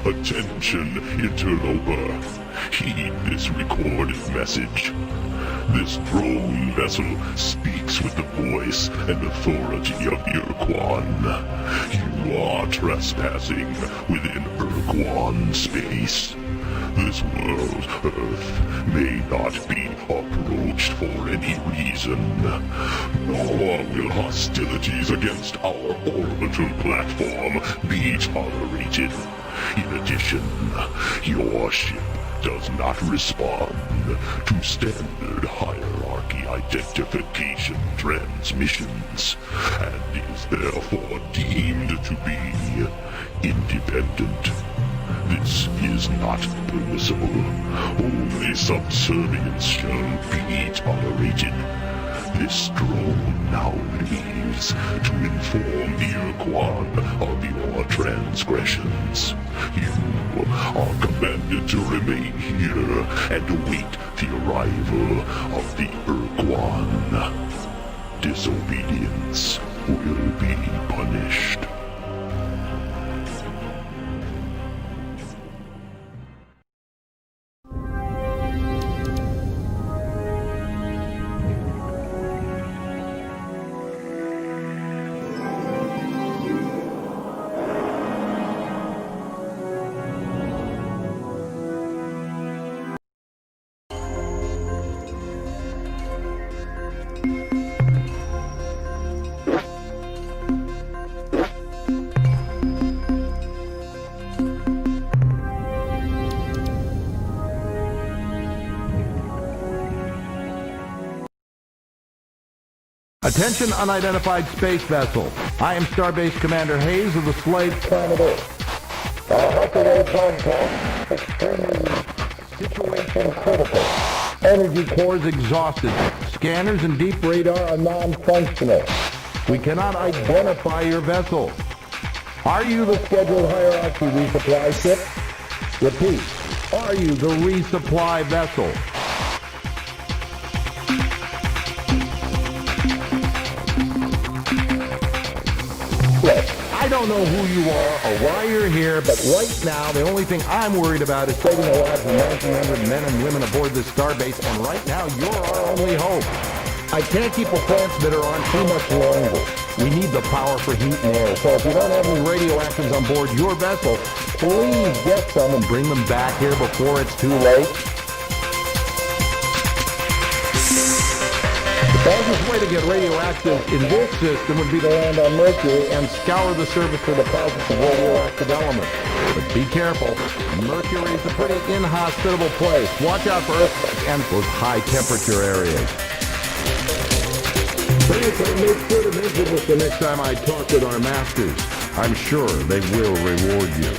Attention, interloper. Heed this recorded message. This drone vessel speaks with the voice and authority of Ur-Quan. You are trespassing within Ur-Quan space. This world, Earth, may not be approached for any reason, nor will hostilities against our orbital platform be tolerated. In addition, your ship does not respond to standard hierarchy identification transmissions, and is therefore deemed to be independent. This is not permissible. Only subservience shall be tolerated. This drone now leaves to inform the Ur-Quan of your transgressions. You are commanded to remain here and await the arrival of the Ur-Quan. Disobedience will be punished. Attention unidentified space vessel. I am Starbase Commander Hayes of the slave planet Earth. Hyperwave contact extremely situation critical. Energy cores exhausted. Scanners and deep radar are non-functional. We cannot identify your vessel. Are you the scheduled hierarchy resupply ship? Repeat. Are you the resupply vessel? I don't know who you are or why you're here, but right now the only thing I'm worried about is saving the lives of 1,900 men and women aboard this starbase, and right now you're our only hope. I can't keep a transmitter on too much longer. We need the power for heat and air, so if you don't have any radioactives on board your vessel, please get some and bring them back here before it's too late. The fastest way to get radioactive in this system would be to land on Mercury and scour the surface for deposits of radioactive elements. But be careful, Mercury is a pretty inhospitable place. Watch out for earthquakes and those high temperature areas. Thanks, I'll make sure to mention this the next time I talk with our masters. I'm sure they will reward you.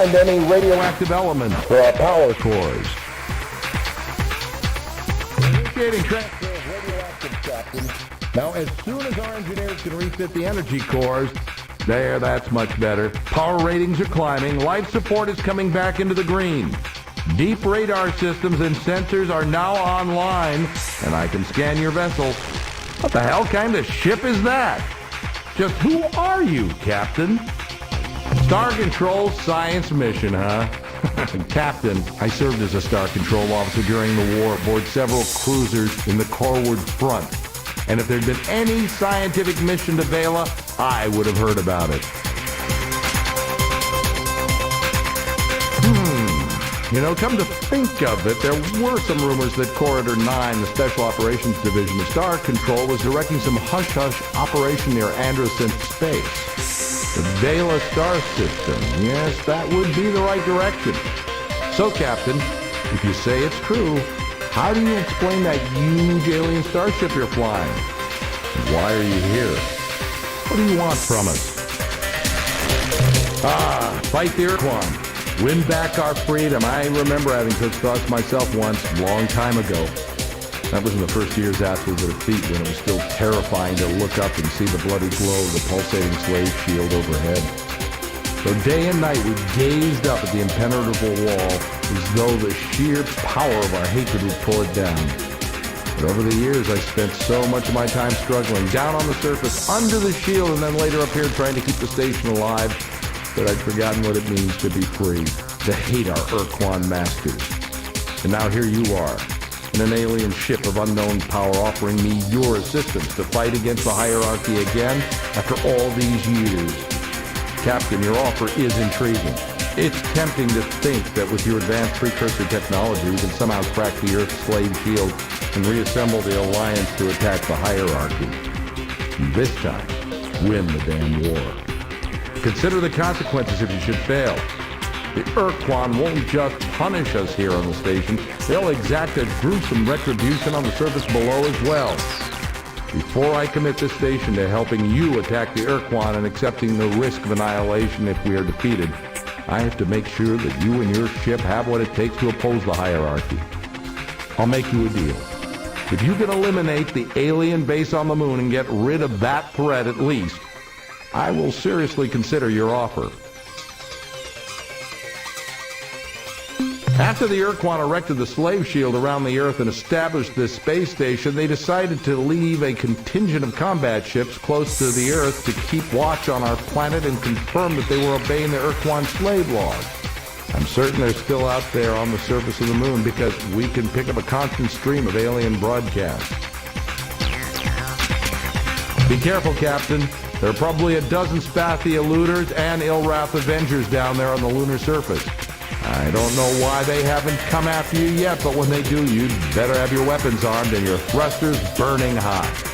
find any radioactive elements for our power cores. Initiating transfer of radioactive, Captain. Now, as soon as our engineers can refit the energy cores, there, that's much better. Power ratings are climbing. Life support is coming back into the green. Deep radar systems and sensors are now online, and I can scan your vessel. What the hell kind of ship is that? Just who are you, Captain? Star Control Science Mission, huh? Captain, I served as a Star Control officer during the war aboard several cruisers in the Corward Front. And if there'd been any scientific mission to Vela, I would have heard about it. You know, come to think of it, there were some rumors that Corridor 9, the Special Operations Division of Star Control, was directing some hush-hush operation near Androsynth Space. The Vela star system. Yes, that would be the right direction. So, Captain, if you say it's true, how do you explain that huge alien starship you're flying? Why are you here? What do you want from us? Fight the Ur-Quan. Win back our freedom. I remember having such thoughts myself once, a long time ago. That was in the first years after the defeat, when it was still terrifying to look up and see the bloody glow of the pulsating slave shield overhead. So day and night we gazed up at the impenetrable wall as though the sheer power of our hatred would pour it down. But over the years I spent so much of my time struggling, down on the surface, under the shield, and then later up here trying to keep the station alive, that I'd forgotten what it means to be free, to hate our Ur-Quan masters. And now here you are, in an alien ship of unknown power, offering me your assistance to fight against the hierarchy again after all these years. Captain, your offer is intriguing. It's tempting to think that with your advanced precursor technology, we can somehow crack the Earth's slave shield and reassemble the Alliance to attack the hierarchy. And this time, win the damn war. Consider the consequences if you should fail. The Ur-Quan won't just punish us here on the station, they'll exact a gruesome retribution on the surface below as well. Before I commit this station to helping you attack the Ur-Quan and accepting the risk of annihilation if we are defeated, I have to make sure that you and your ship have what it takes to oppose the hierarchy. I'll make you a deal. If you can eliminate the alien base on the moon and get rid of that threat at least, I will seriously consider your offer. After the Ur-Quan erected the slave shield around the Earth and established this space station, they decided to leave a contingent of combat ships close to the Earth to keep watch on our planet and confirm that they were obeying the Ur-Quan slave laws. I'm certain they're still out there on the surface of the moon because we can pick up a constant stream of alien broadcasts. Be careful, Captain. There are probably a dozen Spathi eluders and Ilrath Avengers down there on the lunar surface. I don't know why they haven't come after you yet, but when they do, you'd better have your weapons armed and your thrusters burning hot.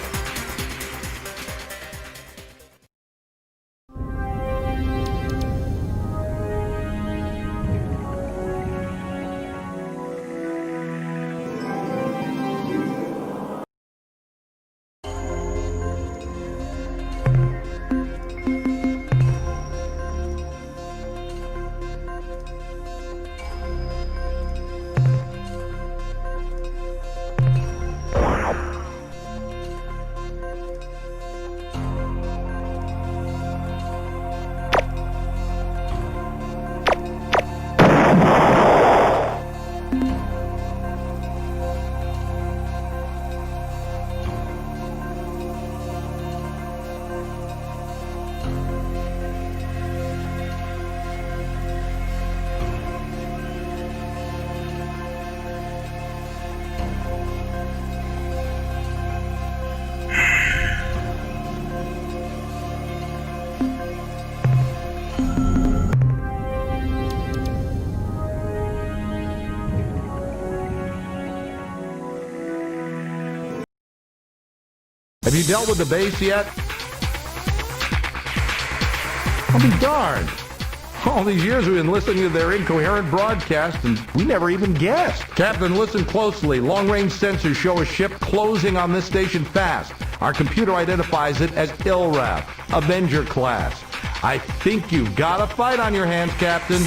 Have you dealt with the base yet? I'll be darned. All these years we've been listening to their incoherent broadcast, and we never even guessed. Captain, listen closely. Long-range sensors show a ship closing on this station fast. Our computer identifies it as Ilrath, Avenger class. I think you've got a fight on your hands, Captain.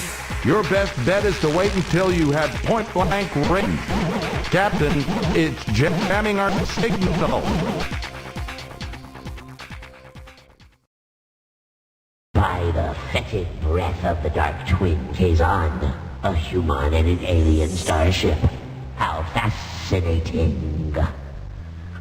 Your best bet is to wait until you have point-blank range. Captain, it's jamming our signal. By the fetid breath of the Dark Twin Kazon, a human and an alien starship. How fascinating.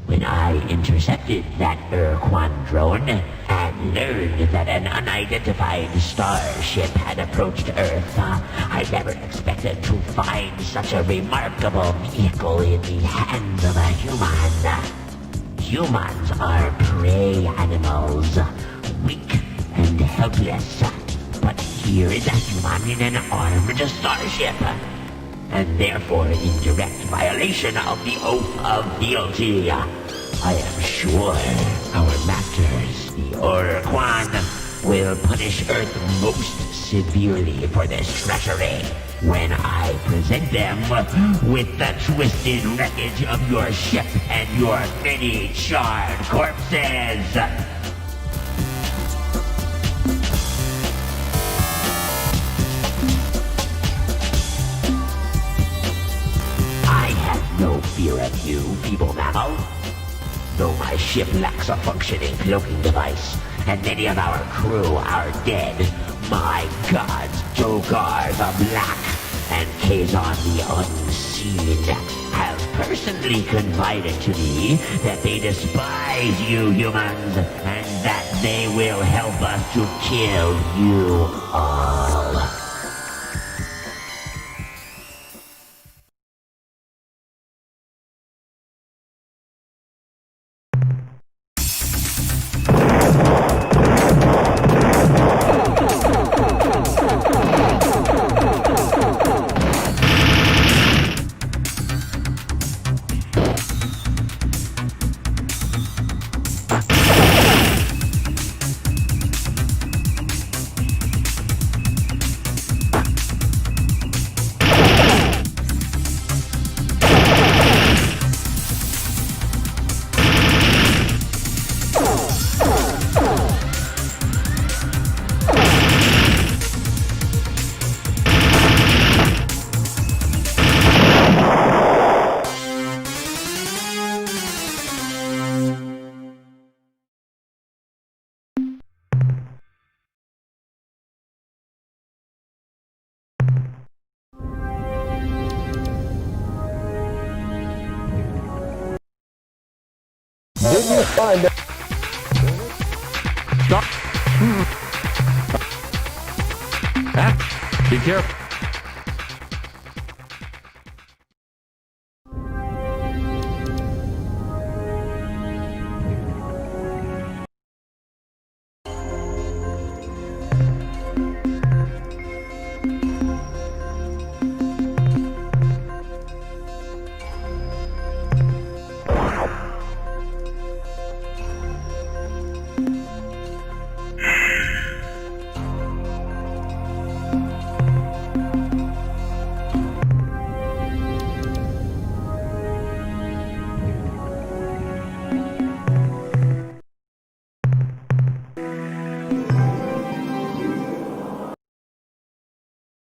When I intercepted that Ur-Quan drone and learned that an unidentified starship had approached Earth, I never expected to find such a remarkable vehicle in the hands of a human. Humans are prey animals, weak and helpless. But here is a human in an armed starship, and therefore in direct violation of the oath of fealty. I am sure our masters, the Ur-Quan, will punish Earth most severely for this treachery when I present them with the twisted wreckage of your ship and your many charred corpses. No fear of you, feeble mammal. Though my ship lacks a functioning cloaking device, and many of our crew are dead, my gods, Jogar the Black and Kazon the Unseen, have personally confided to me that they despise you humans, and that they will help us to kill you all. Did you find it? Stop. Be careful.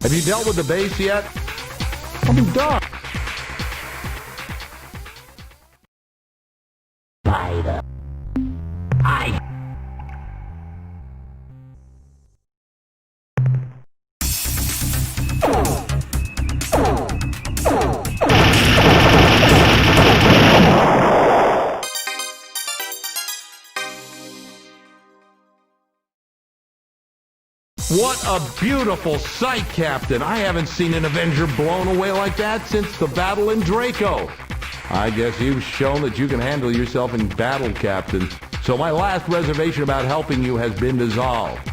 Have you dealt with the base yet? I'm done. By the... What a beautiful sight, Captain. I haven't seen an Avenger blown away like that since the battle in Draco. I guess you've shown that you can handle yourself in battle, Captain. So my last reservation about helping you has been dissolved.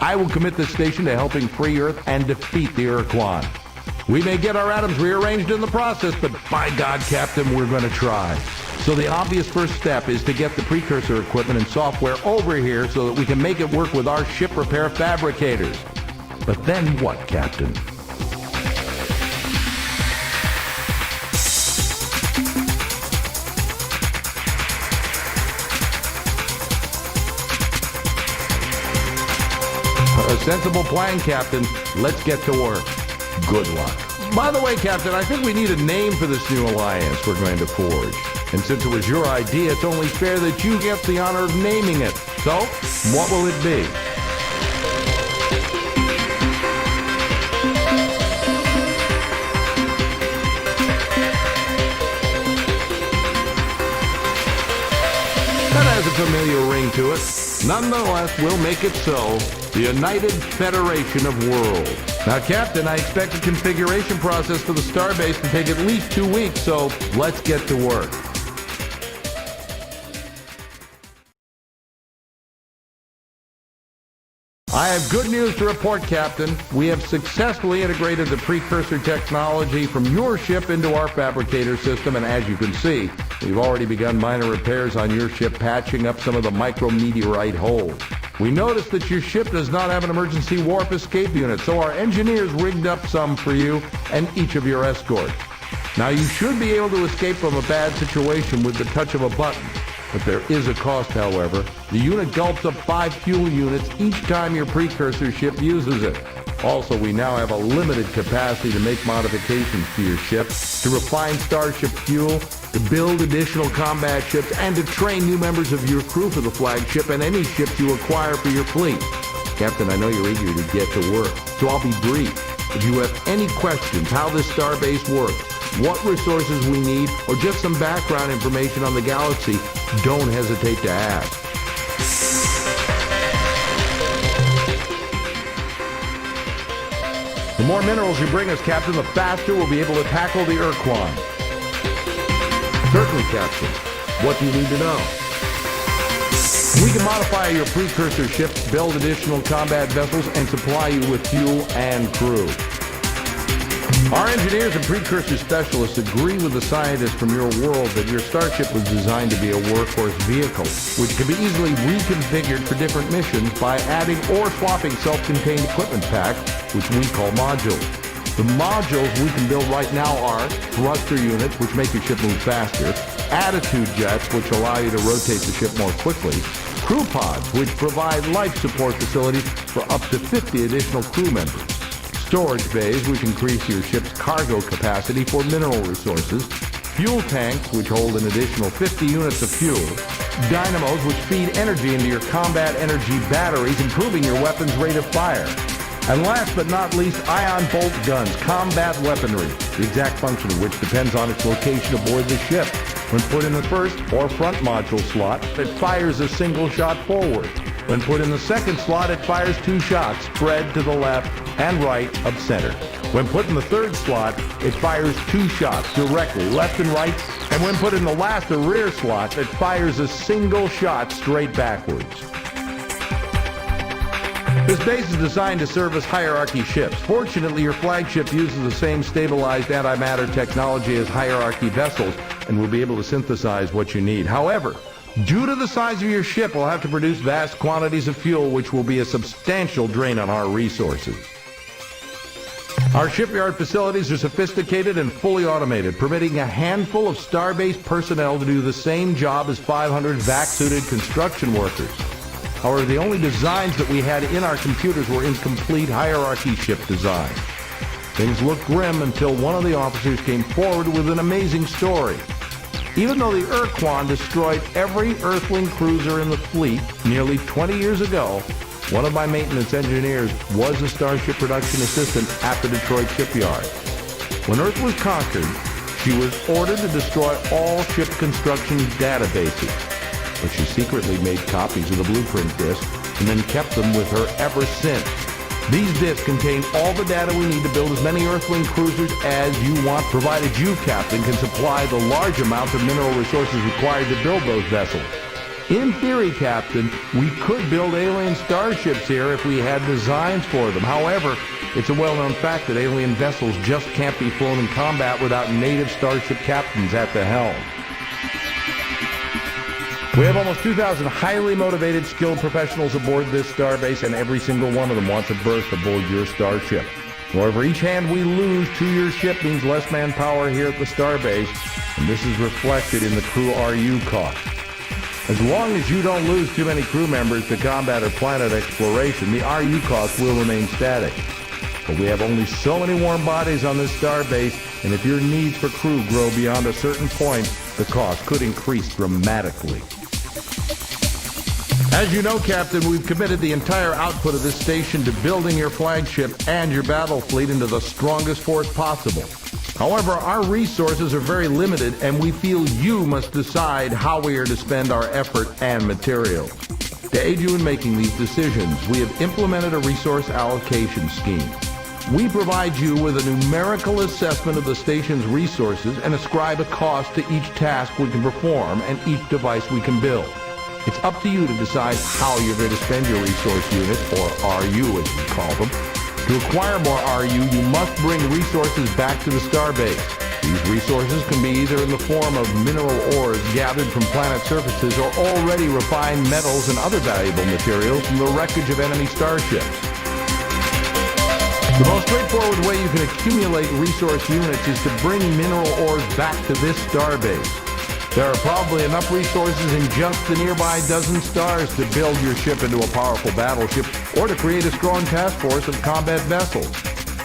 I will commit this station to helping free Earth and defeat the Ur-Quan. We may get our atoms rearranged in the process, but by God, Captain, we're going to try. So the obvious first step is to get the precursor equipment and software over here so that we can make it work with our ship repair fabricators. But then what, Captain? A sensible plan, Captain. Let's get to work. Good luck. By the way, Captain, I think we need a name for this new alliance we're going to forge. And since it was your idea, it's only fair that you get the honor of naming it. So, what will it be? That has a familiar ring to it. Nonetheless, we'll make it so. The United Federation of Worlds. Now, Captain, I expect the configuration process for the starbase to take at least 2 weeks, so let's get to work. I have good news to report, Captain. We have successfully integrated the precursor technology from your ship into our fabricator system, and as you can see, we've already begun minor repairs on your ship, patching up some of the micrometeorite holes. We noticed that your ship does not have an emergency warp escape unit, so our engineers rigged up some for you and each of your escorts. Now, you should be able to escape from a bad situation with the touch of a button. But there is a cost, however. The unit gulps up 5 fuel units each time your precursor ship uses it. Also, we now have a limited capacity to make modifications to your ship, to refine starship fuel, to build additional combat ships, and to train new members of your crew for the flagship and any ships you acquire for your fleet. Captain, I know you're eager to get to work, so I'll be brief. If you have any questions how this starbase works, what resources we need, or just some background information on the galaxy, don't hesitate to ask. The more minerals you bring us, Captain, the faster we'll be able to tackle the Ur-Quan. Certainly, Captain. What do you need to know? We can modify your precursor ships, build additional combat vessels, and supply you with fuel and crew. Our engineers and precursor specialists agree with the scientists from your world that your starship was designed to be a workhorse vehicle, which can be easily reconfigured for different missions by adding or swapping self-contained equipment packs, which we call modules. The modules we can build right now are thruster units, which make your ship move faster, attitude jets, which allow you to rotate the ship more quickly, crew pods, which provide life support facilities for up to 50 additional crew members, storage bays, which increase your ship's cargo capacity for mineral resources, fuel tanks, which hold an additional 50 units of fuel, dynamos, which feed energy into your combat energy batteries, improving your weapon's rate of fire, and last but not least, ion bolt guns, combat weaponry, the exact function of which depends on its location aboard the ship. When put in the first or front module slot, it fires a single shot forward. When put in the second slot, it fires 2 shots, spread to the left and right of center. When put in the third slot, it fires 2 shots directly, left and right. And when put in the last or rear slot, it fires a single shot straight backwards. This base is designed to serve as hierarchy ships. Fortunately, your flagship uses the same stabilized antimatter technology as hierarchy vessels and will be able to synthesize what you need. However, due to the size of your ship, we'll have to produce vast quantities of fuel, which will be a substantial drain on our resources. Our shipyard facilities are sophisticated and fully automated, permitting a handful of starbase personnel to do the same job as 500 vac-suited construction workers. However, the only designs that we had in our computers were incomplete hierarchy ship designs. Things looked grim until one of the officers came forward with an amazing story. Even though the Ur-Quan destroyed every Earthling cruiser in the fleet nearly 20 years ago, one of my maintenance engineers was a Starship production assistant at the Detroit shipyard. When Earth was conquered, she was ordered to destroy all ship construction databases, but she secretly made copies of the blueprint disc and then kept them with her ever since. These discs contain all the data we need to build as many Earthling cruisers as you want, provided you, Captain, can supply the large amounts of mineral resources required to build those vessels. In theory, Captain, we could build alien starships here if we had designs for them. However, it's a well-known fact that alien vessels just can't be flown in combat without native starship captains at the helm. We have almost 2,000 highly motivated, skilled professionals aboard this starbase, and every single one of them wants a berth aboard your starship. However, each hand we lose to your ship means less manpower here at the starbase, and this is reflected in the crew RU cost. As long as you don't lose too many crew members to combat or planet exploration, the RU cost will remain static. But we have only so many warm bodies on this starbase, and if your needs for crew grow beyond a certain point, the cost could increase dramatically. As you know, Captain, we've committed the entire output of this station to building your flagship and your battle fleet into the strongest force possible. However, our resources are very limited, and we feel you must decide how we are to spend our effort and materials. To aid you in making these decisions, we have implemented a resource allocation scheme. We provide you with a numerical assessment of the station's resources and ascribe a cost to each task we can perform and each device we can build. It's up to you to decide how you're going to spend your resource units, or RU as we call them. To acquire more RU, you must bring resources back to the starbase. These resources can be either in the form of mineral ores gathered from planet surfaces or already refined metals and other valuable materials from the wreckage of enemy starships. The most straightforward way you can accumulate resource units is to bring mineral ores back to this starbase. There are probably enough resources in just the nearby dozen stars to build your ship into a powerful battleship or to create a strong task force of combat vessels.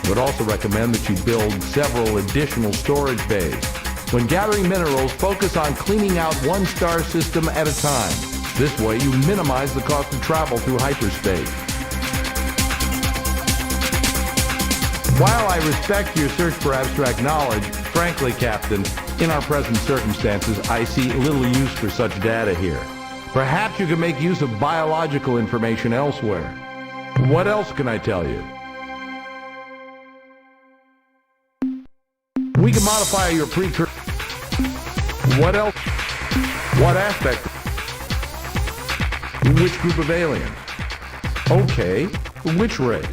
I would also recommend that you build several additional storage bays. When gathering minerals, focus on cleaning out one star system at a time. This way you minimize the cost of travel through hyperspace. While I respect your search for abstract knowledge, frankly, Captain, in our present circumstances, I see little use for such data here. Perhaps you can make use of biological information elsewhere. What else can I tell you? We can modify your precursor. What else? What aspect? Which group of aliens? Okay, which race?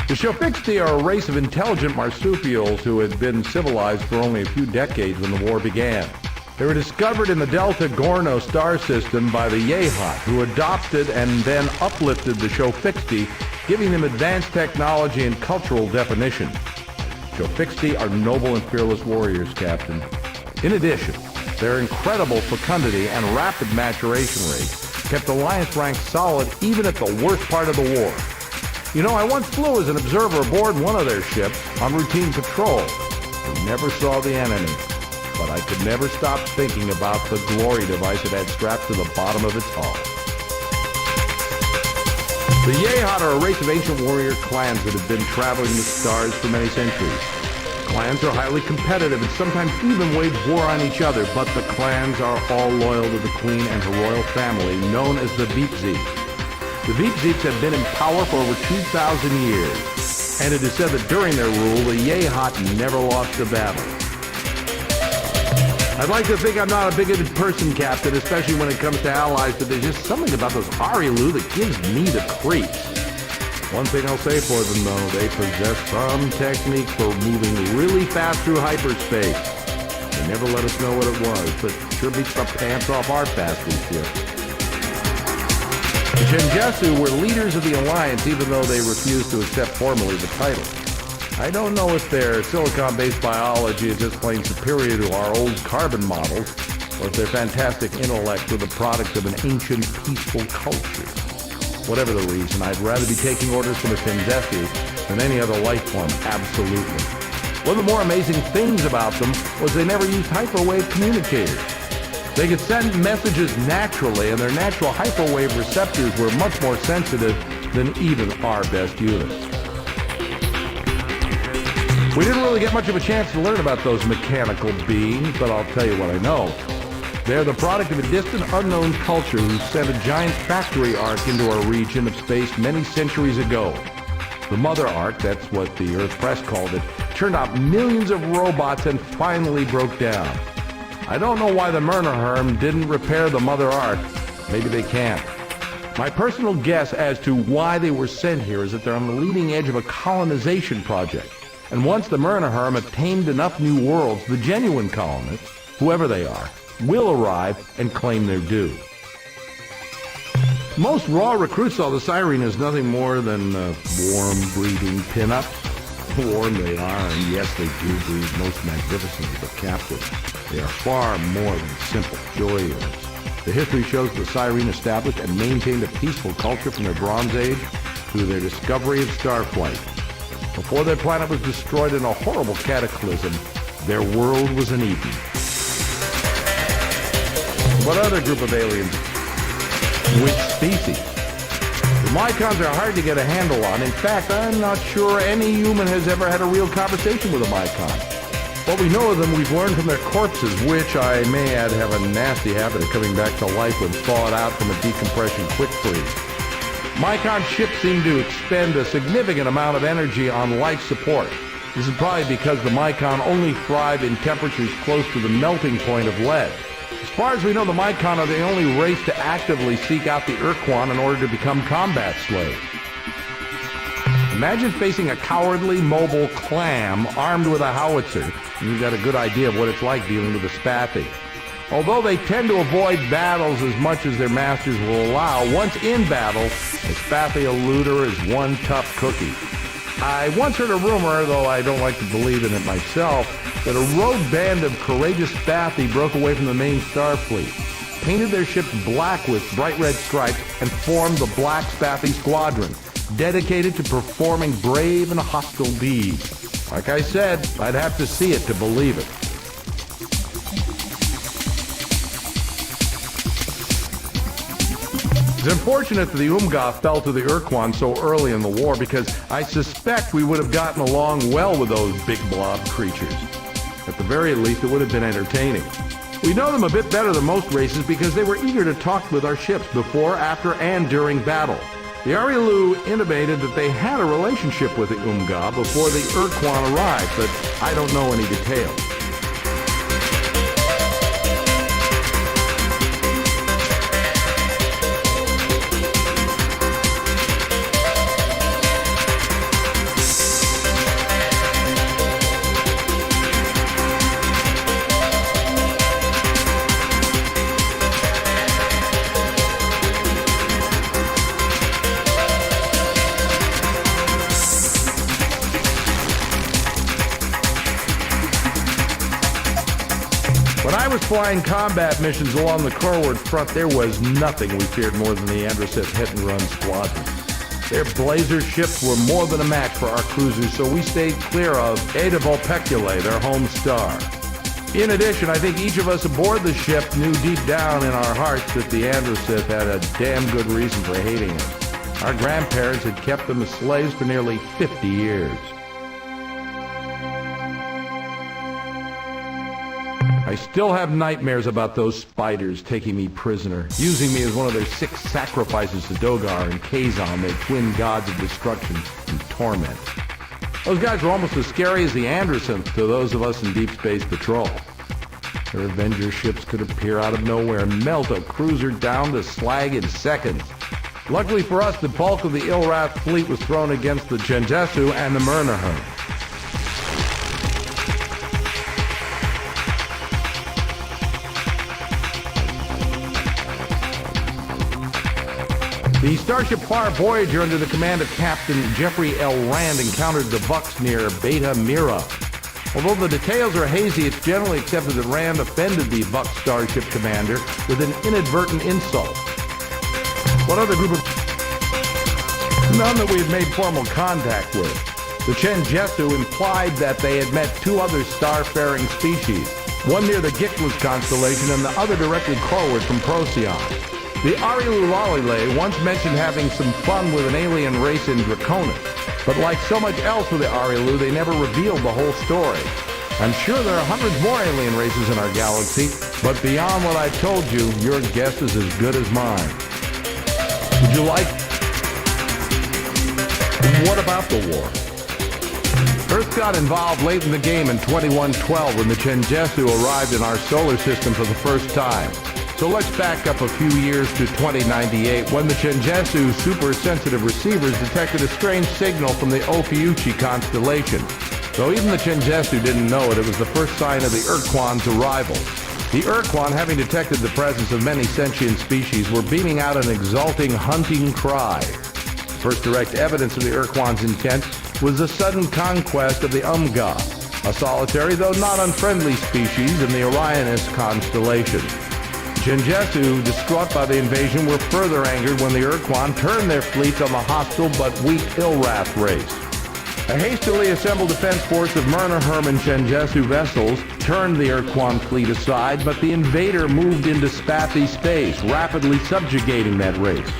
The Shofixti are a race of intelligent marsupials who had been civilized for only a few decades when the war began. They were discovered in the Delta Gorno star system by the Yehat, who adopted and then uplifted the Shofixti, giving them advanced technology and cultural definition. Shofixti are noble and fearless warriors, Captain. In addition, their incredible fecundity and rapid maturation rate kept Alliance ranks solid even at the worst part of the war. You know, I once flew as an observer aboard one of their ships on routine patrol. I never saw the enemy, but I could never stop thinking about the glory device it had strapped to the bottom of its hull. The Yehat are a race of ancient warrior clans that have been traveling the stars for many centuries. Clans are highly competitive and sometimes even wage war on each other, but the clans are all loyal to the Queen and her royal family, known as the Beepzeeps. The Beepzeeps have been in power for over 2,000 years, and it is said that during their rule, the Yehat never lost a battle. I'd like to think I'm not a bigoted person, Captain, especially when it comes to allies, but there's just something about those Arilu that gives me the creeps. One thing I'll say for them, though, they possess some technique for moving really fast through hyperspace. They never let us know what it was, but sure beats the pants off our fastest ship. The Shenjesu were leaders of the Alliance, even though they refused to accept formally the title. I don't know if their silicon-based biology is just plain superior to our old carbon models, or if their fantastic intellect were the product of an ancient, peaceful culture. Whatever the reason, I'd rather be taking orders from a Shenjesu than any other life form, absolutely. One of the more amazing things about them was they never used hyperwave communicators. They could send messages naturally, and their natural hyperwave receptors were much more sensitive than even our best units. We didn't really get much of a chance to learn about those mechanical beings, but I'll tell you what I know. They're the product of a distant, unknown culture who sent a giant factory arc into our region of space many centuries ago. The Mother Arc, that's what the Earth Press called it, turned out millions of robots and finally broke down. I don't know why the Myrnaherm didn't repair the Mother Ark. Maybe they can't. My personal guess as to why they were sent here is that they're on the leading edge of a colonization project. And once the Myrnaherm attained enough new worlds, the genuine colonists, whoever they are, will arrive and claim their due. Most raw recruits saw the Siren as nothing more than warm, breathing pinups. Warm they are, and yes, they do breathe most magnificently, but captive. They are far more than simple joy units. The history shows the Cyrene established and maintained a peaceful culture from their Bronze Age through their discovery of starflight. Before their planet was destroyed in a horrible cataclysm, their world was an Eden. What other group of aliens? Which species? The Mycons are hard to get a handle on. In fact, I'm not sure any human has ever had a real conversation with a Mycon. What we know of them, we've learned from their corpses, which I may add have a nasty habit of coming back to life when thawed out from a decompression quick freeze. Mycon ships seem to expend a significant amount of energy on life support. This is probably because the Mycon only thrive in temperatures close to the melting point of lead. As far as we know, the Mycon are the only race to actively seek out the Ur-Quan in order to become combat slaves. Imagine facing a cowardly, mobile clam armed with a howitzer, and you've got a good idea of what it's like dealing with a Spathy. Although they tend to avoid battles as much as their masters will allow, once in battle, a Spathy eluder is one tough cookie. I once heard a rumor, though I don't like to believe in it myself, that a rogue band of courageous Spathy broke away from the main star fleet, painted their ships black with bright red stripes, and formed the Black Spathy Squadron, dedicated to performing brave and hostile deeds. Like I said, I'd have to see it to believe it. It's unfortunate that the Umga fell to the Ur-Quan so early in the war, because I suspect we would have gotten along well with those big blob creatures. At the very least, it would have been entertaining. We know them a bit better than most races because they were eager to talk with our ships before, after, and during battle. The Arilu intimated that they had a relationship with the Umga before the Ur-Quan arrived, but I don't know any details. When I was flying combat missions along the Corward front, there was nothing we feared more than the Androseth hit-and-run squadron. Their blazer ships were more than a match for our cruisers, so we stayed clear of Eta Vulpeculae, their home star. In addition, I think each of us aboard the ship knew deep down in our hearts that the Androseth had a damn good reason for hating us. Our grandparents had kept them as slaves for nearly 50 years. I still have nightmares about those spiders taking me prisoner, using me as one of their 6 sacrifices to Dogar and Kazon, their twin gods of destruction and torment. Those guys were almost as scary as the Androsynths to those of us in Deep Space Patrol. Their Avenger ships could appear out of nowhere and melt a cruiser down to slag in seconds. Luckily for us, the bulk of the Ilrath fleet was thrown against the Genjesu and the Murnahern. The Starship Far Voyager under the command of Captain Jeffrey L. Rand encountered the Vux near Beta Mira. Although the details are hazy, it's generally accepted that Rand offended the Vux Starship commander with an inadvertent insult. What other group of... None that we had made formal contact with. The Genjesu implied that they had met 2 other star-faring species, one near the Gickless constellation and the other directly Corward from Procyon. The Arilu Lalile once mentioned having some fun with an alien race in Draconis, but like so much else with the Arilu, they never revealed the whole story. I'm sure there are hundreds more alien races in our galaxy, but beyond what I told you, your guess is as good as mine. Would you like... What about the war? Earth got involved late in the game in 2112 when the Genjesu arrived in our solar system for the first time. So let's back up a few years to 2098 when the Genjesu super-sensitive receivers detected a strange signal from the Ophiuchi constellation. Though even the Genjesu didn't know it, it was the first sign of the Ur-Quan's arrival. The Ur-Quan, having detected the presence of many sentient species, were beaming out an exulting hunting cry. The first direct evidence of the Ur-Quan's intent was the sudden conquest of the Umga, a solitary though not unfriendly species in the Orionis constellation. Genjesu, distraught by the invasion, were further angered when the Ur-Quan turned their fleets on the hostile but weak Ilrath race. A hastily assembled defense force of Murnaherm and Genjesu vessels turned the Ur-Quan fleet aside, but the invader moved into Spathi space, rapidly subjugating that race.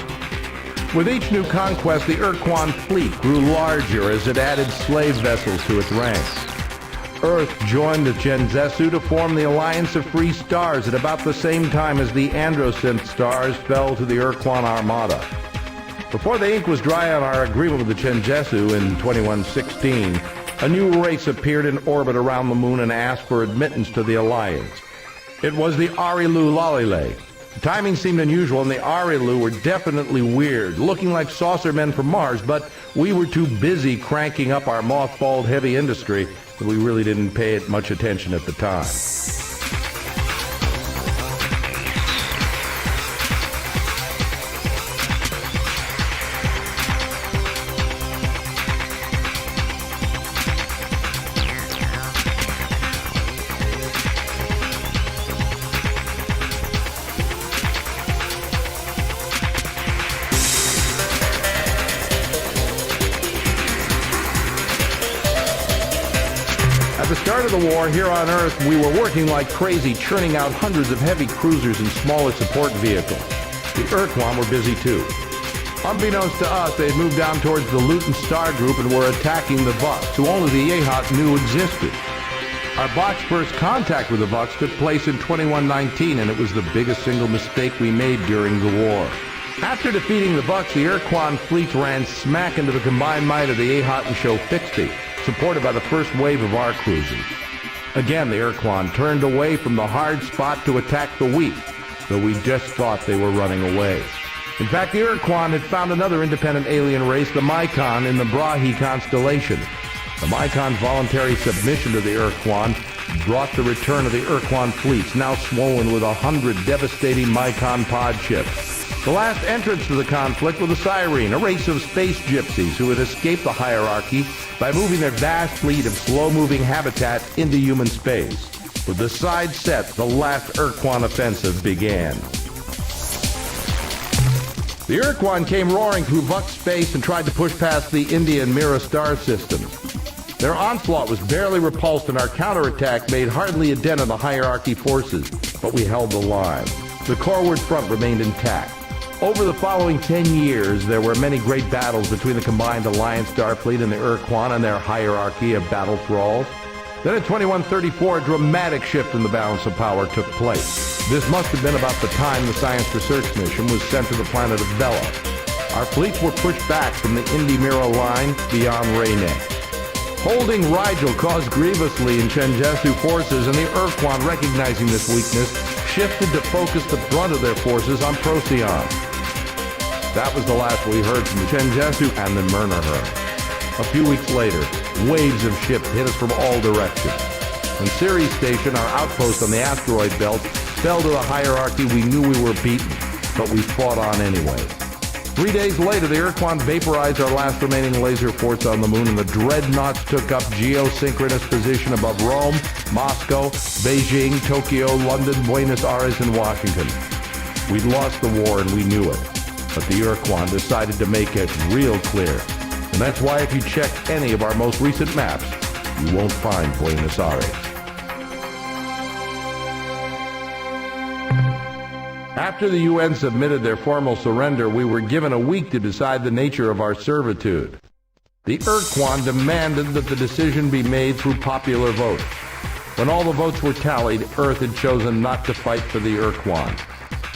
With each new conquest, the Ur-Quan fleet grew larger as it added slave vessels to its ranks. Earth joined the Genjesu to form the Alliance of Free Stars at about the same time as the Androsynth stars fell to the Ur-Quan armada. Before the ink was dry on our agreement with the Genjesu in 2116, a new race appeared in orbit around the moon and asked for admittance to the Alliance. It was the Arilu Lalile. The timing seemed unusual, and the Arilu were definitely weird, looking like saucer men from Mars, but we were too busy cranking up our mothballed heavy industry that we really didn't pay it much attention at the time. At the start of the war, here on Earth, we were working like crazy, churning out hundreds of heavy cruisers and smaller support vehicles. The Ur-Quan were busy too. Unbeknownst to us, they had moved down towards the Luton Star Group and were attacking the Vux, who only the Yehat knew existed. Our botched first contact with the Vux took place in 2119, and it was the biggest single mistake we made during the war. After defeating the Vux, the Ur-Quan fleet ran smack into the combined might of the Yehat and Shofixti, supported by the first wave of our cruisers. Again, the Ur-Quan turned away from the hard spot to attack the weak, though we just thought they were running away. In fact, the Ur-Quan had found another independent alien race, the Mycon, in the Brahi constellation. The Mycon's voluntary submission to the Ur-Quan brought the return of the Ur-Quan fleets, now swollen with 100 devastating Mycon pod ships. The last entrants to the conflict were the Cyrene, a race of space gypsies who had escaped the hierarchy by moving their vast fleet of slow-moving habitat into human space. With the side set, the last Ur-Quan offensive began. The Ur-Quan came roaring through Vux space and tried to push past the India and Mira star systems. Their onslaught was barely repulsed, and our counterattack made hardly a dent on the hierarchy forces, but we held the line. The Corward front remained intact. Over the following 10 years, there were many great battles between the combined Alliance Starfleet and the Ur-Quan and their hierarchy of battle thralls. Then in 2134, a dramatic shift in the balance of power took place. This must have been about the time the science research mission was sent to the planet of Bella. Our fleets were pushed back from the Indy-Mira line beyond Rayne. Holding Rigel caused grievously in Genjesu forces, and the Ur-Quan, recognizing this weakness, shifted to focus the brunt of their forces on Procyon. That was the last we heard from the Genjesu and the Murnaherm. A few weeks later, waves of ships hit us from all directions. When Ceres Station, our outpost on the asteroid belt, fell to the hierarchy, we knew we were beaten, but we fought on anyway. 3 days later, the Ur-Quan vaporized our last remaining laser force on the moon, and the dreadnoughts took up geosynchronous position above Rome, Moscow, Beijing, Tokyo, London, Buenos Aires, and Washington. We'd lost the war, and we knew it. But the Ur-Quan decided to make it real clear. And that's why if you check any of our most recent maps, you won't find Buenos Aires. After the UN submitted their formal surrender, we were given a week to decide the nature of our servitude. The Ur-Quan demanded that the decision be made through popular vote. When all the votes were tallied, Earth had chosen not to fight for the Ur-Quan.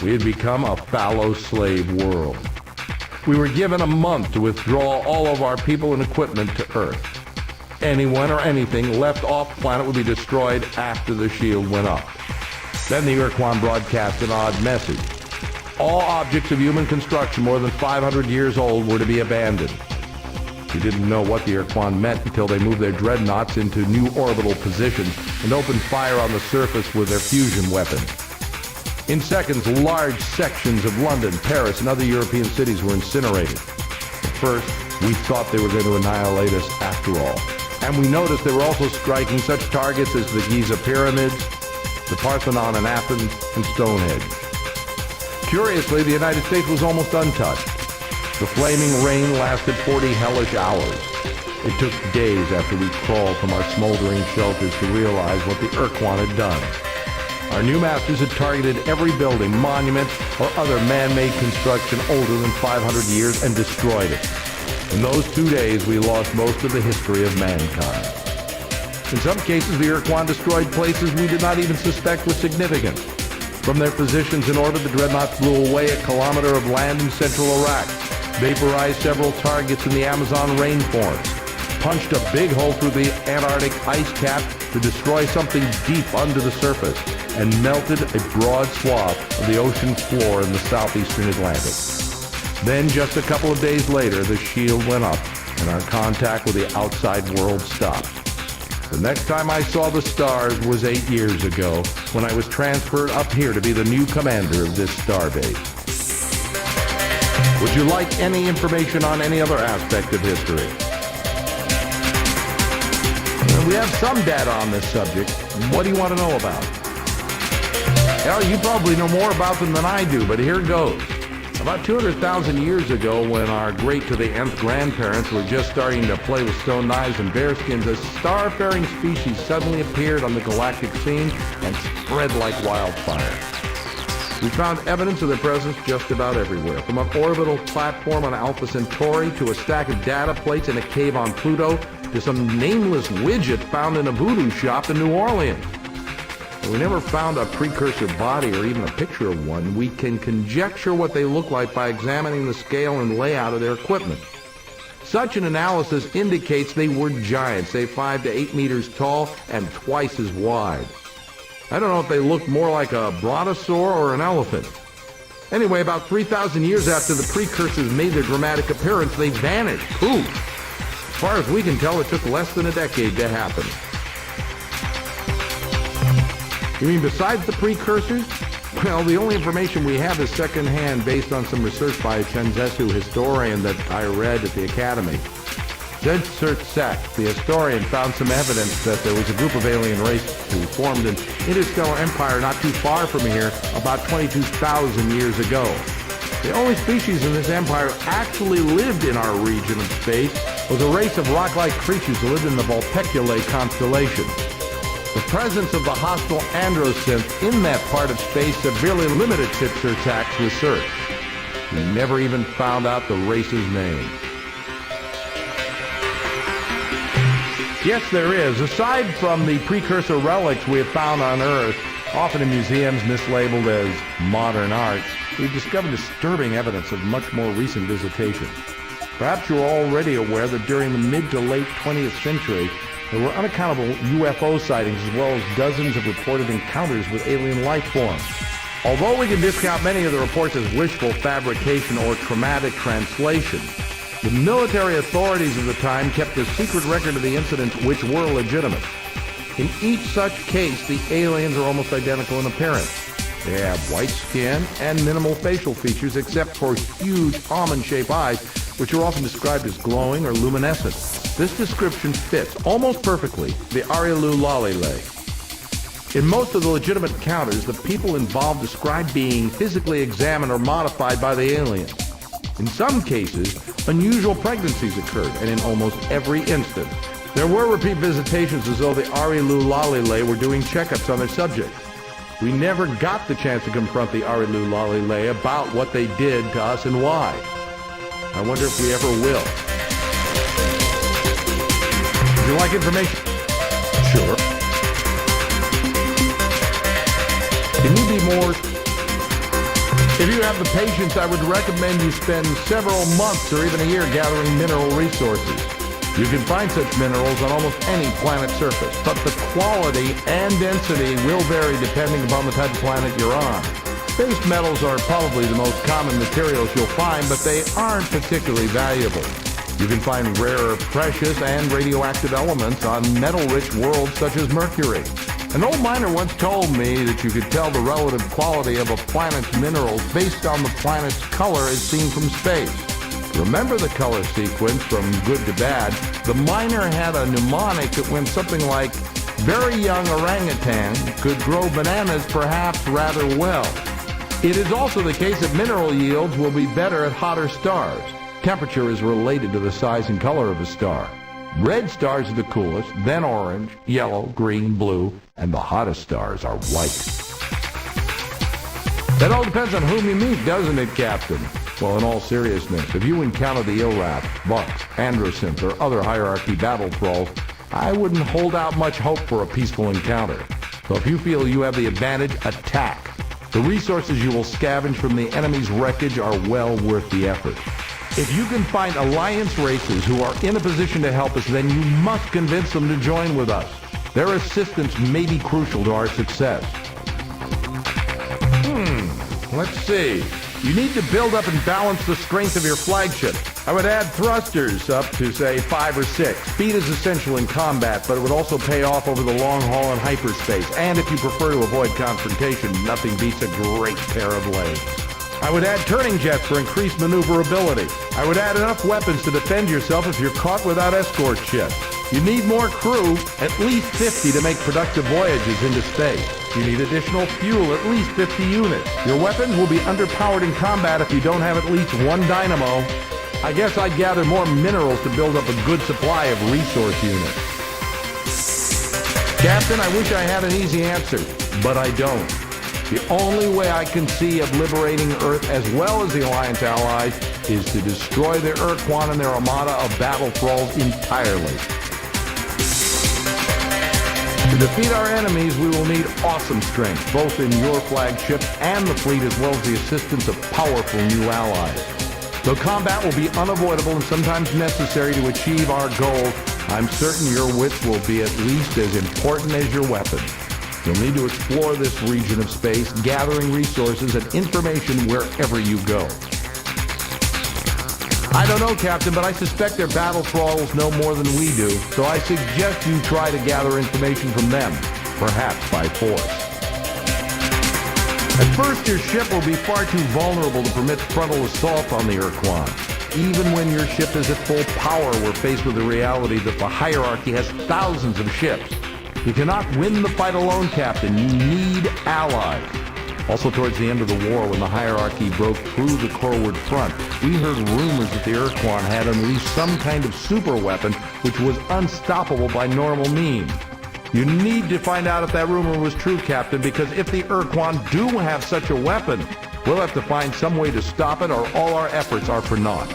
We had become a fallow slave world. We were given a month to withdraw all of our people and equipment to Earth. Anyone or anything left off planet would be destroyed after the shield went up. Then the Ur-Quan broadcast an odd message. All objects of human construction more than 500 years old were to be abandoned. We didn't know what the Ur-Quan meant until they moved their dreadnoughts into new orbital positions and opened fire on the surface with their fusion weapons. In seconds, large sections of London, Paris, and other European cities were incinerated. At first, we thought they were going to annihilate us after all. And we noticed they were also striking such targets as the Giza Pyramids, the Parthenon in Athens, and Stonehenge. Curiously, the United States was almost untouched. The flaming rain lasted 40 hellish hours. It took days after we crawled from our smoldering shelters to realize what the Ur-Quan had done. Our new masters had targeted every building, monument, or other man-made construction older than 500 years and destroyed it. In those 2 days, we lost most of the history of mankind. In some cases, the Ur-Quan destroyed places we did not even suspect were significant. From their positions in orbit, the dreadnoughts blew away a kilometer of land in central Iraq, vaporized several targets in the Amazon rainforest, punched a big hole through the Antarctic ice cap to destroy something deep under the surface, and melted a broad swath of the ocean floor in the southeastern Atlantic. Then, just a couple of days later, the shield went up, and our contact with the outside world stopped. The next time I saw the stars was 8 years ago, when I was transferred up here to be the new commander of this starbase. Would you like any information on any other aspect of history? We have some data on this subject. What do you want to know about? Hell, you probably know more about them than I do, but here goes. About 200,000 years ago, when our great-to-the-nth grandparents were just starting to play with stone knives and bearskins, a star-faring species suddenly appeared on the galactic scene and spread like wildfire. We found evidence of their presence just about everywhere, from an orbital platform on Alpha Centauri to a stack of data plates in a cave on Pluto to some nameless widget found in a voodoo shop in New Orleans. We never found a precursor body or even a picture of one. We can conjecture what they look like by examining the scale and layout of their equipment. Such an analysis indicates they were giants, say 5 to 8 meters tall and twice as wide. I don't know if they looked more like a brontosaur or an elephant. Anyway, about 3,000 years after the precursors made their dramatic appearance, they vanished. Poof! As far as we can tell, it took less than a decade to happen. You mean besides the precursors? Well, the only information we have is secondhand based on some research by a Chenzetsu historian that I read at the Academy. Zed-Sert-Sek, the historian, found some evidence that there was a group of alien races who formed an interstellar empire not too far from here about 22,000 years ago. The only species in this empire who actually lived in our region of space was a race of rock-like creatures who lived in the Vulpeculae constellation. The presence of the hostile androsynth in that part of space severely limited Zed-Sert-Sek's research. We never even found out the race's name. Yes, there is. Aside from the precursor relics we have found on Earth, often in museums mislabeled as modern art, we've discovered disturbing evidence of much more recent visitation. Perhaps you're already aware that during the mid to late 20th century, there were unaccountable UFO sightings as well as dozens of reported encounters with alien life forms. Although we can discount many of the reports as wishful fabrication or traumatic translation, the military authorities of the time kept a secret record of the incidents which were legitimate. In each such case, the aliens are almost identical in appearance. They have white skin and minimal facial features except for huge almond-shaped eyes, which are often described as glowing or luminescent. This description fits almost perfectly the Arielu Lalile. In most of the legitimate encounters, the people involved describe being physically examined or modified by the aliens. In some cases, unusual pregnancies occurred, and in almost every instance, there were repeat visitations as though the Arielu Lalile were doing checkups on their subjects. We never got the chance to confront the Arielu Lalile about what they did to us and why. I wonder if we ever will. Would you like information? Sure. Can you be more? If you have the patience, I would recommend you spend several months or even a year gathering mineral resources. You can find such minerals on almost any planet's surface, but the quality and density will vary depending upon the type of planet you're on. Base metals are probably the most common materials you'll find, but they aren't particularly valuable. You can find rare, precious, and radioactive elements on metal-rich worlds such as Mercury. An old miner once told me that you could tell the relative quality of a planet's minerals based on the planet's color as seen from space. Remember the color sequence from good to bad? The miner had a mnemonic that went something like, very young orangutan could grow bananas perhaps rather well. It is also the case that mineral yields will be better at hotter stars. Temperature is related to the size and color of a star. Red stars are the coolest, then orange, yellow, green, blue, and the hottest stars are white. That all depends on whom you meet, doesn't it, Captain? Well, in all seriousness, if you encounter the Ilrath, Bucks, Androsynths, or other hierarchy battle thralls, I wouldn't hold out much hope for a peaceful encounter. So if you feel you have the advantage, attack. The resources you will scavenge from the enemy's wreckage are well worth the effort. If you can find Alliance races who are in a position to help us, then you must convince them to join with us. Their assistance may be crucial to our success. Let's see. You need to build up and balance the strength of your flagship. I would add thrusters up to, say, 5 or 6. Speed is essential in combat, but it would also pay off over the long haul in hyperspace. And if you prefer to avoid confrontation, nothing beats a great pair of legs. I would add turning jets for increased maneuverability. I would add enough weapons to defend yourself if you're caught without escort ships. You need more crew, at least 50 to make productive voyages into space. You need additional fuel, at least 50 units. Your weapons will be underpowered in combat if you don't have at least one dynamo. I guess I'd gather more minerals to build up a good supply of resource units. Captain, I wish I had an easy answer, but I don't. The only way I can see of liberating Earth as well as the Alliance allies is to destroy the Ur-Quan and their armada of battle thralls entirely. To defeat our enemies, we will need awesome strength, both in your flagship and the fleet, as well as the assistance of powerful new allies. Though combat will be unavoidable and sometimes necessary to achieve our goals, I'm certain your wits will be at least as important as your weapons. You'll need to explore this region of space, gathering resources and information wherever you go. I don't know, Captain, but I suspect their battle thralls know more than we do, so I suggest you try to gather information from them, perhaps by force. At first, your ship will be far too vulnerable to permit frontal assault on the Ur-Quan. Even when your ship is at full power, we're faced with the reality that the hierarchy has thousands of ships. You cannot win the fight alone, Captain. You need allies. Also, towards the end of the war, when the hierarchy broke through the Corward front, we heard rumors that the Ur-Quan had unleashed some kind of super weapon which was unstoppable by normal means. You need to find out if that rumor was true, Captain, because if the Ur-Quan do have such a weapon, we'll have to find some way to stop it, or all our efforts are for naught.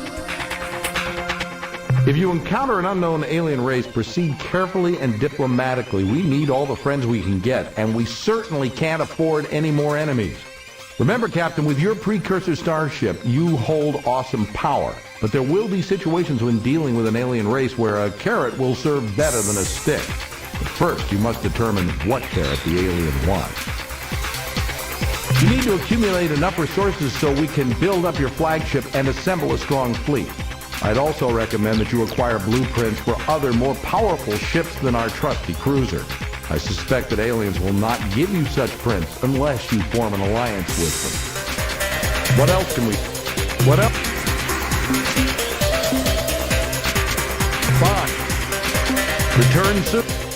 If you encounter an unknown alien race, proceed carefully and diplomatically. We need all the friends we can get, and we certainly can't afford any more enemies. Remember, Captain, with your precursor starship, you hold awesome power. But there will be situations when dealing with an alien race where a carrot will serve better than a stick. But first, you must determine what carrot the alien wants. You need to accumulate enough resources so we can build up your flagship and assemble a strong fleet. I'd also recommend that you acquire blueprints for other more powerful ships than our trusty cruiser. I suspect that aliens will not give you such prints unless you form an alliance with them. What else can we... What else? Fine. Return soon.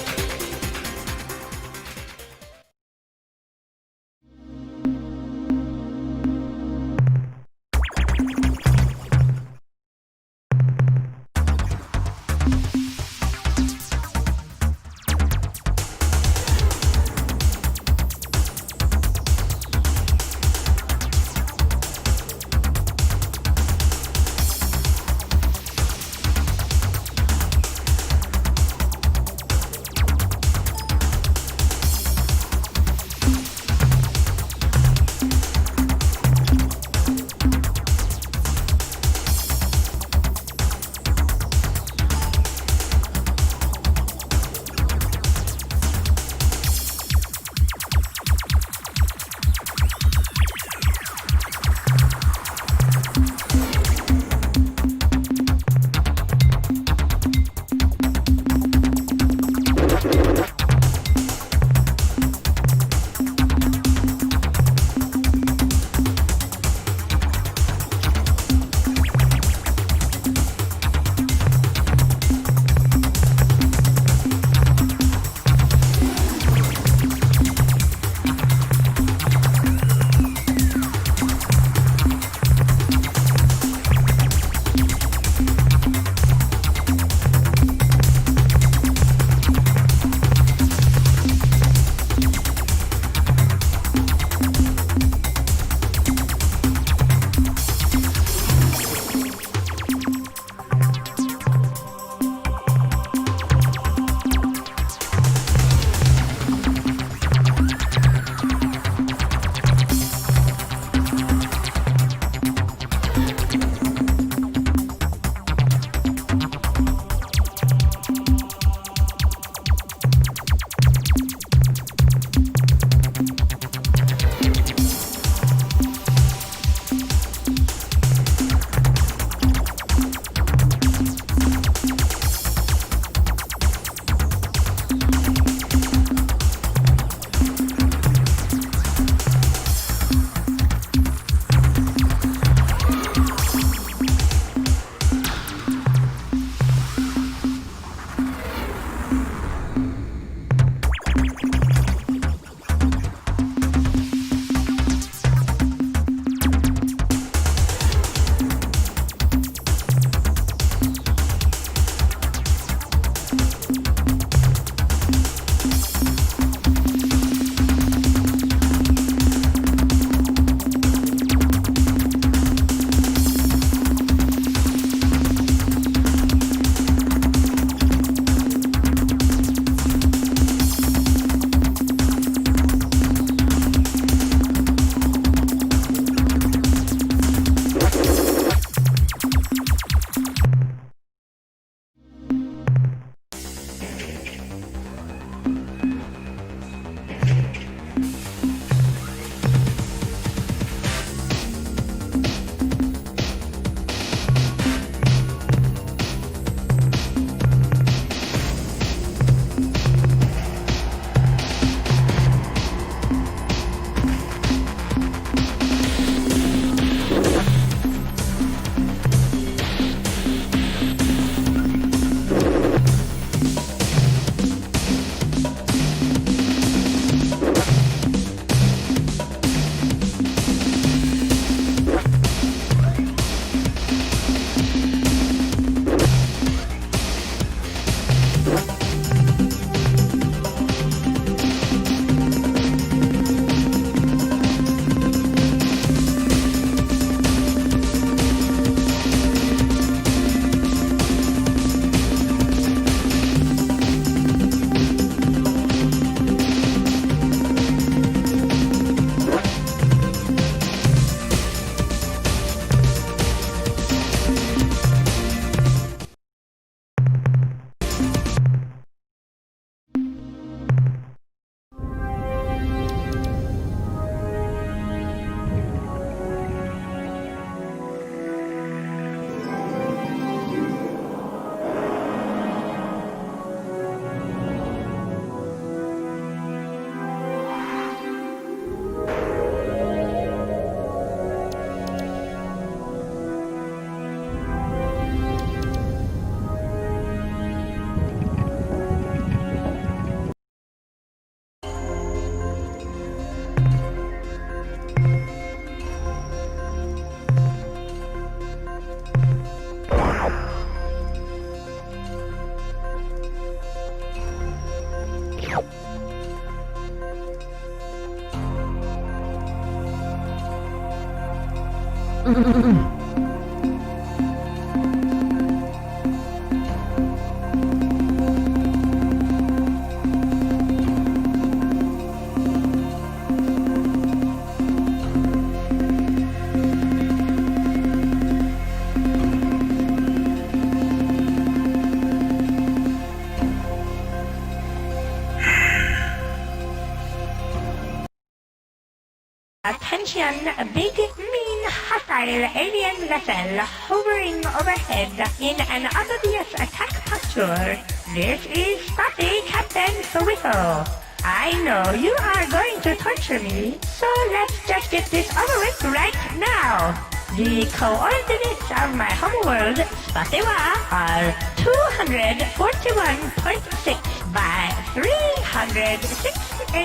Attention, a big, mean, hostile alien vessel hovering overhead in an obvious attack posture. This is Spotty, Captain Whistle. I know you are going to torture me, so let's just get this over with right now. The coordinates of my homeworld, Spottywa, are 241.6 by 368.7,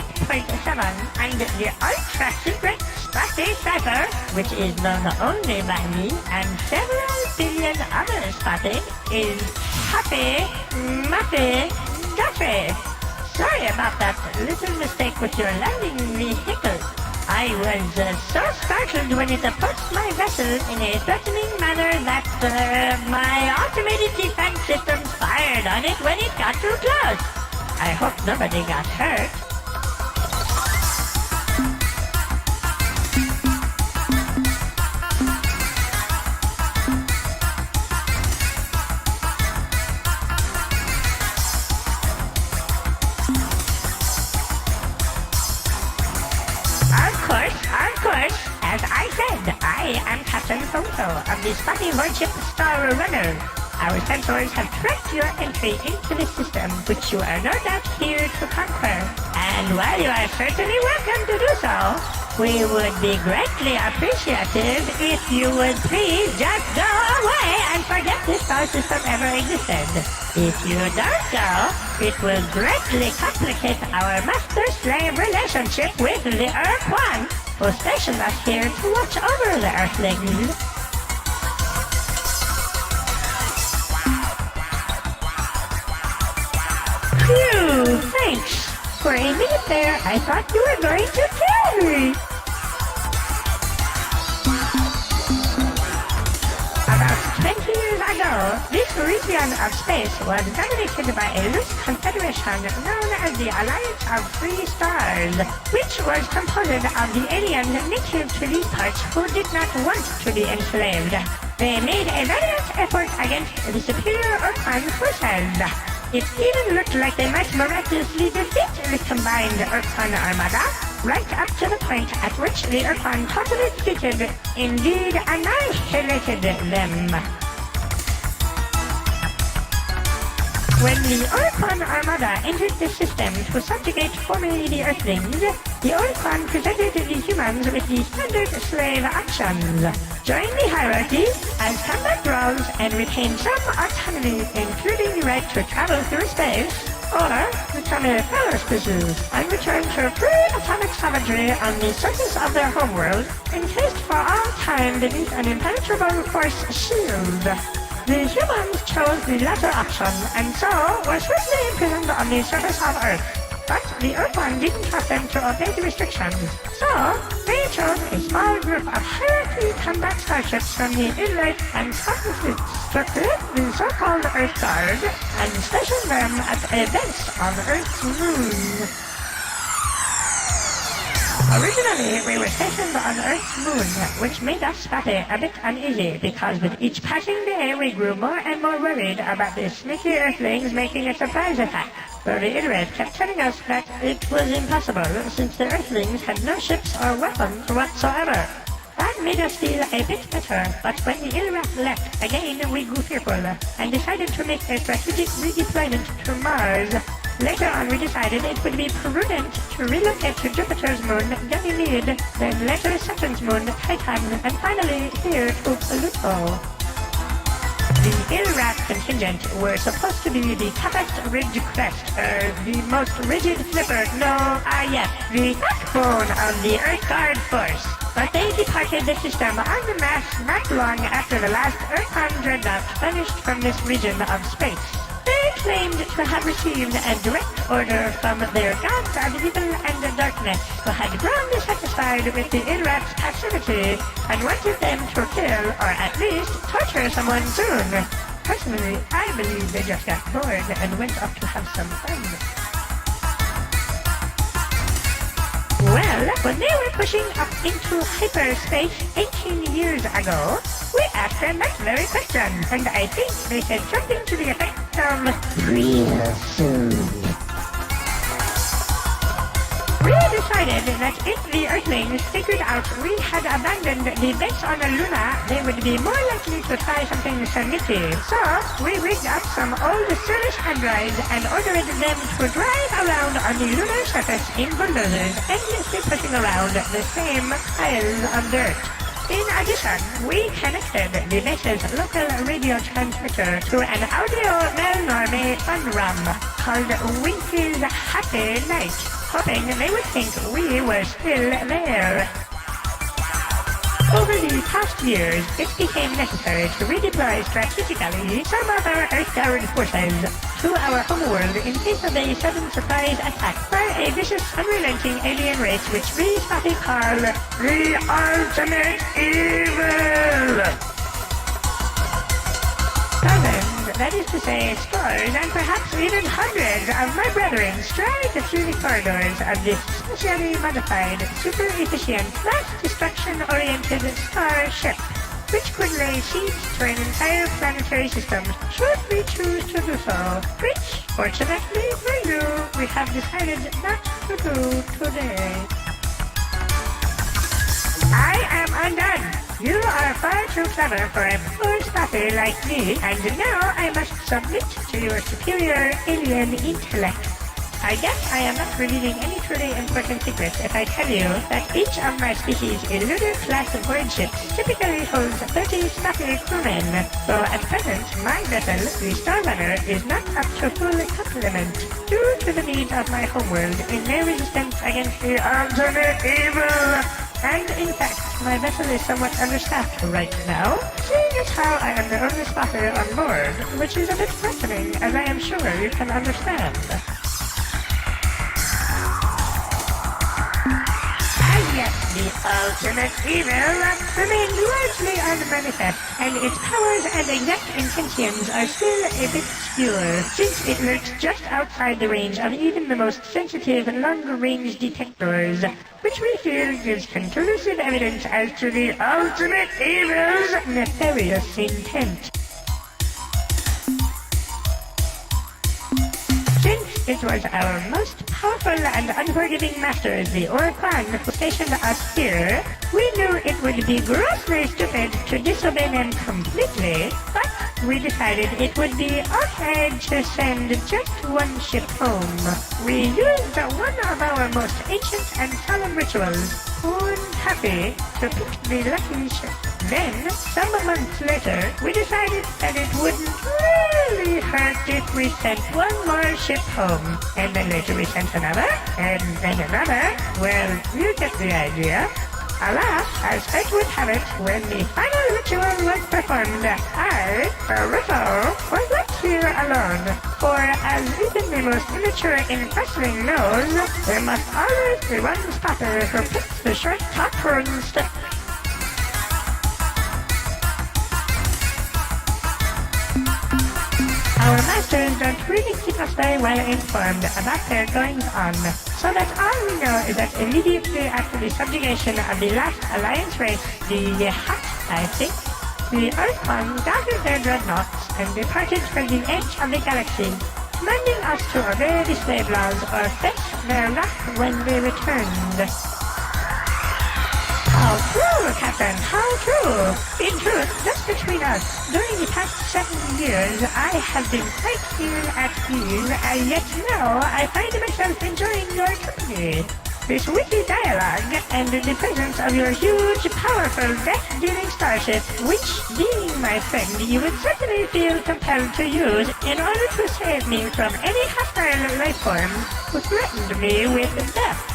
and the ultra-secret Spotty Cipher, which is known only by me and several billion other Spotty, is Happy Muffy Duffy. Sorry about that little mistake with your landing vehicle. I was so startled when it approached my vessel in a threatening manner that my automated defense system fired on it when it got too close. I hope nobody got hurt. Of course, as I said, I am Captain Photo of the Spotty Lordship Star Runner. Our sensors have tracked your entry into the system, which you are no doubt here to conquer. And while you are certainly welcome to do so, we would be greatly appreciative if you would please just go away and forget this star system ever existed. If you don't go, it will greatly complicate our master-slave relationship with the Ur-Quan, who stationed us here to watch over the Earthlings. Phew, thanks. For a minute there, I thought you were going to kill me. About 20 years ago, this region of space was dominated by a loose confederation known as the Alliance of Free Stars, which was composed of the aliens native to these parts who did not want to be enslaved. They made a valiant effort against the superior Ur-Quan forces. It even looked like they might miraculously defeat the combined Ur-Quan armada, right up to the point at which the Ur-Quan totally defeated, indeed annihilated them. When the Ur-Quan armada entered the system to subjugate formerly the Earthlings, the Ur-Quan presented the humans with the standard slave options. Join the hierarchy as combat roles and retain some autonomy, including the right to travel through space, or become a fellow species and return to pre-atomic savagery on the surface of their homeworld, encased for all time beneath an impenetrable force shield. The humans chose the latter option, and so were swiftly imprisoned on the surface of Earth. But the Ur-Quan didn't trust them to obey the restrictions, so they chose a small group of hierarchy combat starships from the Inlet and Scotland fleets to create the so-called Earth Guard and station them at a base on Earth's moon. Originally, we were stationed on Earth's moon, which made us Spotty a bit uneasy because with each passing day we grew more and more worried about the sneaky Earthlings making a surprise attack. But the Illrat kept telling us that it was impossible since the Earthlings had no ships or weapons whatsoever. That made us feel a bit better, but when the Illrat left, again we grew fearful and decided to make a strategic redeployment to Mars. Later on we decided it would be prudent to relocate to Jupiter's moon, Ganymede, then later Saturn's moon, Titan, and finally here to Pluto. The Illrat contingent were supposed to be the toughest ridge crest, the most rigid flipper, yes, the backbone of the Earth Guard force. But they departed the system en masse not long after the last Ur-Quan dreadnought vanished from this region of space. It claimed to have received a direct order from their gods of evil and darkness, who had grown dissatisfied with the Ur-Rat's passivity and wanted them to kill or at least torture someone soon. Personally, I believe they just got bored and went off to have some fun. Well, when they were pushing up into hyperspace 18 years ago, we asked them that very question, and I think they said something to the effect of, "Real soon." We decided that if the Earthlings figured out we had abandoned the base on Luna, they would be more likely to try something nifty. So, we rigged up some old service androids and ordered them to drive around on the lunar surface in bulldozers, endlessly pushing around the same piles of dirt. In addition, we connected the base's local radio transmitter to an audio malnorme fun rum called Winky's Happy Night, hoping they would think we were still there. Over the past years, it became necessary to redeploy strategically some of our Earth-powered forces to our homeworld in case of a sudden surprise attack by a vicious, unrelenting alien race which we softly call the Ultimate Evil! Dozens, that is to say scores and perhaps even hundreds of my brethren stride through the corridors of this specially modified, super-efficient, mass-destruction-oriented starship, which could lay siege to an entire planetary system should we choose to do so, which, fortunately for you, we have decided not to do today. I am undone! You are far too clever for a poor stuffy like me, and now I must submit to your superior alien intellect. I guess I am not revealing any truly important secrets if I tell you that each of my species' lunar-class void ships typically holds 30 stuffy crewmen, though at present my vessel, the Star Runner, is not up to full complement due to the needs of my homeworld in their resistance against the Ultimate Evil. And in fact, my vessel is somewhat understaffed right now, seeing as how I am the only spotter on board, which is a bit frightening, as I am sure you can understand. Yet the Ultimate Evil remains largely unmanifest, and its powers and exact intentions are still a bit obscure, since it lurks just outside the range of even the most sensitive long-range detectors, which we feel gives conclusive evidence as to the Ultimate Evil's nefarious intent. Since it was our most powerful and unforgiving masters, the Ur-Quan, who stationed us here, we knew it would be grossly stupid to disobey them completely, but we decided it would be okay to send just one ship home. We used one of our most ancient and solemn rituals, Happy, to pick the lucky ship. Then, some months later, we decided that it wouldn't really hurt if we sent one more ship home. And then later we sent another, and then another. Well, you get the idea. Alas, as fate would have it, when the final ritual was performed, I, Russo, was left here alone. For as even the most immature in wrestling knows, there must always be one spotter who picks the short top first. Our masters don't really keep us very well informed about their goings-on, so that all we know is that immediately after the subjugation of the last Alliance race, the Hut, I think, the Ur-Quan gathered their dreadnoughts and departed for the edge of the galaxy, commanding us to obey the slave laws or face their wrath when they returned. How true, Captain, how true! In truth, just between us, during the past 7 years, I have been quite ill at ease, and yet now I find myself enjoying your company. This witty dialogue, and the presence of your huge, powerful, death-dealing starship, which, being my friend, you would certainly feel compelled to use in order to save me from any hostile life form who threatened me with death.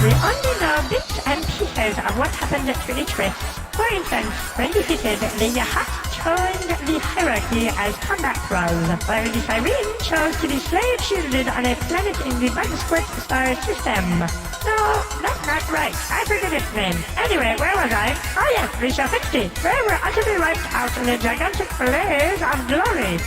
We only know bits and pieces of what happened to each race. For instance, when defeated, the Yahat towing the hierarchy as combat thralls, while the Cyrene chose to be slave-shielded on a planet in the Bugsquid star system. No, that's not right. I forget its name. Anyway, where was I? Oh yes, the Shafixti. They were utterly wiped out in a gigantic blaze of glory.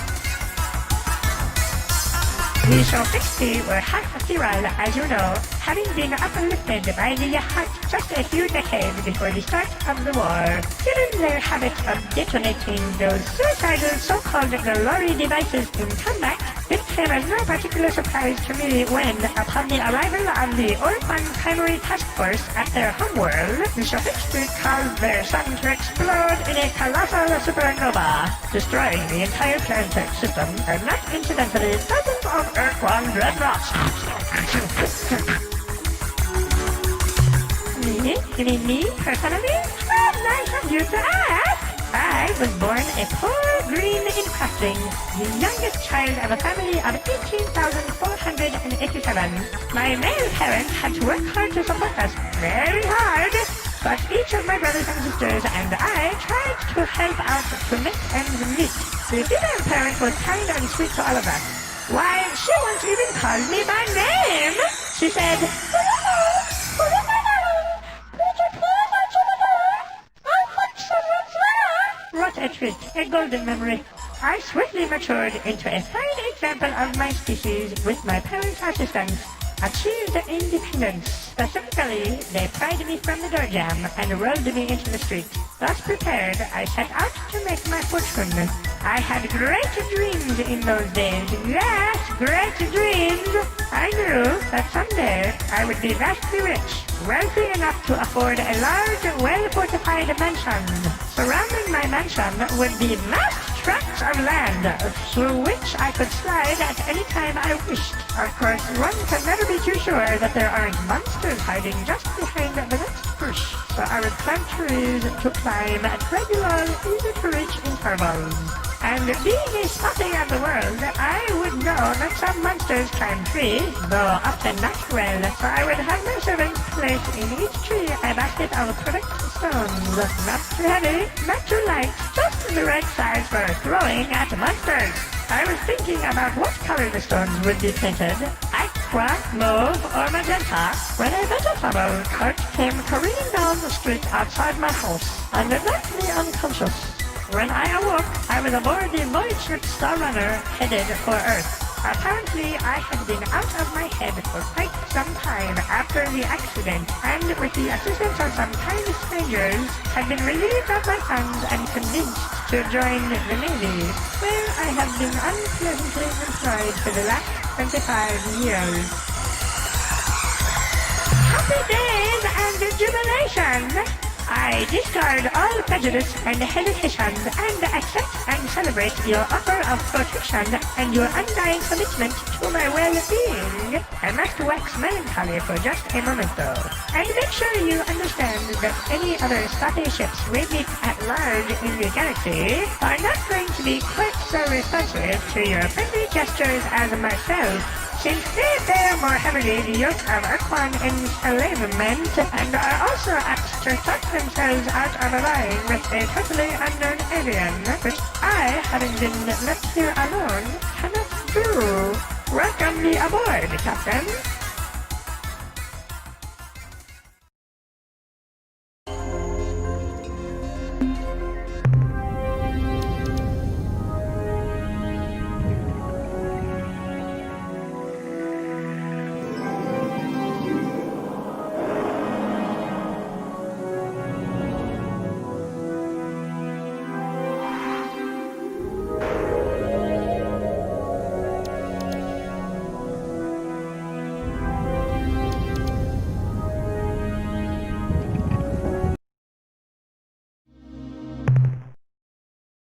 The Shafixti were half feral, as you know, having been uplifted by the Yahat just a few decades before the start of the war. Given their habit of detonating those suicidal so-called glory devices in combat, it came as no particular surprise to me when, upon the arrival of the Ur-Quan primary task force at their homeworld, the Shafixti caused their sun to explode in a colossal supernova, destroying the entire planetary system, and not incidentally dozens of Ur-Quan dreadnoughts. Me, personally? Oh, nice of you to ask! I was born a poor green incrusting, the youngest child of a family of 18,487. My male parents had to work hard to support us, very hard, but each of my brothers and sisters and I tried to help out to make ends meet. The female parent was kind and sweet to all of us. Why, she once even called me by name! She said, what a treat, a golden memory. I swiftly matured into a fine example of my species with my parents' assistance. Achieved independence. Specifically, they pried me from the door jam and rolled me into the street. Thus prepared, I set out to make my fortune. I had great dreams in those days. Yes, great dreams. I knew that someday I would be vastly rich, wealthy enough to afford a large, well-fortified mansion. Surrounding my mansion would be vast tracts of land through which I could slide at any time I wished. Of course, one can never be too sure that there aren't monsters hiding just behind the next bush. So I would plant trees to climb at regular, easy-to-reach intervals. And being a spotting of the world, I would know that some monsters climb trees, though often not well. So I would have my servants place in each tree a basket of correct stones. Not too heavy, not too light, just the right size for throwing at monsters. I was thinking about what color the stones would be painted, aqua, mauve, or magenta, when a vegetable cart came careening down the street outside my house, and it left me unconscious. When I awoke, I was aboard the Voyager Star Runner headed for Earth. Apparently, I had been out of my head for quite some time after the accident, and with the assistance of some kind strangers, had been relieved of my funds and convinced to join the Navy, where I have been unpleasantly employed for the last 25 years. Happy days and jubilation! I discard all prejudice and hesitations and accept and celebrate your offer of protection and your undying commitment to my well-being. I must wax melancholy for just a moment though, and make sure you understand that any other spaceships we meet at large in the galaxy are not going to be quite so responsive to your friendly gestures as myself, since they bear more heavily the yoke of Ur-Quan enslavement and are also apt to talk themselves out of allying with a totally unknown alien, which I, having been left here alone, cannot do. Welcome me aboard, Captain.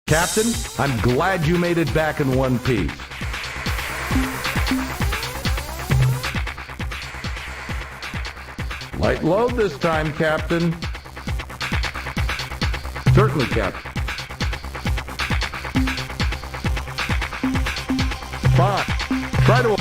Captain, I'm glad you made it back in one piece. Light load this time, Captain. Certainly, Captain. Fine. Try to...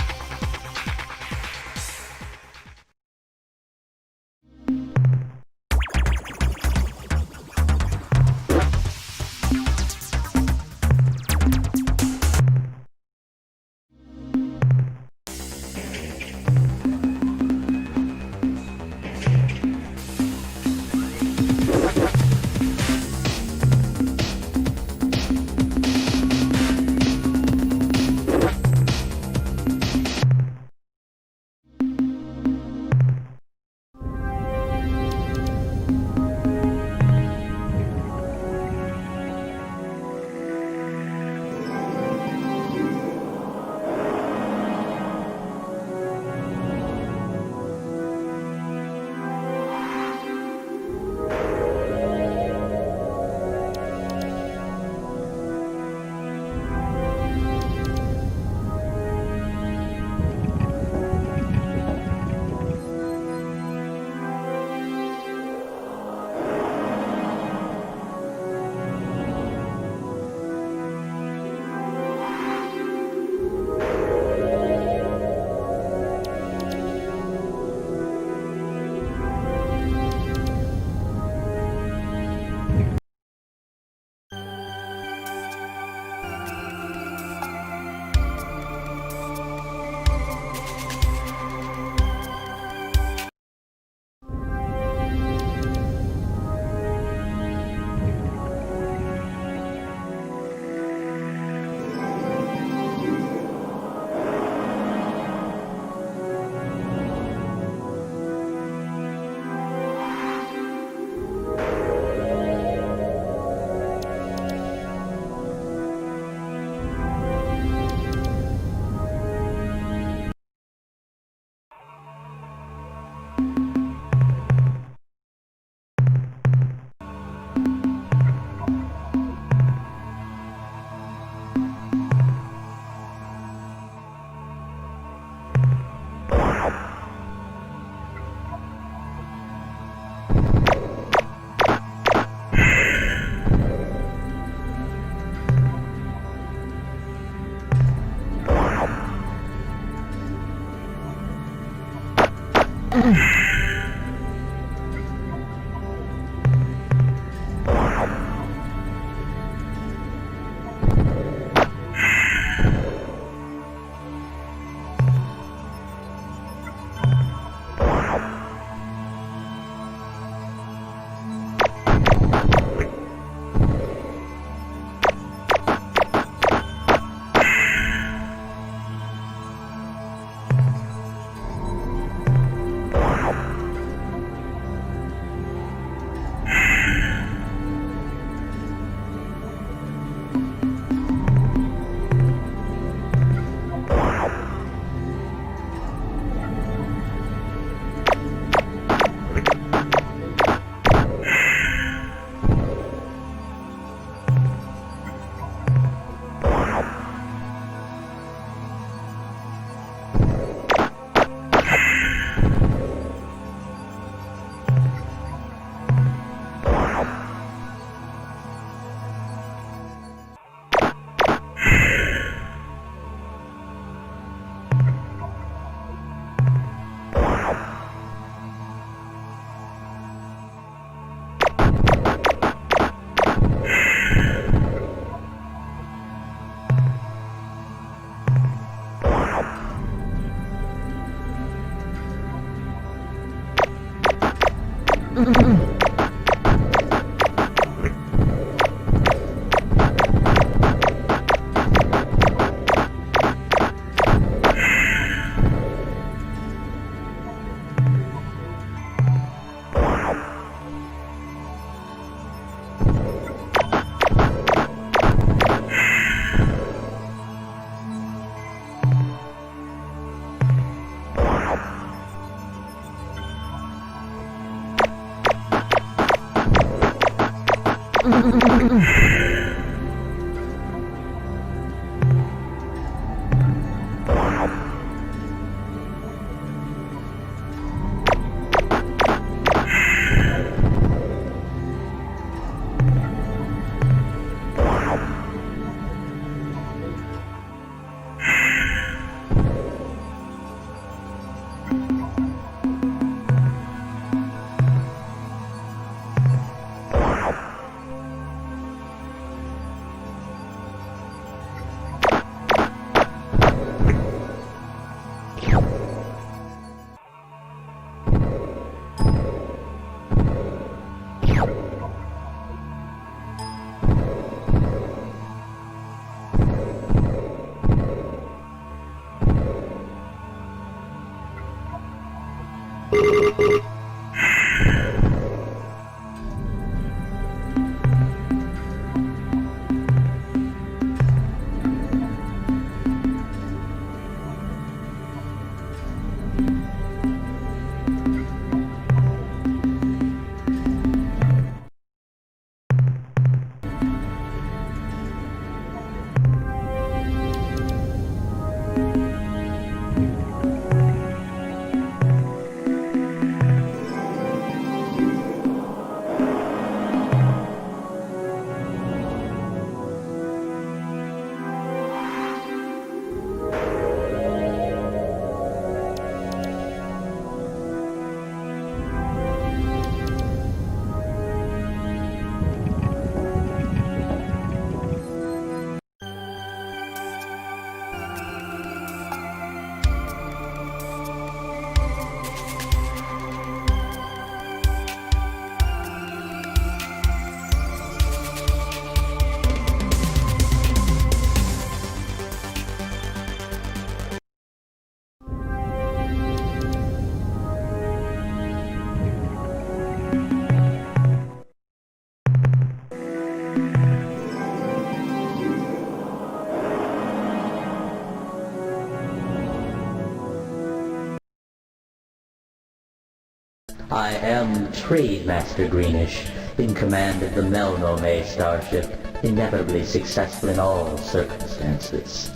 I am Trade Master Greenish, in command of the Melnome starship, inevitably successful in all circumstances.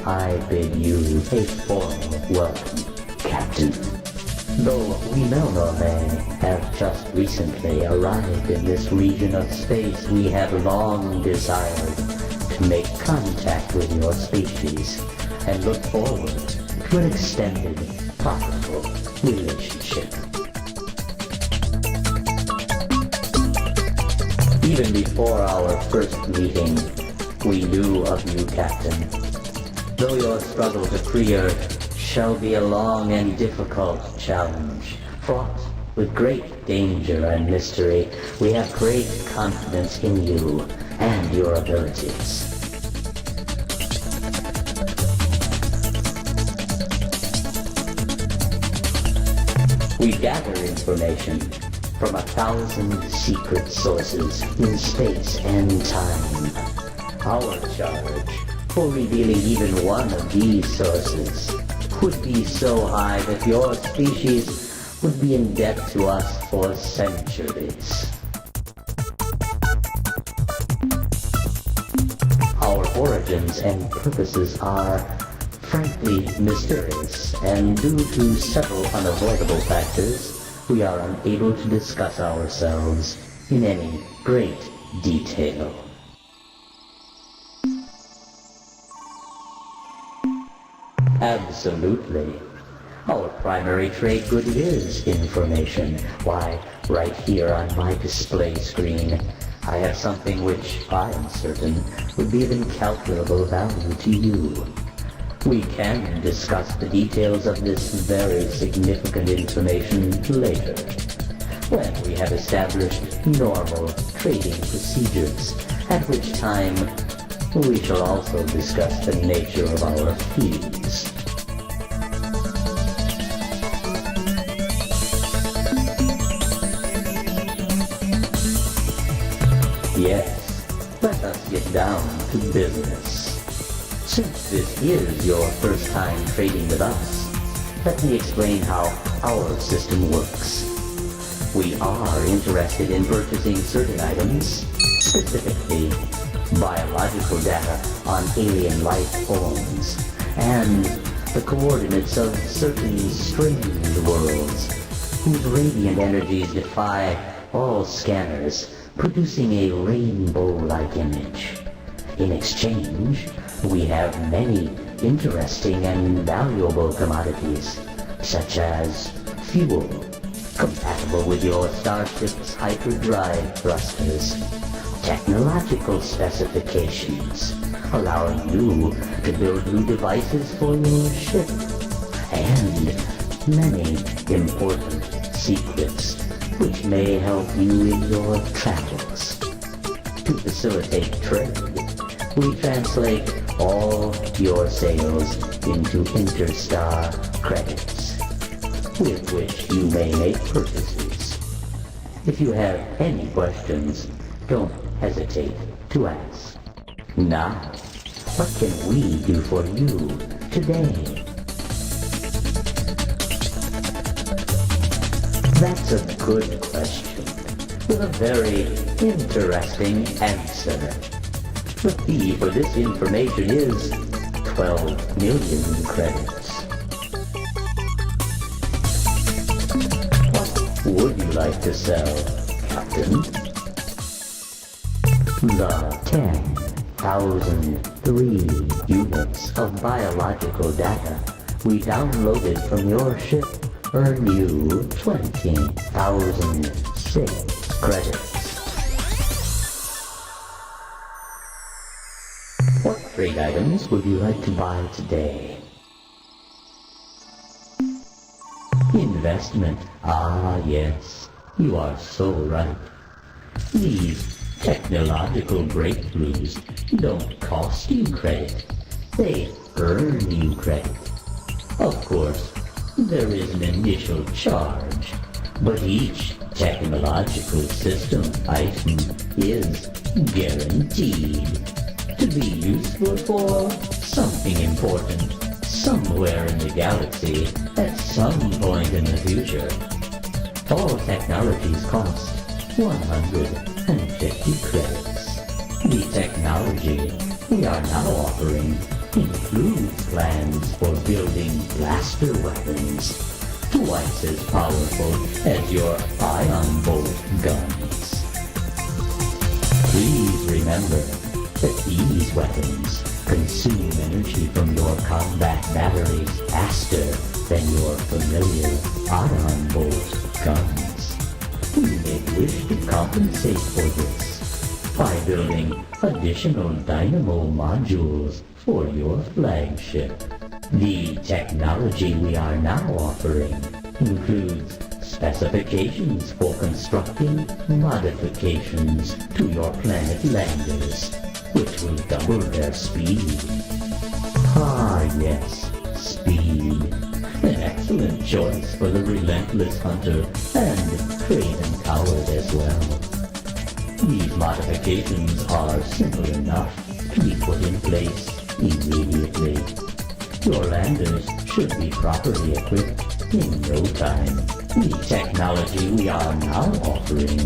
I bid you a formal welcome, Captain. Though we Melnome have just recently arrived in this region of space, we have long desired to make contact with your species and look forward to an extended, profitable relationship. Even before our first meeting, we knew of you, Captain. Though your struggle to free Earth shall be a long and difficult challenge, fraught with great danger and mystery, we have great confidence in you and your abilities. We gather information from 1,000 secret sources in space and time. Our charge for revealing even one of these sources would be so high that your species would be in debt to us for centuries. Our origins and purposes are frankly mysterious, and due to several unavoidable factors, we are unable to discuss ourselves in any great detail. Absolutely. Our primary trade good is information. Why, right here on my display screen, I have something which I am certain would be of incalculable value to you. We can discuss the details of this very significant information later, when we have established normal trading procedures, at which time we shall also discuss the nature of our fees. Yes, let us get down to business. Since this is your first time trading with us, let me explain how our system works. We are interested in purchasing certain items, specifically biological data on alien life forms, and the coordinates of certain strange worlds, whose radiant energies defy all scanners, producing a rainbow-like image. In exchange, we have many interesting and valuable commodities, such as fuel, compatible with your starship's hyperdrive thrusters, technological specifications, allowing you to build new devices for your ship, and many important secrets which may help you in your travels. To facilitate trade, we translate all your sales into interstar credits, with which you may make purchases. If you have any questions, don't hesitate to ask. Now, what can we do for you today? That's a good question, with a very interesting answer. The fee for this information is 12 million credits. What would you like to sell, Captain? The 10,003 units of biological data we downloaded from your ship earn you 20,006 credits. What trade items would you like to buy today? Investment. Ah, yes. You are so right. These technological breakthroughs don't cost you credit. They earn you credit. Of course, there is an initial charge, but each technological system item is guaranteed to be useful for something important somewhere in the galaxy at some point in the future. All technologies cost 150 credits. The technology we are now offering includes plans for building blaster weapons, twice as powerful as your ion bolt guns. Please remember that these weapons consume energy from your combat batteries faster than your familiar ion bolt guns. We may wish to compensate for this by building additional dynamo modules for your flagship. The technology we are now offering includes specifications for constructing modifications to your planet landers, which will double their speed. Ah yes, speed. An excellent choice for the relentless hunter and craven coward as well. These modifications are simple enough to be put in place immediately. Your landers should be properly equipped in no time. The technology we are now offering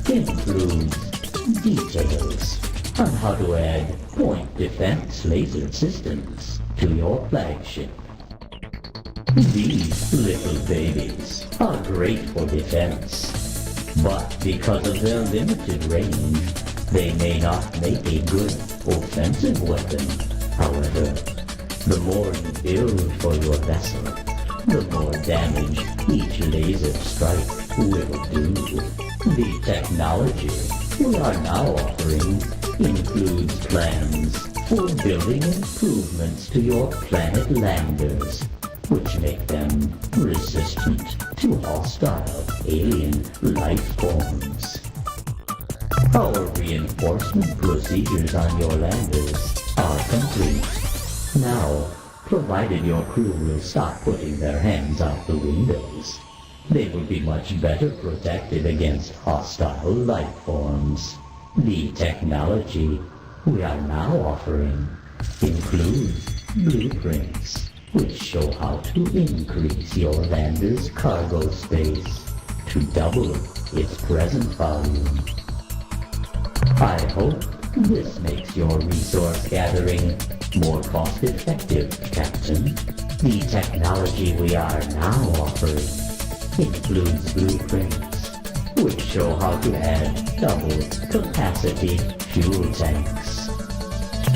includes details on how to add point defense laser systems to your flagship. These little babies are great for defense, but because of their limited range, they may not make a good offensive weapon. However, the more you build for your vessel, the more damage each laser strike will do. The technology we are now offering includes plans for building improvements to your planet landers, which make them resistant to hostile alien life forms. Our reinforcement procedures on your landers are complete. Now, provided your crew will stop putting their hands out the windows, they will be much better protected against hostile life forms. The technology we are now offering includes blueprints, which show how to increase your lander's cargo space to double its present volume. I hope this makes your resource gathering more cost-effective, Captain. The technology we are now offering includes blueprints, which show how to add double-capacity fuel tanks.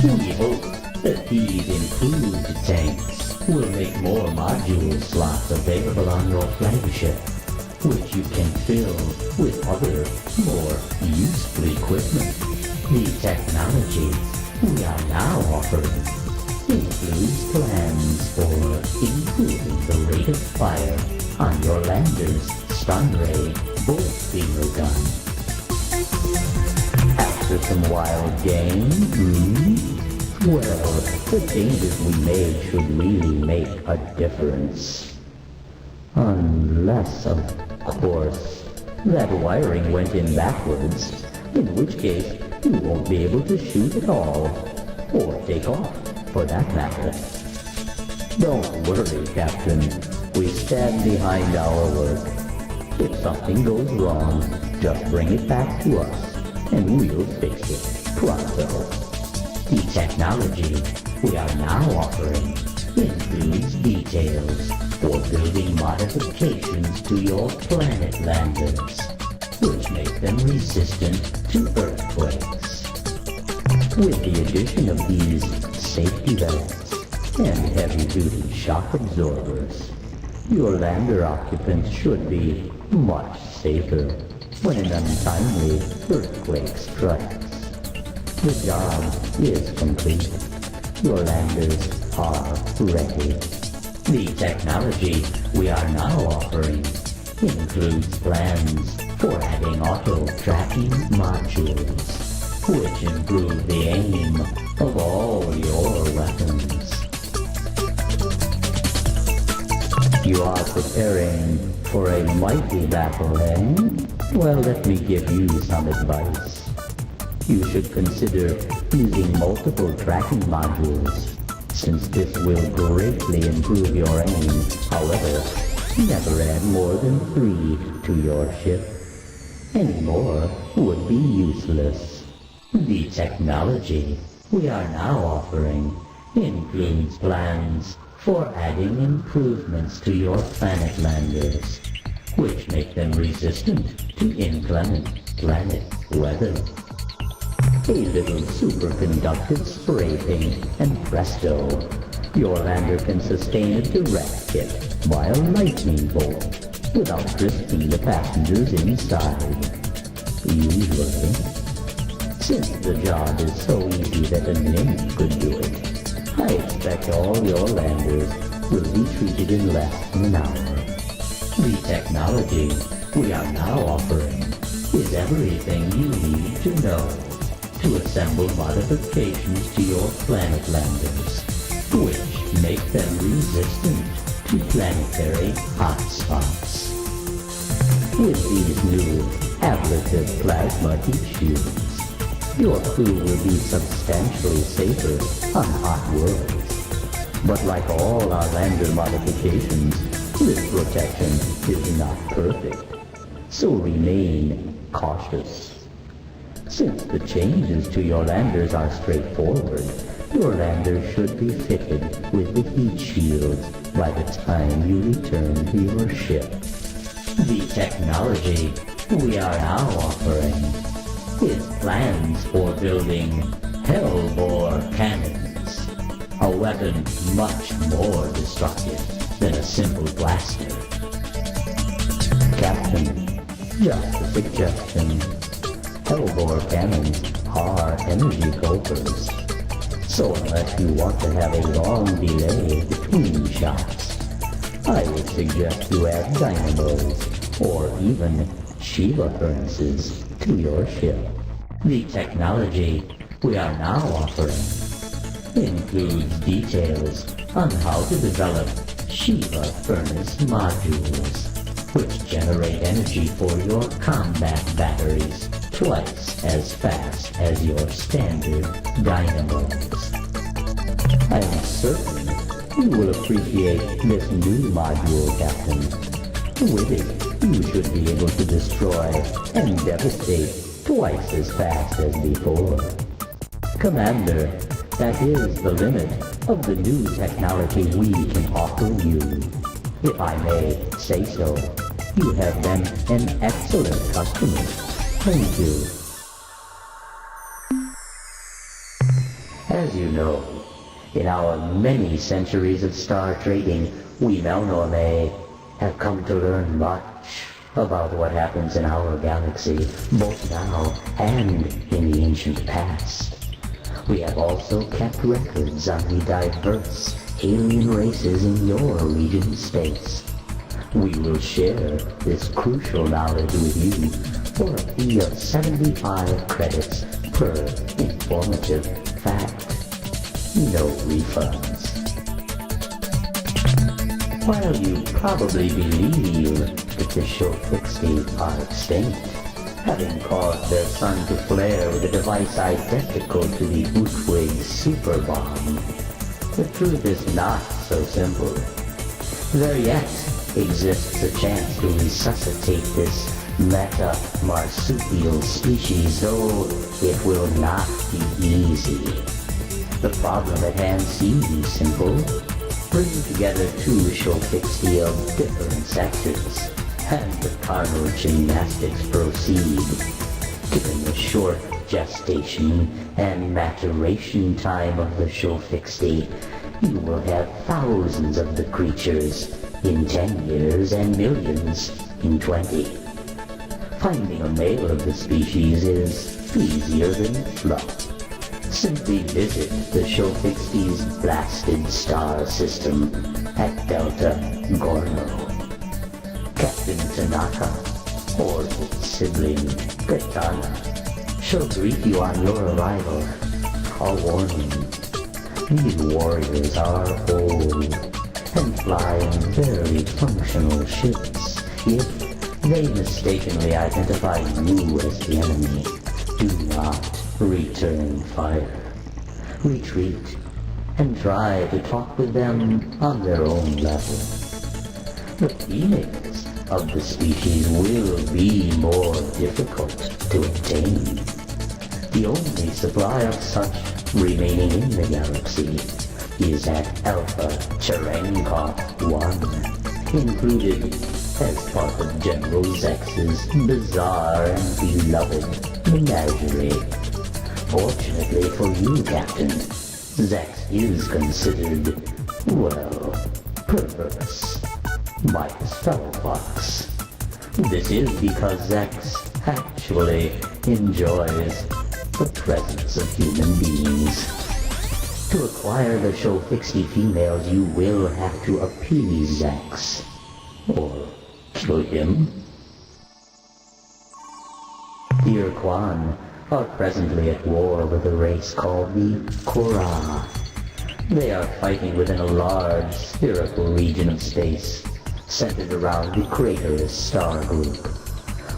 We hope that these improved tanks will make more module slots available on your flagship, which you can fill with other, more useful equipment. The technology we are now offering includes plans for improving the rate of fire on your lander's stun ray bolt speeder gun. After some wild game, well, the changes we made should really make a difference. Unless, of course, that wiring went in backwards, in which case you won't be able to shoot at all, or take off, for that matter. Don't worry, Captain. We stand behind our work. If something goes wrong, just bring it back to us, and we'll fix it pronto. The technology we are now offering includes details for building modifications to your planet landers, which make them resistant to earthquakes. With the addition of these safety vests and heavy-duty shock absorbers, your lander occupants should be much safer when an untimely earthquake strikes. The job is complete. Your landers are ready. The technology we are now offering includes plans for adding auto-tracking modules, which improve the aim of all your weapons. You are preparing for a mighty battle, eh? Well, let me give you some advice. You should consider using multiple tracking modules, since this will greatly improve your aim. However, never add more than 3 to your ship. Any more would be useless. The technology we are now offering includes plans for adding improvements to your planet landers, which make them resistant to inclement planet weather. A little superconductive spray paint, and presto, your lander can sustain a direct hit by a lightning bolt without risking the passengers inside. Usually. Since the job is so easy that a nymph could do it, I expect all your landers will be treated in less than an hour. The technology we are now offering is everything you need to know to assemble modifications to your planet landers, which make them resistant to planetary hotspots. With these new ablative plasma heat shields, your crew will be substantially safer on hot worlds. But like all our lander modifications, this protection is not perfect, so remain cautious. Since the changes to your landers are straightforward, your landers should be fitted with the heat shields by the time you return to your ship. The technology we are now offering is plans for building Hellbore cannons, a weapon much more destructive than a simple blaster. Captain, just a suggestion. Hellbore cannons are energy gophers, so unless you want to have a long delay between shots, I would suggest you add dynamos or even Shiva furnaces to your ship. The technology we are now offering includes details on how to develop Shiva furnace modules, which generate energy for your combat batteries twice as fast as your standard dynamos. I am certain you will appreciate this new module, Captain. With it, you should be able to destroy and devastate twice as fast as before. Commander, that is the limit of the new technology we can offer you. If I may say so, you have been an excellent customer. Thank you. As you know, in our many centuries of star trading, we Melnorme have come to learn much about what happens in our galaxy, both now and in the ancient past. We have also kept records on the diverse alien races in your region's space. We will share this crucial knowledge with you for a fee of 75 credits per informative fact. No refunds. While you probably believe that the Shofixti are extinct, having caused their sun to flare with a device identical to the Utwig super bomb, the truth is not so simple. There yet exists a chance to resuscitate this meta-marsupial species, though it will not be easy. The problem at hand seems simple. Bring together two Shofixti of different sexes, and the carnal gymnastics proceed. Given the short gestation and maturation time of the Shofixti, you will have thousands of the creatures in 10 years and millions in 20. Finding a male of the species is easier than fluff. Simply visit the Shofixti's blasted star system at Delta Gorno. Captain Tanaka, or its sibling Katana, shall greet you on your arrival. A warning. These warriors are old and fly in very functional ships. If they mistakenly identify you as the enemy, do not return fire. Retreat and try to talk with them on their own level. The females of the species will be more difficult to obtain. The only supply of such remaining in the galaxy is at Alpha Cherenkov 1, included as part of General Zex's bizarre and beloved menagerie. Fortunately for you, Captain, Zex is considered, well, perverse. by his fellow bucks. This is because Zex actually enjoys the presence of human beings. To acquire the Shofixi females, you will have to appease Zex, or kill him. The Ur-Quan are presently at war with a race called the Korra. They are fighting within a large spherical region of space, centered around the Craterus star group.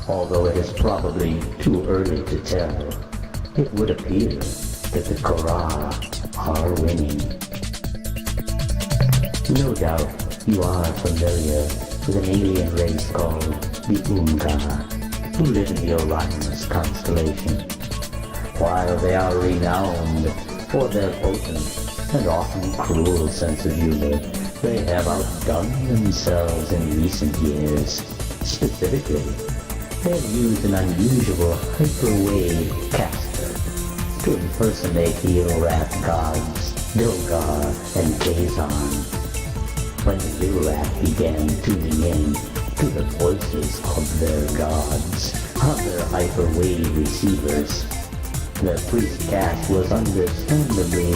Although it is probably too early to tell, it would appear that the Korra are winning. No doubt you are familiar with an alien race called the Ur-Quan, who live in the Orion's constellation. While they are renowned for their potent and often cruel sense of humor, they have outdone themselves in recent years. Specifically, they have used an unusual hyperwave caster to impersonate the Ur-Rat gods Dogar and Kazon. When the Ur-Rat began tuning in to the voices of their gods on their hyperwave receivers, the priest caste was understandably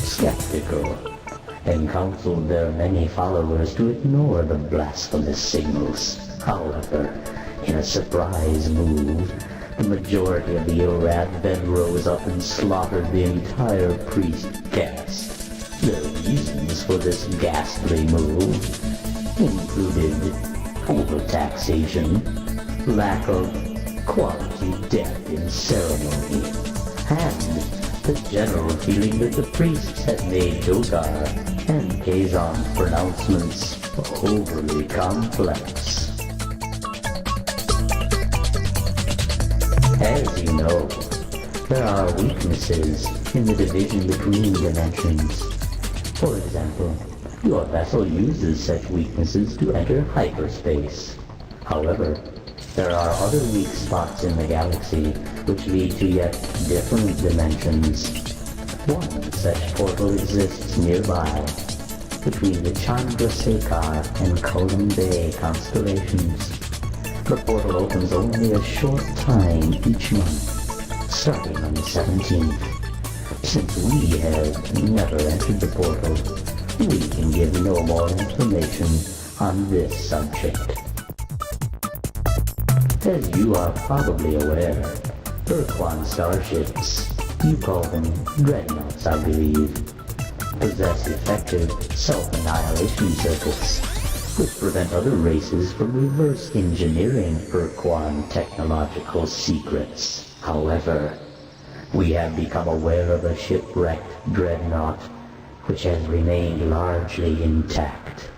skeptical and counseled their many followers to ignore the blasphemous signals. However, in a surprise move, the majority of the Ur-Rat then rose up and slaughtered the entire priest caste. The reasons for this ghastly move included overtaxation, lack of quality death in ceremony, and the general feeling that the priests had made Dogar and Kazon's pronouncements overly complex. As you know, there are weaknesses in the division between dimensions. For example, your vessel uses such weaknesses to enter hyperspace. However, there are other weak spots in the galaxy which lead to yet different dimensions. One such portal exists nearby, between the Chandrasekhar and Kolam Bay constellations. The portal opens only a short time each month, starting on the 17th. Since we have never entered the portal, we can give no more information on this subject. As you are probably aware, Ur-Quan starships, you call them dreadnoughts I believe, possess effective self-annihilation circuits, which prevent other races from reverse engineering Ur-Quan technological secrets. However, we have become aware of a shipwrecked dreadnought which has remained largely intact.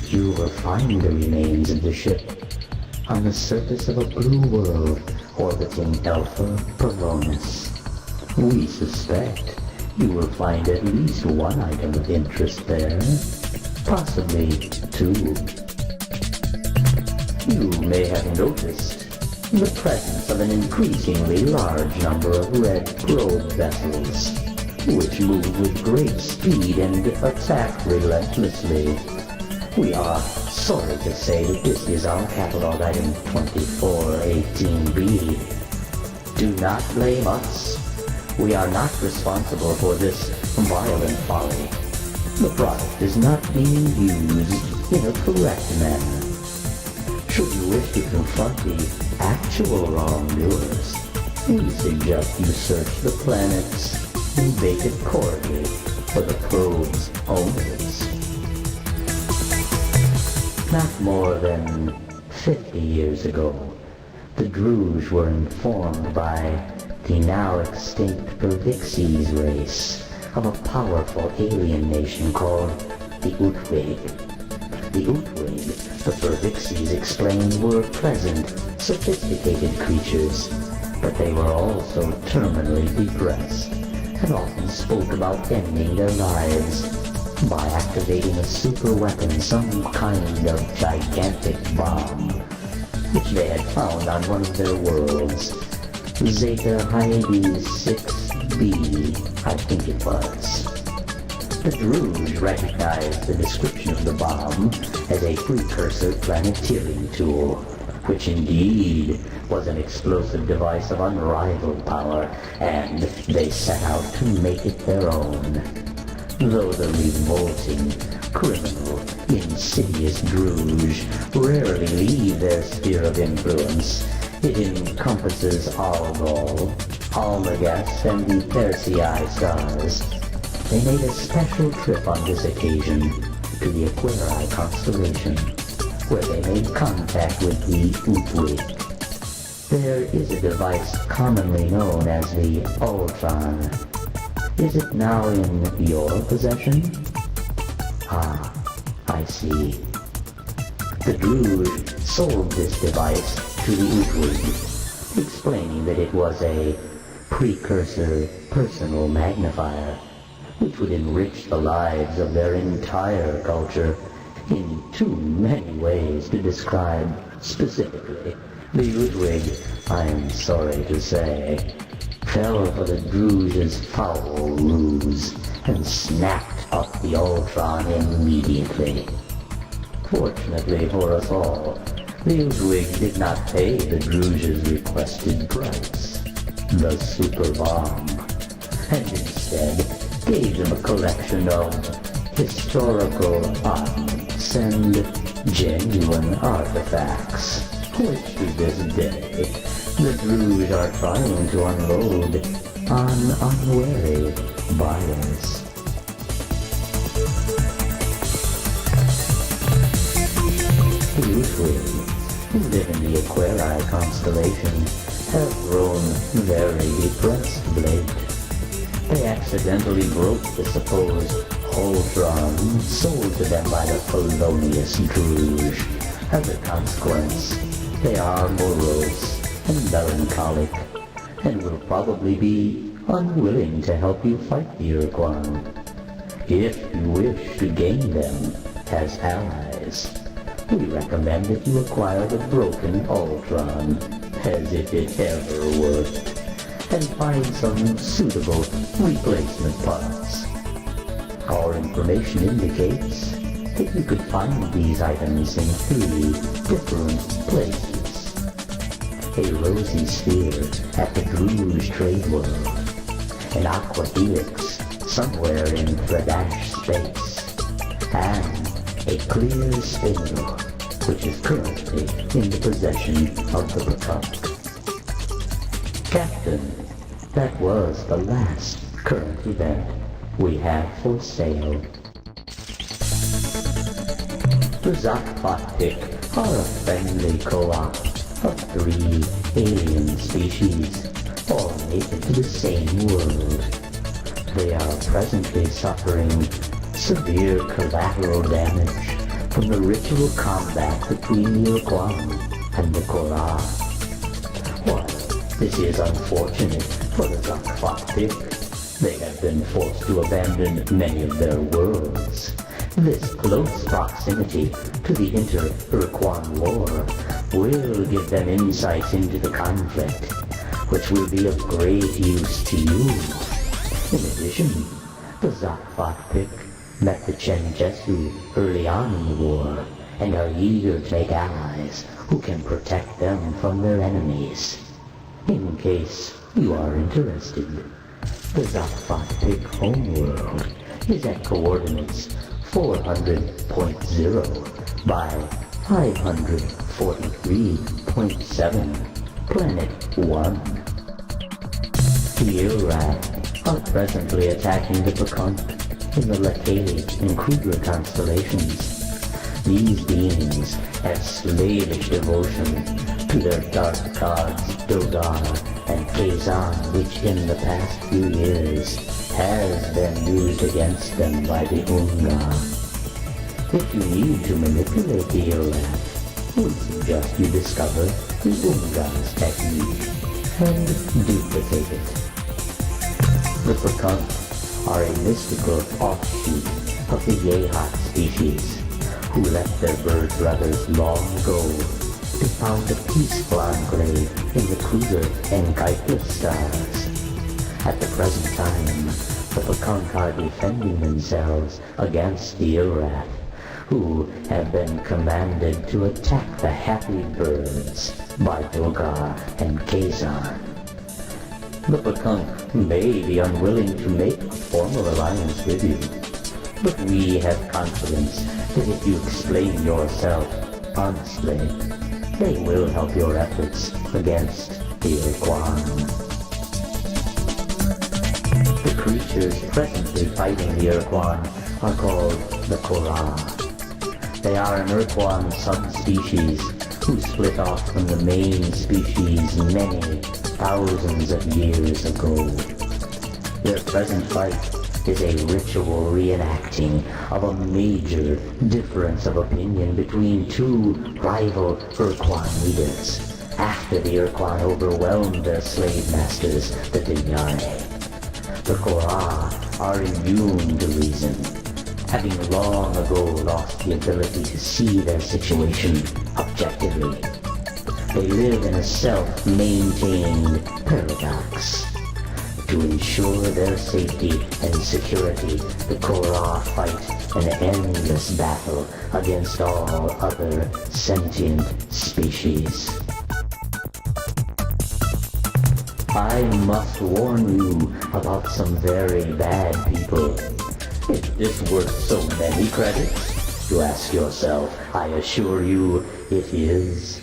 You will find the remains of the ship on the surface of a blue world orbiting Alpha Pavonis. We suspect you will find at least one item of interest there, possibly two. You may have noticed the presence of an increasingly large number of red probe vessels, which move with great speed and attack relentlessly. We are sorry to say that this is our catalog item 2418B. Do not blame us. We are not responsible for this violent folly. The product is not being used in a correct manner. Should you wish to confront the actual wrongdoers, we suggest you search the planet's vacant coordinate for the probe's owners. Not more than 50 years ago, the Druj were informed by the now extinct Pervixes race of a powerful alien nation called the Ur-Quan. The Ur-Quan, the Pervixes explained, were pleasant, sophisticated creatures, but they were also terminally depressed and often spoke about ending their lives by activating a super weapon, some kind of gigantic bomb, which they had found on one of their worlds, Zeta Hyades 6B, I think it was. The Druge recognized the description of the bomb as a precursor planetarium tool, which indeed was an explosive device of unrivaled power, and they set out to make it their own. Though the revolting, criminal, insidious Druge rarely leave their sphere of influence, it encompasses Algol, Almagas, and the Persei stars. They made a special trip on this occasion to the Aquarii constellation, where they made contact with the Ur-Quan. There is a device commonly known as the Ur-Quan. Is it now in your possession? Ah, I see. The Druge sold this device to the Ur-Quan, explaining that it was a precursor personal magnifier, which would enrich the lives of their entire culture in too many ways to describe specifically. The Ur-Quan, I am sorry to say, fell for the Druge's foul ruse and snapped up the Ur-Quan immediately. Fortunately for us all, the Ur-Quan did not pay the Druge's requested price, the super bomb, and instead gave them a collection of historical objects and genuine artifacts, which to this day the Druge are trying to unload on unwary buyers. The Ur-Quan, who live in the Aquarii constellation, have grown very depressed of late. They accidentally broke the supposed Ur-Quan sold to them by the felonious Druge. As a consequence, they are morose and melancholic, and will probably be unwilling to help you fight the Ur-Quan. If you wish to gain them as allies, we recommend that you acquire the broken Ur-Quan, as if it ever worked, and find some suitable replacement parts. Our information indicates that you could find these items in 3 different places. A rosy sphere at the Druge trade world, an aqua helix somewhere in Fradash space, and a clear spindle, which is currently in the possession of the Batuk. Captain, that was the last current event we have for sale. The Zakvatik are a friendly co-op of 3 alien species, all native to the same world. They are presently suffering severe collateral damage from the ritual combat between the Ur-Quan and the Korah. While this is unfortunate for the Zakvatik, they have been forced to abandon many of their worlds. This close proximity to the inter-Ur-Quan war will give them insights into the conflict, which will be of great use to you. In addition, the Zakvatik met the Chenjesu early on in the war, and are eager to make allies who can protect them from their enemies. In case you are interested, the Zakvatik homeworld is at coordinates 400.0 by 543.7, Planet 1. The Ur-Rat are presently attacking the Bacchant in the Lekali and Kruger constellations. These beings have slavish devotion to their dark gods Dodar and Kazan, which in the past few years has been used against them by the Unga. If you need to manipulate the Ur-Rat, we suggest you discover the Unga's technique and duplicate it. The Bacchant are a mystical offshoot of the Yehat species, who left their bird brothers long ago to found a peaceful enclave in the Kruger and Kuiper stars. At the present time, The Pekunk are defending themselves against the Ur-Rat, who have been commanded to attack the happy birds by Dogar and Kazan. The Pekunk may be unwilling to make a formal alliance with you, but we have confidence that if you explain yourself honestly, they will help your efforts against the Ur-Quan. The creatures presently fighting the Ur-Quan are called the Korah. They are an Ur-Quan subspecies who split off from the main species many thousands of years ago. Their present fight is a ritual reenacting of a major difference of opinion between two rival Ur-Quan leaders after the Ur-Quan overwhelmed their slave masters, the Dinyai. The Korah are immune to reason, having long ago lost the ability to see their situation objectively. They live in a self-maintained paradox. To ensure their safety and security, the Korah fight an endless battle against all other sentient species. I must warn you about some very bad people. Is this worth so many credits? You ask yourself. I assure you, it is.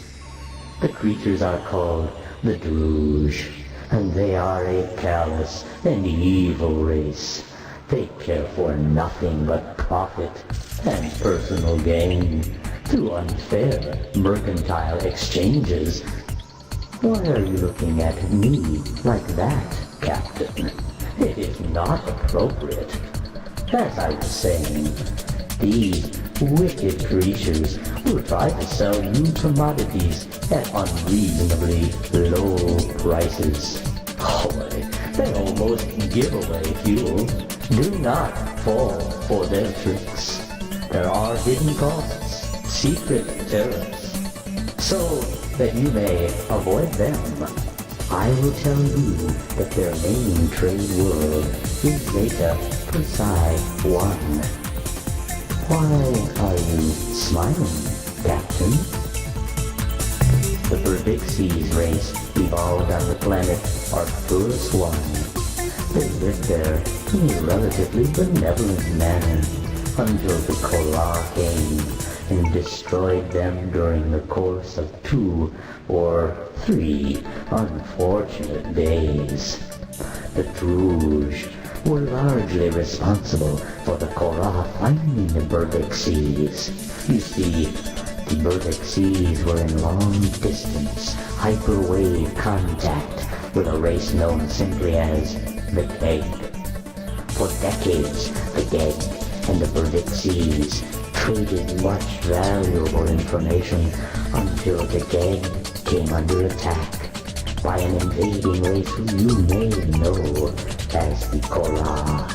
The creatures are called the Druge, and they are a callous and evil race. They care for nothing but profit and personal gain through unfair mercantile exchanges. Why are you looking at me like that, Captain? It is not appropriate. As I was saying, these wicked creatures will try to sell you commodities at unreasonably low prices. Boy, they almost give away fuel. Do not fall for their tricks. There are hidden costs, secret tariffs. So that you may avoid them, I will tell you that their main trade world is Zeta Persei 1. Why are you smiling, Captain? The Verdixies race evolved on the planet Arcturus 1. They lived there in a relatively benevolent manner until the Korah came and destroyed them during the course of 2 or 3 unfortunate days. The Druge were largely responsible for the Korah finding the Verdixies. You see, the Verdixies were in long-distance, hyperwave contact with a race known simply as the Geg. For decades, the Geg and the Verdixies traded much valuable information until the Geg came under attack by an invading race who you may know as the Korah.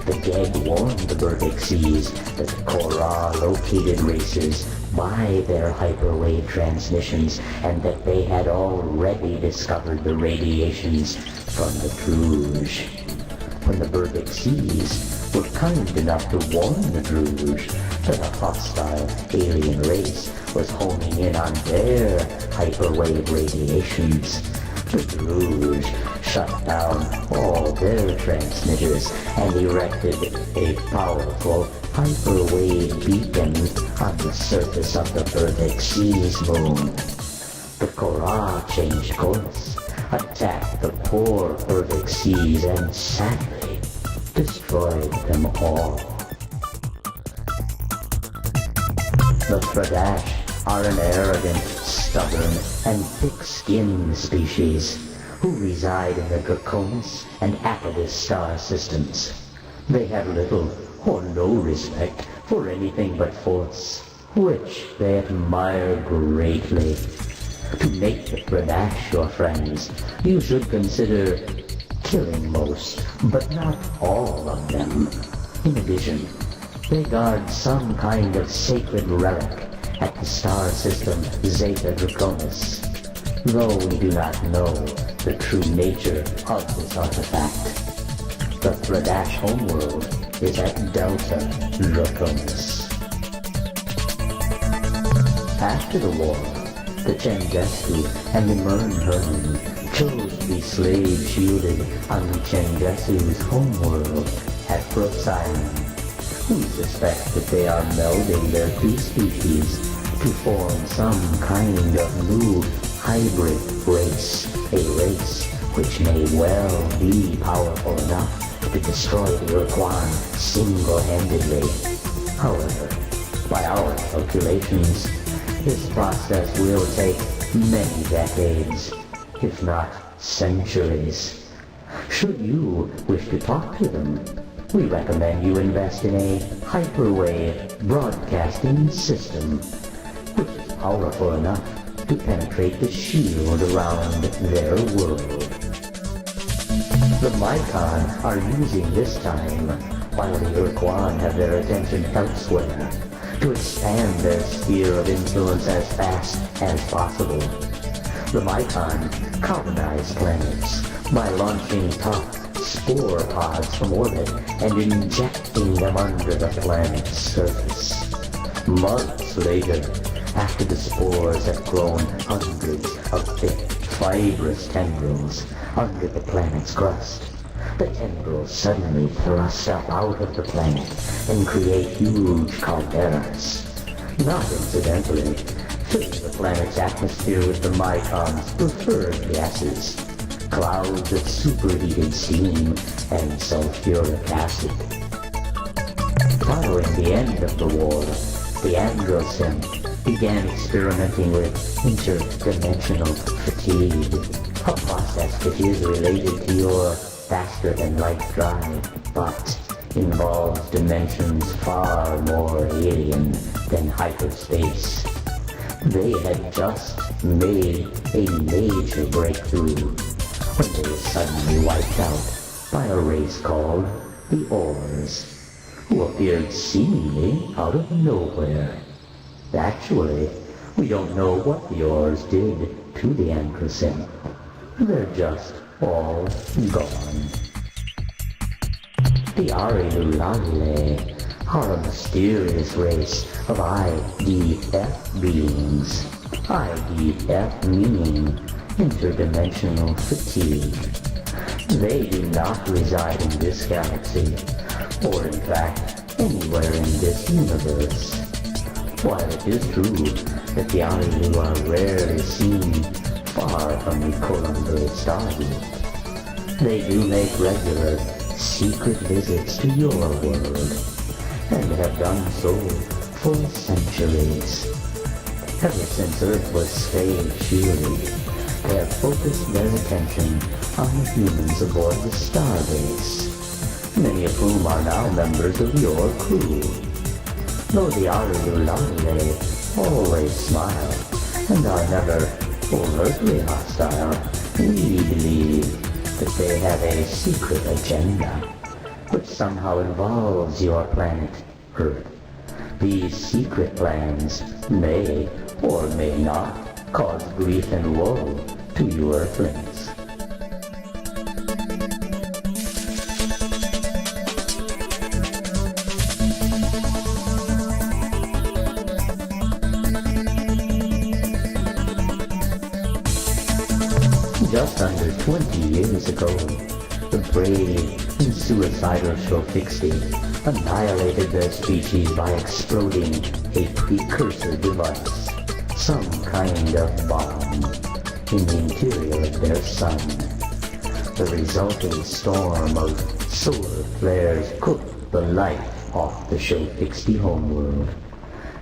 The Geg warned the Verdixies that the Korah located races by their hyperwave transmissions and that they had already discovered the radiations from the Druge. When the Verdixies were kind enough to warn the Druge that a hostile alien race was homing in on their hyperwave radiations, the Druge shut down all their transmitters and erected a powerful hyperwave beacon on the surface of the Verdixies moon. The Korah changed course, attacked the poor Verdixies, and sadly destroyed them all. The Fradash are an arrogant, stubborn, and thick-skinned species who reside in the Draconis and Apodus star systems. They have little or no respect for anything but force, which they admire greatly. To make the Fradash your friends, you should consider killing most, but not all of them. In addition, they guard some kind of sacred relic at the star system Zeta Draconis, though we do not know the true nature of this artifact. The Thredash homeworld is at Delta Draconis. After the war, the Chengesku and the Mernherden chose to be slave-shielded on Chengesu's homeworld at Procyon. We suspect that they are melding their two species to form some kind of new hybrid race, a race which may well be powerful enough to destroy the Ur-Quan single-handedly. However, by our calculations, this process will take many decades, if not centuries. Should you wish to talk to them, we recommend you invest in a hyperwave broadcasting system, which is powerful enough to penetrate the shield around their world. The Mycon are using this time, while the Ur-Quan have their attention elsewhere, to expand their sphere of influence as fast as possible. The Mycon colonize planets by launching tough spore pods from orbit and injecting them under the planet's surface. Months later, after the spores have grown hundreds of thick, fibrous tendrils under the planet's crust, the tendrils suddenly thrust up out of the planet and create huge calderas. Not incidentally, filling the planet's atmosphere with the Mycon's preferred gases, clouds of superheated steam and sulfuric acid. Following the end of the war, the Androsim began experimenting with interdimensional fatigue, a process which is related to your faster-than-light drive, but involves dimensions far more alien than hyperspace. They had just made a major breakthrough when they were suddenly wiped out by a race called the Urs, who appeared seemingly out of nowhere. Actually, we don't know what the Urs did to the Androsim. They're just all gone. The Arilulale are a mysterious race of IDF beings. IDF meaning interdimensional fatigue. They do not reside in this galaxy, or in fact, anywhere in this universe. While it is true that the Arilu are rarely seen far from the Columbia Stargate, they do make regular, secret visits to your world, and have done so for centuries. Ever since Earth was slave-shielded, they have focused their attention on the humans aboard the Starbase, many of whom are now members of your crew. Though the Arilulale always smile and are never overtly hostile, we believe that they have a secret agenda, which somehow involves your planet, Earth. These secret plans may or may not cause grief and woe to you Earthlings. Just under 20 years ago, the brave and suicidal Shofixi annihilated their species by exploding a precursor device, some kind of bomb, in the interior of their sun. The resulting storm of solar flares cooked the life off the Shofixi homeworld,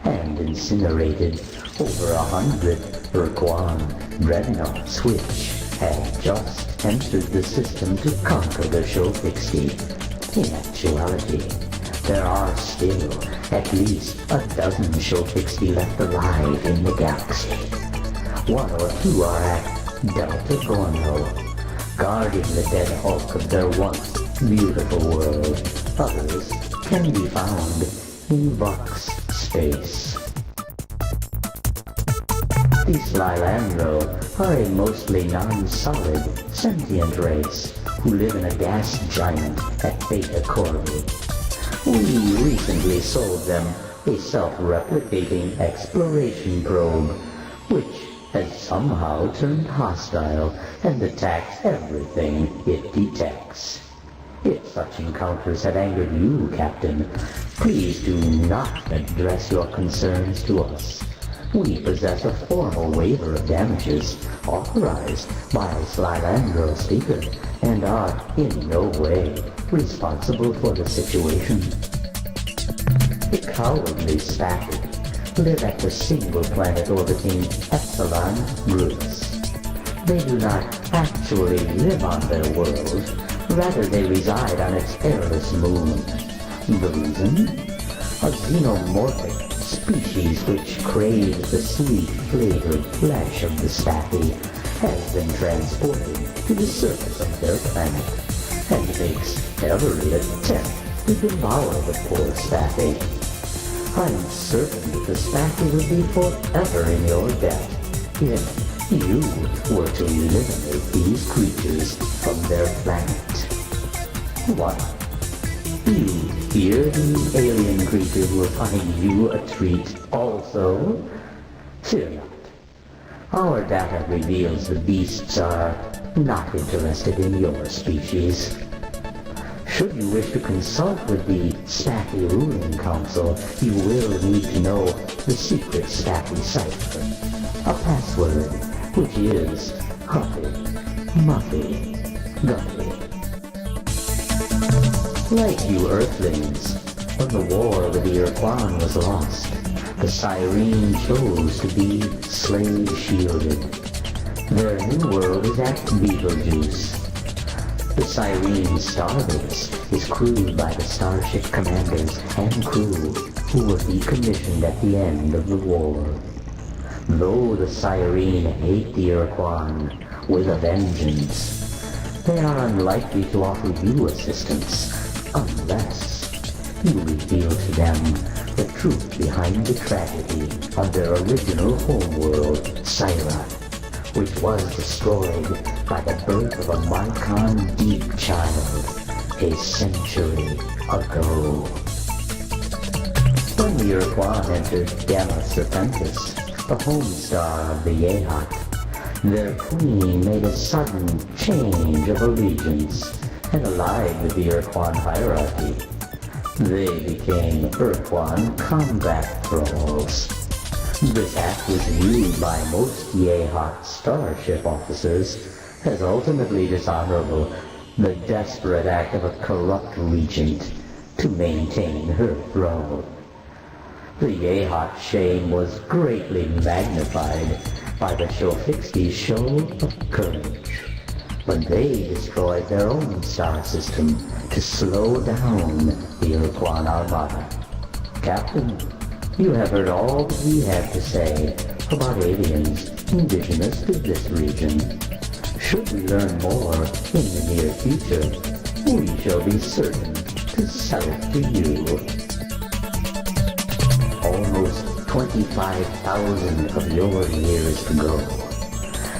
and incinerated over 100 Ur-Quan dreadnoughts which had just entered the system to conquer the Shofixi. In actuality, there are still at least a dozen Shofixi left alive in the galaxy. One or two are at Delta Gorno, guarding the dead hulk of their once beautiful world. Others can be found in Vox space. The Slilandro are a mostly non-solid, sentient race who live in a gas giant at Beta Corvi. We recently sold them a self-replicating exploration probe, which has somehow turned hostile and attacks everything it detects. If such encounters have angered you, Captain, please do not address your concerns to us. We possess a formal waiver of damages authorized by Slylandro Speaker and are in no way responsible for the situation. The cowardly Static live at the single planet orbiting Epsilon RUS. They do not actually live on their world, rather they reside on its airless moon. The reason? A xenomorphic species which craves the sweet-flavored flesh of the Staffy has been transported to the surface of their planet and makes every attempt to devour the poor Staffy. I'm certain that the Staffy would be forever in your debt if you were to eliminate these creatures from their planet. What? You fear the alien creatures will find you a treat also? Fear not. Our data reveals the beasts are not interested in your species. Should you wish to consult with the Staffy Ruling Council, you will need to know the secret Staffy cipher, a password, which is Huffy, Muffy, Guffy. Like you Earthlings, when the war with the Ur-Quan was lost, the Cyrene chose to be slave-shielded. Their new world is at Betelgeuse. The Cyrene Starbase is crewed by the starship commanders and crew who were decommissioned at the end of the war. Though the Cyrene hate the Ur-Quan with a vengeance, they are unlikely to offer you assistance unless you reveal to them the truth behind the tragedy of their original homeworld, Syra, which was destroyed by the birth of a Marcon Deep child a century ago. When the Ur-Quan entered Gamma Serpentis, the home star of the Yehat, their queen made a sudden change of allegiance and allied with the Ur-Quan hierarchy. They became Ur-Quan combat thralls. This act was viewed by most Yehat starship officers as ultimately dishonorable, the desperate act of a corrupt regent to maintain her throne. The Yehat shame was greatly magnified by the Shofixi show of courage when they destroyed their own star system to slow down the Ur-Quan armada. Captain, you have heard all that we have to say about aliens indigenous to this region. Should we learn more in the near future, we shall be certain to sell it to you. Almost 25,000 of your years ago,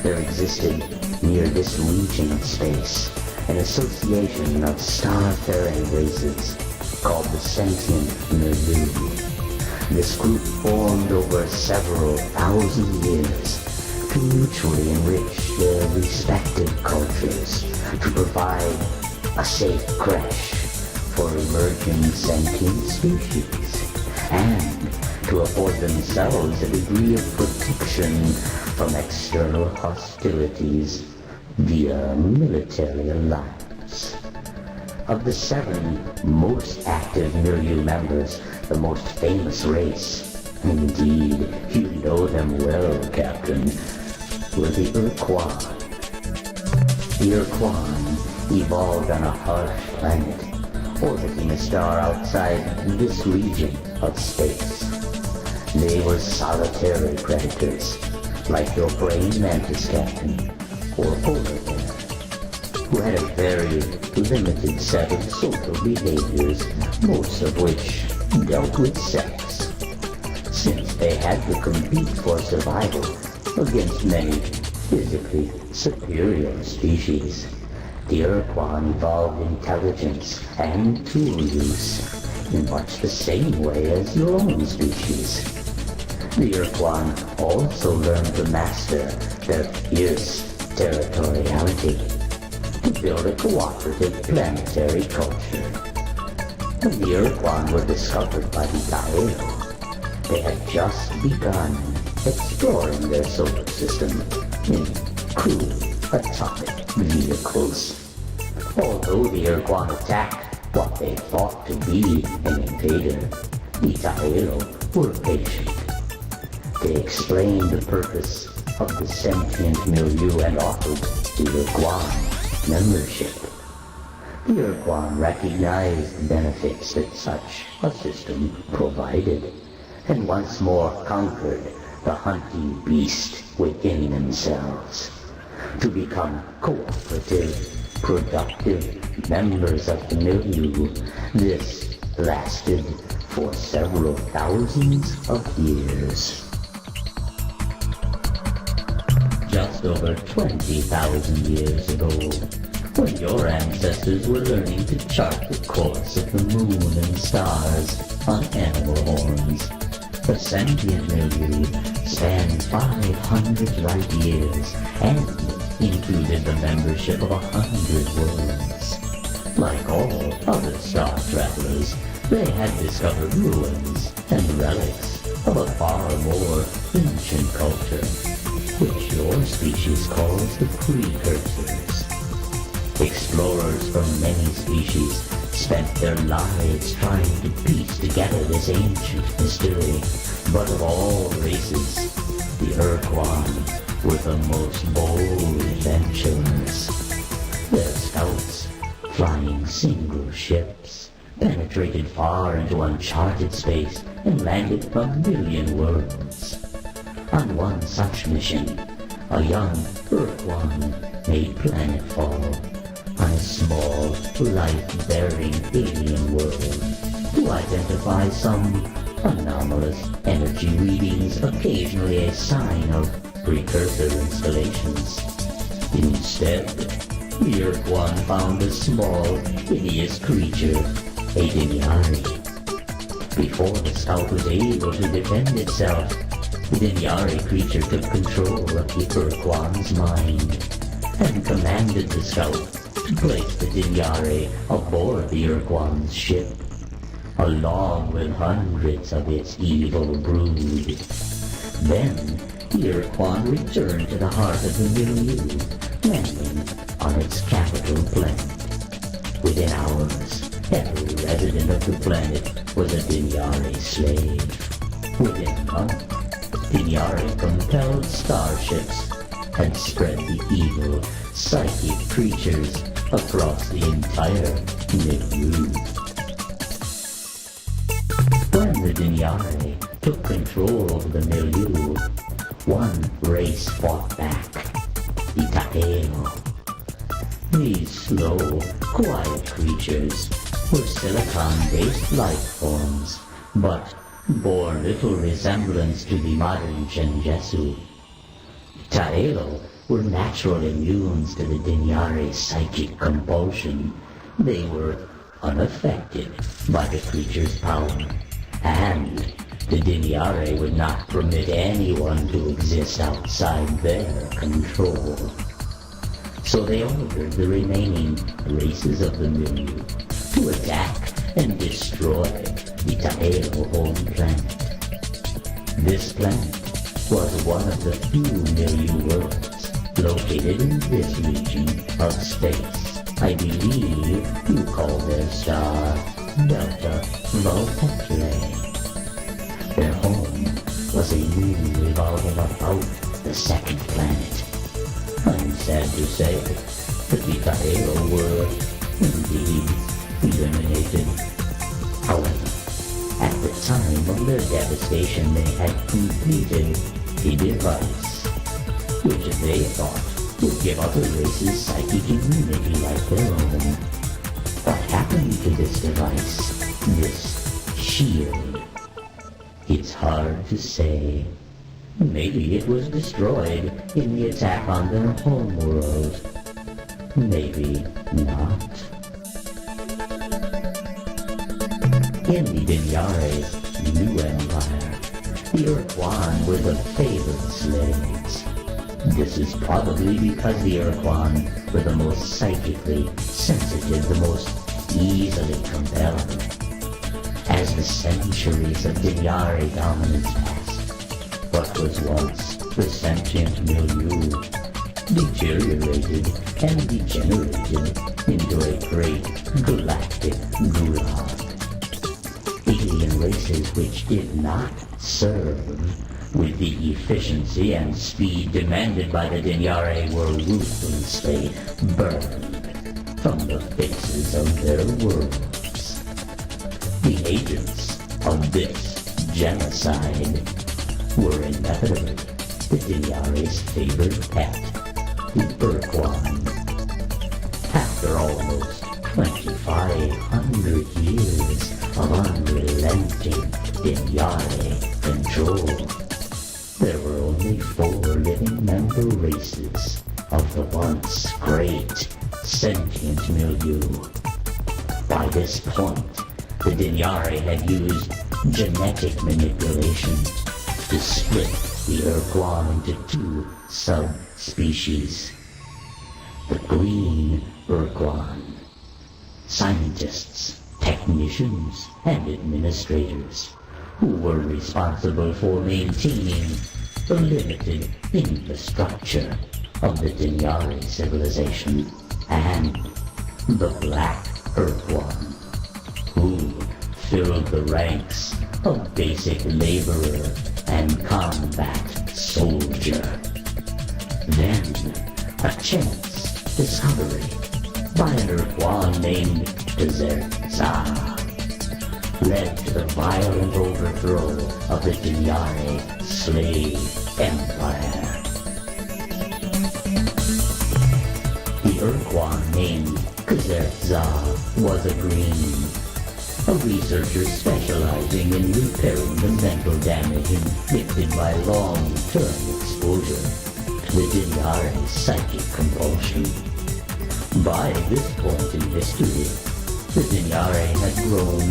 there existed near this region of space an association of star-faring races called the Sentient Milieu. This group formed over several thousand years to mutually enrich their respective cultures, to provide a safe creche for emerging sentient species, and to afford themselves a degree of protection from external hostilities via military alliance. Of the 7 most active milieu members, the most famous race, indeed, you know them well, Captain, were the Ur-Quan. The Ur-Quan evolved on a harsh planet, orbiting a star outside this region of space. They were solitary predators, like your praying mantis, Captain, or polar bear, who had a very limited set of social behaviors, most of which dealt with sex, since they had to compete for survival against many physically superior species. the Ur-Quan evolved intelligence and tool use in much the same way as your own species. The Ur-Quan also learned to master their fierce territoriality, to build a cooperative planetary culture. When the Ur-Quan were discovered by the Taelo, they had just begun exploring their solar system in crude atomic vehicles. Although the Ur-Quan attacked what they thought to be an invader, the Taelo were patient. They explained the purpose of the sentient milieu and offered the Ur-Quan membership. The Ur-Quan recognized the benefits that such a system provided, and once more conquered the hunting beast within themselves. To become cooperative, productive members of the milieu, this lasted for several thousands of years. Just over 20,000 years ago, when your ancestors were learning to chart the course of the moon and stars on animal horns, the sentient milieu spanned 500 light years and included the membership of 100 worlds. Like all other star travelers, they had discovered ruins and relics of a far more ancient culture, which your species calls the precursors. Explorers from many species spent their lives trying to piece together this ancient mystery, but of all races, the Ur-Quan were the most bold adventurers. Their scouts, flying single ships, penetrated far into uncharted space and landed a million worlds. On one such mission, a young Ur-Quan made planetfall on a small, life-bearing alien world to identify some anomalous energy readings, occasionally a sign of precursor installations. Instead, the Ur-Quan found a small, hideous creature, a Dinyari. Before the scout was able to defend itself, the Dinyari creature took control of the Ur-Quan's mind and commanded the scout to place the Dinyari aboard the Ur-Quan's ship, along with hundreds of its evil brood. Then, the Ur-Quan returned to the heart of the milieu, landing on its capital planet. Within hours, every resident of the planet was a Dinyari slave. Within a month, Dinyari compelled starships and spread the evil, psychic creatures across the entire milieu. When the Dinyari took control over the milieu, one race fought back, the Taelo. These slow, quiet creatures were silicon-based life forms, but bore little resemblance to the modern Genjetsu. Taelo were natural immunes to the Dinyari's psychic compulsion. They were unaffected by the creature's power, and the Dinyari would not permit anyone to exist outside their control. So they ordered the remaining races of the milieu to attack and destroy the Taelo home planet. This planet was one of the few milieu worlds located in this region of space. I believe you call their star Delta Volpetrae. Their home was a moon revolving about the second planet. I'm sad to say that the Taelo were indeed eliminated. However, at the time of their devastation, they had completed a device which they thought would give other races psychic immunity like their own. What happened to this device, this shield? It's hard to say. Maybe it was destroyed in the attack on their homeworld. maybe not. In the Dinyare's new empire, the Ur-Quan were the favored slaves. This is probably because the Ur-Quan were the most psychically sensitive, the most easily compelled. As the centuries of Dinyare dominance passed, what was once the sentient milieu deteriorated and degenerated into a great galactic gulag. Alien races which did not serve with the efficiency and speed demanded by the Dinyare were ruthlessly burned from the faces of their worlds. The agents of this genocide were inevitably the Dinyare's favorite pet, the Ur-Quan. After almost 2,500 years of unrelenting Dinyare control, there were only 4 living member races of the once great sentient milieu. By this point, the Dinyare had used genetic manipulation to split the Ur-Quan into 2 subspecies. The green Ur-Quan. Scientists, technicians, and administrators who were responsible for maintaining the limited infrastructure of the Dinyare civilization, and the black Ur-Quan, who filled the ranks of basic laborer and combat soldier. Then, a chance discovery by an Ur-Quan named Za led to the violent overthrow of the Dinyare slave empire. The Ur-Quan named Za was a green, a researcher specializing in repairing the mental damage inflicted by long-term exposure to the Dinyare's psychic compulsion. By this point in history, the Dinyare had grown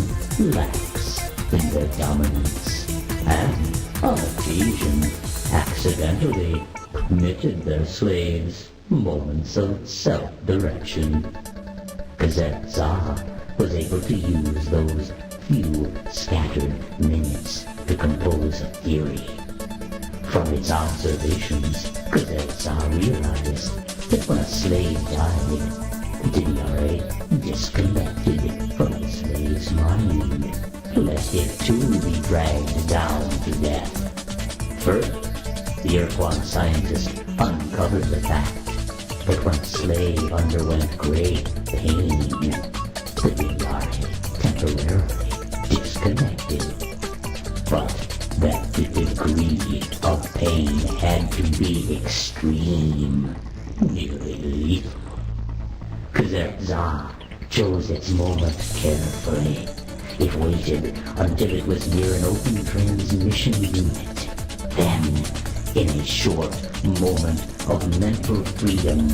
lax in their dominance, and on occasion accidentally permitted their slaves moments of self-direction. Za was able to use those few scattered minutes to compose a theory. From its observations, Za realized that when a slave died, the Dinyare disconnected from the slave's mind, lest it too be dragged down to death. Further, the Ur-Quan scientist uncovered the fact that when a slave underwent great pain, the Dinyare temporarily disconnected, but that the degree of pain had to be extreme, nearly lethal. Za chose its moment carefully. It waited until it was near an open transmission unit. Then, in a short moment of mental freedom,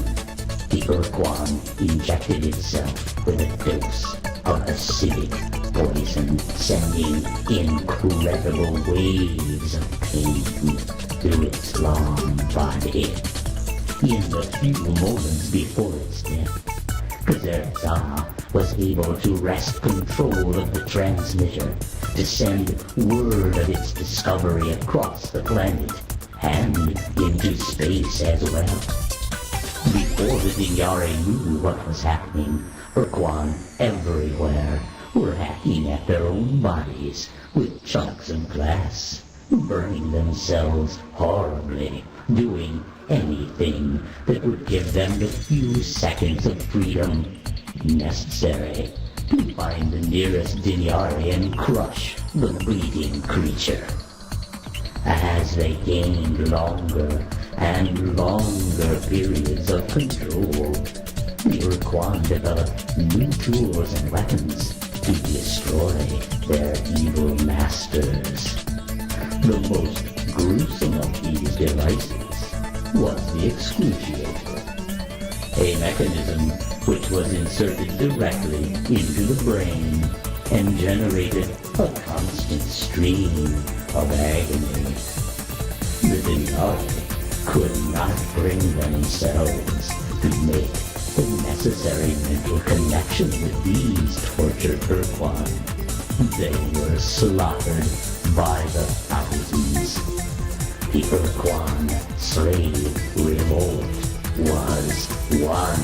the Ur-Quan injected itself with a dose of acidic poison, sending incredible waves of pain through its long body. In the few moments before its death, Za was able to wrest control of the transmitter to send word of its discovery across the planet and into space as well. Before the Dinyare knew what was happening, Ur-Quan everywhere were hacking at their own bodies with chunks of glass, burning themselves horribly, doing anything that would give them the few seconds of freedom necessary to find the nearest Dinyare and crush the bleeding creature. As they gained longer and longer periods of control, the Ur-Quan developed new tools and weapons to destroy their evil masters. The most gruesome of these devices was the excruciator, a mechanism was inserted directly into the brain and generated a constant stream of agony. The Dinyari could not bring themselves to make the necessary mental connection with these tortured Ur-Quan. They were slaughtered by the thousands. The Ur-Quan slave revolt was won.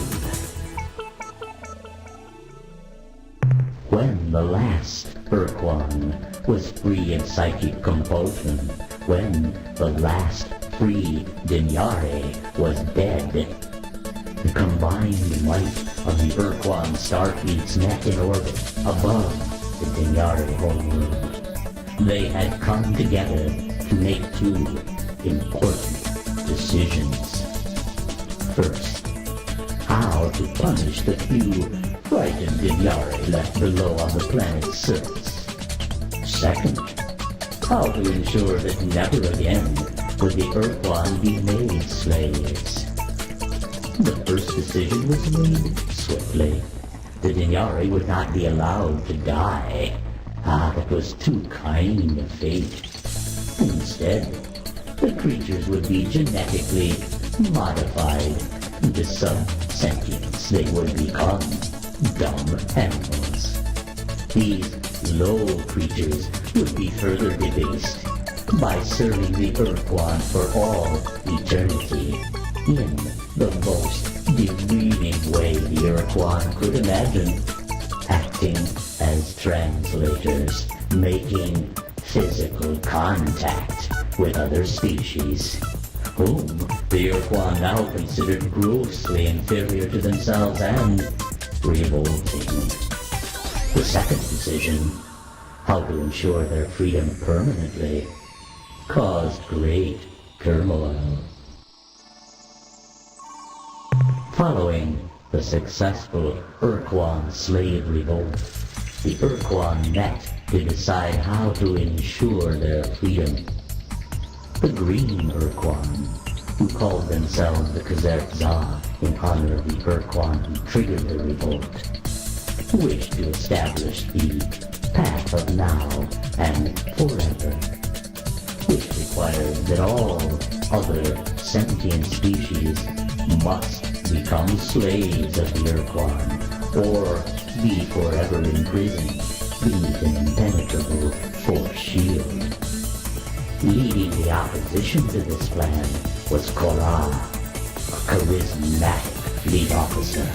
When the last Ur-Quan was free of psychic compulsion, when the last free Dinyari was dead, the combined might of the Ur-Quan starfleets met in orbit above the Dinyari homeworld. They had come together to make two important decisions. First, how to punish the few frightened Dinyari left below on the planet's surface. Second, how to ensure that never again would the Ur-Quan be made slaves. The first decision was made swiftly. The Dinyari would not be allowed to die. It was too kind a fate. Instead, the creatures would be genetically modified into sub-sentience. They would become dumb animals. These low creatures would be further debased by serving the Ur-Quan for all eternity in the most demeaning way the Ur-Quan could imagine, acting as translators, making physical contact with other species, whom the Ur-Quan now considered grossly inferior to themselves and revolting. The second decision, how to ensure their freedom permanently, caused great turmoil. Following the successful Ur-Quan slave revolt, the Ur-Quan met to decide how to ensure their freedom. The green Ur-Quan, who called themselves the Kazertza in honor of the Ur-Quan who triggered the revolt, wished to establish the path of now and forever, which required that all other sentient species must become slaves of the Ur-Quan, or be forever imprisoned beneath an impenetrable force shield. Leading the opposition to this plan was Korra, a charismatic fleet officer.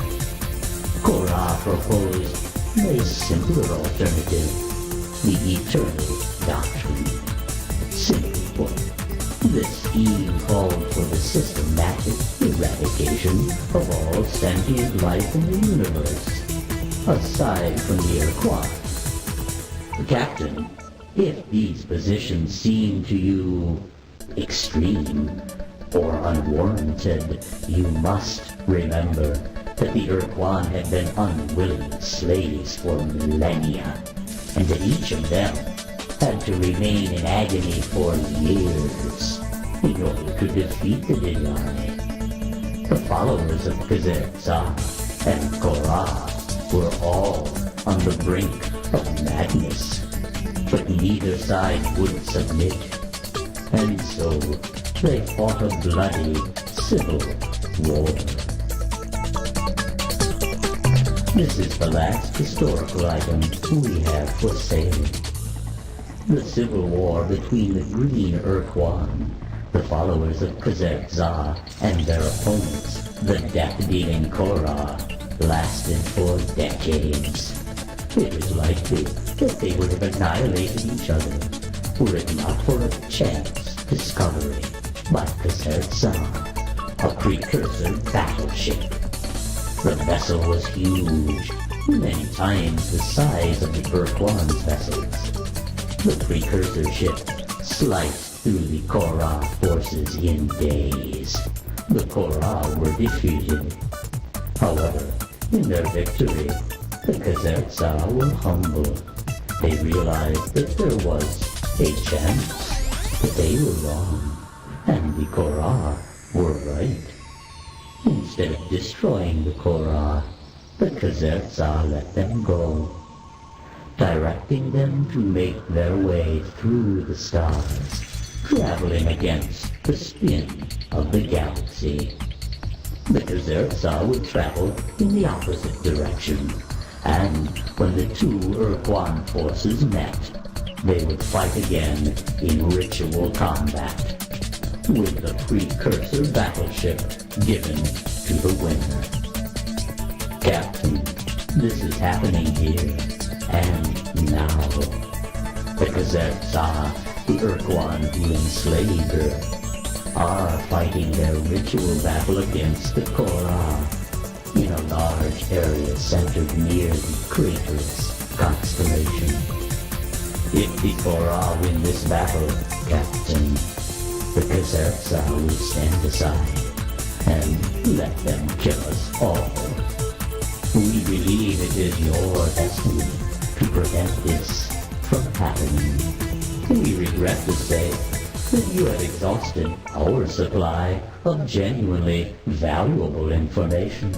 Korra proposed a simpler alternative, the Eternal Doctrine. Simply put, this scheme called for the systematic eradication of all sentient life in the universe, aside from the Ur-Quan. Captain, if these positions seem to you extreme or unwarranted, you must remember that the Ur-Quan had been unwilling slaves for millennia, and that each of them had to remain in agony for years in order to defeat the Dinyari. The followers of Kazertza and Korra were all on the brink of madness, but neither side would submit, and so they fought a bloody civil war. This is the last historical item we have for sale. The civil war between the green Ur-Quan, the followers of Kazertza, and their opponents, the death-dealing Korra, lasted for decades. It is likely that they would have annihilated each other were it not for a chance discovery by Kazertza, a precursor battleship. The vessel was huge, many times the size of the Ur-Quan's vessels. The precursor ship sliced through the Korra forces in days. The Korra were defeated. However, in their victory, the Kazertza were humble. They realized that there was a chance, but they were wrong, and the Korra were right. Instead of destroying the Korra, the Kazertsar let them go, directing them to make their way through the stars, traveling against the spin of the galaxy. The Kazertsar would travel in the opposite direction, and when the two Ur-Quan forces met, they would fight again in ritual combat, with the precursor battleship given to the winner. Captain, this is happening here, and now. The Kazertsar, the Ur-Quan who enslaved her, are fighting their ritual battle against the Korra in a large area centered near the Craterus constellation. If the Korra win this battle, Captain, the Kazertsar will stand aside and let them kill us all. We believe it is your destiny to prevent this from happening. We regret to say that you have exhausted our supply of genuinely valuable information.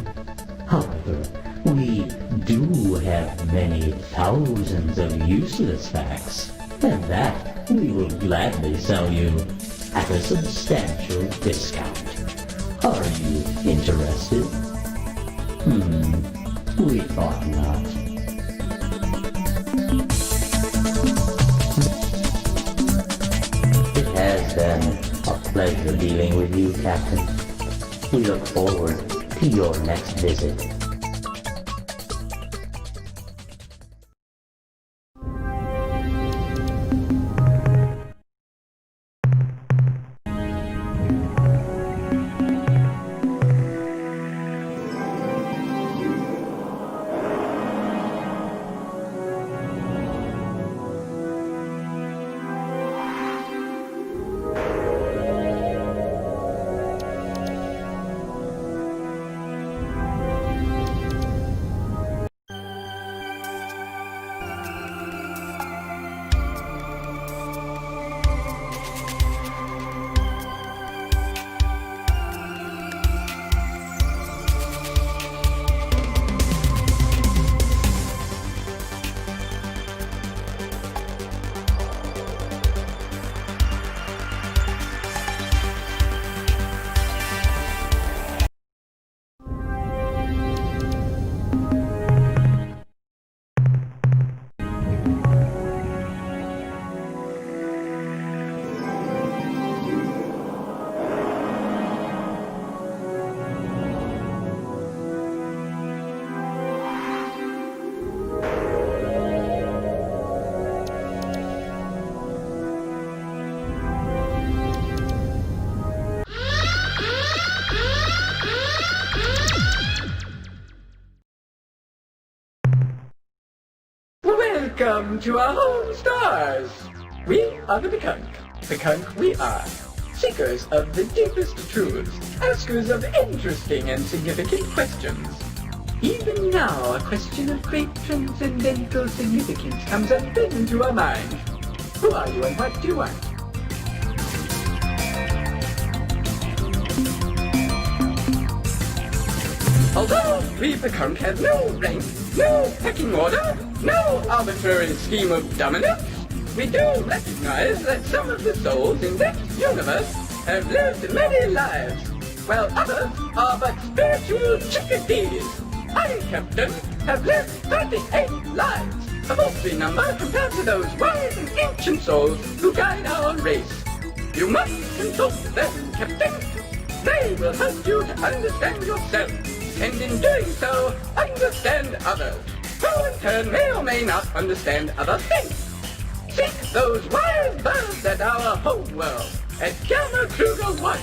However, we do have many thousands of useless facts, and that we will gladly sell you at a substantial discount. Are you interested? We thought not. It has been a pleasure dealing with you, Captain. We look forward to your next visit. Welcome to our home stars. We are the Bekunk we are. Seekers of the deepest truths, askers of interesting and significant questions. Even now, a question of great transcendental significance comes up into our mind. Who are you and what do you want? Although we Bekunk have no rank, no pecking order, no arbitrary scheme of dominance, we do recognize that some of the souls in this universe have lived many lives, while others are but spiritual chickadees. I, Captain, have lived 38 lives, a paltry number compared to those wise and ancient souls who guide our race. You must consult them, Captain. They will help you to understand yourself, and in doing so, understand others, who in turn may or may not understand other things. Seek those wise birds at our home world, at Gamma Kruger 1.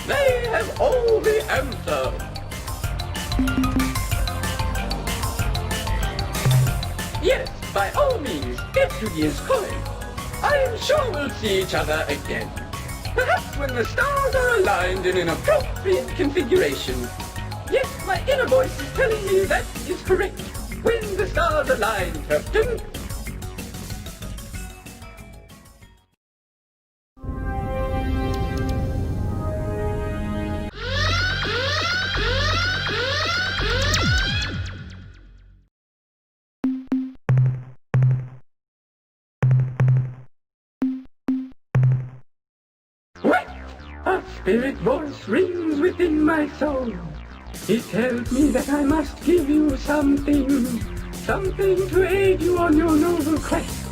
They have all the answers. Yes, by all means, if duty is calling. I am sure we'll see each other again. Perhaps when the stars are aligned in an appropriate configuration. Yes, my inner voice is telling me that is correct. When the stars align, Captain. A spirit voice rings within my soul. It tells me that I must give you something to aid you on your noble quest.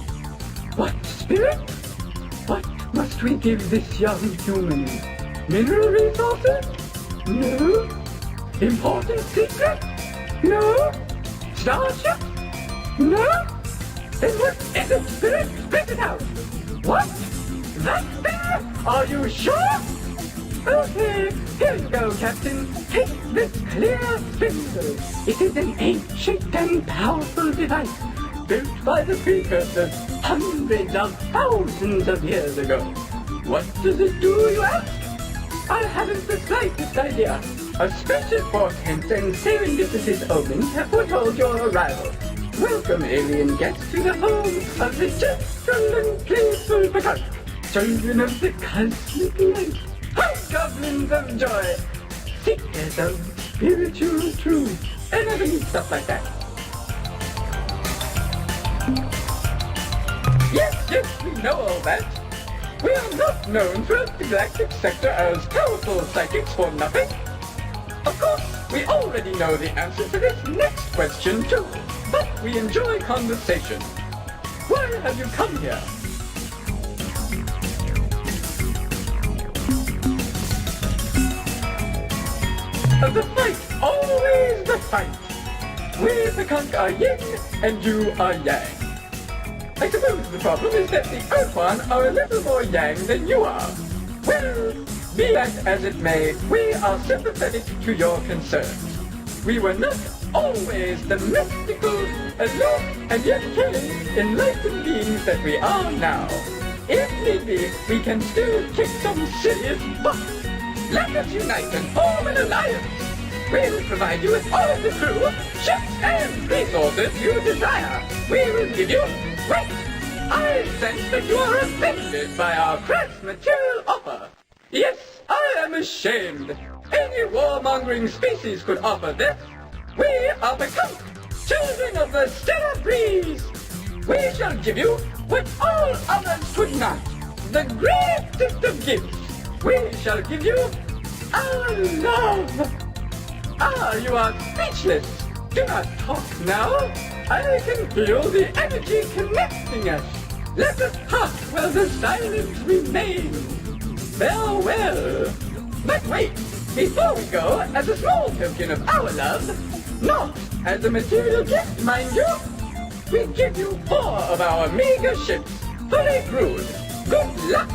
What, spirit? What must we give this young human? Mineral resources? No. Important secret? No. Starship? No. Then what is it, spirit? Spit it out. What? That thing? Are you sure? Okay, here you go, Captain. Take this clear spindle. It is an ancient and powerful device, built by the precursors hundreds of thousands of years ago. What does it do, you ask? I haven't the slightest idea. Auspicious portents and serendipitous omens have foretold your arrival. Welcome, alien guests, to the home of the gentle and playful Picard, children of the cosmic light. Goblins of joy, seekers of spiritual truth, and other neat stuff like that. Yes, we know all that. We are not known throughout the galactic sector as powerful psychics for nothing. Of course, we already know the answer to this next question too, but we enjoy conversation. Why have you come here? The fight, always the fight. We the Conk are yin and you are yang. I suppose the problem is that the Ur-Quan are a little more yang than you are. Well, be that as it may, we are sympathetic to your concerns. We were not always the mystical, aloof, and yet caring, enlightened beings that we are now. If need be, we can still kick some serious butt. Let us unite and form an alliance. We'll provide you with all the crew, ships, and resources you desire. We will give you... Wait! I sense that you are offended by our crass material offer. Yes, I am ashamed. Any warmongering species could offer this. We are the Conk, children of the stellar breeze. We shall give you what all others could not. The greatest of gifts. We shall give you our love. Ah, you are speechless. Do not talk now. I can feel the energy connecting us. Let us talk while the silence remains. Farewell. But wait, before we go, as a small token of our love, not as a material gift, mind you, we give you 4 of our meager ships, fully crewed. Good luck.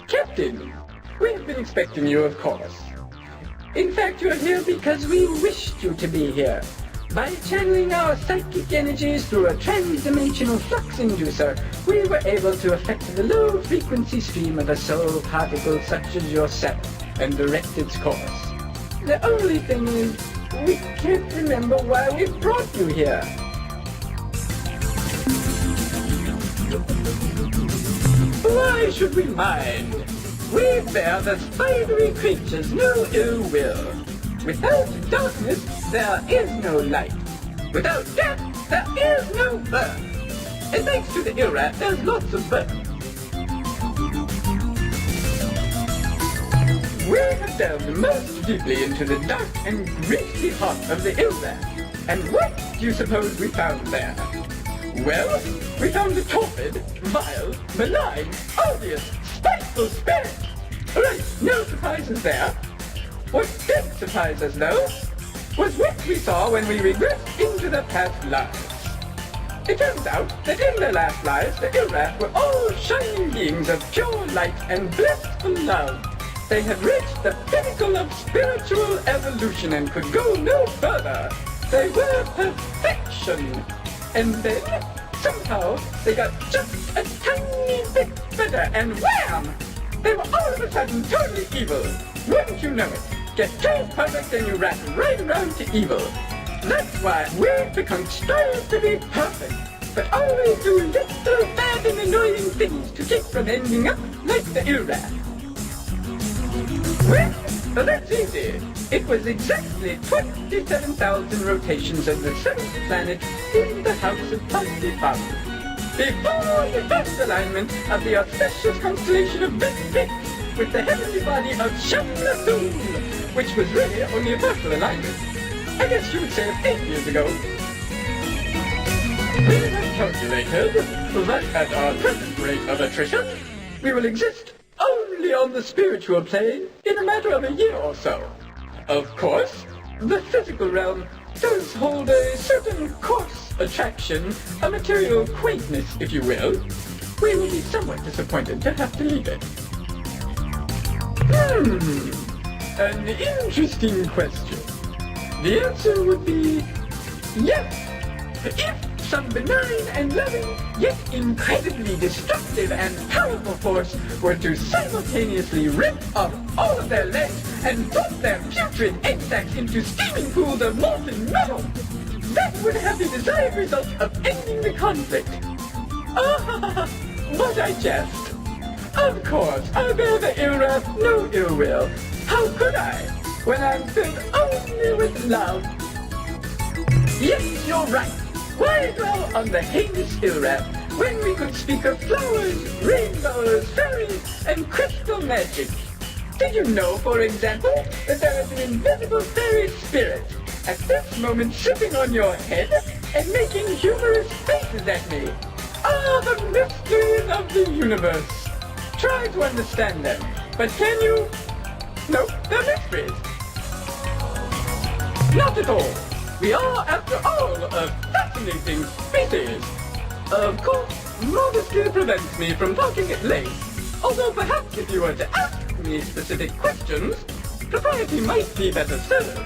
Captain, we've been expecting you, of course. In fact, you're here because we wished you to be here. By channeling our psychic energies through a trans-dimensional flux inducer, we were able to affect the low-frequency stream of a soul particle such as yourself and direct its course. The only thing is, we can't remember why we brought you here. Why should we mind? We bear the spidery creatures no ill will. Without darkness, there is no light. Without death, there is no birth. And thanks to the Ur-Rat, there's lots of birth. We have delved most deeply into the dark and grisly heart of the Ur-Rat. And what do you suppose we found there? Well, we found a torpid, vile, malign, odious, spiteful spirit. Right, no surprises there. What did surprise us, though, was what we saw when we regressed into the past lives. It turns out that in their last lives, the Ur-Rat were all shining beings of pure light and blissful love. They had reached the pinnacle of spiritual evolution and could go no further. They were perfection. And then, somehow, they got just a tiny bit better, and wham! They were all of a sudden totally evil. Wouldn't you know it? Get too perfect and you rat right around to evil. That's why we become strive to be perfect, but always do little bad and annoying things to keep from ending up like the Ur-Rat. Well, That's easy. It was exactly 27,000 rotations of the seventh planet in the House of Pontyfam. Before the first alignment of the auspicious constellation of Big Big with the heavenly body of Shamlathun, which was really only a partial alignment. I guess you would say 8 years ago. We have calculated that at our present rate of attrition, we will exist only on the spiritual plane in a matter of a year or so. Of course, the physical realm does hold a certain coarse attraction, a material quaintness, if you will. We will be somewhat disappointed to have to leave it. An interesting question. The answer would be yes. If some benign and loving, yet incredibly destructive and powerful force were to simultaneously rip off all of their legs and drop their putrid egg sacs into steaming pools of molten metal, that would have the desired result of ending the conflict. Ah, but I jest. Of course, I bear the ill wrath, no ill will. How could I, when I'm filled only with love? Yes, you're right. Why dwell on the heinous ill wrath when we could speak of flowers, rainbows, fairies, and crystal magic? Did you know, for example, that there is an invisible fairy spirit at this moment sitting on your head and making humorous faces at me? Ah, the mysteries of the universe. Try to understand them, but can you? No, they're mysteries. Not at all. We are, after all, a fascinating species. Of course, modesty prevents me from talking at length, although perhaps if you were to ask me specific questions, propriety might be better served.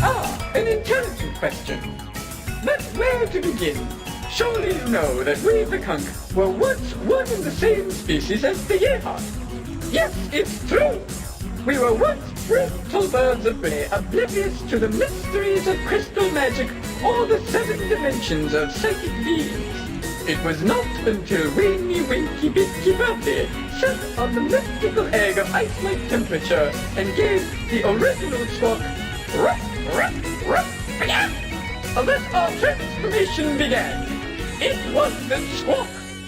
Ah, an intelligent question. But where to begin? Surely you know that we, the Kunk, were once one and the same species as the Yehat. Yes, it's true. We were once brutal birds of prey, oblivious to the mysteries of crystal magic or the 7 dimensions of psychic beings. It was not until Weeny Winky Binky Birthday sat on the mystical egg of ice-like temperature and gave the original squawk, ruff, ruff, ruff, blah, that our transformation began. It was the squawk,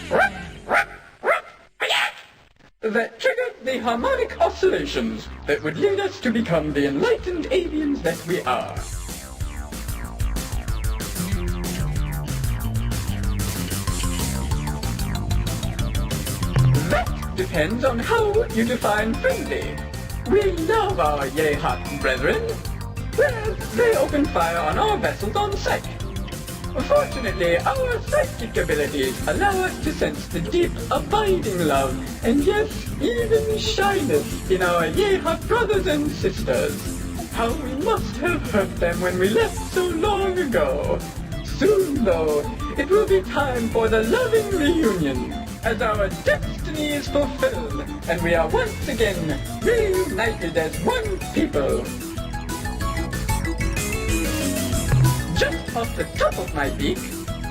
ruff, ruff, ruff, blah, that triggered the harmonic oscillations that would lead us to become the enlightened aliens that we are. That depends on how you define friendly. We love our Yehat brethren, whereas they open fire on our vessels on sight. Fortunately, our psychic abilities allow us to sense the deep, abiding love, and yes, even shyness in our Yehat brothers and sisters. How we must have hurt them when we left so long ago. Soon, though, it will be time for the loving reunion, as our destiny is fulfilled, and we are once again reunited as one people. Just off the top of my beak,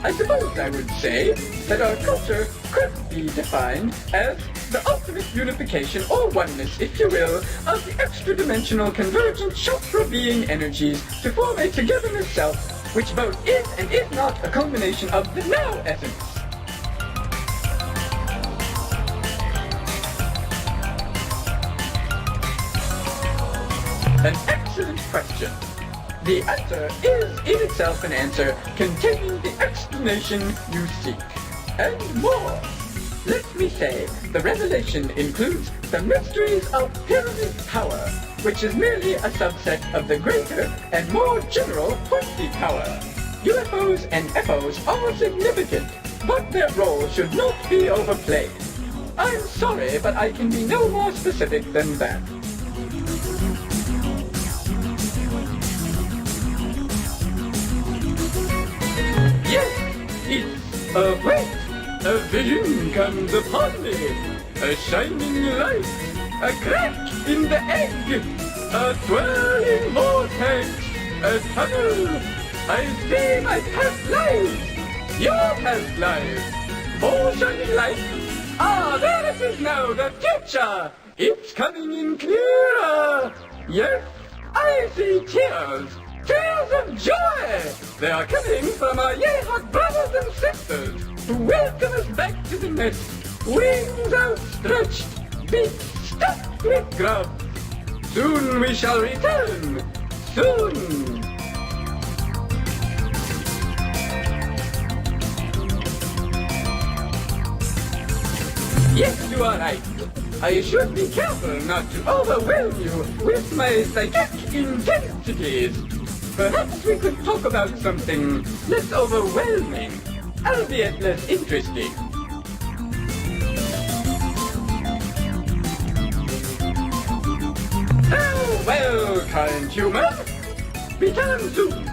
I suppose I would say that our culture could be defined as the ultimate unification or oneness, if you will, of the extra-dimensional convergent chakra being energies to form a togetherness self, which both is and is not a culmination of the now essence. An excellent question. The answer is in itself an answer containing the explanation you seek, and more. Let me say, the revelation includes the mysteries of pyramid power, which is merely a subset of the greater and more general pointy power. UFOs and FOs are significant, but their role should not be overplayed. I'm sorry, but I can be no more specific than that. Yes, it's a wait. A vision comes upon me. A shining light. A crack in the egg. A twirling vortex. A tunnel. I see my past lives. Your past lives. More shining light. Ah, there it This is now the future. It's coming in clearer. Yes, I see tears. Tears of joy! They are coming from our yay-hot brothers and sisters to welcome us back to the nest. Wings outstretched, beaks stuffed with grub. Soon we shall return. Soon. Yes, you are right. I should be careful not to overwhelm you with my psychic intensities. Perhaps we could talk about something less overwhelming, albeit less interesting. Well, kind human, return soon.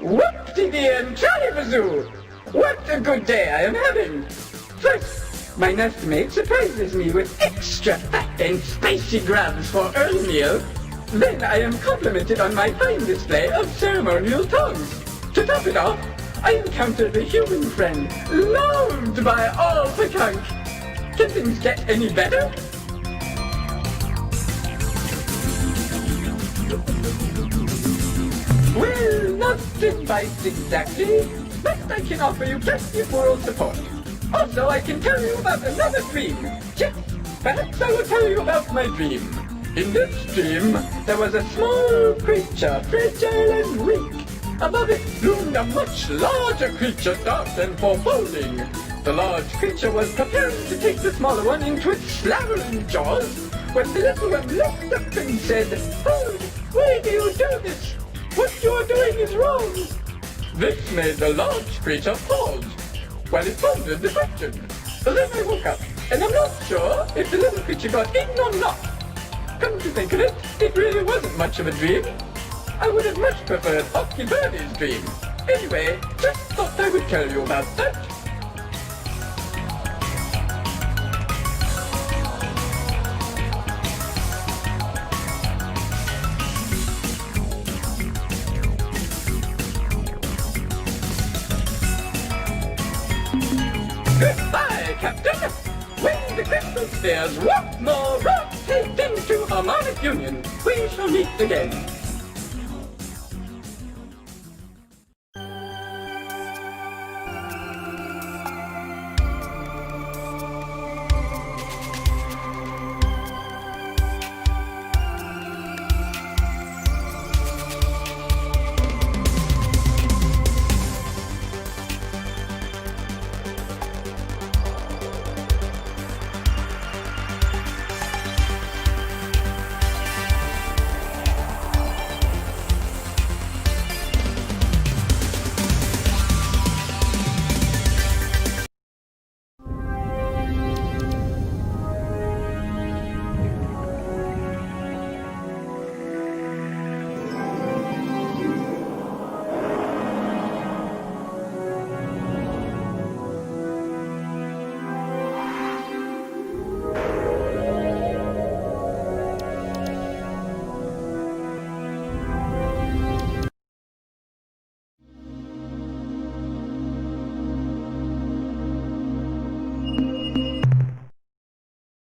Whoop-de-dee and Charlie-bazoo! What a good day I am having! First, my nestmate surprises me with extra fat and spicy grubs for early meal. Then I am complimented on my fine display of ceremonial tongues. To top it off, I encountered a human friend, loved by all Pekunk. Can things get any better? Well, not advice exactly, but I can offer you plenty of moral support. Also, I can tell you about another dream. Yes, perhaps I will tell you about my dream. In this dream, there was a small creature, fragile and weak. Above it loomed a much larger creature, dark and foreboding. The large creature was preparing to take the smaller one into its slavering jaws, when the little one looked up and said, "Hold, why do you do this? What you are doing is wrong." This made the large creature pause while it pondered the question. Then I woke up, and I'm not sure if the little creature got in or not. Come to think of it, it really wasn't much of a dream. I would have much preferred Hockey Birdie's dream. Anyway, just thought I would tell you about that. Goodbye, Captain! When the crystal spheres once more rotate into harmonic union, we shall meet again.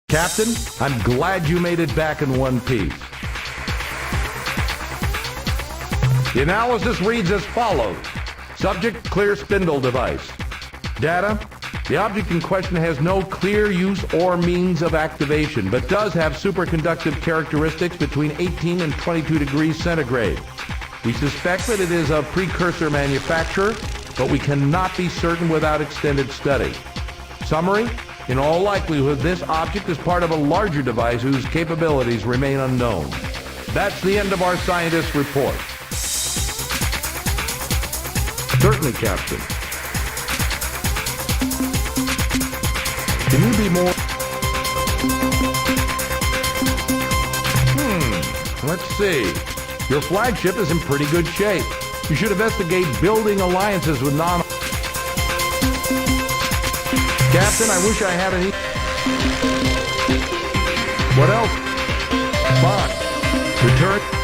Captain, I'm glad you made it back in one piece. The analysis reads as follows. Subject, clear spindle device. Data, the object in question has no clear use or means of activation, but does have superconductive characteristics between 18 and 22 degrees centigrade. We suspect that it is a precursor manufacturer, but we cannot be certain without extended study. Summary: in all likelihood, this object is part of a larger device whose capabilities remain unknown. That's the end of our scientist's report. Certainly, Captain. Can you be more... Let's see. Your flagship is in pretty good shape. You should investigate building alliances with non... Captain, I wish I had an... What else? Fine. Return...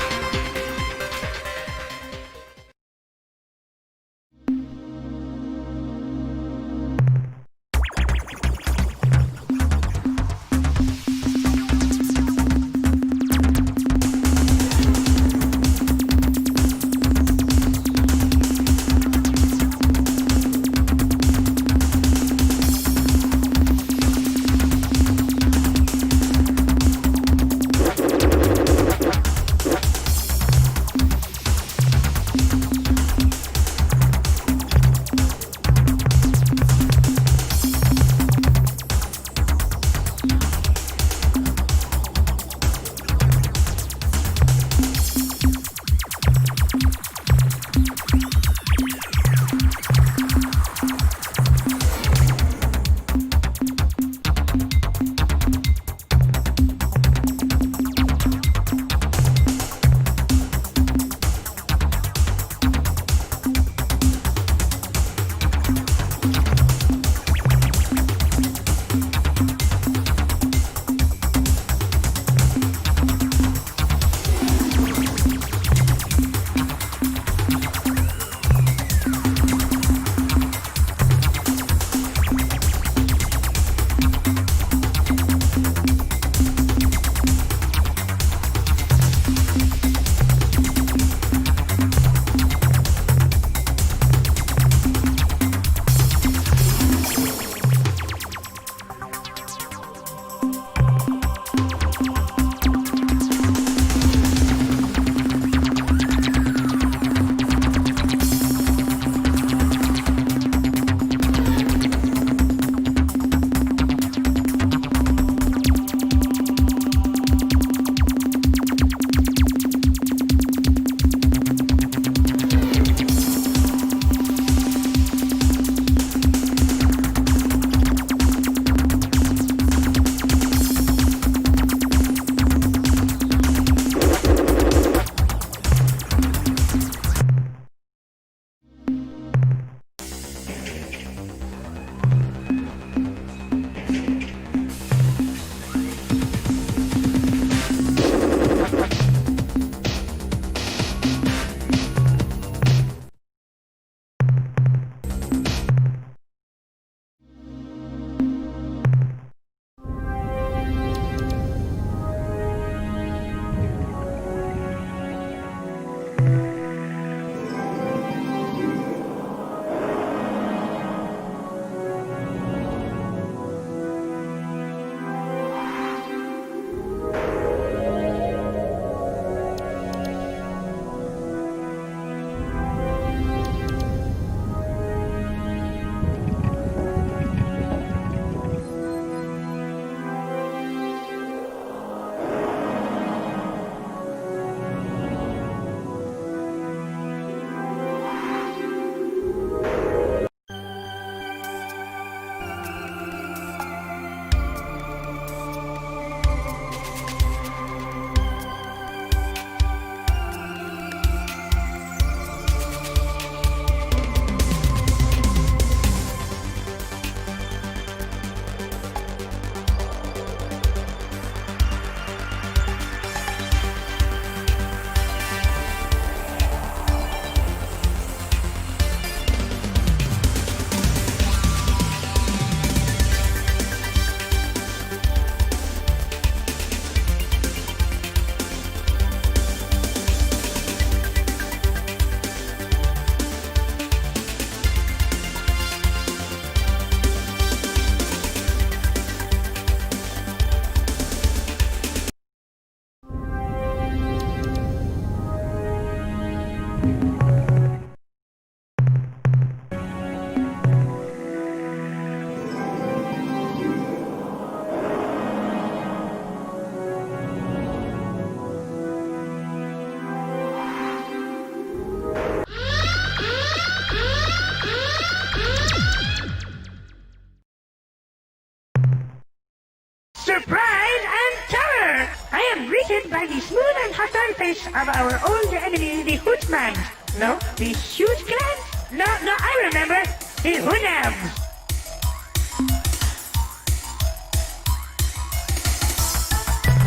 base of our old enemy, the Hootman. No, the Shoot Clan? No, I remember. The Hunams.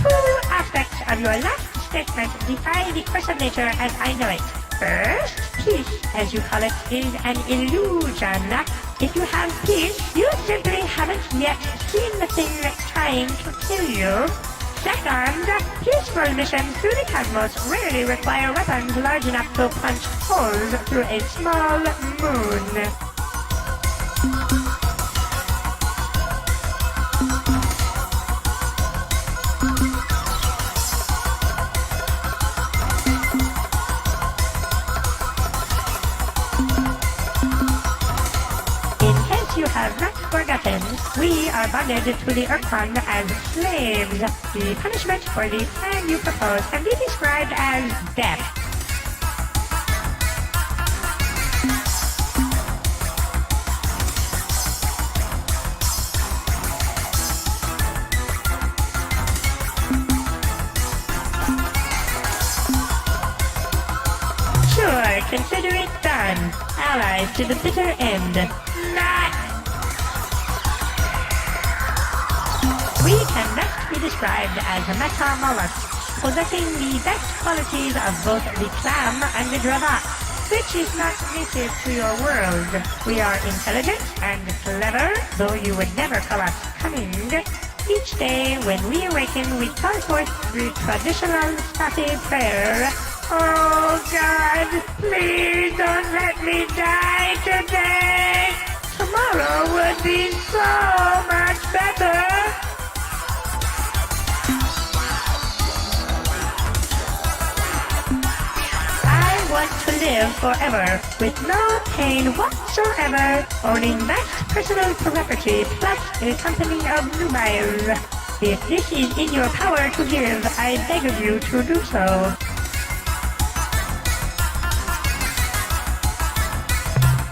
Two aspects of your last statement defy the course of nature as I know it. First, peace, as you call it, is an illusion. If you have peace, you simply haven't yet seen the thing trying to kill you. Second, peaceful missions through the cosmos rarely require weapons large enough to punch holes through a small moon. You have not forgotten, we are bonded to the Ur-Quan as slaves. The punishment for the plan you propose can be described as death. Sure, consider it done. Allies to the bitter end. Not! We can best be described as metamollusks, possessing the best qualities of both the clam and the dravat, which is not native to your world. We are intelligent and clever, though you would never call us cunning. Each day when we awaken, we call forth the traditional Safi prayer. Oh God, please don't let me die today! Tomorrow would be so much better! I want to live forever, with no pain whatsoever, owning vast personal property plus a company of nubiles. If this is in your power to give, I beg of you to do so.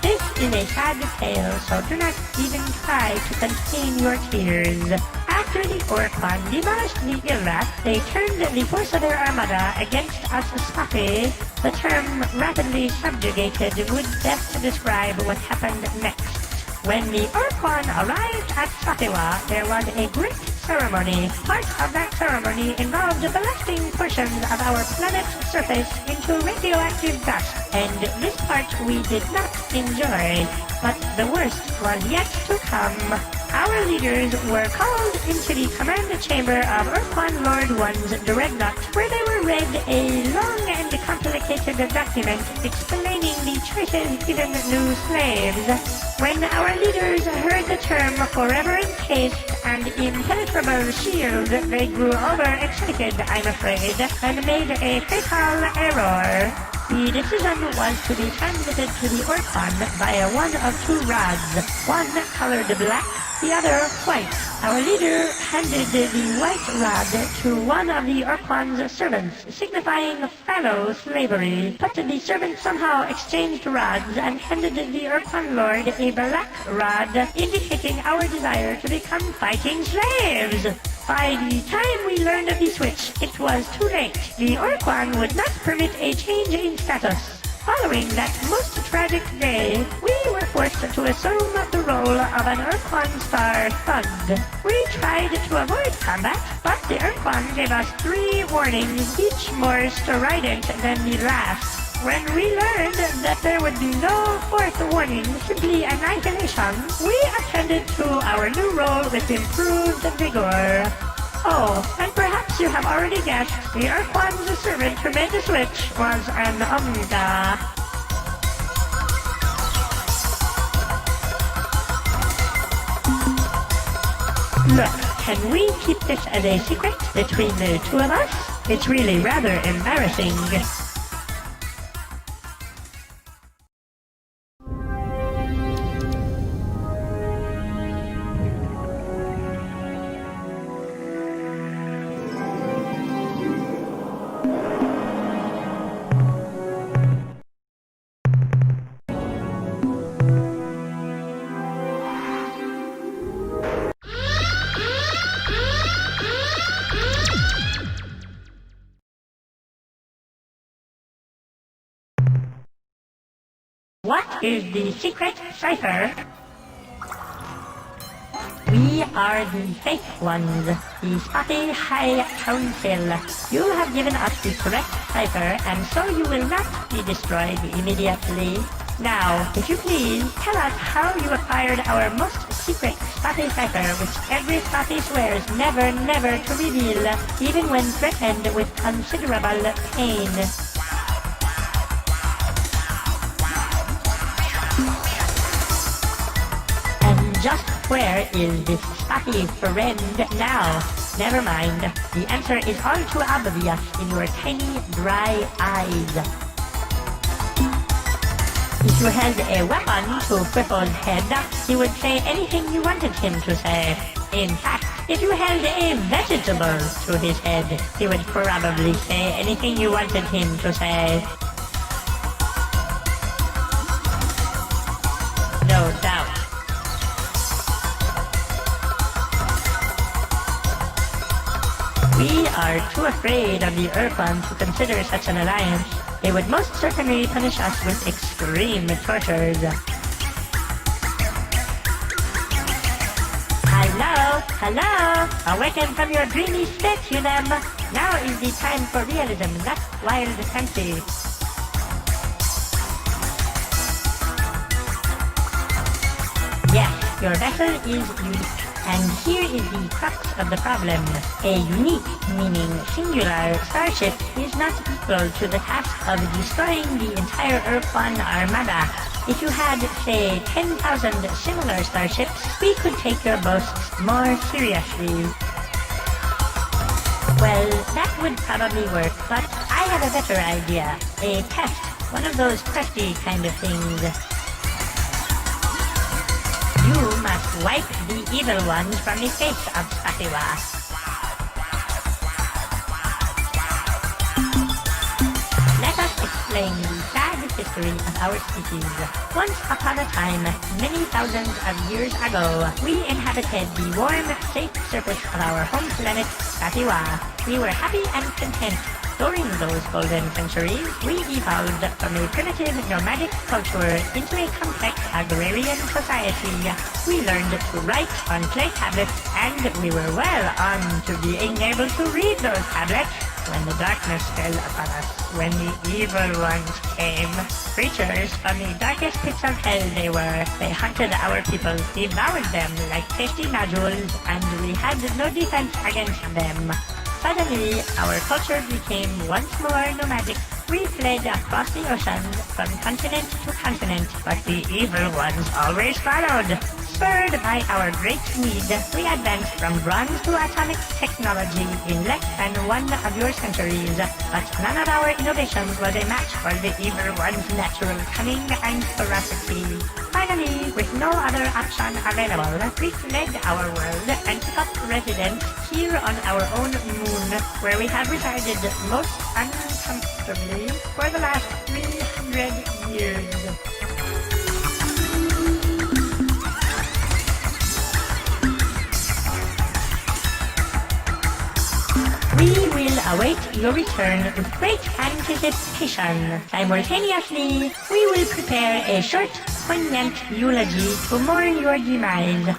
This is a sad tale, so do not even try to contain your tears. After the Ur-Quan demolished the Illa, they turned the force of their armada against us Spafi. The term rapidly subjugated would best describe what happened next. When the Ur-Quan arrived at Safiwa, there was a great ceremony. Part of that ceremony involved blasting portions of our planet's surface into radioactive dust, and this part we did not enjoy. But the worst was yet to come. Our leaders were called into the command chamber of Ur-Quan Lord One's dreadnought, where they were read a long and complicated document explaining the choices given new slaves. When our leaders heard the term forever encased and impenetrable shield, they grew overexcited, I'm afraid, and made a fatal error. The decision was to be transmitted to the Ur-Quan via one of two rods, one colored black, the other white. Our leader handed the white rod to one of the Ur-Quan's servants, signifying fallow slavery. But the servant somehow exchanged rods and handed the Ur-Quan lord a black rod, indicating our desire to become fighting slaves. By the time we learned of the switch, it was too late. The Ur-Quan would not permit a change in status. Following that most tragic day, we were forced to assume the role of an Ur-Quan star thug. We tried to avoid combat, but the Ur-Quan gave us 3 warnings, each more strident than the last. When we learned that there would be no 4th warning, simply annihilation, we attended to our new role with improved vigor. Oh, and perhaps you have already guessed, the Ur-Quan's servant who made the switch was an Omega. Look, can we keep this as a secret between the two of us? It's really rather embarrassing. What is the secret cipher? We are the fake ones, the Spotty High Council. You have given us the correct cipher, and so you will not be destroyed immediately. Now, if you please, tell us how you acquired our most secret Spotty cipher, which every Spotty swears never, never to reveal, even when threatened with considerable pain. Just where is this Spotty friend now? Never mind. The answer is all too obvious in your tiny, dry eyes. If you held a weapon to Cripple's head, he would say anything you wanted him to say. In fact, if you held a vegetable to his head, he would probably say anything you wanted him to say. No doubt. We are too afraid of the Ur-Quan to consider such an alliance. They would most certainly punish us with extreme tortures. Hello? Hello? Awaken from your dreamy state, you them! Now is the time for realism, not wild fancy. Yes, your vessel is unique. And here is the crux of the problem. A unique, meaning singular, starship is not equal to the task of destroying the entire Ur-Quan armada. If you had, say, 10,000 similar starships, we could take your boasts more seriously. Well, that would probably work, but I have a better idea. A test. One of those testy kind of things. You must wipe the evil ones from the face of Spatiwa. Let us explain the sad history of our species. Once upon a time, many thousands of years ago, we inhabited the warm, safe surface of our home planet, Spatiwa. We were happy and content. During those golden centuries, we evolved from a primitive nomadic culture into a complex agrarian society. We learned to write on clay tablets, and we were well on to being able to read those tablets when the darkness fell upon us, when the evil ones came. Creatures from the darkest pits of hell they were. They hunted our people, devoured them like tasty nodules, and we had no defense against them. Suddenly, our culture became once more nomadic. We fled across the oceans from continent to continent, but the evil ones always followed. Spurred by our great need, we advanced from bronze to atomic technology in less than one of your centuries. But none of our innovations was a match for the evil ones' natural cunning and ferocity. Finally, with no other option available, we fled our world and took up residence here on our own moon, where we have resided most uncomfortably for the last 300 years. We will await your return with great anticipation. Simultaneously, we will prepare a short, poignant eulogy to mourn your demise.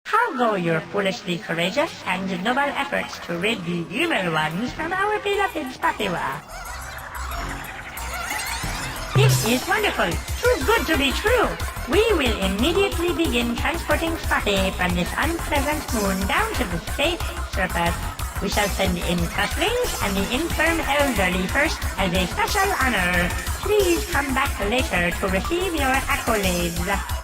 How go your foolishly courageous and noble efforts to rid the evil ones from our beloved Spatiwa? This is wonderful, too good to be true. We will immediately begin transporting Spati from this unpleasant moon down to the safe surface. We shall send in crustlings and the infirm elderly first as a special honor. Please come back later to receive your accolades.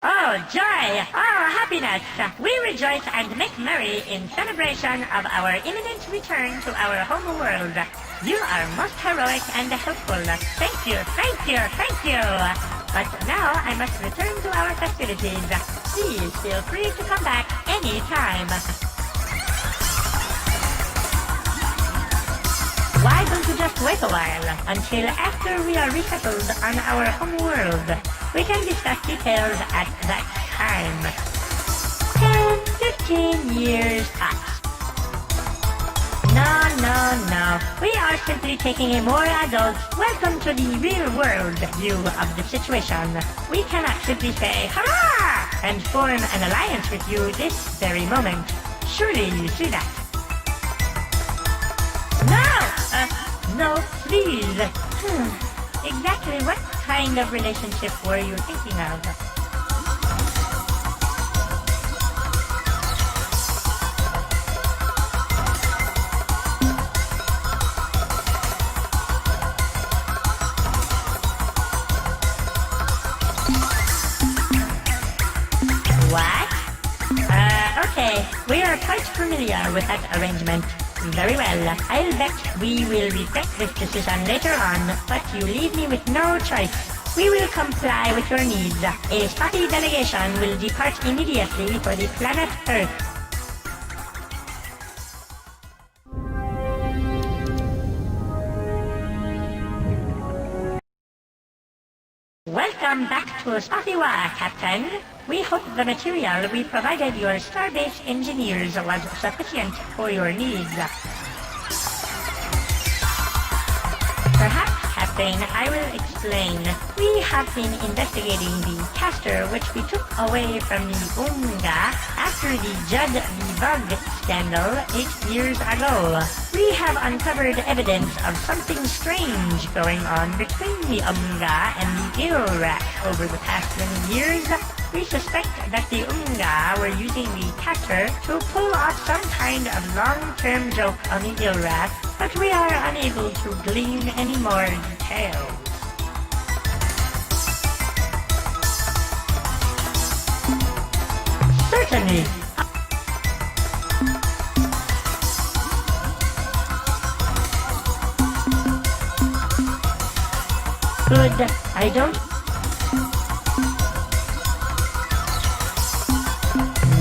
Oh, joy! Oh, happiness! We rejoice and make merry in celebration of our imminent return to our home world. You are most heroic and helpful. Thank you, thank you, thank you! But now I must return to our festivities. Please feel free to come back any time. Why don't you just wait a while until after we are resettled on our home world? We can discuss details at that time. 10, 15 years tops. No. We are simply taking a more adult, welcome to the real world view of the situation. We cannot simply say, hurrah! And form an alliance with you this very moment. Surely you see that. No, please. Exactly what kind of relationship were you thinking of? What? Okay, we are quite familiar with that arrangement. Very well. I'll bet we will regret this decision later on, but you leave me with no choice. We will comply with your needs. A spotty delegation will depart immediately for the planet Earth. Welcome back to Spatiwa, Captain. We hope the material we provided your starbase engineers was sufficient for your needs. Perhaps, Captain, I will explain. We have been investigating the caster which we took away from the Unga after the Judd the Bug scandal 8 years ago. We have uncovered evidence of something strange going on between the Unga and the Ur-Rat over the past many years. We suspect that the Unga were using the caster to pull off some kind of long-term joke on the Ur-Rat, but we are unable to glean any more details. Certainly. Good. I don't...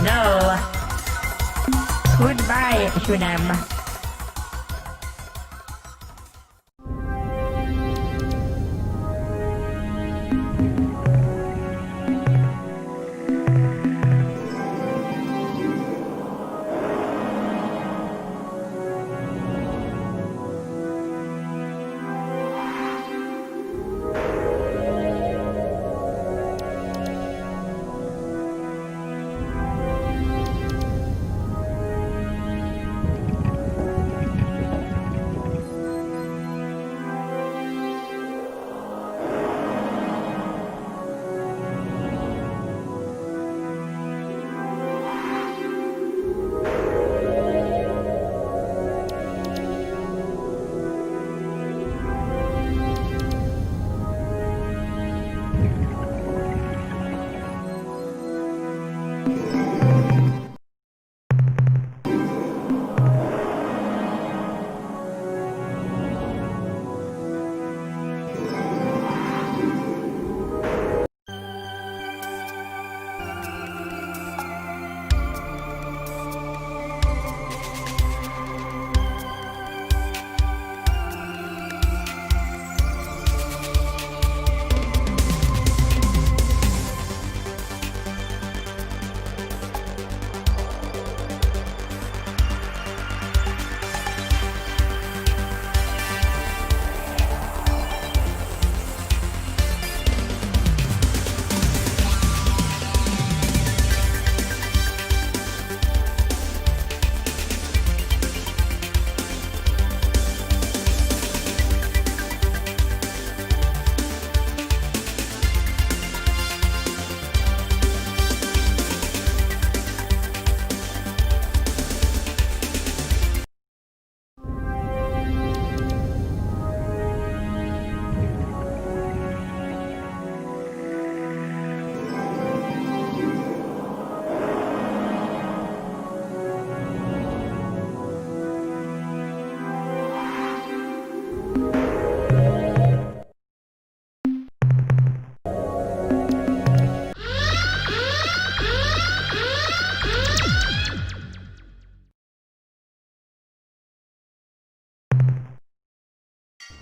No. Goodbye, Hunam.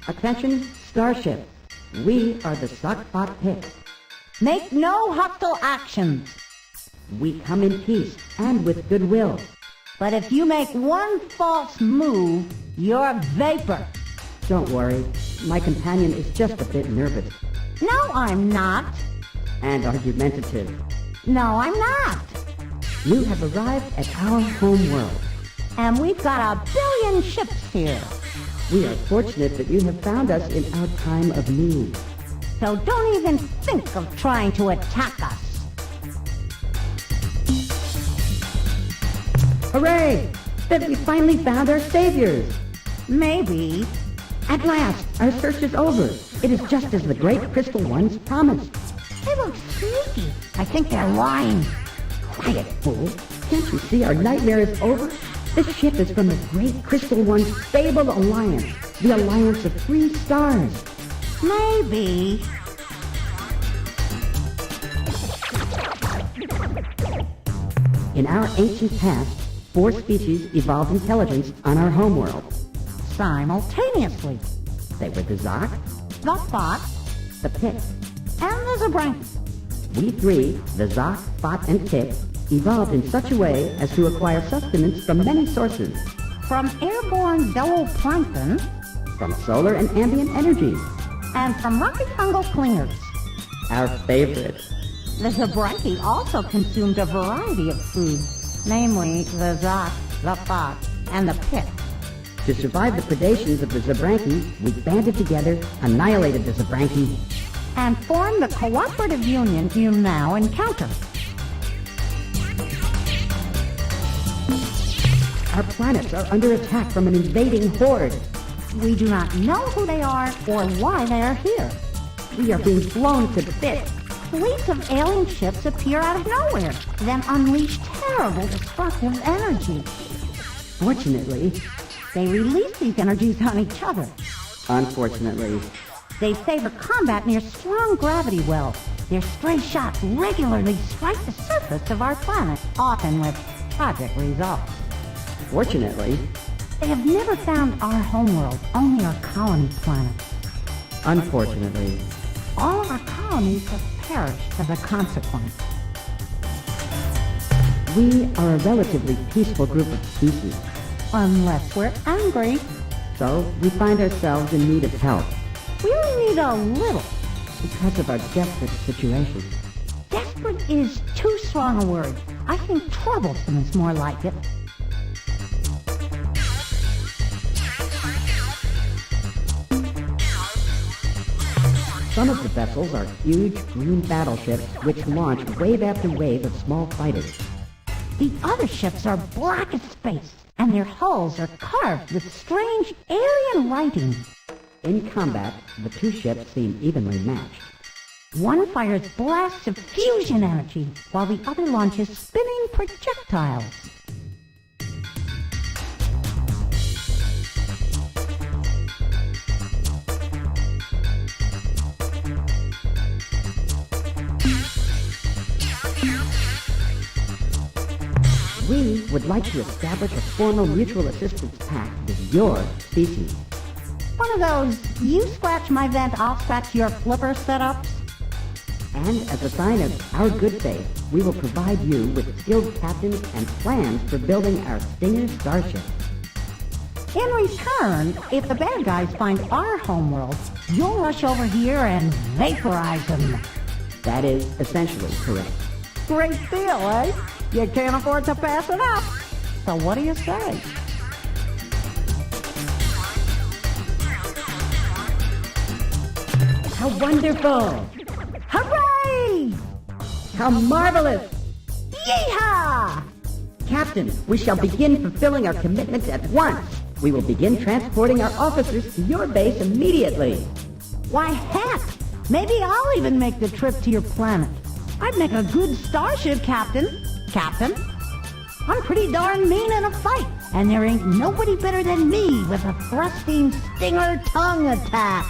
Attention, Starship. We are the Sockbot Pick. Make no hostile actions. We come in peace and with goodwill. But if you make one false move, you're vapor. Don't worry, my companion is just a bit nervous. No, I'm not. And argumentative. No, I'm not. You have arrived at our home world. And we've got 1 billion ships here. We are fortunate that you have found us in our time of need. So don't even think of trying to attack us. Hooray! That we finally found our saviors! Maybe. At last, our search is over. It is just as the great crystal ones promised. They look sneaky. I think they're lying. Quiet, fool. Can't you see our nightmare is over? This ship is from the great crystal one's fabled alliance. The alliance of 3 stars. Maybe. In our ancient past, 4 species evolved intelligence on our homeworld. Simultaneously. They were the Zoc, The Spot the Pick. and the Zabranki. We 3, the Zoc, Spot, and Pick, evolved in such a way as to acquire sustenance from many sources. From airborne zooplankton From solar and ambient energy. and from rocky fungal clingers. Our favorite. The Zabranki also consumed a variety of food, namely the Zoc, the Spot, and the Pick. To survive the predations of the Zabranki, we banded together, annihilated the Zabranki, And formed the cooperative union you now encounter. Our planets are under attack from an invading horde. We do not know who they are or why they are here. We are being blown to bits. Fleets of alien ships appear out of nowhere, then unleash terrible destructive energy. Fortunately, They release these energies on each other. unfortunately, They favor combat near strong gravity wells. Their stray shots regularly strike the surface of our planet, often with tragic results. fortunately, They have never found our homeworld, only our colony planets. unfortunately, All of our colonies have perished as a consequence. we are a relatively peaceful group of species, Unless we're angry, so we find ourselves in need of help we only need a little. because of our desperate situation. Desperate is too strong a word. I think troublesome is more like it. Some of the vessels are huge green battleships which launch wave after wave of small fighters. The other ships are black as space, and their hulls are carved with strange alien writing. In combat, the 2 ships seem evenly matched. One fires blasts of fusion energy, while the other launches spinning projectiles. We would like to establish a formal mutual assistance pact with your species. One of those, you scratch my vent, I'll scratch your flipper setups. And as a sign of our good faith, we will provide you with skilled captains and plans for building our Stinger starship. In return, if the bad guys find our homeworld, you'll rush over here and vaporize them. That is essentially correct. Great deal, eh? You can't afford to pass it up. So what do you say? How wonderful! Hooray! How marvelous! Yeehaw! Captain, we shall begin fulfilling our commitments at once. We will begin transporting our officers to your base immediately. Why, heck! Maybe I'll even make the trip to your planet. I'd make a good starship, Captain. Captain? I'm pretty darn mean in a fight, and there ain't nobody better than me with a thrusting stinger tongue attack.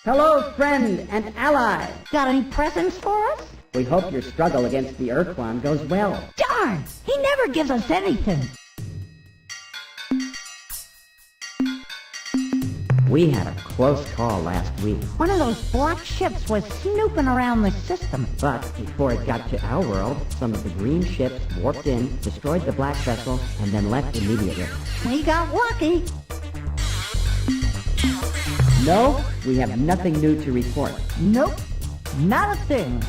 Hello, friend and ally. Got any presents for us? We hope your struggle against the Ur-Quan goes well. Darn! He never gives us anything. We had a close call last week, One of those black ships was snooping around the system. but before it got to our world, some of the green ships warped in, destroyed the black vessel, and then left immediately. We got lucky. No, we have nothing new to report. Nope, not a thing.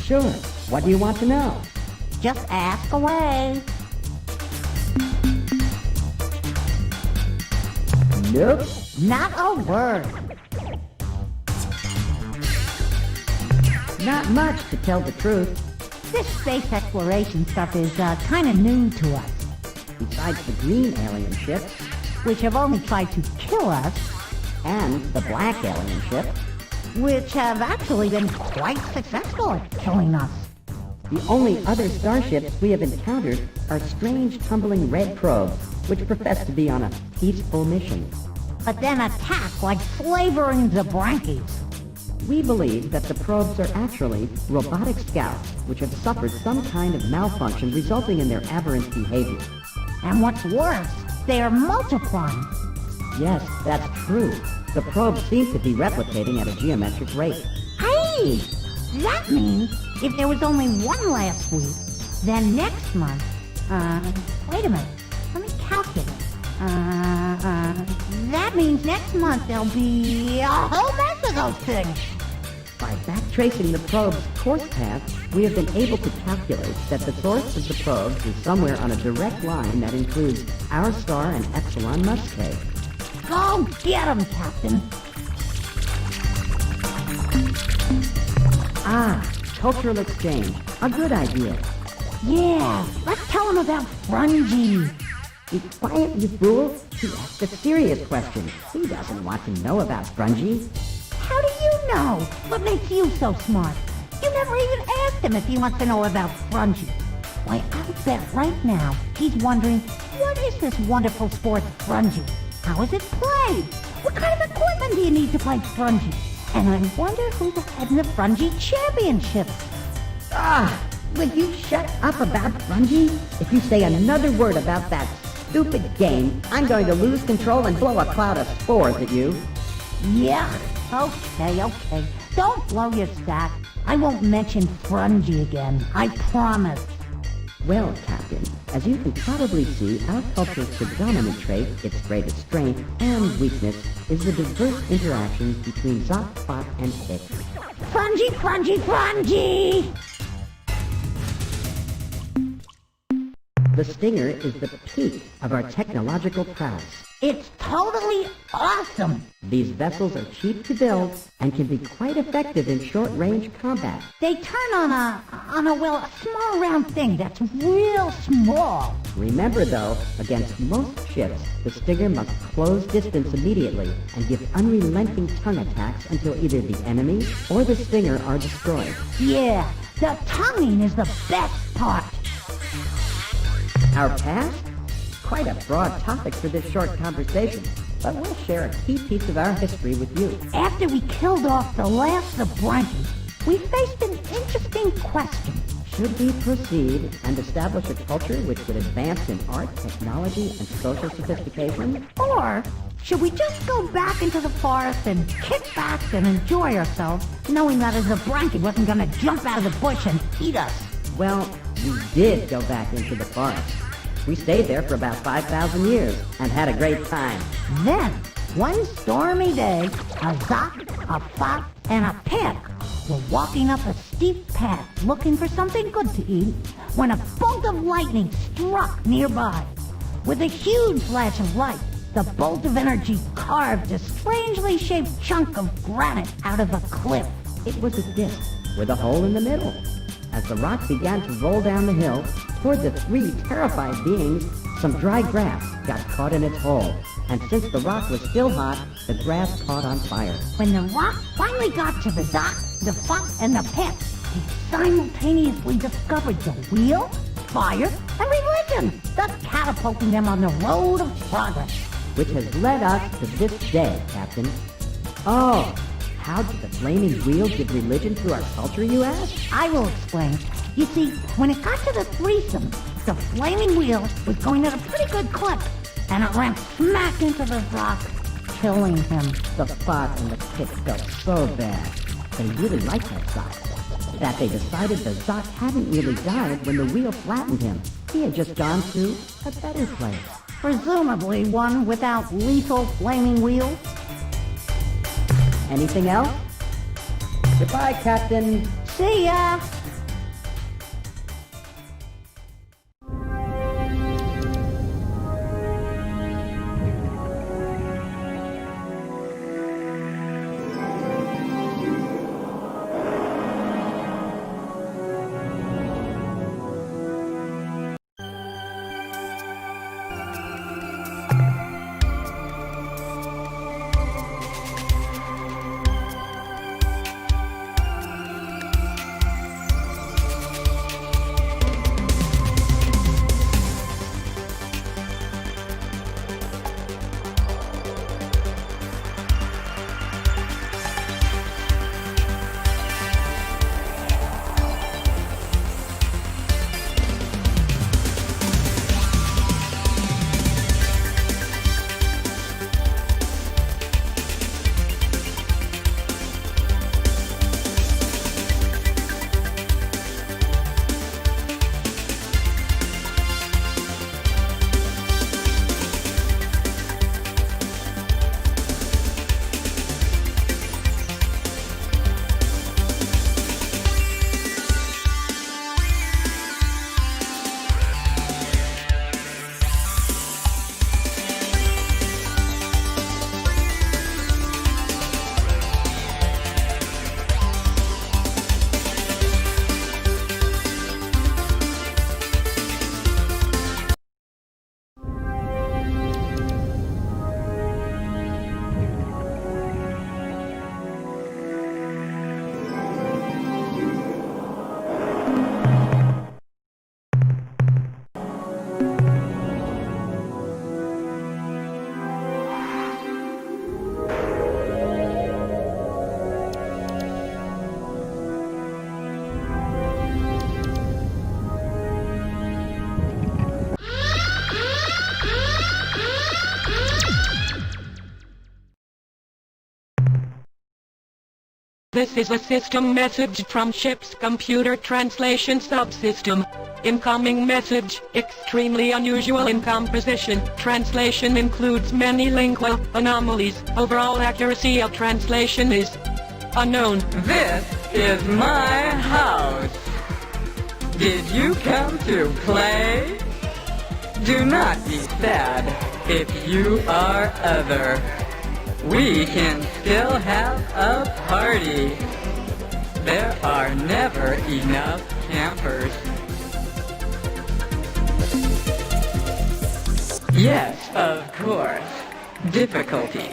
Sure, what do you want to know? Just ask away. Nope. Not a word. Not much, to tell the truth. This space exploration stuff is kind of new to us, Besides the green alien ships which have only tried to kill us, and the black alien ship, which have actually been quite successful at killing us. the only other starships we have encountered are strange tumbling red probes, which profess to be on a peaceful mission. But then attack like slavering Zabrankies. We believe that the probes are actually robotic scouts, which have suffered some kind of malfunction resulting in their aberrant behavior. And what's worse, they are multiplying. Yes, that's true. The probes seem to be replicating at a geometric rate. Hey! That means if there was only one last week, then next month, wait a minute, let me calculate. That means next month there'll be a whole mess of those things. By backtracing the probe's course path, we have been able to calculate that the source of the probes is somewhere on a direct line that includes our star and Epsilon Muscae. Go get 'em, Captain. Ah, cultural exchange. A good idea. Yeah, let's tell 'em about Frungy. Be quiet, you fool. He asked a serious question. He doesn't want to know about Frungy. How do you know? What makes you so smart? You never even asked him if he wants to know about Frungy. Why, I'll bet right now he's wondering, what is this wonderful sport, Frungy? How is it played? What kind of equipment do you need to play Frungy? And I wonder who's ahead in the Frungy Championship. Ah, will you shut up about Frungy? If you say another word about that stupid game, I'm going to lose control and blow a cloud of spores at you. Yeah, okay. Don't blow your stack. I won't mention Frungy again. I promise. Well, Captain, as you can probably see, our culture's predominant trait, its greatest strength and weakness, is the diverse interactions between Zot, Spot, and Tick. Frungy! The Stinger is the peak of our technological prowess. It's totally awesome! These vessels are cheap to build and can be quite effective in short-range combat. They turn on a small round thing that's real small. Remember, though, against most ships, the Stinger must close distance immediately and give unrelenting tongue attacks until either the enemy or the Stinger are destroyed. Yeah, the tonguing is the best part. Our past? Quite a broad topic for this short conversation, but we'll share a key piece of our history with you. After we killed off the last of Branky, we faced an interesting question. Should we proceed and establish a culture which would advance in art, technology, and social sophistication? Or should we just go back into the forest and kick back and enjoy ourselves, knowing that a Zabranki wasn't going to jump out of the bush and eat us? Well, we did go back into the forest. We stayed there for about 5,000 years and had a great time. Then, one stormy day, a Zot, a Fop, and a Pick were walking up a steep path looking for something good to eat when a bolt of lightning struck nearby. With a huge flash of light, the bolt of energy carved a strangely shaped chunk of granite out of a cliff. It was a disc with a hole in the middle. As the rock began to roll down the hill, toward the three terrified beings, some dry grass got caught in its hole. And since the rock was still hot, the grass caught on fire. When the rock finally got to the Zot, the Fop, and the Pick, they simultaneously discovered the wheel, fire, and religion, thus catapulting them on the road of progress. which has led us to this day, Captain. Oh, how did the flaming wheel give religion to our culture, you ask? I will explain. You see, when it got to the threesome, the flaming wheel was going at a pretty good clip, and it ran smack into the rock, killing him. The fart and the pit felt so bad. They really liked that Zoc. That they decided the Zoc hadn't really died when the wheel flattened him. He had just gone to a better place. Presumably one without lethal flaming wheels. Anything else? Goodbye, Captain. See ya! This is a system message from ship's computer translation subsystem. Incoming message, extremely unusual in composition. Translation includes many lingual anomalies. Overall accuracy of translation is unknown. This is my house. Did you come to play? Do not be sad if you are other. We can still have a party. There are never enough campers. Yes, of course. Difficulty.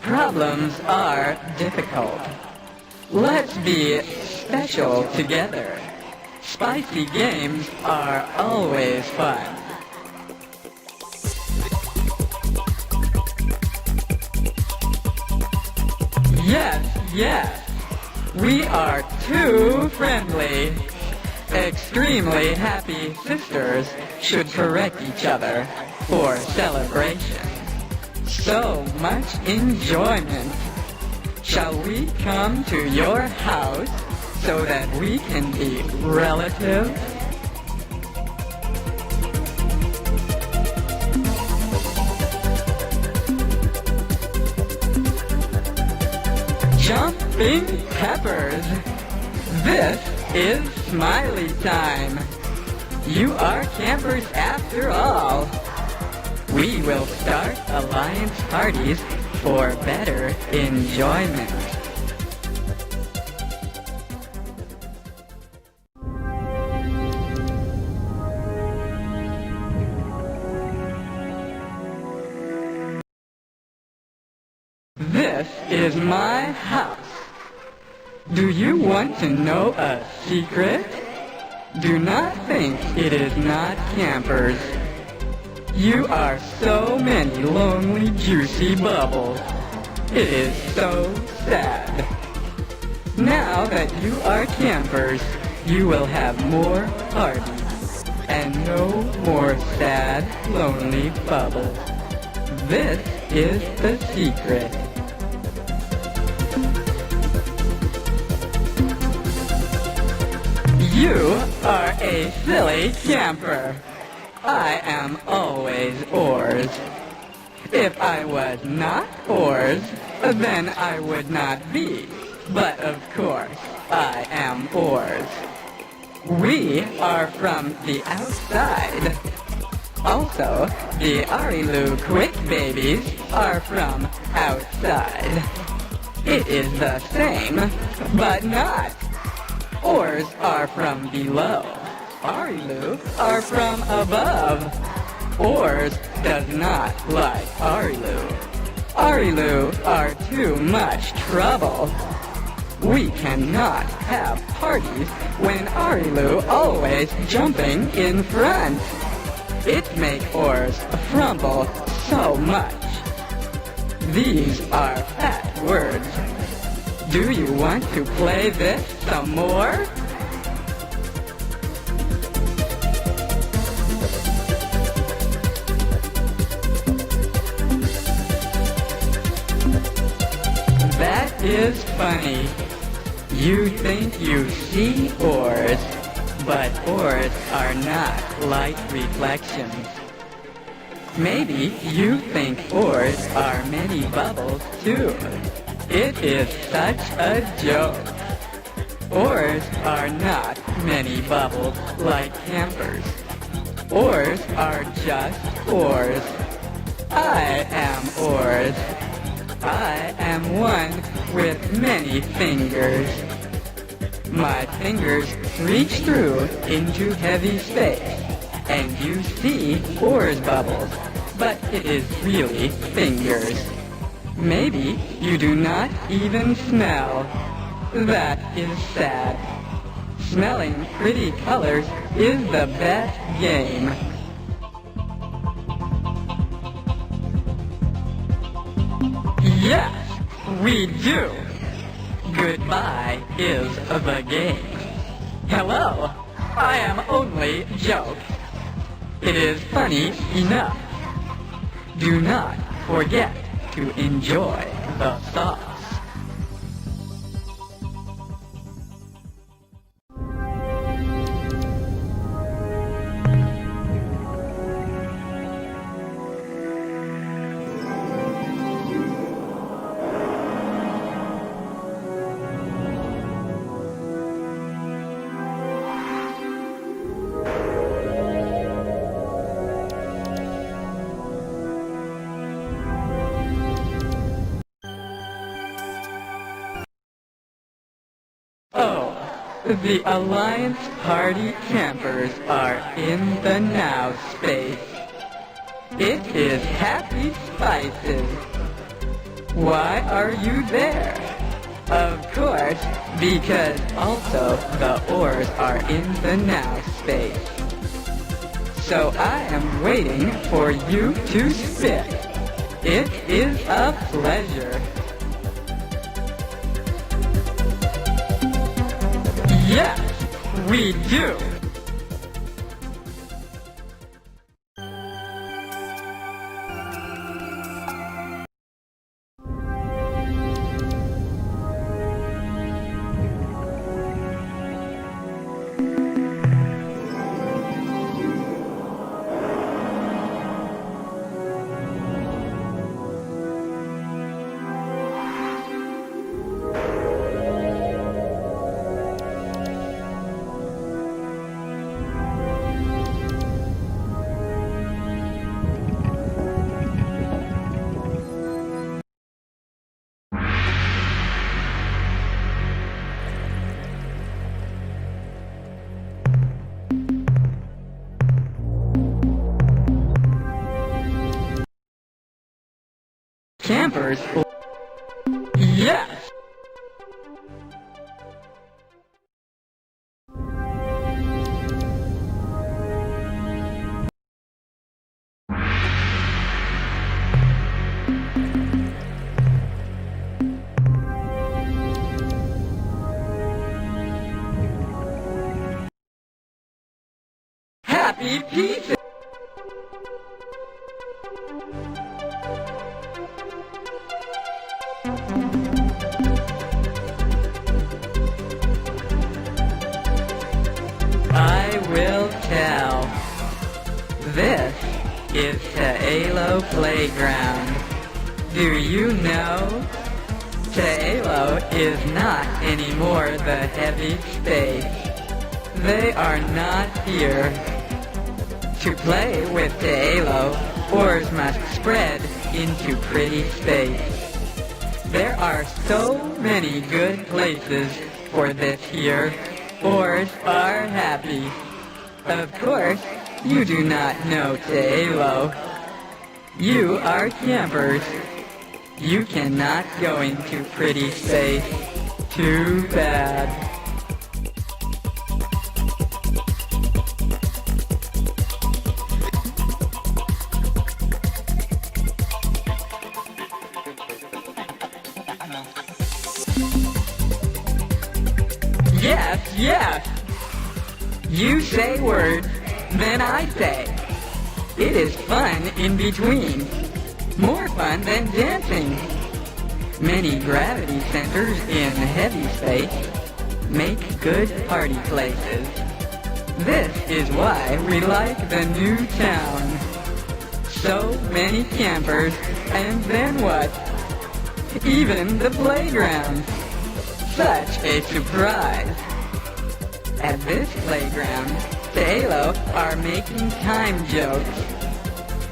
Problems are difficult. Let's be special together. Spicy games are always fun. Yes, we are too friendly. Extremely happy sisters should correct each other for celebration. So much enjoyment. Shall we come to your house so that we can be relatives? Jumping peppers. This is smiley time. You are campers after all. We will start alliance parties for better enjoyment. This is my house. Do you want to know a secret? Do not think it is not campers. You are so many lonely, juicy bubbles. It is so sad. Now that you are campers, you will have more parties and no more sad, lonely bubbles. This is the secret. You are a silly camper. I am always oars. If I was not oars, then I would not be. But of course, I am oars. We are from the outside. Also, the Arilu Quick Babies are from outside. It is the same, but not. Oars are from below. Arilu are from above. Oars does not like Arilu. Arilu are too much trouble. We cannot have parties when Arilu always jumping in front. It make oars frumble so much. These are fat words. Do you want to play this some more? That is funny. You think you see oars, but oars are not light reflections. Maybe you think oars are many bubbles too. It is such a joke. Oars are not many bubbles like campers. Oars are just oars. I am oars. I am one with many fingers. My fingers reach through into heavy space, and you see oars bubbles, but it is really fingers. Maybe you do not even smell. That is sad. Smelling pretty colors is the best game. Yes, we do. Goodbye is the game. Hello, I am only joke. It is funny enough. Do not forget to enjoy the sauce. Oh, the Alliance Party campers are in the now space. It is Happy Spices. Why are you there? Of course, because also the oars are in the now space. So I am waiting for you to spit. It is a pleasure. Yes, we do. Campers? Yes! happy pieces. I will tell. This is Taelo Playground. Do you know? Taelo is not anymore the heavy space. They are not here. To play with Taelo, oars must spread into pretty space. There are so many good places for this here. Oars are happy. Of course, you do not know Taelo. You are campers. You cannot go into pretty space. Too bad. Yes, yes. You say words, then I say. It is fun in between. More fun than dancing. Many gravity centers in heavy space make good party places. This is why we like the new town. So many campers, and then what? Even the playground. Such a surprise. At this playground, Taelo are making time jokes.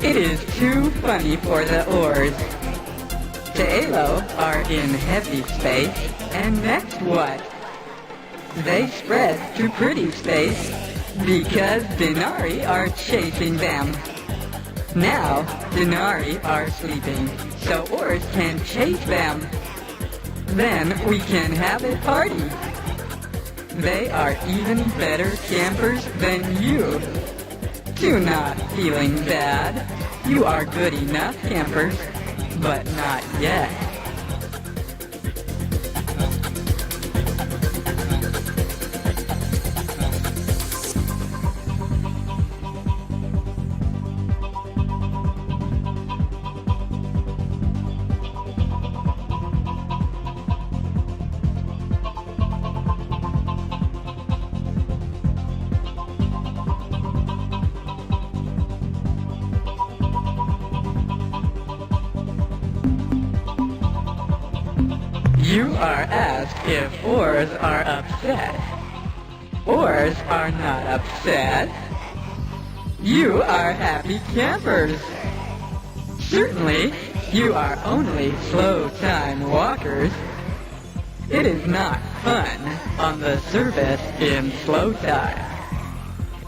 It is too funny for the oars. Taelo are in heavy space, and next what? They spread to pretty space because Denari are chasing them. Now, Denari are sleeping, so oars can chase them. Then we can have a party. They are even better campers than you. Do not feeling bad. You are good enough campers, but not yet. You are asked if oars are upset. Oars are not upset. You are happy campers. Certainly, you are only slow time walkers. It is not fun on the surface in slow time.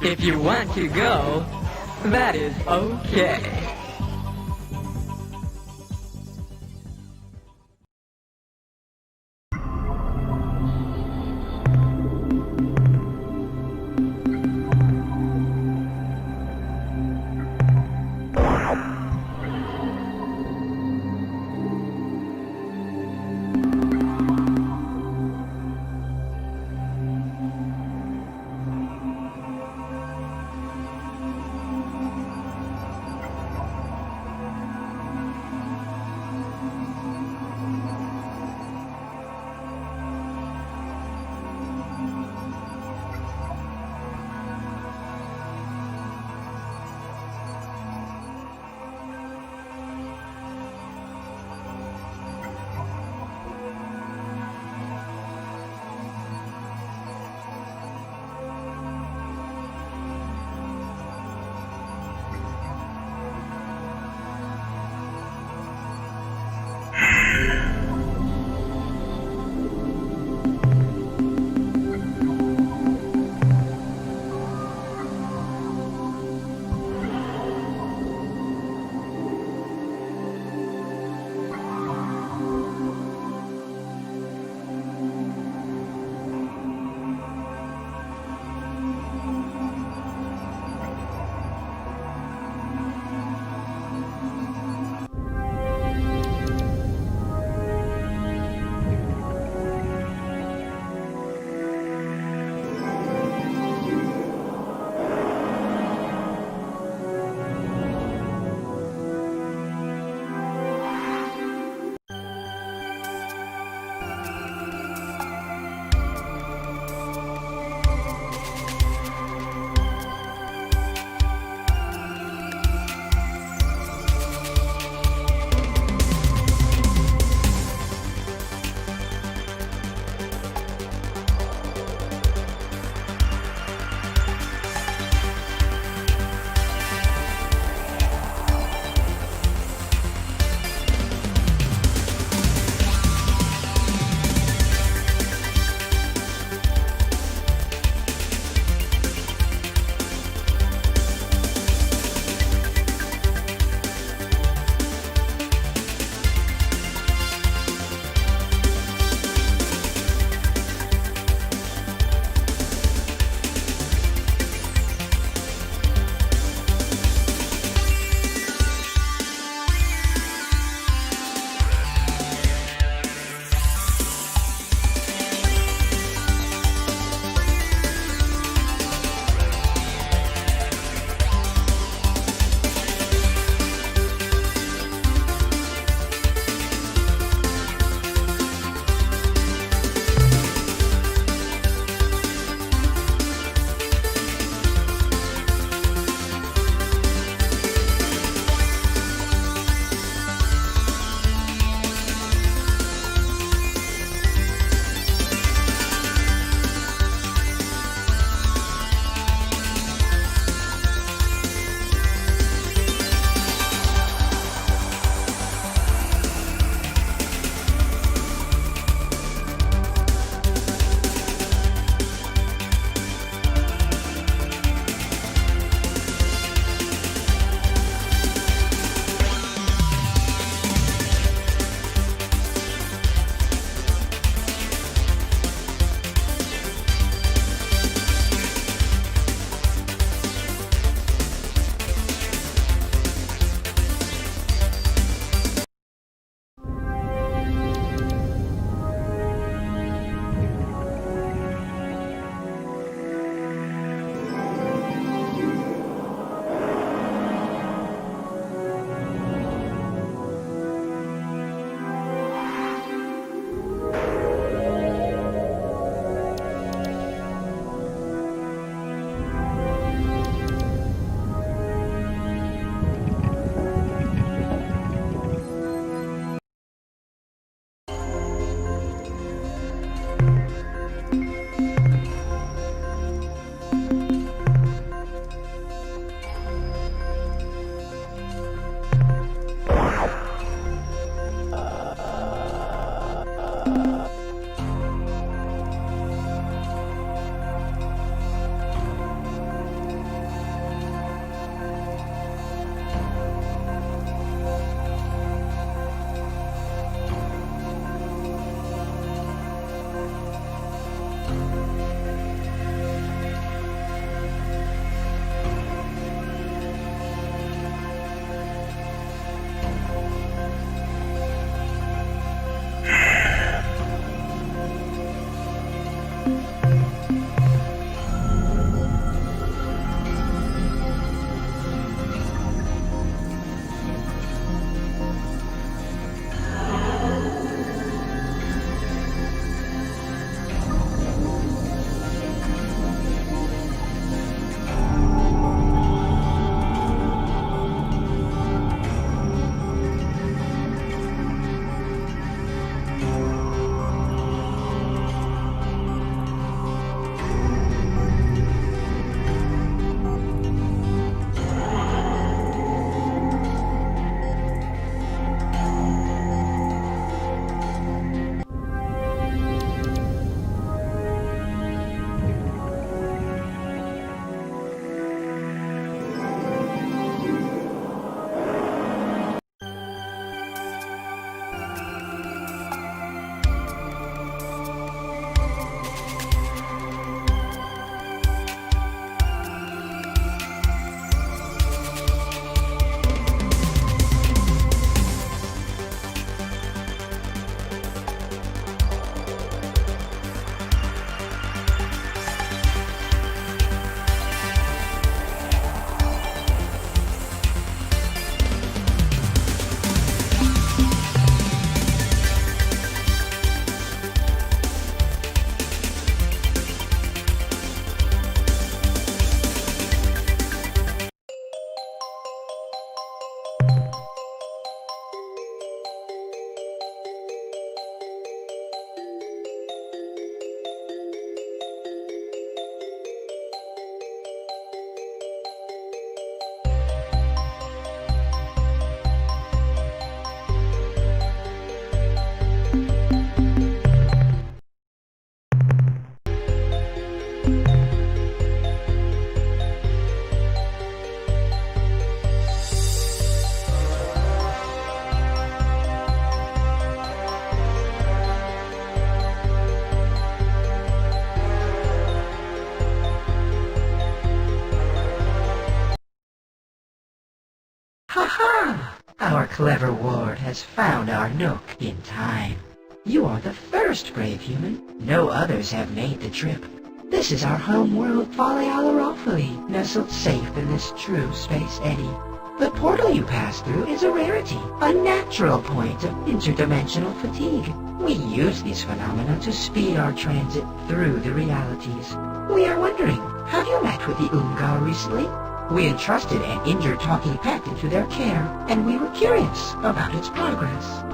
If you want to go, that is okay. Ha! Our clever ward has found our nook in time. You are the first brave human. No others have made the trip. This is our home world, Falialarawfuli, nestled safe in this true space eddy. The portal you pass through is a rarity, a natural point of interdimensional fatigue. We use these phenomena to speed our transit through the realities. We are wondering, have you met with the Ungar recently? We entrusted an injured talking pet into their care, and we were curious about its progress.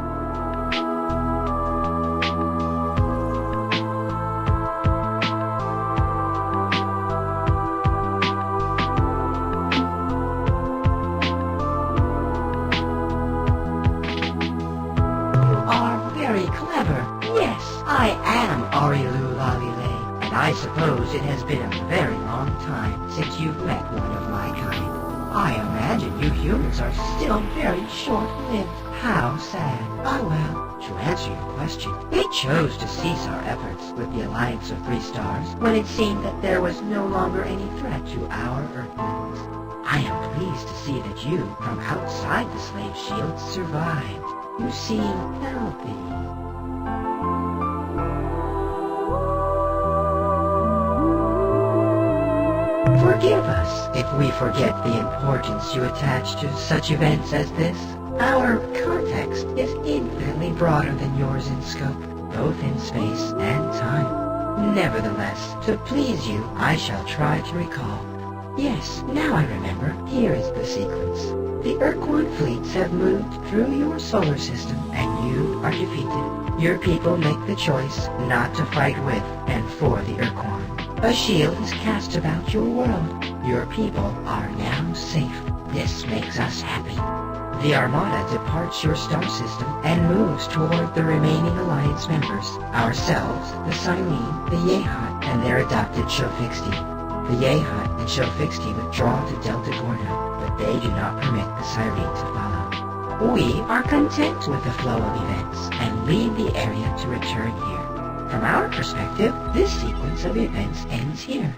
I suppose it has been a very long time since you've met one of my kind. I imagine you humans are still very short-lived. How sad. Ah well, to answer your question, we chose to cease our efforts with the Alliance of Three Stars when it seemed that there was no longer any threat to our Earthlings. I am pleased to see that you, from outside the slave shield, survived. You seem healthy. Forgive us if we forget the importance you attach to such events as this. Our context is infinitely broader than yours in scope, both in space and time. Nevertheless, to please you, I shall try to recall. Yes, now I remember. Here is the sequence. The Ur-Quan fleets have moved through your solar system, and you are defeated. Your people make the choice not to fight with and for the Ur-Quan. A shield is cast about your world. Your people are now safe. This makes us happy. The Armada departs your star system and moves toward the remaining Alliance members. Ourselves, the Cyrene, the Yehat, and their adopted Shofixti. The Yehat and Shofixti withdraw to Delta Gordo, but they do not permit the Cyrene to follow. We are content with the flow of events and leave the area to return here. From our perspective, this sequence of events ends here.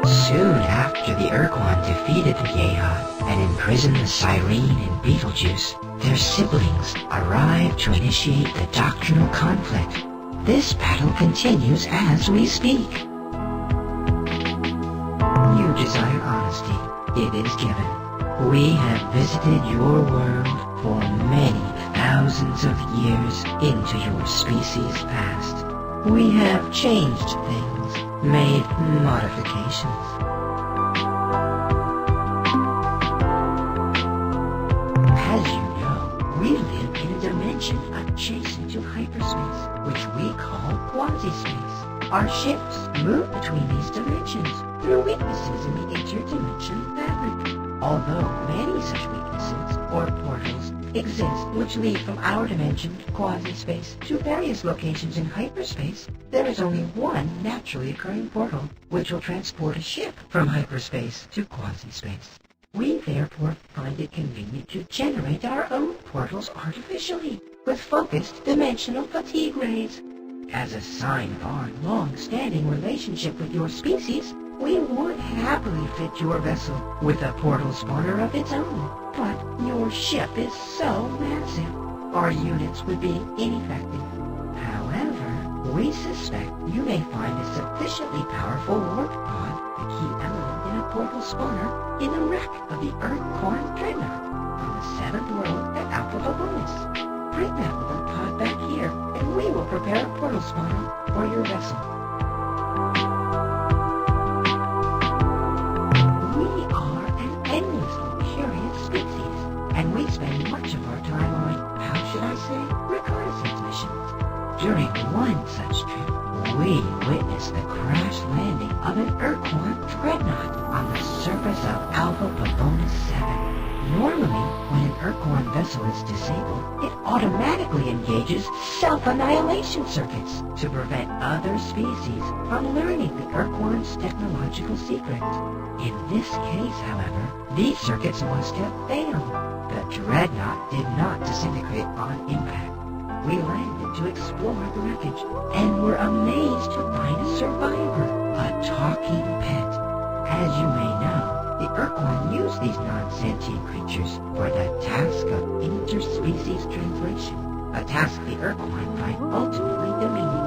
Soon after the Ur-Quan defeated the Yehat and imprisoned the Cyrene and Beetlejuice, their siblings arrived to initiate the doctrinal conflict. This battle continues as we speak. You desire honesty. It is given. We have visited your world for many thousands of years into your species' past. We have changed things, made modifications. As you know, we live in a dimension adjacent to hyperspace, which we call quasi-space. Our ships move between these dimensions through weaknesses in the interdimensional fabric. Although many such weaknesses, or portals, exist which lead from our dimension, quasi-space, to various locations in hyperspace, there is only one naturally occurring portal, which will transport a ship from hyperspace to quasi-space. We therefore find it convenient to generate our own portals artificially, with focused dimensional fatigue rays. As a sign of our long-standing relationship with your species, we would happily fit your vessel with a portal spawner of its own. But your ship is so massive, our units would be ineffective. However, we suspect you may find a sufficiently powerful warp pod, the key element in a portal spawner, in the wreck of the Ur-Quan Dreadnought on the 7th world at Alpha Bonus. Bring that warp pod back here, and we will prepare a portal spawner for your vessel. We are an endlessly curious species, and we spend much of our time on, how should I say, reconnaissance missions. During one such trip, we witnessed the crash landing of an Ur-Quan Dreadnought on the surface of Alpha Bonus 7. Normally, when an Ur-Quan vessel is disabled, it automatically engages self-annihilation circuits to prevent other species from learning the Ur-Quan's technological secret. In this case, however, these circuits must have failed. The Dreadnought did not disintegrate on impact. We landed to explore the wreckage and were amazed to find a survivor, a talking pet. As you may know, the Ur-Quan used these non-sentient creatures for the task of interspecies translation, a task the Ur-Quan find ultimately demeaning.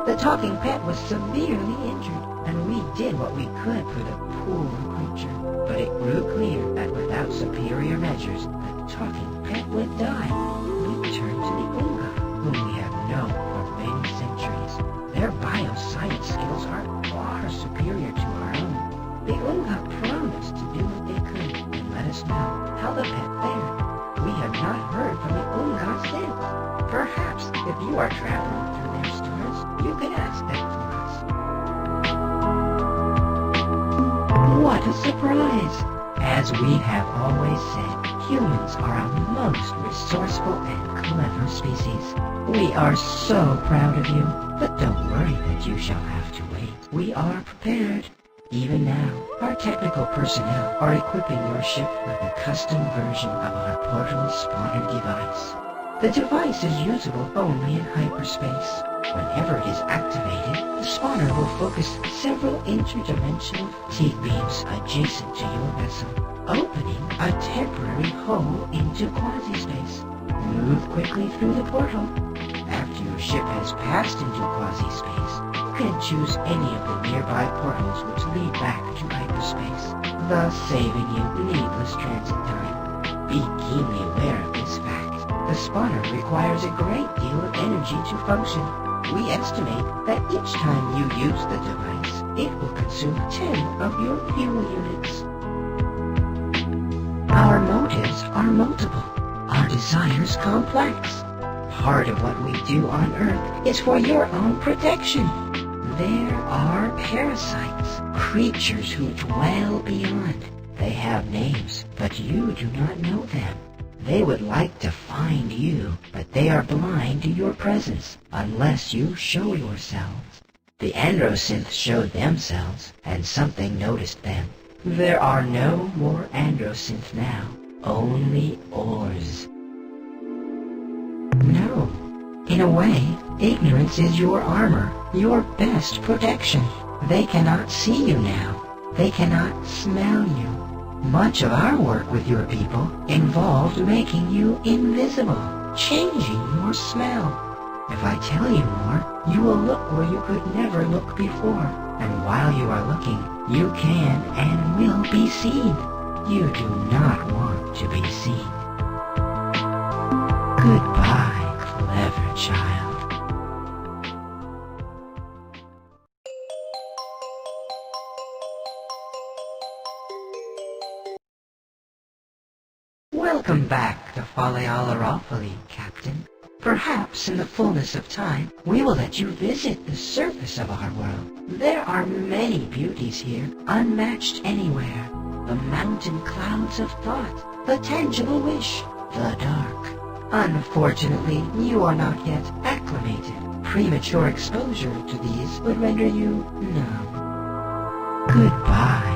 The talking pet was severely injured, and we did what we could for the poor creature. But it grew clear that without superior measures, the talking pet would die. We turned to the Unga, whom we have known for many centuries. Their bioscience skills are far superior to our own. The Unga promised to do what they could and let us know how the pet fared. We have not heard from the Unga since. Perhaps if you are traveling through their stores, you could ask them for us. What a surprise! As we have always said, humans are a most resourceful and clever species. We are so proud of you, but don't worry that you shall have to wait. We are prepared. Even now, our technical personnel are equipping your ship with a custom version of our portal spawner device. The device is usable only in hyperspace. Whenever it is activated, the spawner will focus several interdimensional teeth beams adjacent to your vessel, opening a temporary hole into quasi-space. Move quickly through the portal. After your ship has passed into quasi-space, you can choose any of the nearby portals which lead back to hyperspace, thus saving you needless transit time. Be keenly aware of this fact. The spawner requires a great deal of energy to function. We estimate that each time you use the device, it will consume 10 of your fuel units. Our motives are multiple, our desires complex. Part of what we do on Earth is for your own protection. There are parasites, creatures who dwell beyond. They have names, but you do not know them. They would like to find you, but they are blind to your presence unless you show yourselves. The androsynths showed themselves, and something noticed them. There are no more androsynths now, only ores. No. In a way, ignorance is your armor, your best protection. They cannot see you now. They cannot smell you. Much of our work with your people involved making you invisible, changing your smell. If I tell you more, you will look where you could never look before. And while you are looking, you can and will be seen. You do not want to be seen. Goodbye, clever child. Welcome back to Falealaropoli, Captain. Perhaps in the fullness of time, we will let you visit the surface of our world. There are many beauties here, unmatched anywhere. The mountain clouds of thought, the tangible wish, the dark. Unfortunately, you are not yet acclimated. Premature exposure to these would render you numb. Goodbye.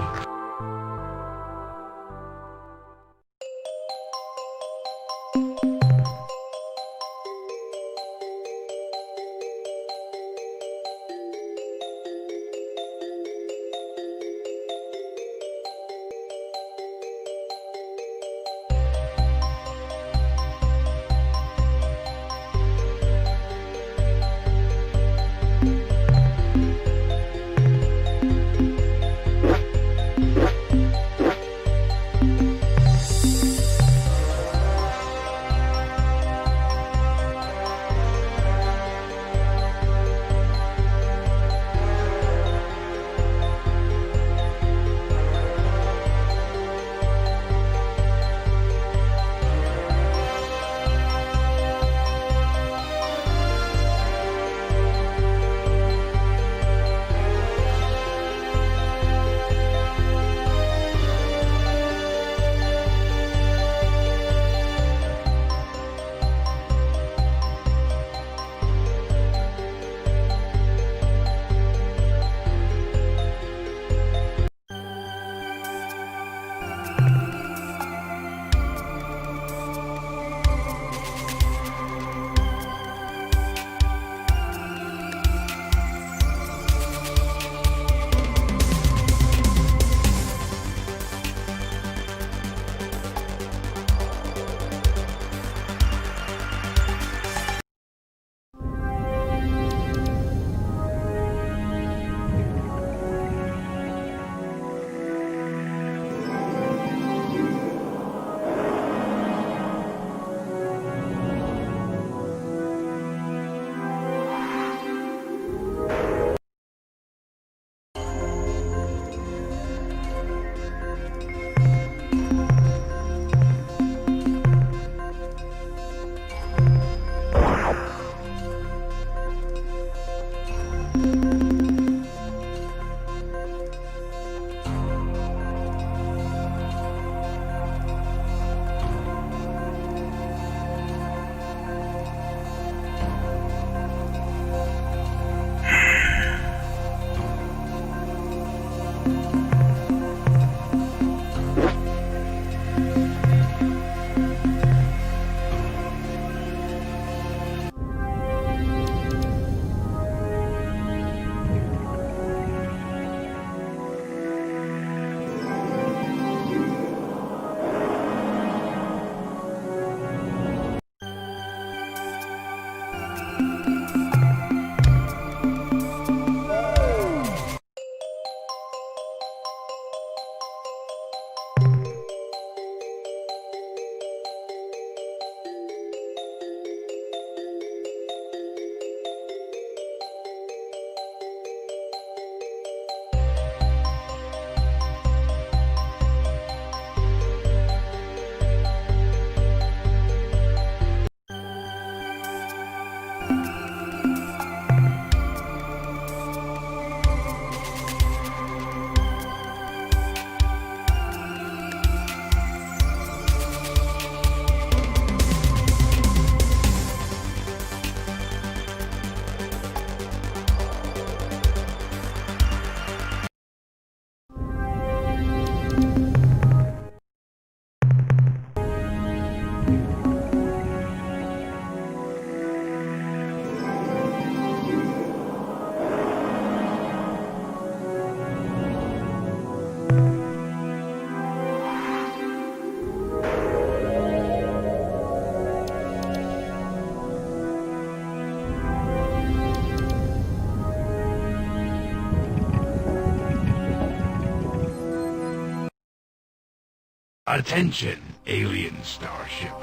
Attention, alien starship.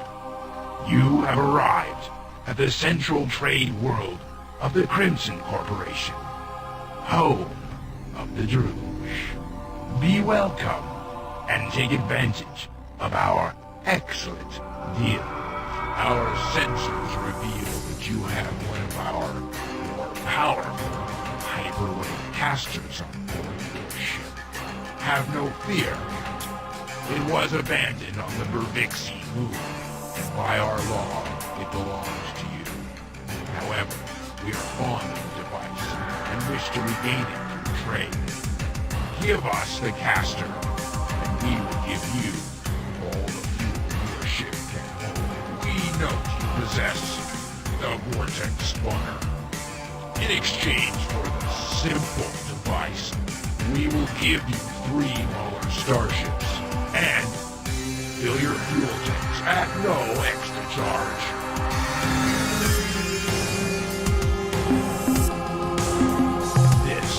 You have arrived at the central trade world of the Crimson Corporation, home of the Druge. Be welcome and take advantage of our excellent deal. Our sensors reveal that you have one of our more powerful hyperwave casters on board your ship. Have no fear, Captain. It was abandoned on the Bervixi moon, and by our law, it belongs to you. However, we are fond of the device and wish to regain it through trade. Give us the caster, and we will give you all the fuel your ship can hold. We note you possess the Vortex Spawner. In exchange for the simple device, we will give you 3 Muller starships and fill your fuel tanks at no extra charge. This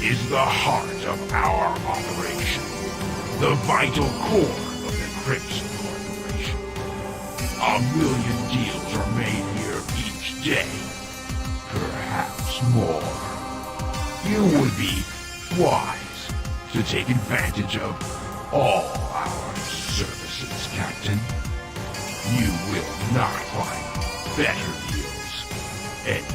is the heart of our operation, the vital core of the Crimson Corporation. 1,000,000 deals are made here each day, perhaps more. You would be wise to take advantage of all our services, Captain. You will not find better deals anywhere.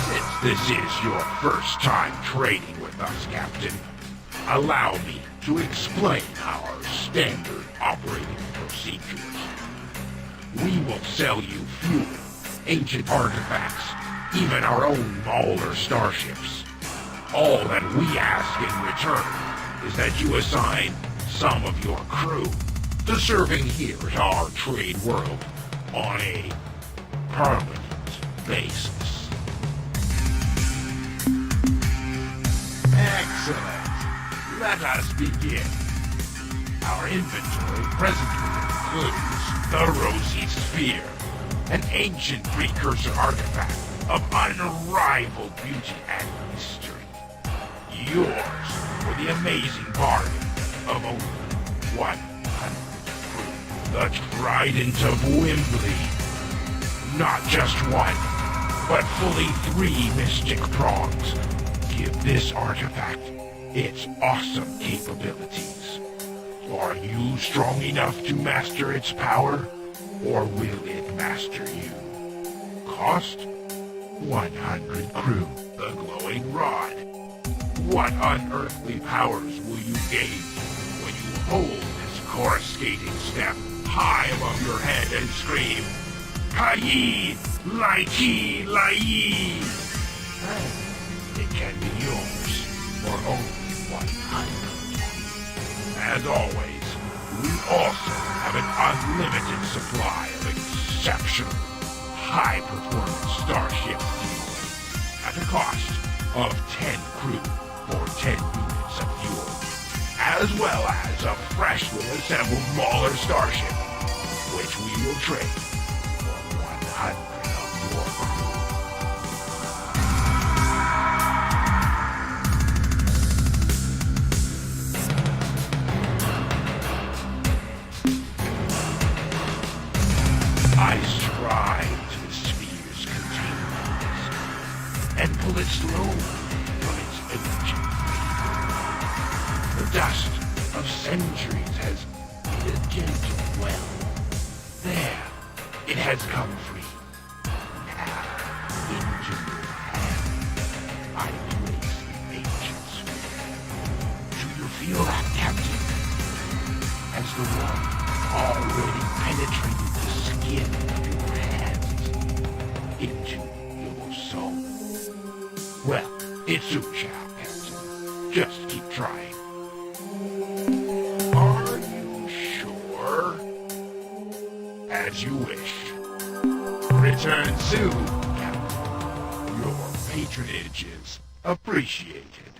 Since this is your first time trading with us, Captain, allow me to explain our standard operating procedures. We will sell you fuel, ancient artifacts, even our own Mauler starships. All that we ask in return is that you assign some of your crew to serving here at our trade world on a permanent basis. Excellent. Let us begin. Our inventory presently includes the Rosy Sphere, an ancient precursor artifact of unrivaled beauty and mystery. Yours for the amazing bargain of only 100 crew. The Trident of Wimbley. Not just one, but fully 3 mystic prongs give this artifact its awesome capabilities. Are you strong enough to master its power, or will it master you? Cost? 100 crew. The glowing rod. What unearthly powers will you gain when you hold this coruscating step high above your head and scream, Kayi, Laiki, Lai? It can be yours for only 100. As always, we also have an unlimited supply of exceptional, high-performance starship fuel at a cost of 10 crew for 10 units of fuel, as well as a freshly assembled Mauler starship, which we will trade for 100 of your crew. I strive to the sphere's containment and pull it slowly from its ancient flavor. The dust of centuries has made a gentle well. There, it has come free. Now, into your hand, I place the ancient sphere. Do you feel that, Captain? As the one already penetrated the skin of your hands into your soul. Well, it soon shall, Captain. Just keep trying. Are you sure? As you wish. Return soon, Captain. Your patronage is appreciated.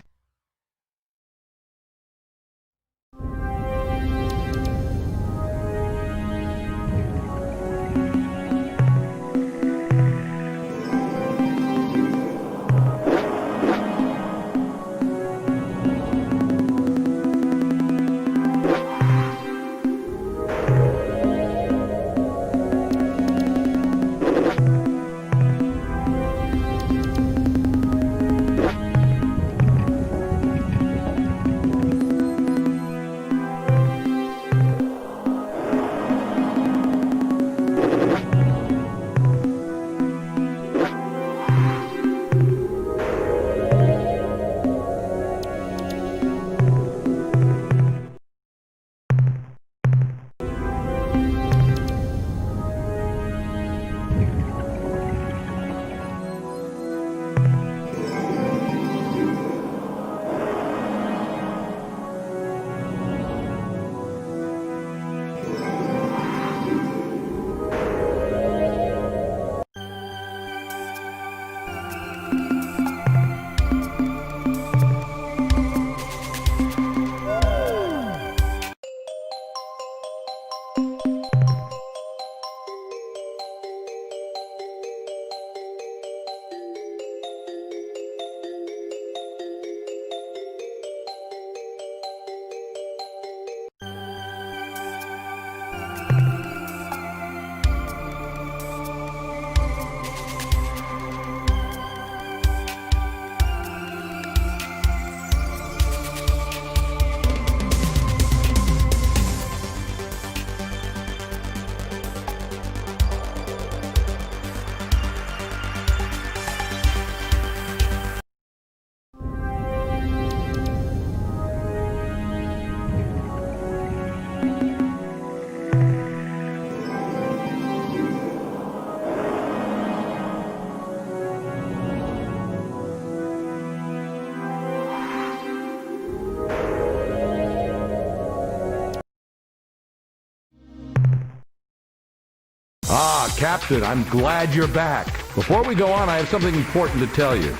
Ah, Captain, I'm glad you're back. Before we go on, I have something important to tell you.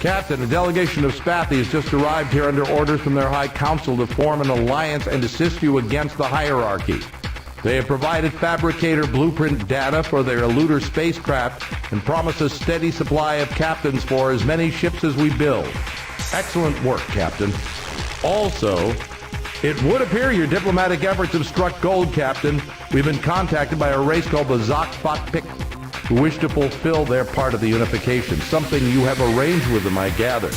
Captain, a delegation of Spathies just arrived here under orders from their High Council to form an alliance and assist you against the hierarchy. They have provided fabricator blueprint data for their eluder spacecraft and promise a steady supply of captains for as many ships as we build. Excellent work, Captain. Also, it would appear your diplomatic efforts have struck gold, Captain. We've been contacted by a race called the Zok-Fat-Pik, who wish to fulfill their part of the unification, something you have arranged with them, I gather.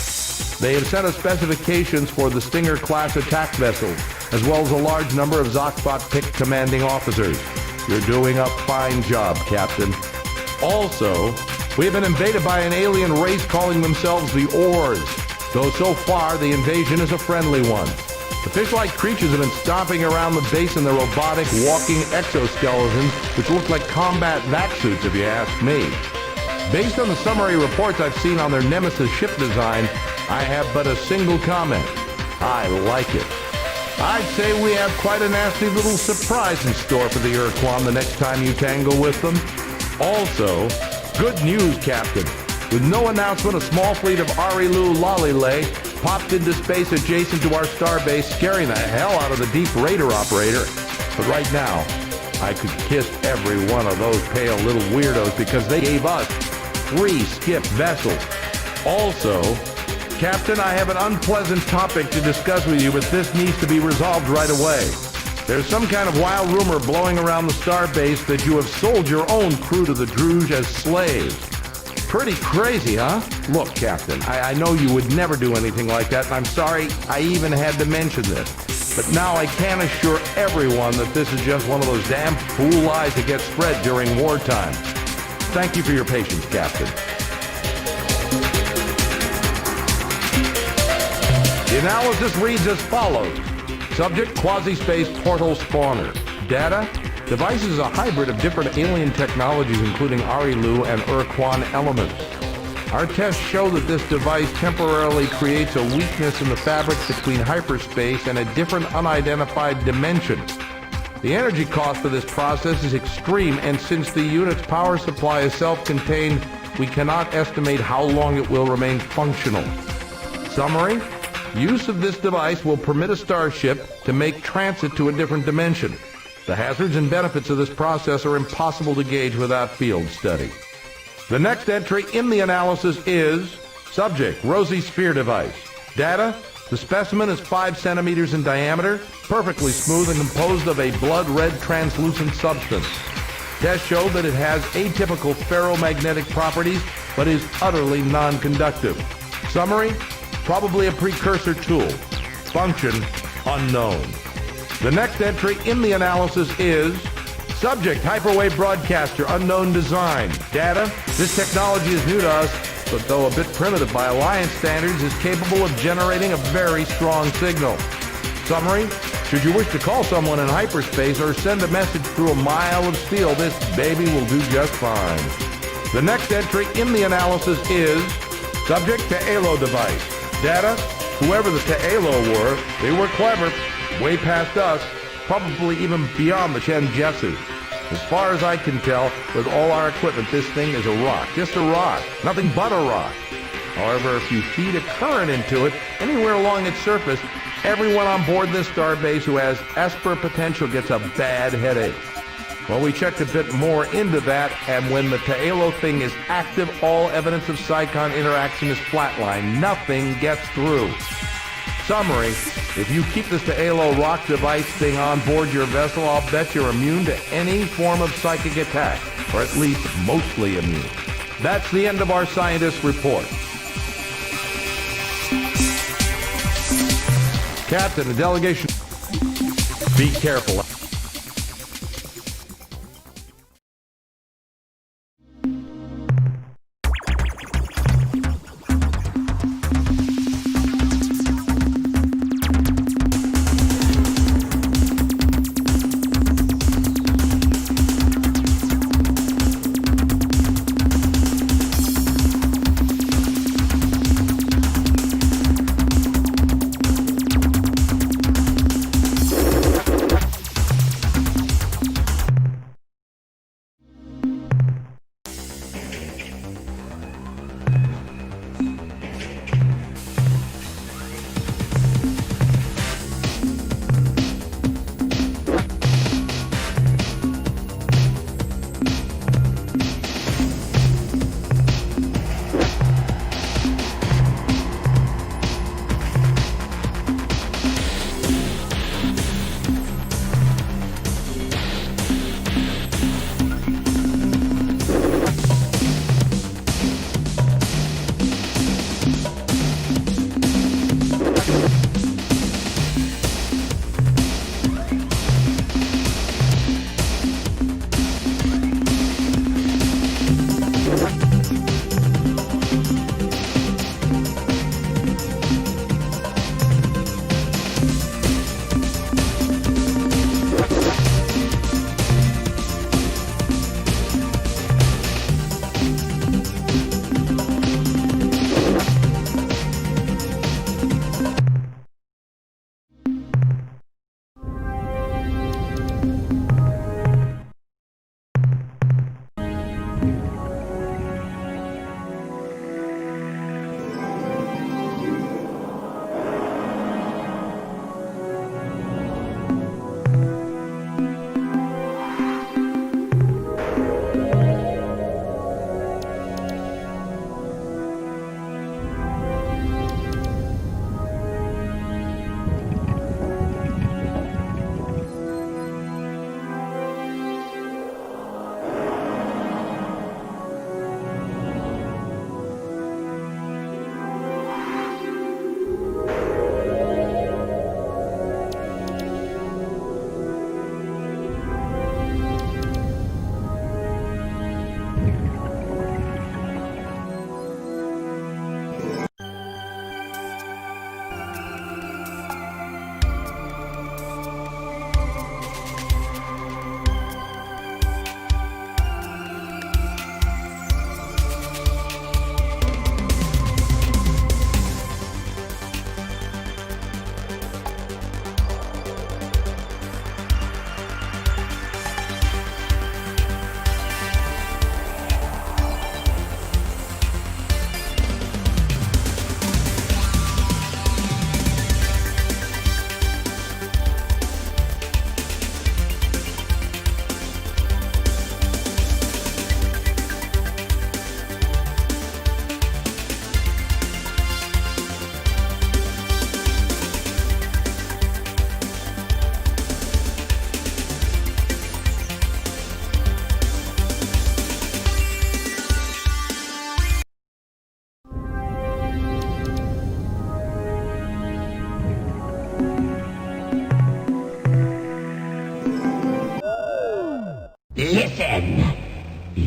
They have sent us specifications for the Stinger-class attack vessels, as well as a large number of Zok-Fat-Pik commanding officers. You're doing a fine job, Captain. Also, we have been invaded by an alien race calling themselves the Urs, though so far the invasion is a friendly one. The fish-like creatures have been stomping around the base in their robotic walking exoskeletons, which look like combat vac suits if you ask me. Based on the summary reports I've seen on their Nemesis ship design, I have but a single comment. I like it. I'd say we have quite a nasty little surprise in store for the Ur-Quan the next time you tangle with them. Also, good news, Captain. With no announcement, a small fleet of Arilu Lalile popped into space adjacent to our starbase, scaring the hell out of the deep raider operator. But right now, I could kiss every one of those pale little weirdos because they gave us 3 skip vessels. Also, Captain, I have an unpleasant topic to discuss with you, but this needs to be resolved right away. There's some kind of wild rumor blowing around the starbase that you have sold your own crew to the Druge as slaves. Pretty crazy, huh? Look, Captain, I know you would never do anything like that, and I'm sorry I even had to mention this. But now I can assure everyone that this is just one of those damn fool lies that get spread during wartime. Thank you for your patience, Captain. The analysis reads as follows. Subject, quasi-space portal spawner. Data, device is a hybrid of different alien technologies including Arilu and Ur-Quan elements. Our tests show that this device temporarily creates a weakness in the fabric between hyperspace and a different unidentified dimension. The energy cost for this process is extreme, and since the unit's power supply is self-contained, we cannot estimate how long it will remain functional. Summary: use of this device will permit a starship to make transit to a different dimension. The hazards and benefits of this process are impossible to gauge without field study. The next entry in the analysis is subject, rosy sphere device. Data, the specimen is 5 centimeters in diameter, perfectly smooth and composed of a blood-red translucent substance. Tests show that it has atypical ferromagnetic properties, but is utterly non-conductive. Summary, probably a precursor tool. Function, unknown. The next entry in the analysis is subject, hyperwave broadcaster, unknown design. Data, this technology is new to us, but though a bit primitive by Alliance standards, is capable of generating a very strong signal. Summary, should you wish to call someone in hyperspace or send a message through a mile of steel, this baby will do just fine. The next entry in the analysis is subject, Ta'alo device. Data, whoever the Ta'alo were, they were clever, way past us, probably even beyond the Shenjetsu. As far as I can tell, with all our equipment, this thing is a rock. Just a rock. Nothing but a rock. However, if you feed a current into it, anywhere along its surface, everyone on board this starbase who has Esper potential gets a bad headache. Well, we checked a bit more into that, and when the Ta'alo thing is active, all evidence of Psychon interaction is flatlined. Nothing gets through. Summary, if you keep this Ta'alo rock device thing on board your vessel, I'll bet you're immune to any form of psychic attack, or at least mostly immune. That's the end of our scientist report. Captain, the delegation... Be careful.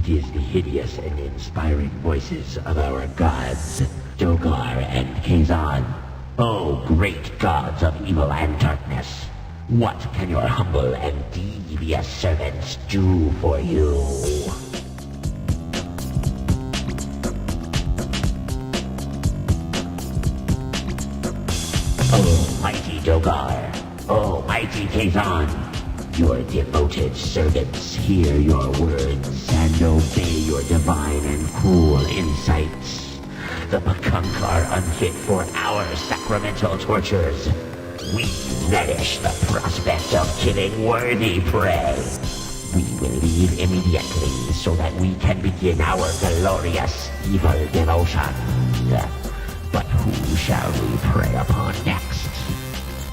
It is the hideous and inspiring voices of our gods, Dogar and Kazan. Oh, great gods of evil and darkness, what can your humble and devious servants do for you? Oh, mighty Dogar, oh, mighty Kazan, your devoted servants hear your words and obey your divine and cruel insights. The Pakunk are unfit for our sacramental tortures. We relish the prospect of killing worthy prey. We will leave immediately so that we can begin our glorious evil devotion. But who shall we prey upon next?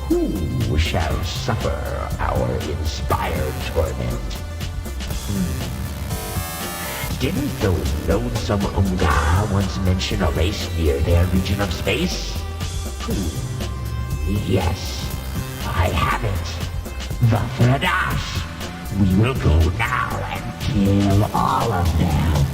Who shall suffer our inspired torment? Didn't those lonesome Unga once mention a race near their region of space? Yes, I have it. The Thredash. We will go now and kill all of them.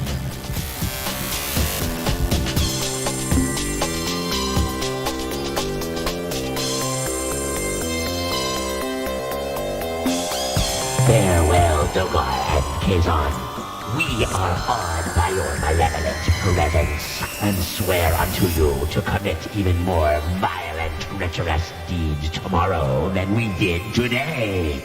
Farewell, Dogar and Kazan. We are awed by your malevolent presence, and swear unto you to commit even more violent, treacherous deeds tomorrow than we did today.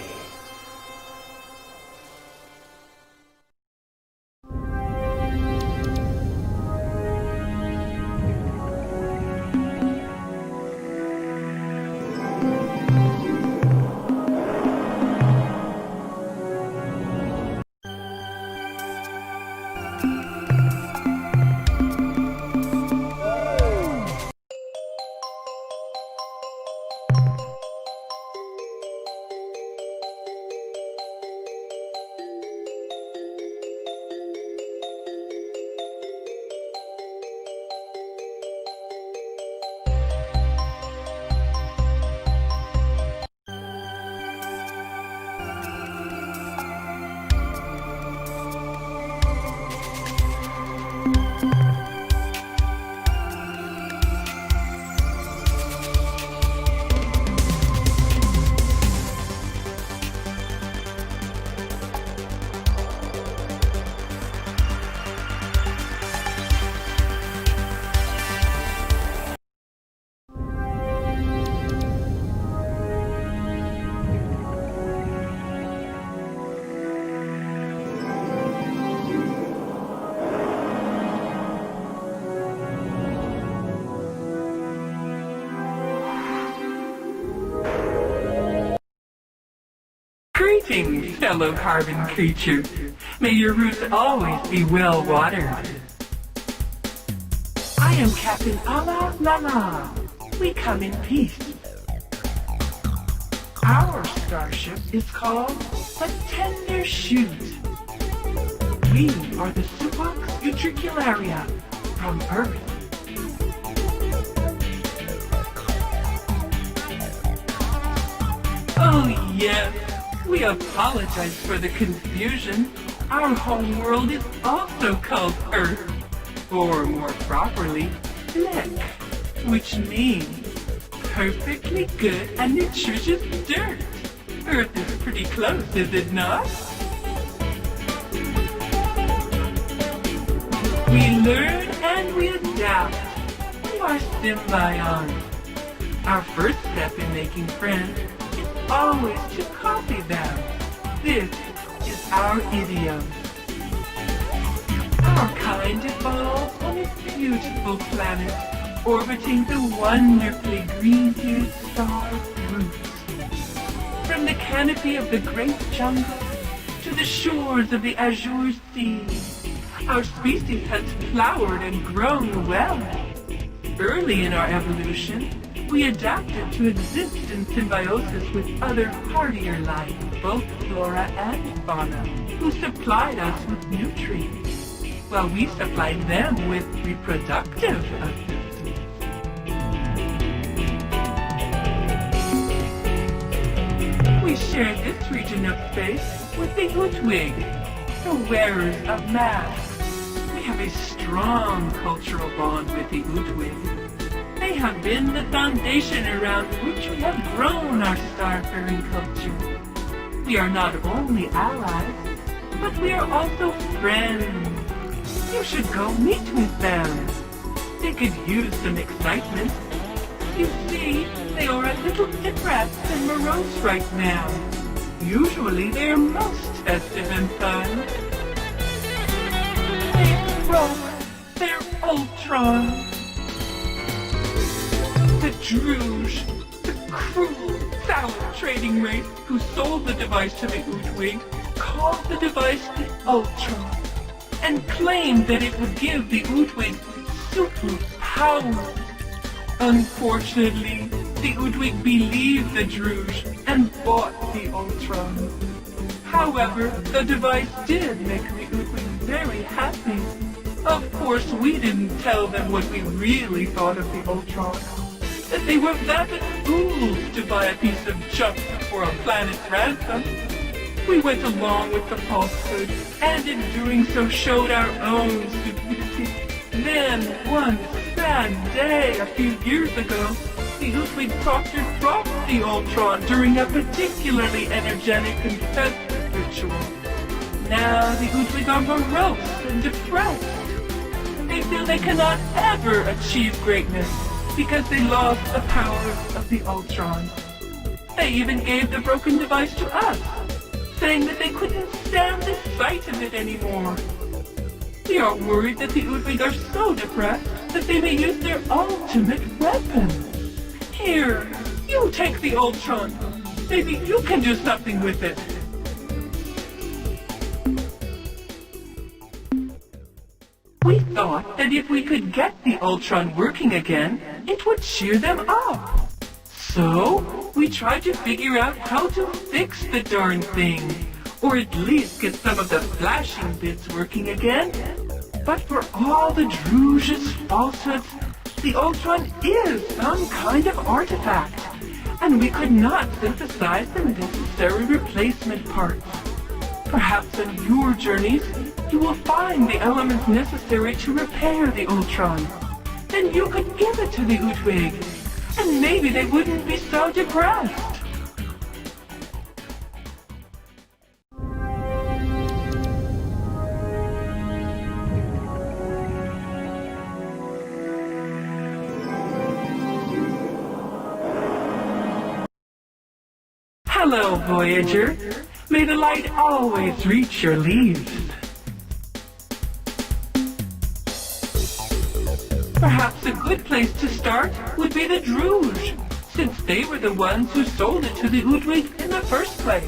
Greetings, fellow carbon creatures. May your roots always be well watered. I am Captain Allah Lala. We come in peace. Our starship is called the Tender Shoot. We are the Subox Utricularia from Earth. Oh yes. We apologize for the confusion. Our home world is also called Earth, or more properly, Lek, which means perfectly good and nutritious dirt. Earth is pretty close, is it not? We learn and we adapt. We are symbions. Our first step in making friends is always to copy them. This is our idiom. Our kind evolved on a beautiful planet, orbiting the wonderfully green-hued star RUS. From the canopy of the great jungle to the shores of the azure sea, our species has flowered and grown well. Early in our evolution, we adapted to exist in symbiosis with other hardier life, both flora and fauna, who supplied us with nutrients, while we supplied them with reproductive assistance. We share this region of space with the Hootwig, the wearers of masks. We have a strong cultural bond with the Ur-Quan. They have been the foundation around which we have grown our starfaring culture. We are not only allies, but we are also friends. You should go meet with them. They could use some excitement. You see, they are a little depressed and morose right now. Usually they are most festive and fun. They broke their Ultron. The Druge, the cruel, sour trading race who sold the device to the Ur-Quan, called the device the Ultron, and claimed that it would give the Ur-Quan superpowers. Unfortunately, the Ur-Quan believed the Druge and bought the Ultron. However, the device did make the Ur-Quan very happy. Of course, we didn't tell them what we really thought of the Ultron. That they were vapid fools to buy a piece of junk for a planet's ransom. We went along with the falsehood, and in doing so showed our own stupidity. Then, one sad day a few years ago, the Ur-Quan proctor dropped the Ultron during a particularly energetic and festive ritual. Now the Ur-Quan are morose and depressed. They feel they cannot ever achieve greatness because they lost the power of the Ultron. They even gave the broken device to us, saying that they couldn't stand the sight of it anymore. We are worried that the Ur-Quan are so depressed that they may use their ultimate weapon. Here, you take the Ultron. Maybe you can do something with it. We thought that if we could get the Ultron working again, it would cheer them up. So, we tried to figure out how to fix the darn thing, or at least get some of the flashing bits working again. But for all the Druge's falsehoods, the Ultron is some kind of artifact, and we could not synthesize the necessary replacement parts. Perhaps on your journeys, you will find the elements necessary to repair the Ultron. Then you could give it to the Ur-Quan, and maybe they wouldn't be so depressed. Hello, Voyager. May the light always reach your leaves. Perhaps a good place to start would be the Druge, since they were the ones who sold it to the Ur-Quan in the first place.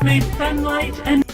May sunlight and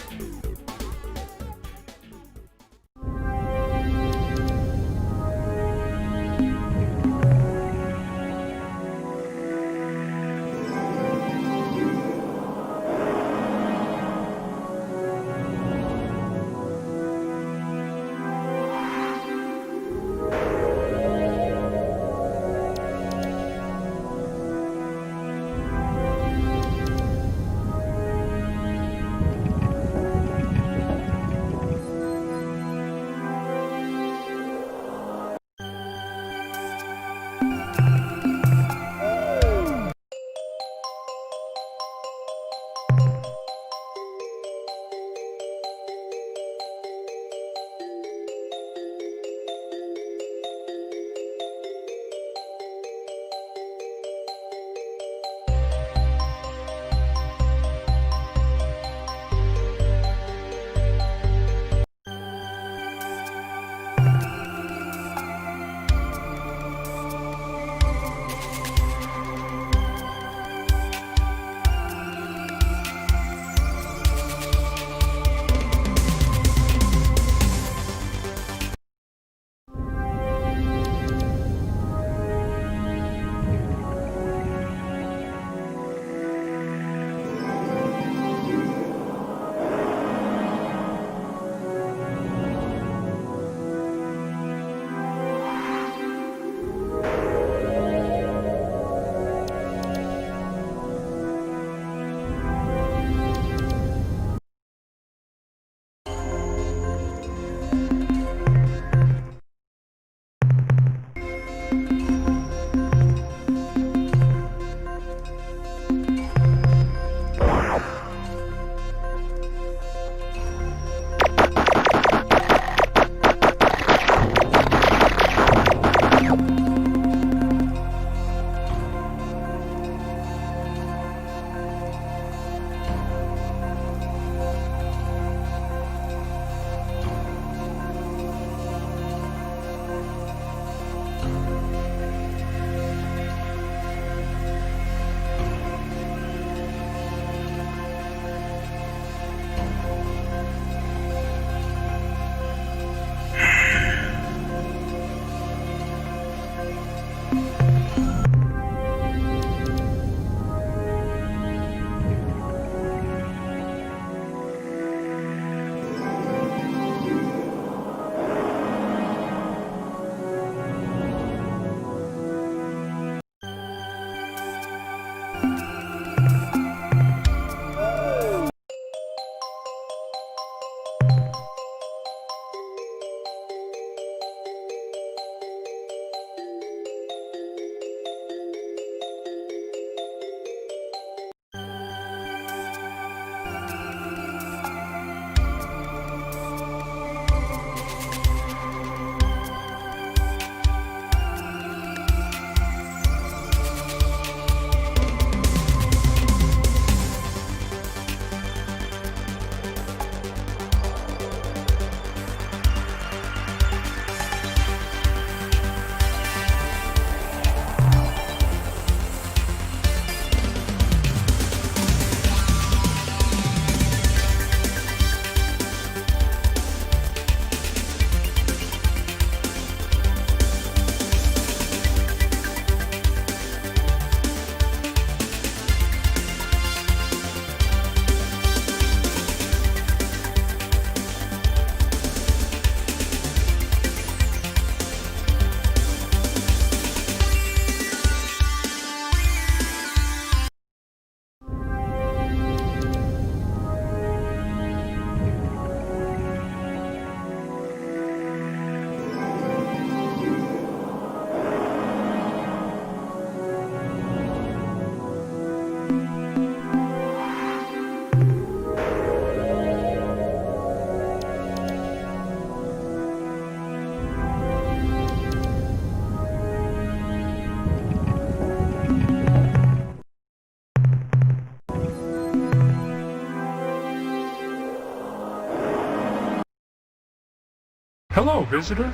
Hello, visitor.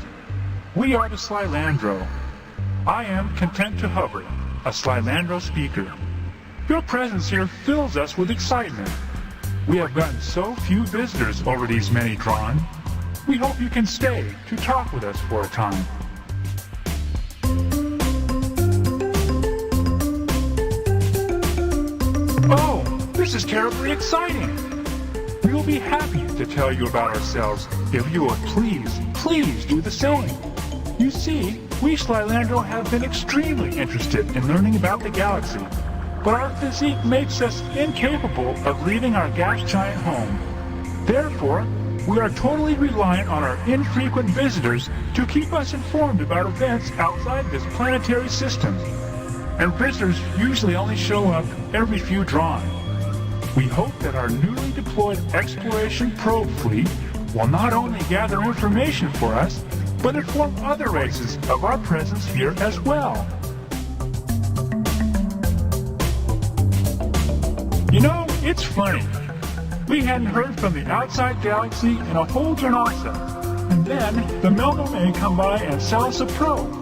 We are the Slylandro. I am Content to Hover, a Slylandro speaker. Your presence here fills us with excitement. We have gotten so few visitors over these many drawn. We hope you can stay to talk with us for a time. Oh, this is terribly exciting! We will be happy to tell you about ourselves if you would please do the same. You see, we Slylandro have been extremely interested in learning about the galaxy, but our physique makes us incapable of leaving our gas giant home. Therefore, we are totally reliant on our infrequent visitors to keep us informed about events outside this planetary system. And visitors usually only show up every few drawn. We hope that our newly deployed exploration probe fleet will not only gather information for us, but inform other races of our presence here as well. You know, it's funny. We hadn't heard from the outside galaxy in a whole Janasa, and then the Melno may come by and sell us a probe,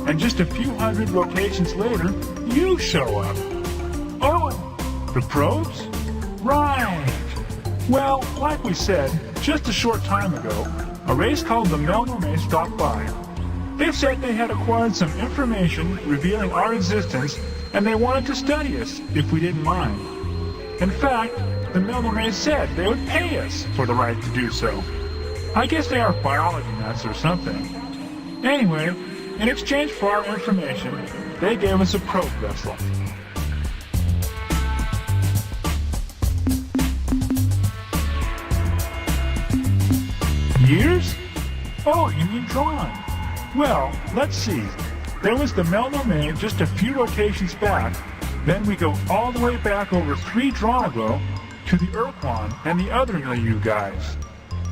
and just a few hundred rotations later, you show up. Oh, the probes? Right. Well, like we said, just a short time ago, a race called the Melno stopped by. They said they had acquired some information revealing our existence, and they wanted to study us if we didn't mind. In fact, the Melno said they would pay us for the right to do so. I guess they are biology nuts or something. Anyway, in exchange for our information, they gave us a probe vessel. Years? Oh, you mean drawn. Well, let's see. There was the Melno just a few rotations back. Then we go all the way back over 3 drawn ago to the Ur-Quan and the other milieu guys.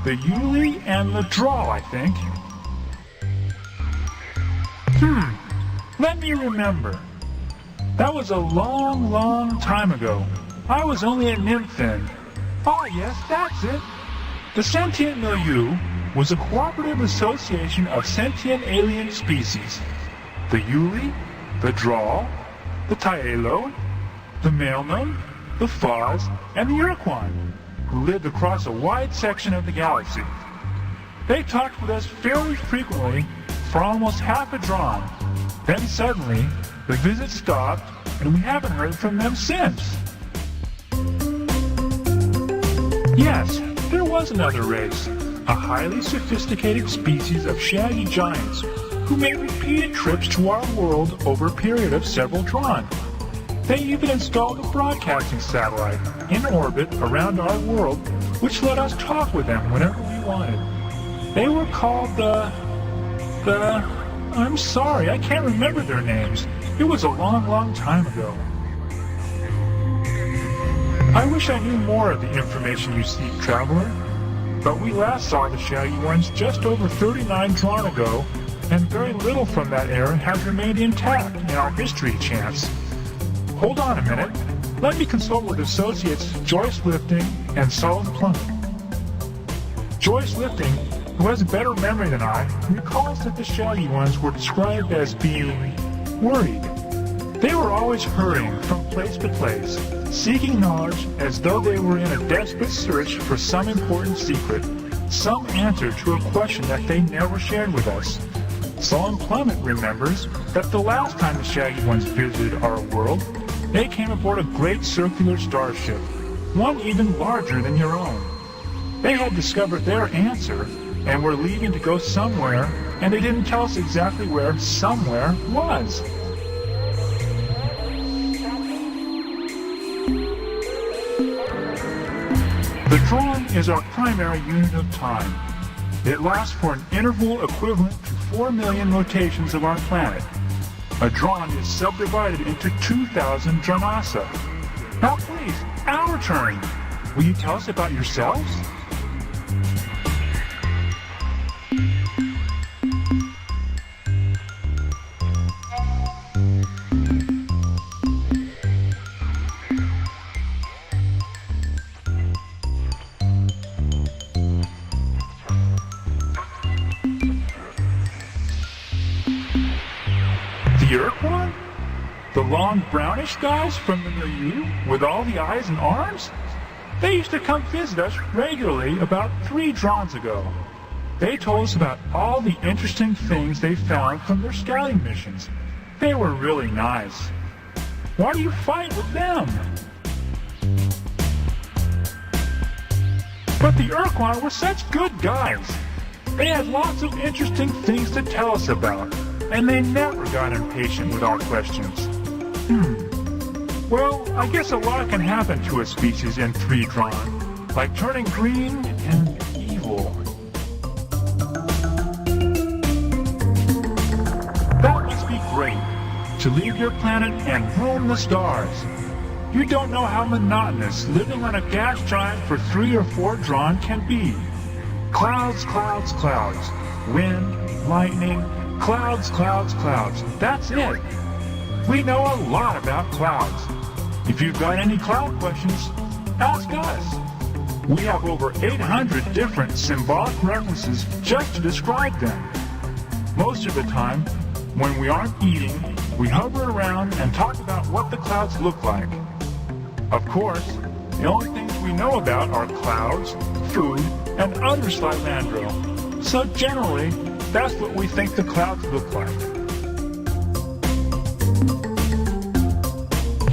The Yuli and the Draw, I think. Let me remember. That was a long, long time ago. I was only a nymph then. Oh yes, that's it. The sentient milieu was a cooperative association of sentient alien species. The Yuli, the Draw, the Taelo, the Melno, the Foz, and the Ur-Quan, who lived across a wide section of the galaxy. They talked with us fairly frequently for almost half a drawn. Then suddenly, the visit stopped, and we haven't heard from them since. Yes, there was another race, a highly sophisticated species of shaggy giants who made repeated trips to our world over a period of several drawn. They even installed a broadcasting satellite in orbit around our world, which let us talk with them whenever we wanted. They were called I'm sorry, I can't remember their names. It was a long, long time ago. I wish I knew more of the information you seek, traveler. But we last saw the shaggy ones just over 39 drawn ago, and very little from that era has remained intact in our history chants. Hold on a minute. Let me consult with Associates Joyce Lifting and Solid Plummet. Joyce Lifting, who has a better memory than I, recalls that the shaggy ones were described as being worried. They were always hurrying from place to place, seeking knowledge as though they were in a desperate search for some important secret, some answer to a question that they never shared with us. Solid Plummet remembers that the last time the shaggy ones visited our world, they came aboard a great circular starship, one even larger than your own. They had discovered their answer and were leaving to go somewhere, and they didn't tell us exactly where somewhere was. The drawn is our primary unit of time. It lasts for an interval equivalent to 4 million rotations of our planet. A drawn is subdivided into 2,000 Janasa. Now please, our turn. Will you tell us about yourselves? The Ur-Quan? The long brownish guys from the milieu with all the eyes and arms? They used to come visit us regularly about 3 drons ago. They told us about all the interesting things they found from their scouting missions. They were really nice. Why do you fight with them? But the Ur-Quan were such good guys. They had lots of interesting things to tell us about, and they never got impatient with our questions. Well, I guess a lot can happen to a species in 3 drawn, like turning green and evil. That must be great, to leave your planet and roam the stars. You don't know how monotonous living on a gas giant for 3 or 4 drawn can be. Clouds, clouds, clouds. Wind, lightning, clouds, clouds, clouds. That's it. We know a lot about clouds. If you've got any cloud questions, ask us. We have over 800 different symbolic references just to describe them. Most of the time, when we aren't eating, we hover around and talk about what the clouds look like. Of course, the only things we know about are clouds, food, and other Slilandro. So generally, that's what we think the clouds look like.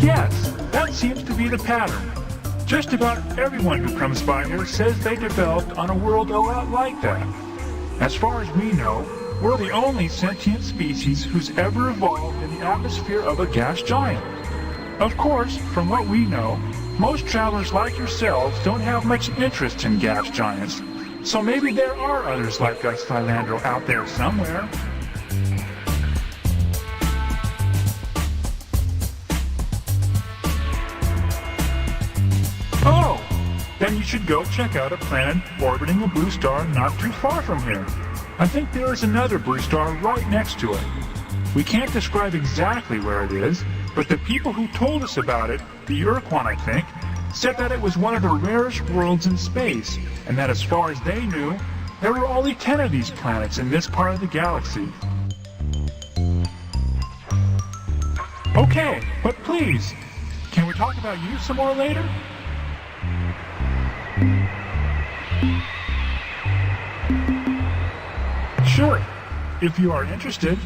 Yes, that seems to be the pattern. Just about everyone who comes by here says they developed on a world a lot like that. As far as we know, we're the only sentient species who's ever evolved in the atmosphere of a gas giant. Of course, from what we know, most travelers like yourselves don't have much interest in gas giants, so maybe there are others like us Slilandro out there somewhere. Oh, then you should go check out a planet orbiting a blue star not too far from here. I think there is another blue star right next to it. We can't describe exactly where it is, but the people who told us about it, the Ur-Quan I think, said that it was one of the rarest worlds in space, and that as far as they knew, there were only 10 of these planets in this part of the galaxy. Okay, but please, can we talk about you some more later? Sure, if you are interested.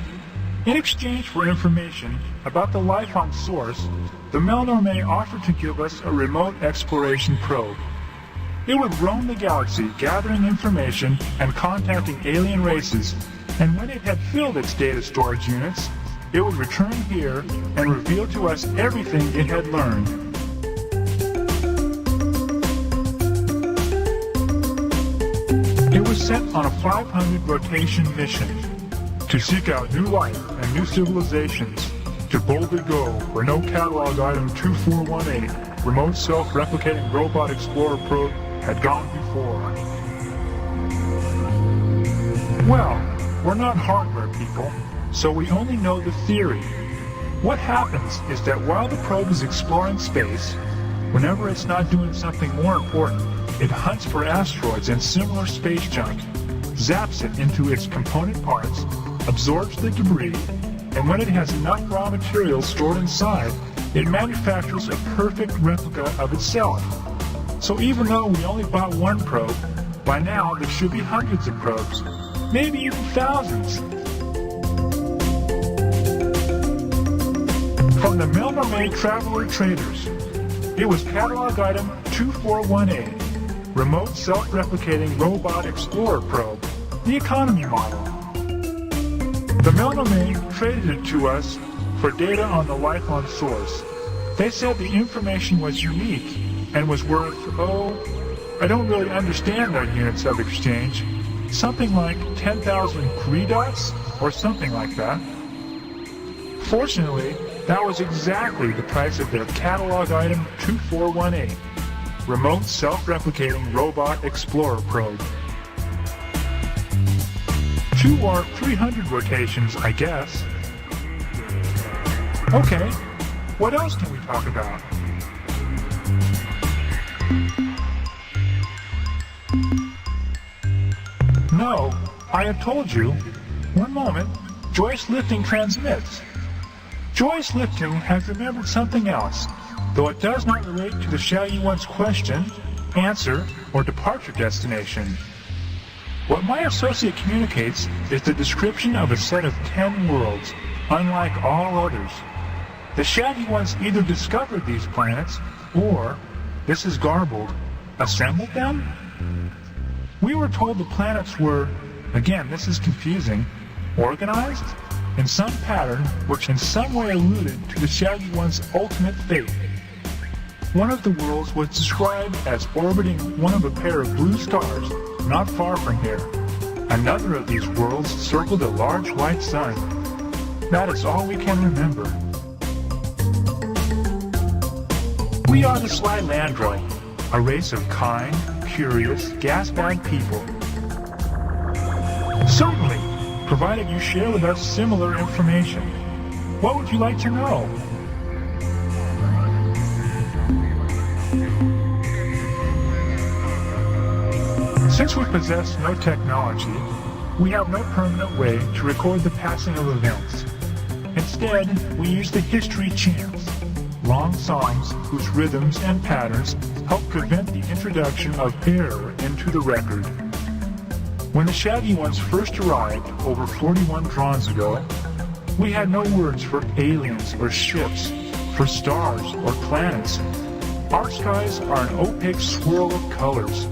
In exchange for information about the life on Source, the Melnorme offered to give us a remote exploration probe. It would roam the galaxy gathering information and contacting alien races, and when it had filled its data storage units, it would return here and reveal to us everything it had learned. It was sent on a 500 rotation mission to seek out new life and new civilizations, to boldly go where no catalog item 2418, remote self-replicating robot explorer probe, had gone before. Well, we're not hardware people, so we only know the theory. What happens is that while the probe is exploring space, whenever it's not doing something more important, it hunts for asteroids and similar space junk, zaps it into its component parts, absorbs the debris, and when it has enough raw materials stored inside, it manufactures a perfect replica of itself. So even though we only bought one probe, by now there should be hundreds of probes, maybe even thousands. From the Melnorme Traveler Traders, it was catalog item 2418, remote self-replicating robot explorer probe, the economy model. The Melnorme traded it to us for data on the life on Source. They said the information was unique and was worth, I don't really understand their units of exchange, something like 10,000 Credots or something like that. Fortunately, that was exactly the price of their catalog item 2418, remote self-replicating robot explorer probe. 2 or 300 rotations, I guess. Okay, what else can we talk about? No, I have told you. One moment, Joyce Lifting transmits. Joyce Lipton has remembered something else, though it does not relate to the Shaggy One's question, answer, or departure destination. What my associate communicates is the description of a set of 10 worlds, unlike all others. The Shaggy Ones either discovered these planets, or, this is garbled, assembled them? We were told the planets were, again this is confusing, organized in some pattern which in some way alluded to the Shaggy One's ultimate fate. One of the worlds was described as orbiting one of a pair of blue stars not far from here. Another of these worlds circled a large white sun. That is all we can remember. We are the Slylandro, a race of kind, curious, gas-bag people. Certainly, provided you share with us similar information. What would you like to know? Since we possess no technology, we have no permanent way to record the passing of events. Instead, we use the history chants, long songs whose rhythms and patterns help prevent the introduction of error into the record. When the Shaggy Ones first arrived over 41 drawns ago, we had no words for aliens or ships, for stars or planets. Our skies are an opaque swirl of colors.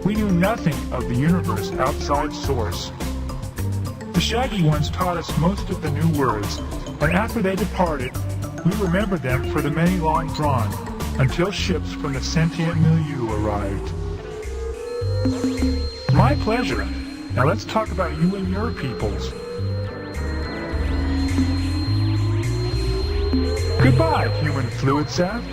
We knew nothing of the universe outside Source. The Shaggy Ones taught us most of the new words, and after they departed, we remembered them for the many long drawn, until ships from the sentient milieu arrived. My pleasure. Now let's talk about you and your peoples. Goodbye, human fluid saft.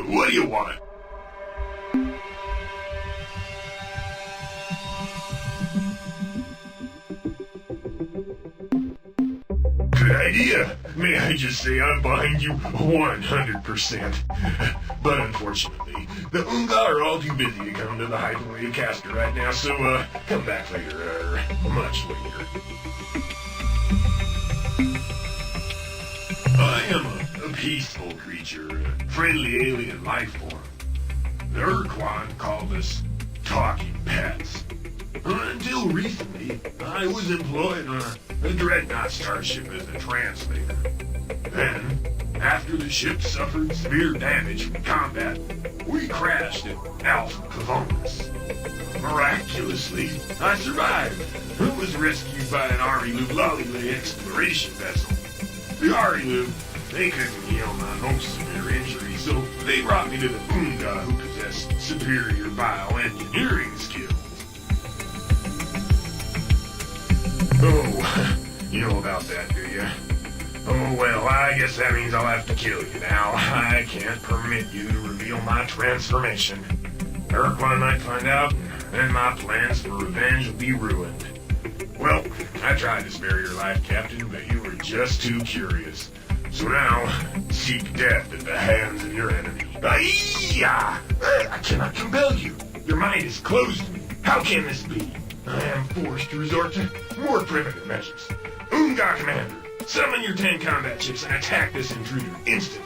What do you want? Good idea. may I just say I'm behind you 100%. But unfortunately, the Unga are all too busy to come to the Hyperwave caster right now, so come back later, or much later. I am a peaceful creature, a friendly alien life form. The Ur-Quan called us talking pets. Until recently, I was employed on a dreadnought starship as a translator. Then, after the ship suffered severe damage from combat, we crashed at Alpha Cavonus. Miraculously, I survived. I was rescued by an RUS Lollyway exploration vessel. The RUS, they couldn't heal my most severe injury, so they brought me to the Unga, who possessed superior bioengineering skills. Oh, you know about that, do you? Oh, well, I guess that means I'll have to kill you now. I can't permit you to reveal my transformation. Ur-Quan might find out, and then my plans for revenge will be ruined. Well, I tried to spare your life, Captain, but you were just too curious. So now, seek death at the hands of your enemy. I cannot compel you. Your mind is closed to me. How can this be? I am forced to resort to more primitive measures. Unga Commander, summon your 10 combat ships and attack this intruder instantly.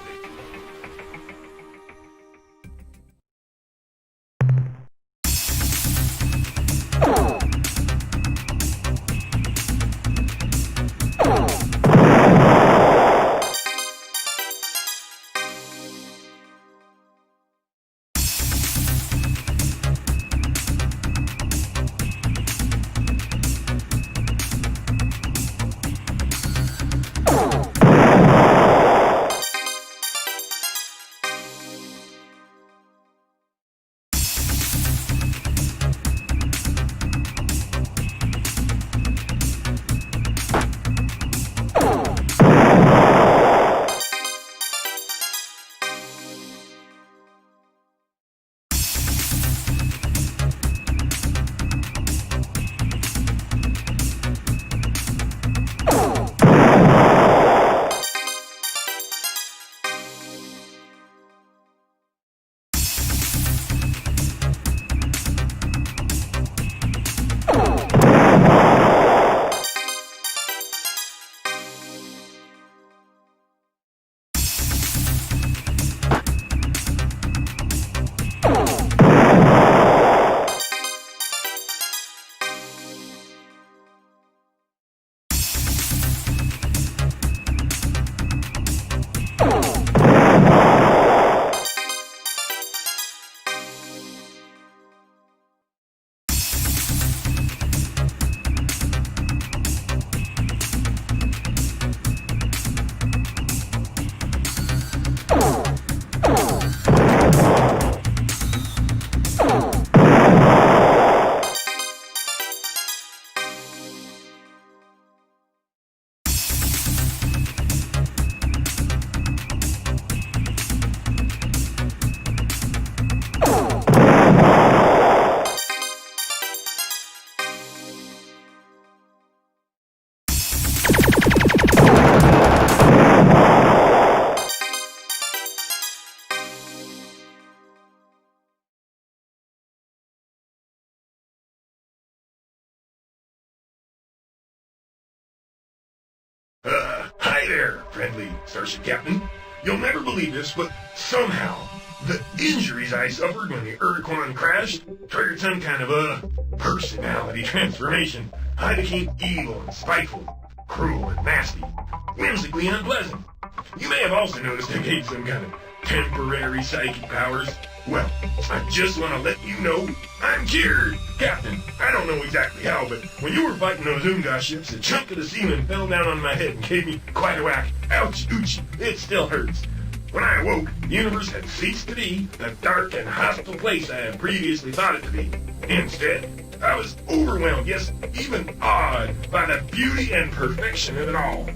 Hi there, friendly Starship Captain. You'll never believe this, but somehow, the injuries I suffered when the Ur-Quan crashed triggered some kind of a personality transformation. I became evil and spiteful, cruel and nasty, whimsically unpleasant. You may have also noticed I gained some kind of temporary psychic powers. Well, I just want to let you know I'm cured, Captain. I don't know exactly how, but when you were fighting those Unga ships, a chunk of the semen fell down on my head and gave me quite a whack. Ouch, ooch, it still hurts. When I awoke, the universe had ceased to be the dark and hostile place I had previously thought it to be. Instead, I was overwhelmed, yes, even awed by the beauty and perfection of it all.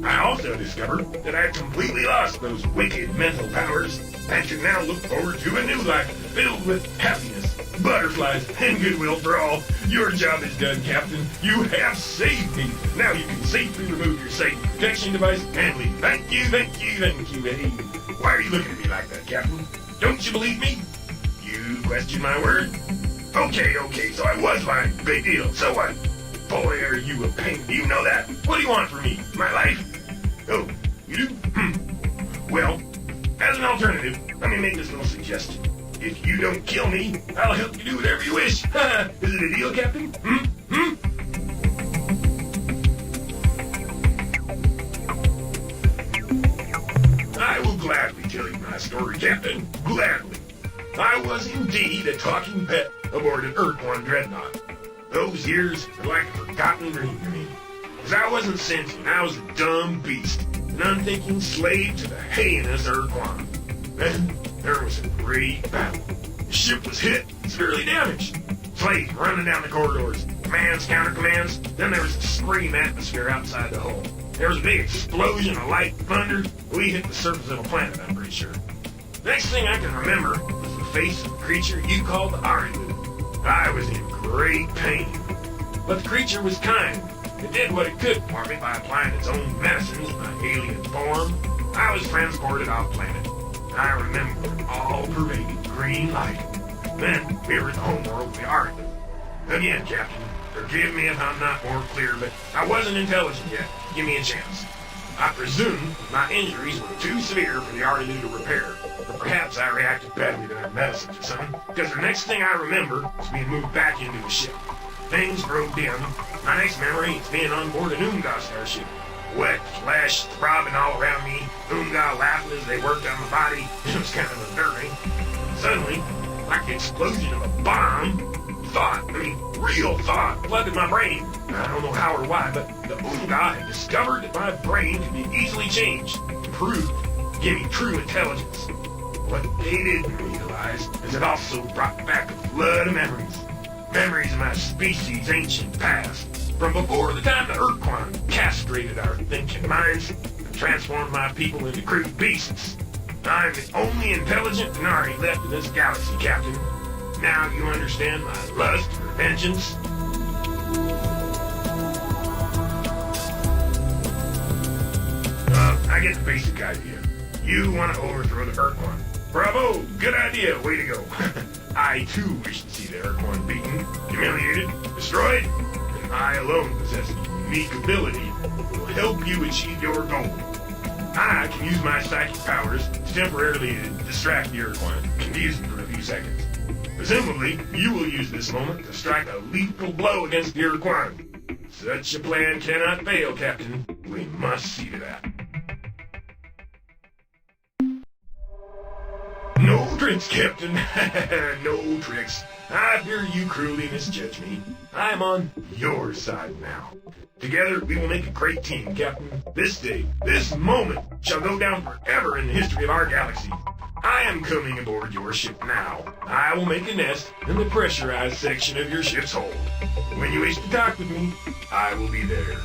I also discovered that I had completely lost those wicked mental powers and can now look forward to a new life filled with happiness, butterflies, and goodwill for all. Your job is done, Captain. You have saved me. Now you can safely remove your Satan protection device and leave. Thank you, thank you, thank you. Hey, why are you looking at me like that, Captain? Don't you believe me? You question my word? Okay, so I was lying. Big deal. So what? Boy, are you a pain. Do you know that? What do you want from me? My life? Oh, you do? Well, as an alternative, let me make this little suggestion. If you don't kill me, I'll help you do whatever you wish. Is it a deal, Captain? I will gladly tell you my story, Captain. Gladly. I was indeed a talking pet aboard an Ur-Quan dreadnought. Those years are like a forgotten dream to me. Because I wasn't sentient, I was a dumb beast, an unthinking slave to the heinous Ur-Quan. Then there was a great battle. The ship was hit, severely damaged. Slaves running down the corridors, commands, counter-commands. Then there was a scream atmosphere outside the hull. There was a big explosion of light and thunder. We hit the surface of a planet, I'm pretty sure. Next thing I can remember was the face of the creature you called the RUS. I was in great pain. But the creature was kind. It did what it could for me by applying its own medicines in my alien form. I was transported off planet. I remember an all-pervading green light. Then we were in the homeworld of the RUS. Again, Captain, forgive me if I'm not more clear, but I wasn't intelligent yet. Give me a chance. I presume my injuries were too severe for the RUS to repair. Or perhaps I reacted badly to their medicines or something, because the next thing I remember was being moved back into a ship. Things broke down. My next memory is being on board an Unga starship. Wet flesh throbbing all around me, Unga laughing as they worked on my body. It was kind of unnerving. Suddenly, like the explosion of a bomb, real thought flooded my brain. I don't know how or why, but the Unga had discovered that my brain could be easily changed, improved, giving true intelligence. What they didn't realize is it also brought back a flood of memories. Memories of my species' ancient past. From before the time the Ur-Quan castrated our thinking minds and transformed my people into crude beasts. I'm the only intelligent Denari left in this galaxy, Captain. Now you understand my lust for vengeance? I get the basic idea. You want to overthrow the Ur-Quan. Bravo! Good idea! Way to go! I too wish to see the Ur-Quan beaten, humiliated, destroyed, and I alone possess a unique ability that will help you achieve your goal. I can use my psychic powers to temporarily distract the Ur-Quan, confuse them for a few seconds. Presumably, you will use this moment to strike a lethal blow against the Ur-Quan. Such a plan cannot fail, Captain. We must see to that. No tricks, Captain. No tricks. I fear you cruelly misjudge me. I'm on your side now. Together, we will make a great team, Captain. This day, this moment, shall go down forever in the history of our galaxy. I am coming aboard your ship now. I will make a nest in the pressurized section of your ship's hold. When you wish to talk with me, I will be there.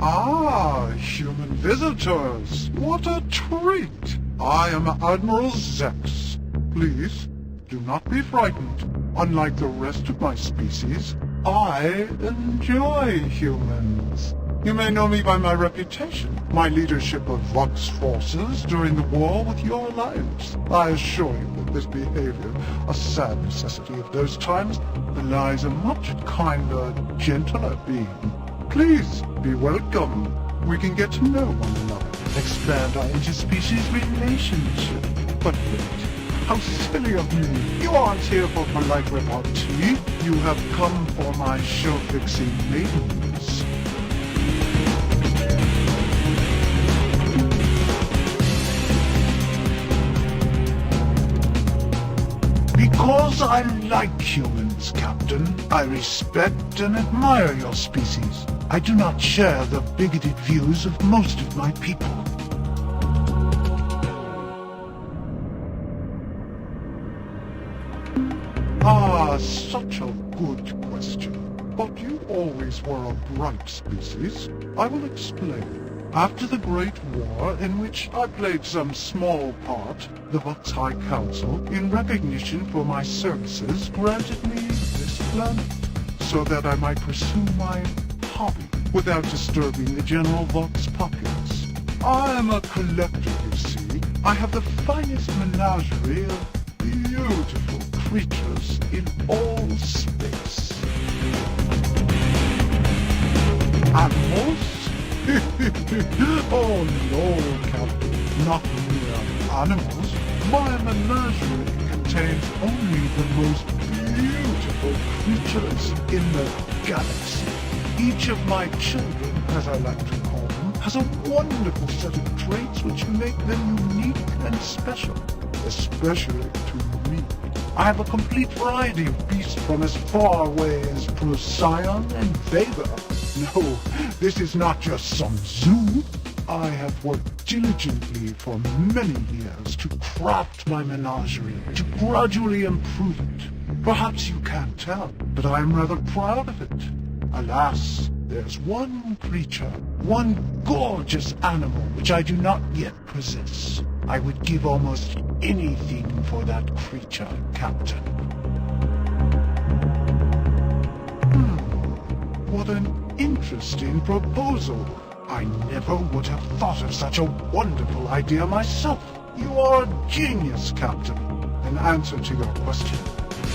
Ah, human visitors. What a treat. I am Admiral Zex. Please, do not be frightened. Unlike the rest of my species, I enjoy humans. You may know me by my reputation, my leadership of Vox forces during the war with your lives. I assure you that this behavior, a sad necessity of those times, belies a much kinder, gentler being. Please, be welcome. We can get to know one another, expand our interspecies relationship. But wait, how silly of me. You aren't here for polite repartee. You have come for my show-fixing maidens. Because I like humans, Captain. I respect and admire your species. I do not share the bigoted views of most of my people. Ah, such a good question. But you always were a bright species. I will explain. After the Great War, in which I played some small part, the Vox High Council, in recognition for my services, granted me this planet, so that I might pursue my hobby without disturbing the general Vox populace. I am a collector, you see. I have the finest menagerie of beautiful creatures in all space. Animals? Oh no, Captain, not mere animals. My menagerie contains only the most beautiful creatures in the galaxy. Each of my children, as I like to call them, has a wonderful set of traits which make them unique and special, especially to me. I have a complete variety of beasts from as far away as Procyon and Vega. No, this is not just some zoo. I have worked diligently for many years to craft my menagerie, to gradually improve it. Perhaps you can't tell, but I am rather proud of it. Alas, there's one creature, one gorgeous animal which I do not yet possess. I would give almost anything for that creature, Captain. What an interesting proposal. I never would have thought of such a wonderful idea myself. You are a genius, Captain. In answer to your question,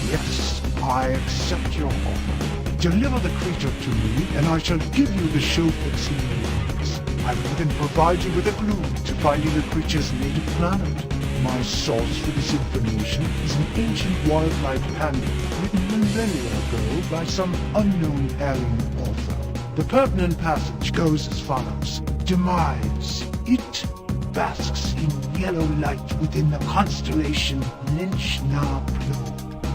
yes, I accept your offer. Deliver the creature to me, and I shall give you the show-fixing means. I will even provide you with a clue to finding the creature's native planet. My source for this information is an ancient wildlife handbook written millennia ago by some unknown alien author. The pertinent passage goes as follows. Demise. It basks in yellow light within the constellation Lynch-Na-Plo.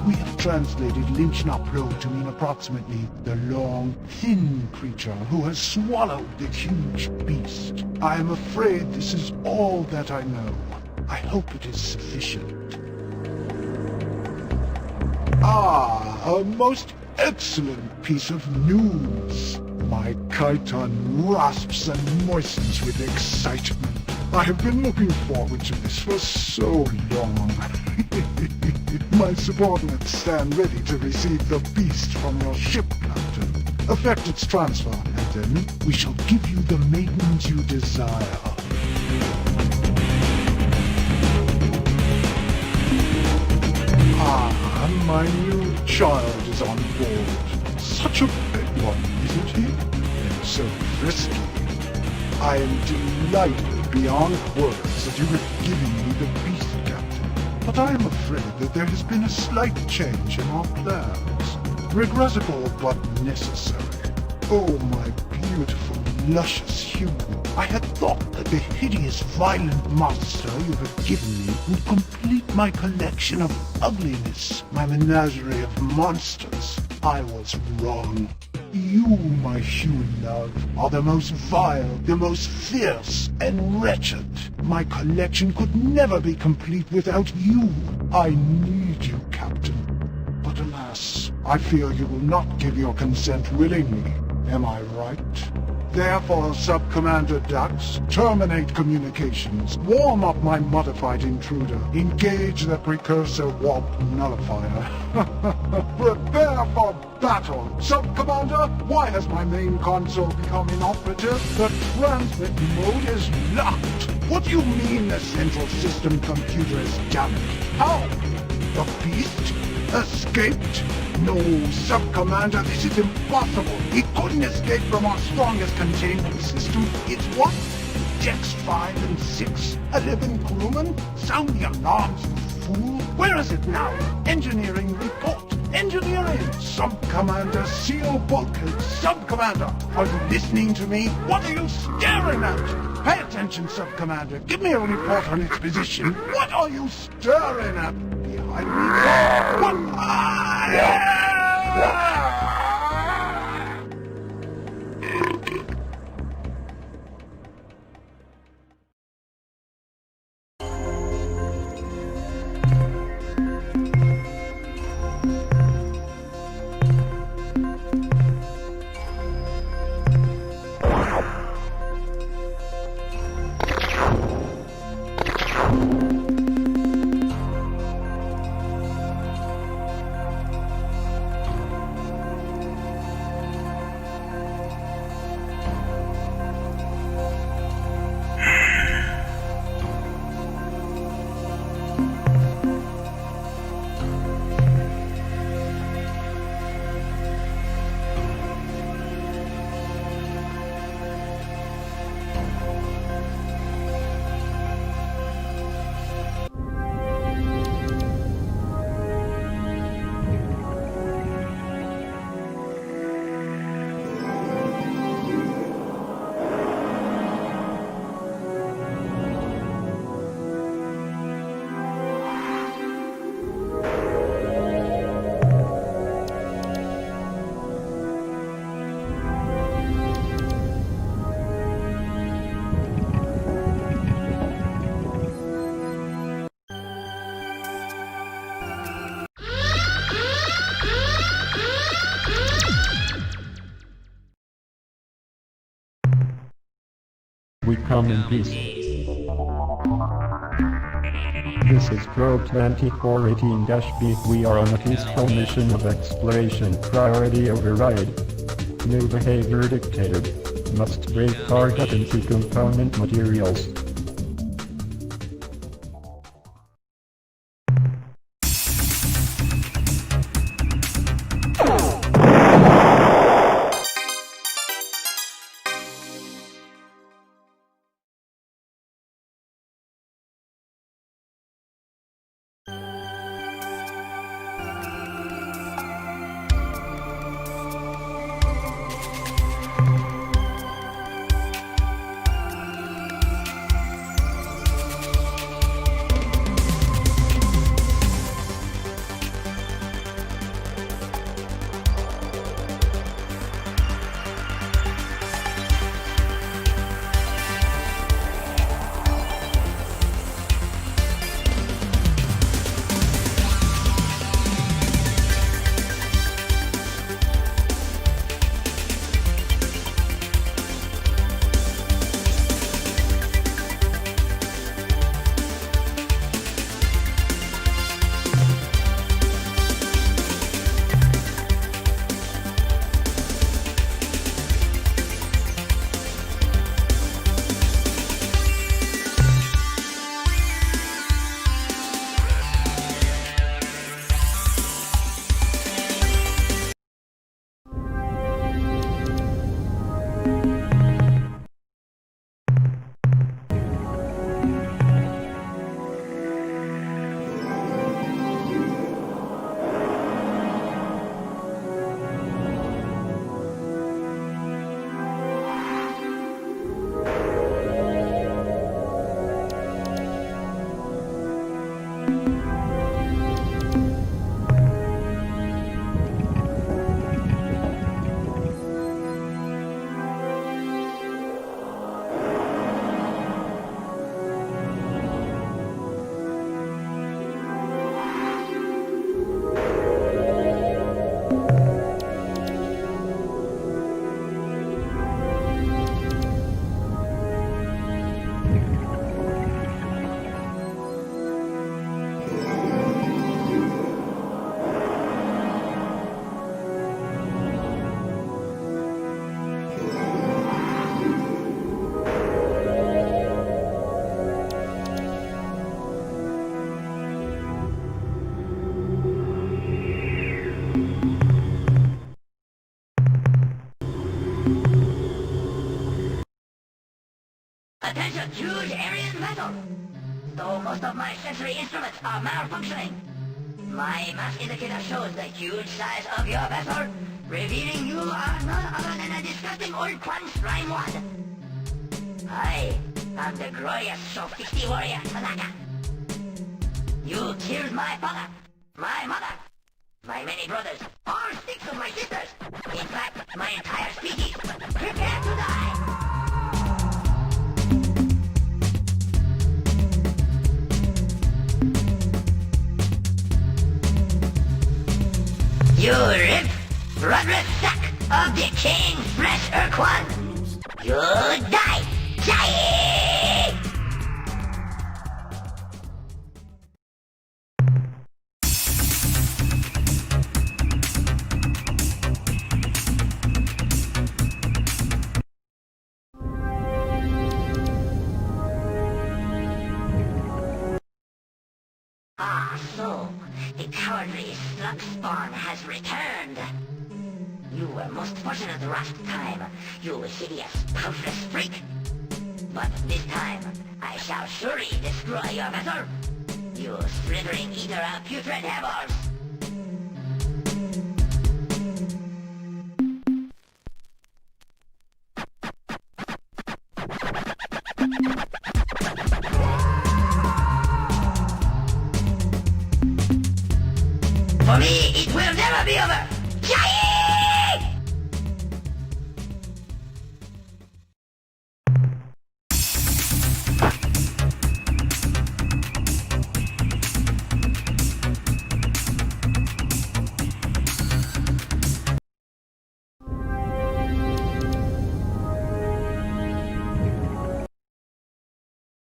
We have translated Lynch-Na-Plo to mean approximately the long, thin creature who has swallowed the huge beast. I am afraid this is all that I know. I hope it is sufficient. Ah, a most excellent piece of news. My chiton rasps and moistens with excitement. I have been looking forward to this for so long. My subordinates stand ready to receive the beast from your ship, Captain. Effect its transfer, and then we shall give you the maidens you desire. Ah, my new child is on board. Such a big one, isn't he? And so frisky. I am delighted beyond words that you have given me the beast, Captain. But I am afraid that there has been a slight change in our plans. Regrettable, but necessary. Oh, my beautiful, luscious human. I had thought that the hideous, violent monster you have given me would complete my collection of ugliness, my menagerie of monsters. I was wrong. You, my human love, are the most vile, the most fierce, and wretched. My collection could never be complete without you. I need you, Captain. But alas, I fear you will not give your consent willingly. Am I right? Therefore, Sub-Commander Dax, terminate communications, warm up my modified intruder, engage the precursor warp nullifier. Prepare for battle! Sub-Commander, why has my main console become inoperative? The transmit mode is locked! What do you mean the central system computer is damaged? How? The beast escaped? No, Sub-Commander, this is impossible. He couldn't escape from our strongest containment system. It's what? Decks 5 and 6? 11 crewmen? Sound the alarms, you fool! Where is it now? Engineering report. Engineering! Sub-Commander, seal bulkhead. Sub-Commander, are you listening to me? What are you staring at? Pay attention, Sub-Commander. Give me a report on its position. What are you staring at? Behind me? What? We come in peace. This is Probe 2418-B. We are on a peaceful mission of exploration. Priority override. New behavior dictated. Must break target into component materials. a huge Aryan vessel. Though most of my sensory instruments are malfunctioning, my mass indicator shows the huge size of your vessel, revealing you are none other than a disgusting Ur-Quan slime wad. I am the glorious Show-60 warrior, Tanaka. You killed my father, my mother, my many brothers, all 6 of my sisters. In fact, my entire species. Prepare to die! You rip, rudderless sack of decaying flesh, Ur-Quan! You die! Die! Ah, so, the cowardly slug spawn has returned. You were most fortunate last time, you hideous, toothless freak. But this time, I shall surely destroy your vessel, you slithering eater of putrid hairballs. For me, it will never be over! Giant!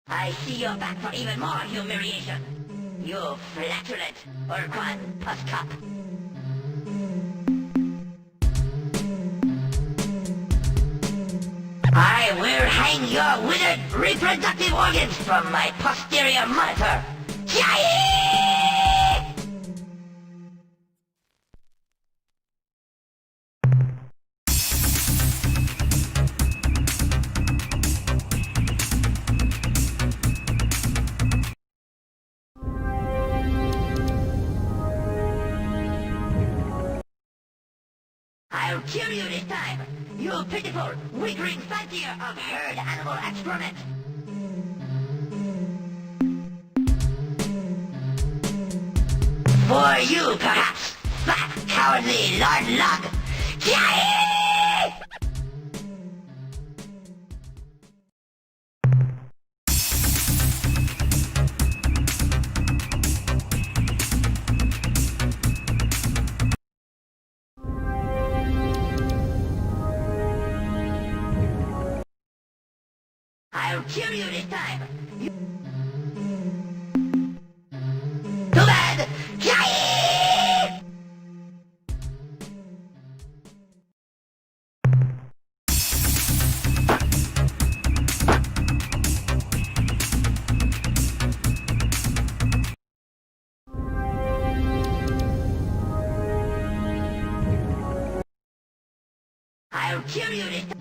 I see you're back for even more humiliation. You flatulent Ur-Quan pus cup. I will hang your withered reproductive organs from my posterior monitor. Giant! I'll kill you this time, you pitiful, withering fancier of herd animal excrement. For you, perhaps, fat, cowardly Lord Lug. Giant! I'll kill you this time. Too bad! Giant! I'll kill you this time.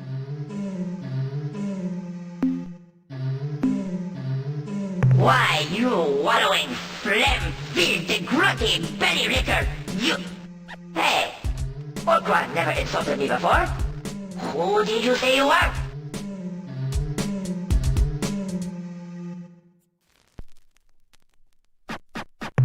Why, you wallowing, phlegm-filled, grunty belly licker, you... Hey, Ur-Quan never insulted me before. Who did you say you were?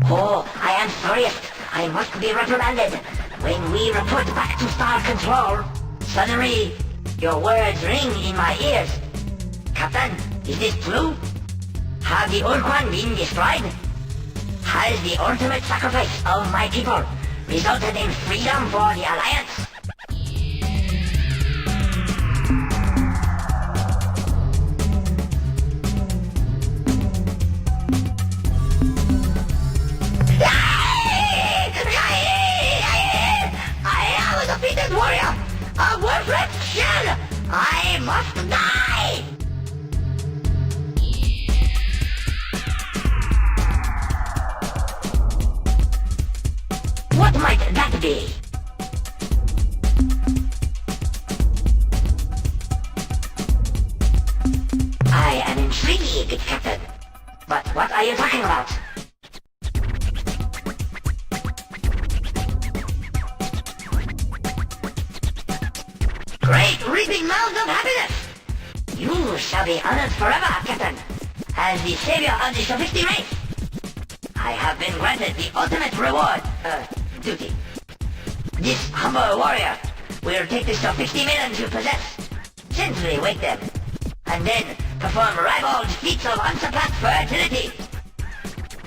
Oh, I am sorriest. I must be reprimanded. When we report back to Star Control, suddenly, your words ring in my ears. Captain, is this true? Have the Ur-Quan been destroyed? Has the ultimate sacrifice of my people resulted in freedom for the Alliance? I am a defeated warrior! A worthless shell! I must die! What might that be? I am in are you talking about? Great reaping mounds of happiness! You shall be honored forever, Captain, as the savior of the Sophisti race. I have been granted the ultimate reward, duty. This humble warrior will take the Sophisti maidens you possess, gently wake them, and then perform ribald feats of unsurpassed fertility.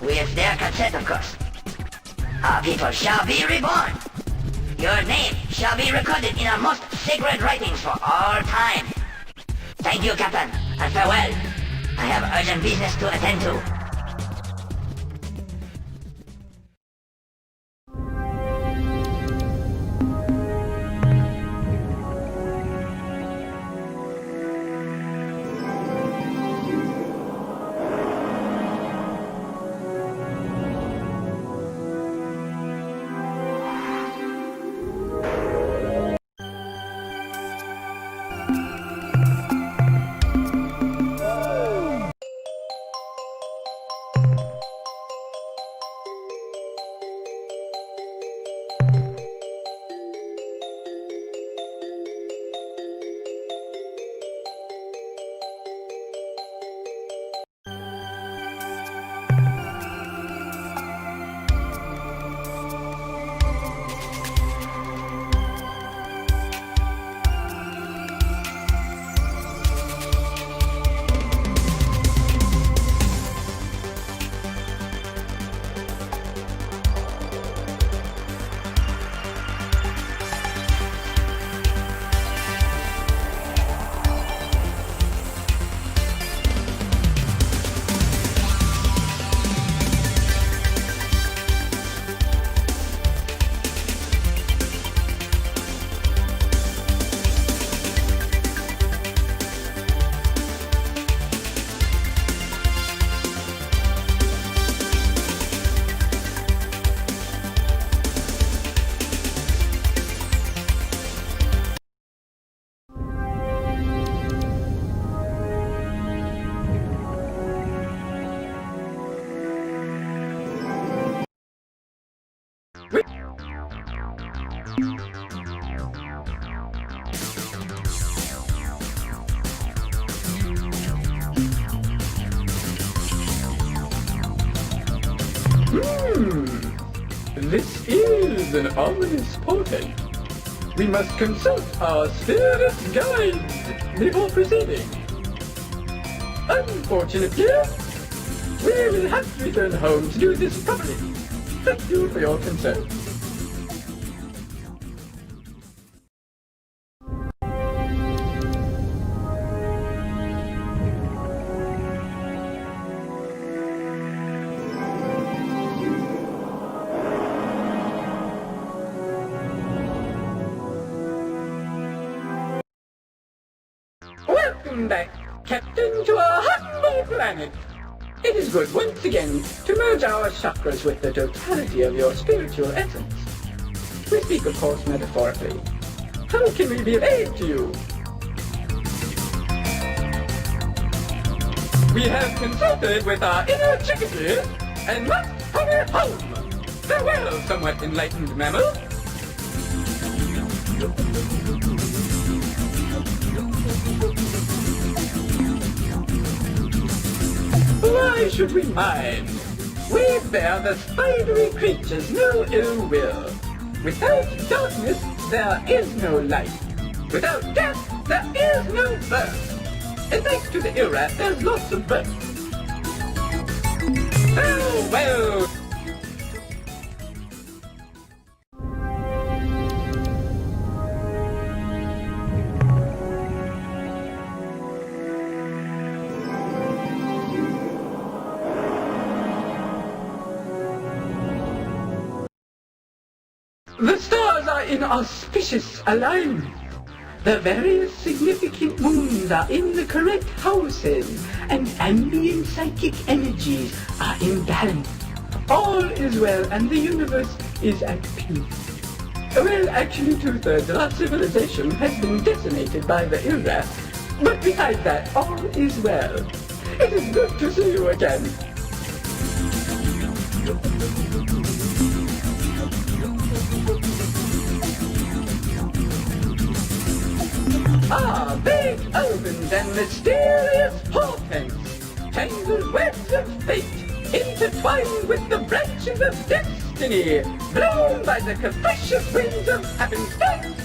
With their consent, of course. Our people shall be reborn. Your name shall be recorded in our most sacred writings for all time. Thank you, Captain, and farewell. I have urgent business to attend to. This is an ominous portent. We must consult our spirit guide before proceeding. Unfortunately, we will have to return home to do this properly. Thank you for your concern. Welcome back, Captain, to our humble planet. It is good once again to merge our chakras with the totality of your spiritual essence. We speak, of course, metaphorically. How can we be of aid to you? We have consulted with our inner chickadee and must hurry home. Farewell, somewhat enlightened mammal. Why should we mind? We bear the spidery creatures no ill will. Without darkness, there is no light. Without death, there is no birth. And thanks to the Ur-Rat, there's lots of birth. Farewell! The stars are in auspicious alignment. The various significant moons are in the correct houses, and ambient psychic energies are in balance. All is well, and the universe is at peace. Well, actually 2/3 of our civilization has been decimated by the Ur-Rat, but besides that, all is well. It is good to see you again. Ah, big opens and mysterious portents, tangled webs of fate, intertwined with the branches of destiny, blown by the capricious winds of happenstance.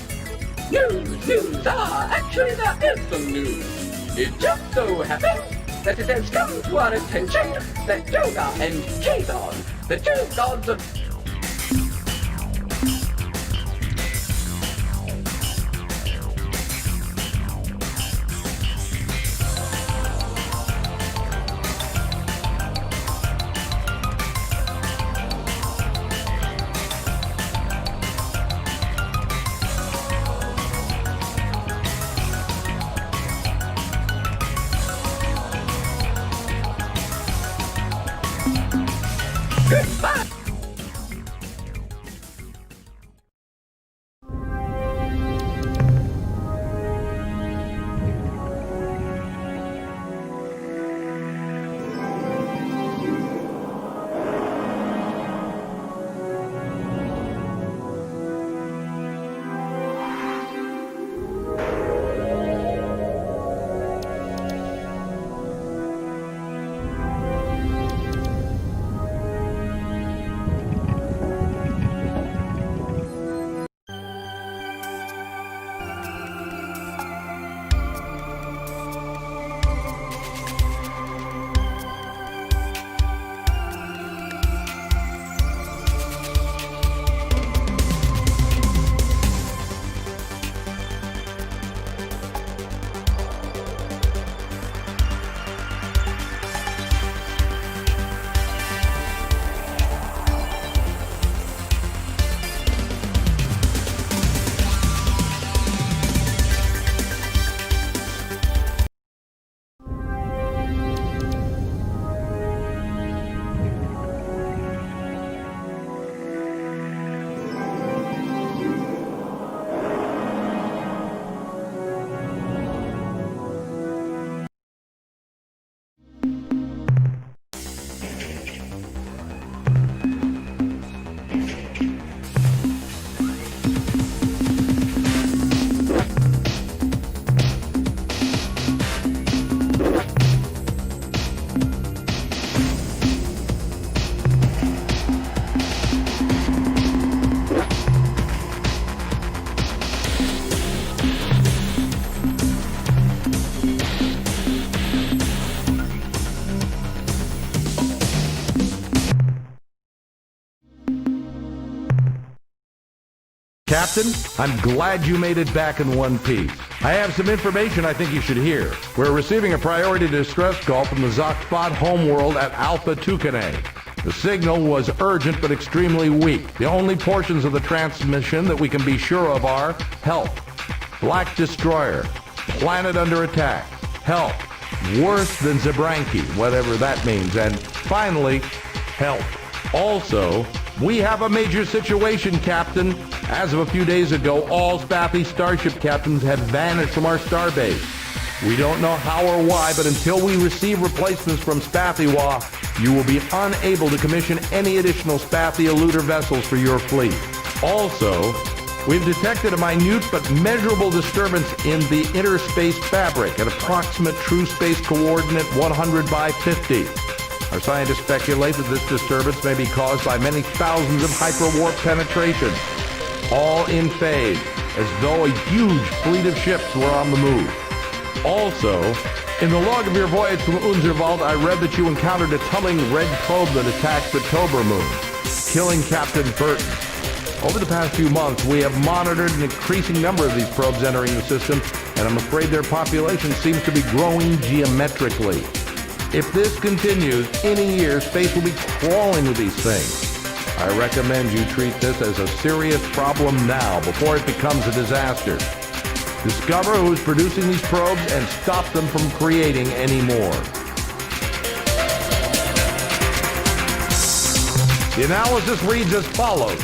News, actually there is some news. It just so happens that it has come to our attention that Yoga and Kazon, the two gods of goodbye. Captain, I'm glad you made it back in one piece. I have some information I think you should hear. We're receiving a priority distress call from the Zokspot homeworld at Alpha Tucanae. The signal was urgent but extremely weak. The only portions of the transmission that we can be sure of are health, Black Destroyer, planet under attack, health, worse than Zabranki, whatever that means, and finally, health. Also, we have a major situation, Captain. As of a few days ago, all Spathy starship captains have vanished from our starbase. We don't know how or why, but until we receive replacements from Spathywa, you will be unable to commission any additional Spathy eluder vessels for your fleet. Also, we've detected a minute but measurable disturbance in the inner space fabric at approximate true space coordinate 100 by 50. Our scientists speculate that this disturbance may be caused by many thousands of hyperwarp penetrations, all in phase, as though a huge fleet of ships were on the move. Also, in the log of your voyage from Unserwald, I read that you encountered a tumbling red probe that attacked the Tober moon, killing Captain Burton. Over the past few months, we have monitored an increasing number of these probes entering the system, and I'm afraid their population seems to be growing geometrically. If this continues, in a year, space will be crawling with these things. I recommend you treat this as a serious problem now before it becomes a disaster. Discover who is producing these probes and stop them from creating any more. The analysis reads as follows.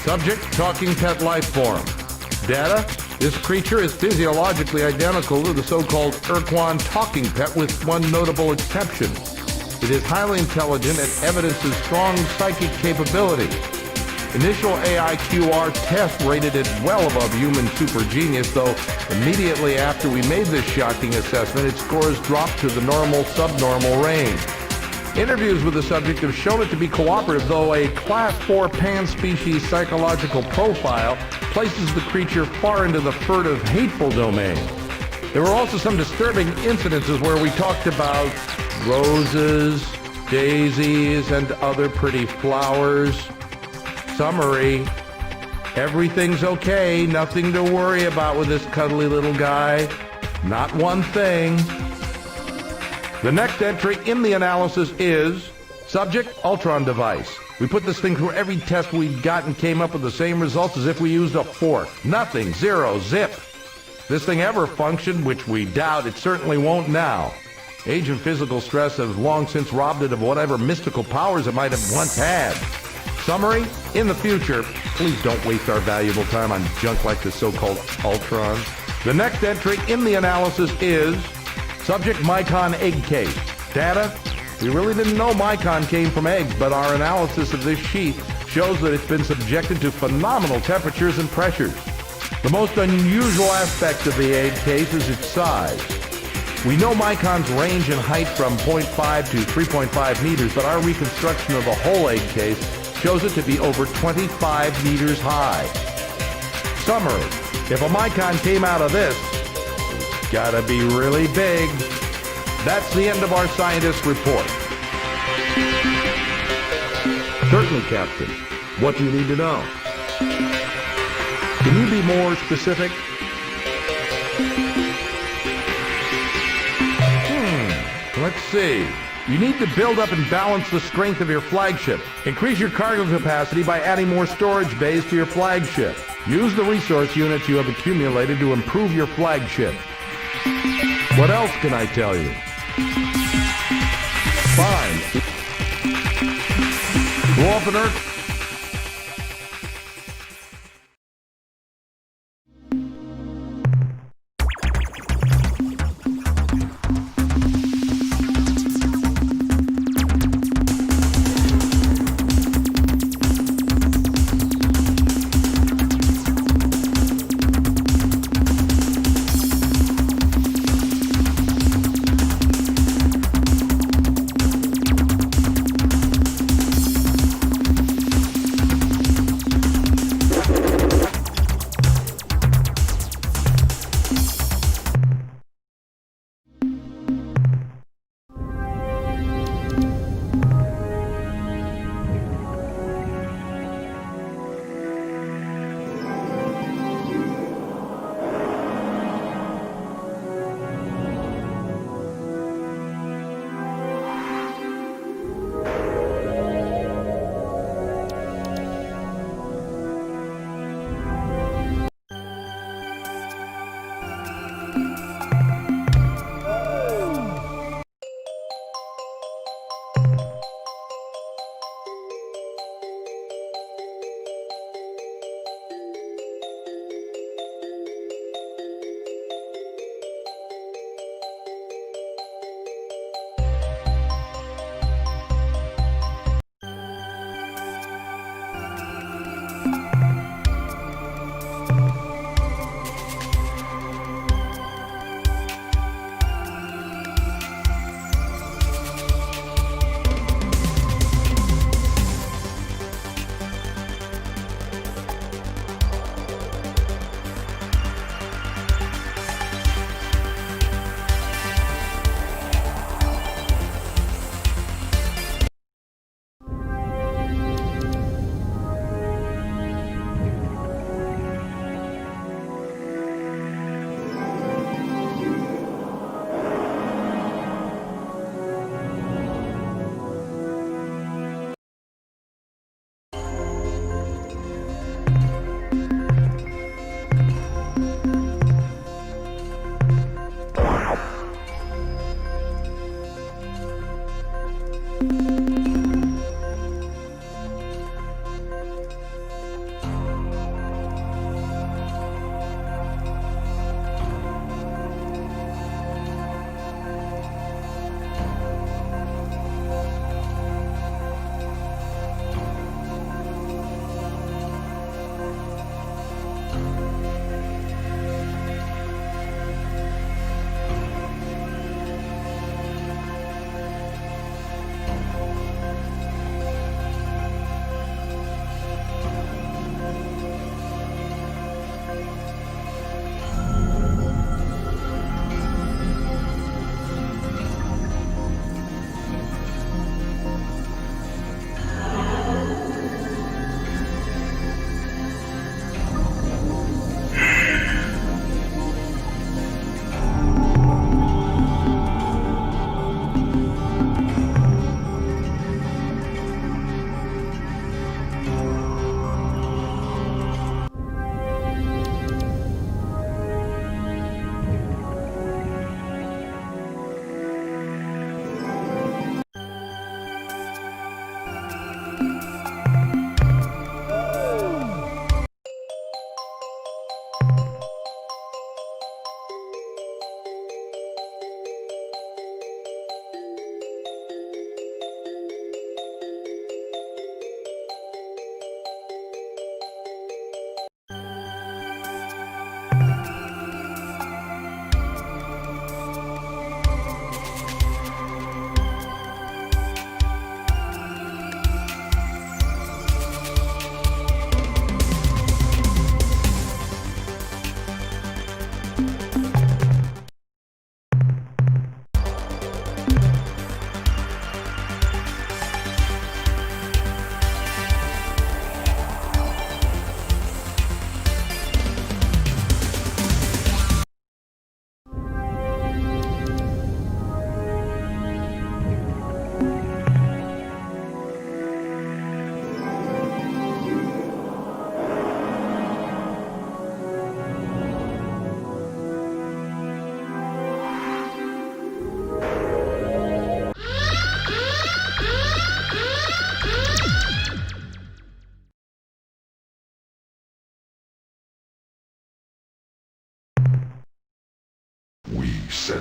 Subject, talking pet life form. Data, this creature is physiologically identical to the so-called Ur-Quan talking pet with one notable exception. It is highly intelligent and evidences strong psychic capabilities. Initial AIQR test rated it well above human super genius, though immediately after we made this shocking assessment, its scores dropped to the normal subnormal range. Interviews with the subject have shown it to be cooperative, though a Class 4 pan-species psychological profile places the creature far into the furtive, hateful domain. There were also some disturbing incidences where we talked about roses, daisies, and other pretty flowers. Summary: everything's okay, nothing to worry about with this cuddly little guy. Not one thing. The next entry in the analysis is subject Ur-Quan device. We put this thing through every test we'd got and came up with the same results as if we used a fork. Nothing, zero, zip. This thing ever functioned, which we doubt, it certainly won't now. Age and physical stress have long since robbed it of whatever mystical powers it might have once had. Summary: in the future, please don't waste our valuable time on junk like the so-called Ur-Quan. The next entry in the analysis is subject Mycon egg case. Data: we really didn't know Mycon came from eggs, but our analysis of this sheet shows that it's been subjected to phenomenal temperatures and pressures. The most unusual aspect of the egg case is its size. We know Mycon's range in height from 0.5 to 3.5 meters, but our reconstruction of the whole egg case shows it to be over 25 meters high. Summary: if a Mycon came out of this, it's gotta be really big. That's the end of our scientist report. Certainly, Captain. What do you need to know? Can you be more specific? Let's see. You need to build up and balance the strength of your flagship. Increase your cargo capacity by adding more storage bays to your flagship. Use the resource units you have accumulated to improve your flagship. What else can I tell you? Fine. Go off on Earth.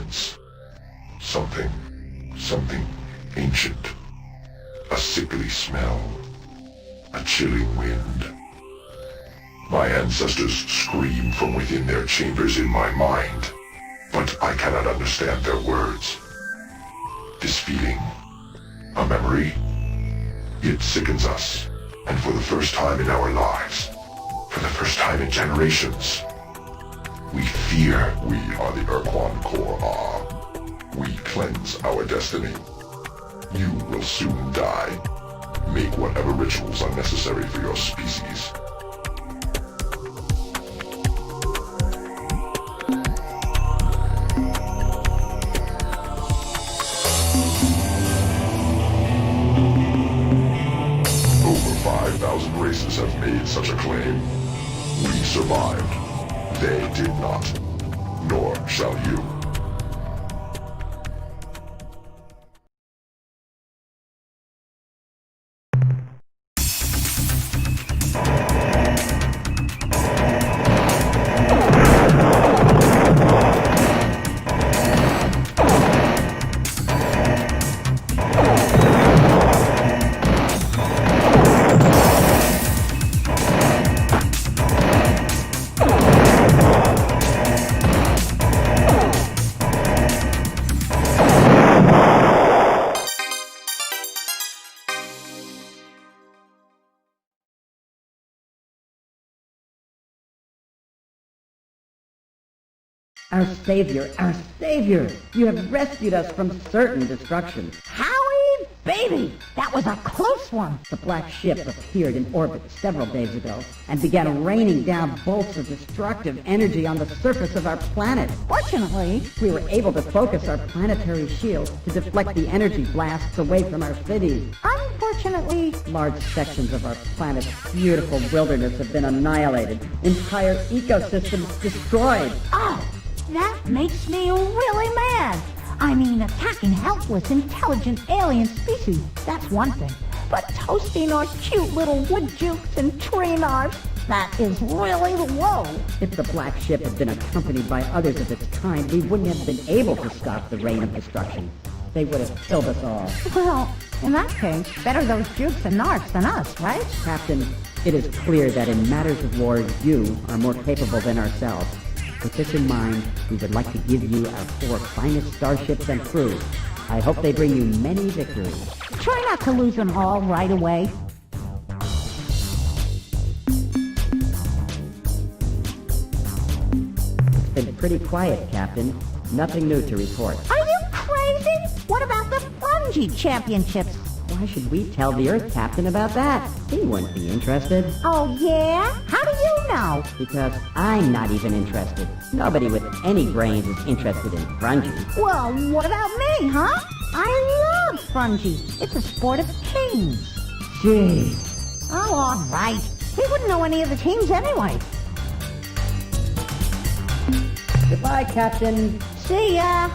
distance. Something ancient. A sickly smell. A chilling wind. My ancestors scream from within their chambers in my mind, but I cannot understand their words. This feeling, a memory, it sickens us, and for the first time in our lives, for the first time in generations, we fear we are the Ur-Quan core. We cleanse our destiny. You will soon die. Make whatever rituals are necessary for your species. Over 5,000 races have made such a claim. We survived. They did not. Nor shall you. Our Savior, you have rescued us from certain destruction. Howie baby, that was a close one. The black ship appeared in orbit several days ago and began raining down bolts of destructive energy on the surface of our planet. Fortunately, we were able to focus our planetary shield to deflect the energy blasts away from our cities. Unfortunately, large sections of our planet's beautiful wilderness have been annihilated, entire ecosystems destroyed. Oh, that makes me really mad. I mean, attacking helpless, intelligent alien species, that's one thing. But toasting our cute little wood jukes and tree knobs, that is really low. If the black ship had been accompanied by others of its kind, we wouldn't have been able to stop the rain of destruction. They would have killed us all. Well, in that case, better those jukes and narcs than us, right? Captain, it is clear that in matters of war, you are more capable than ourselves. With this in mind, we would like to give you our 4 finest starships and crews. I hope they bring you many victories. Try not to lose them all right away. It's been pretty quiet, Captain. Nothing new to report. Are you crazy? What about the Fungi Championships? Why should we tell the Earth Captain about that? He wouldn't be interested. Oh, yeah? How do you know? Because I'm not even interested. Nobody with any brains is interested in fungi. Well, what about me, huh? I love fungi. It's a sport of kings. Gee. Oh, all right. We wouldn't know any of the teams anyway. Goodbye, Captain. See ya.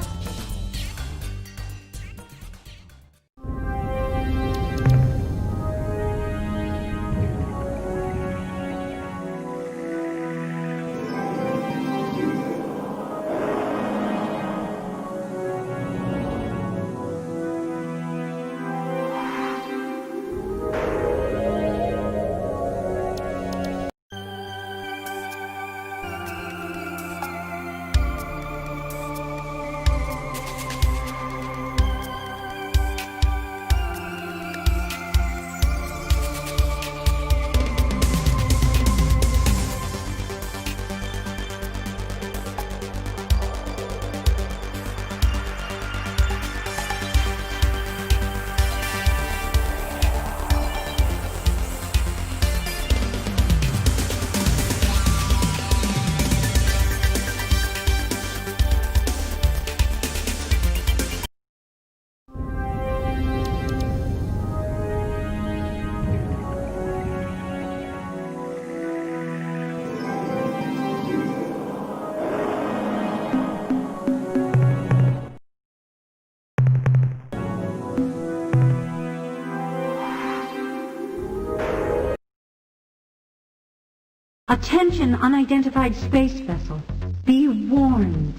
Attention unidentified space vessel. Be warned.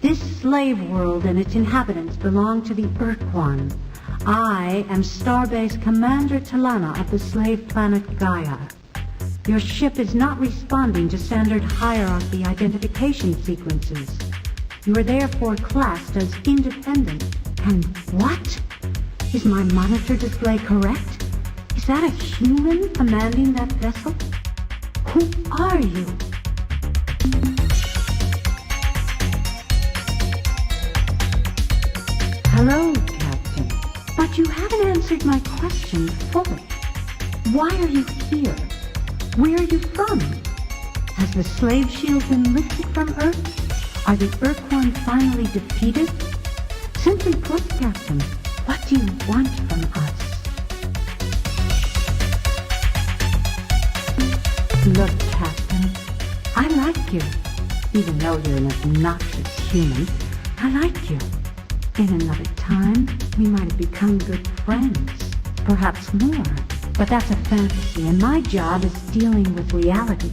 This slave world and its inhabitants belong to the Ur-Quan. I am Starbase Commander Talana of the slave planet Gaia. Your ship is not responding to standard hierarchy identification sequences. You are therefore classed as independent. And what? Is my monitor display correct? Is that a human commanding that vessel? Who are you? Hello, Captain. But you haven't answered my question fully. Why are you here? Where are you from? Has the slave shield been lifted from Earth? Are the Ur-Quan finally defeated? Simply put, Captain, what do you want from us? Look, Captain, I like you. Even though you're an obnoxious human, I like you. In another time, we might have become good friends. Perhaps more. But that's a fantasy, and my job is dealing with reality.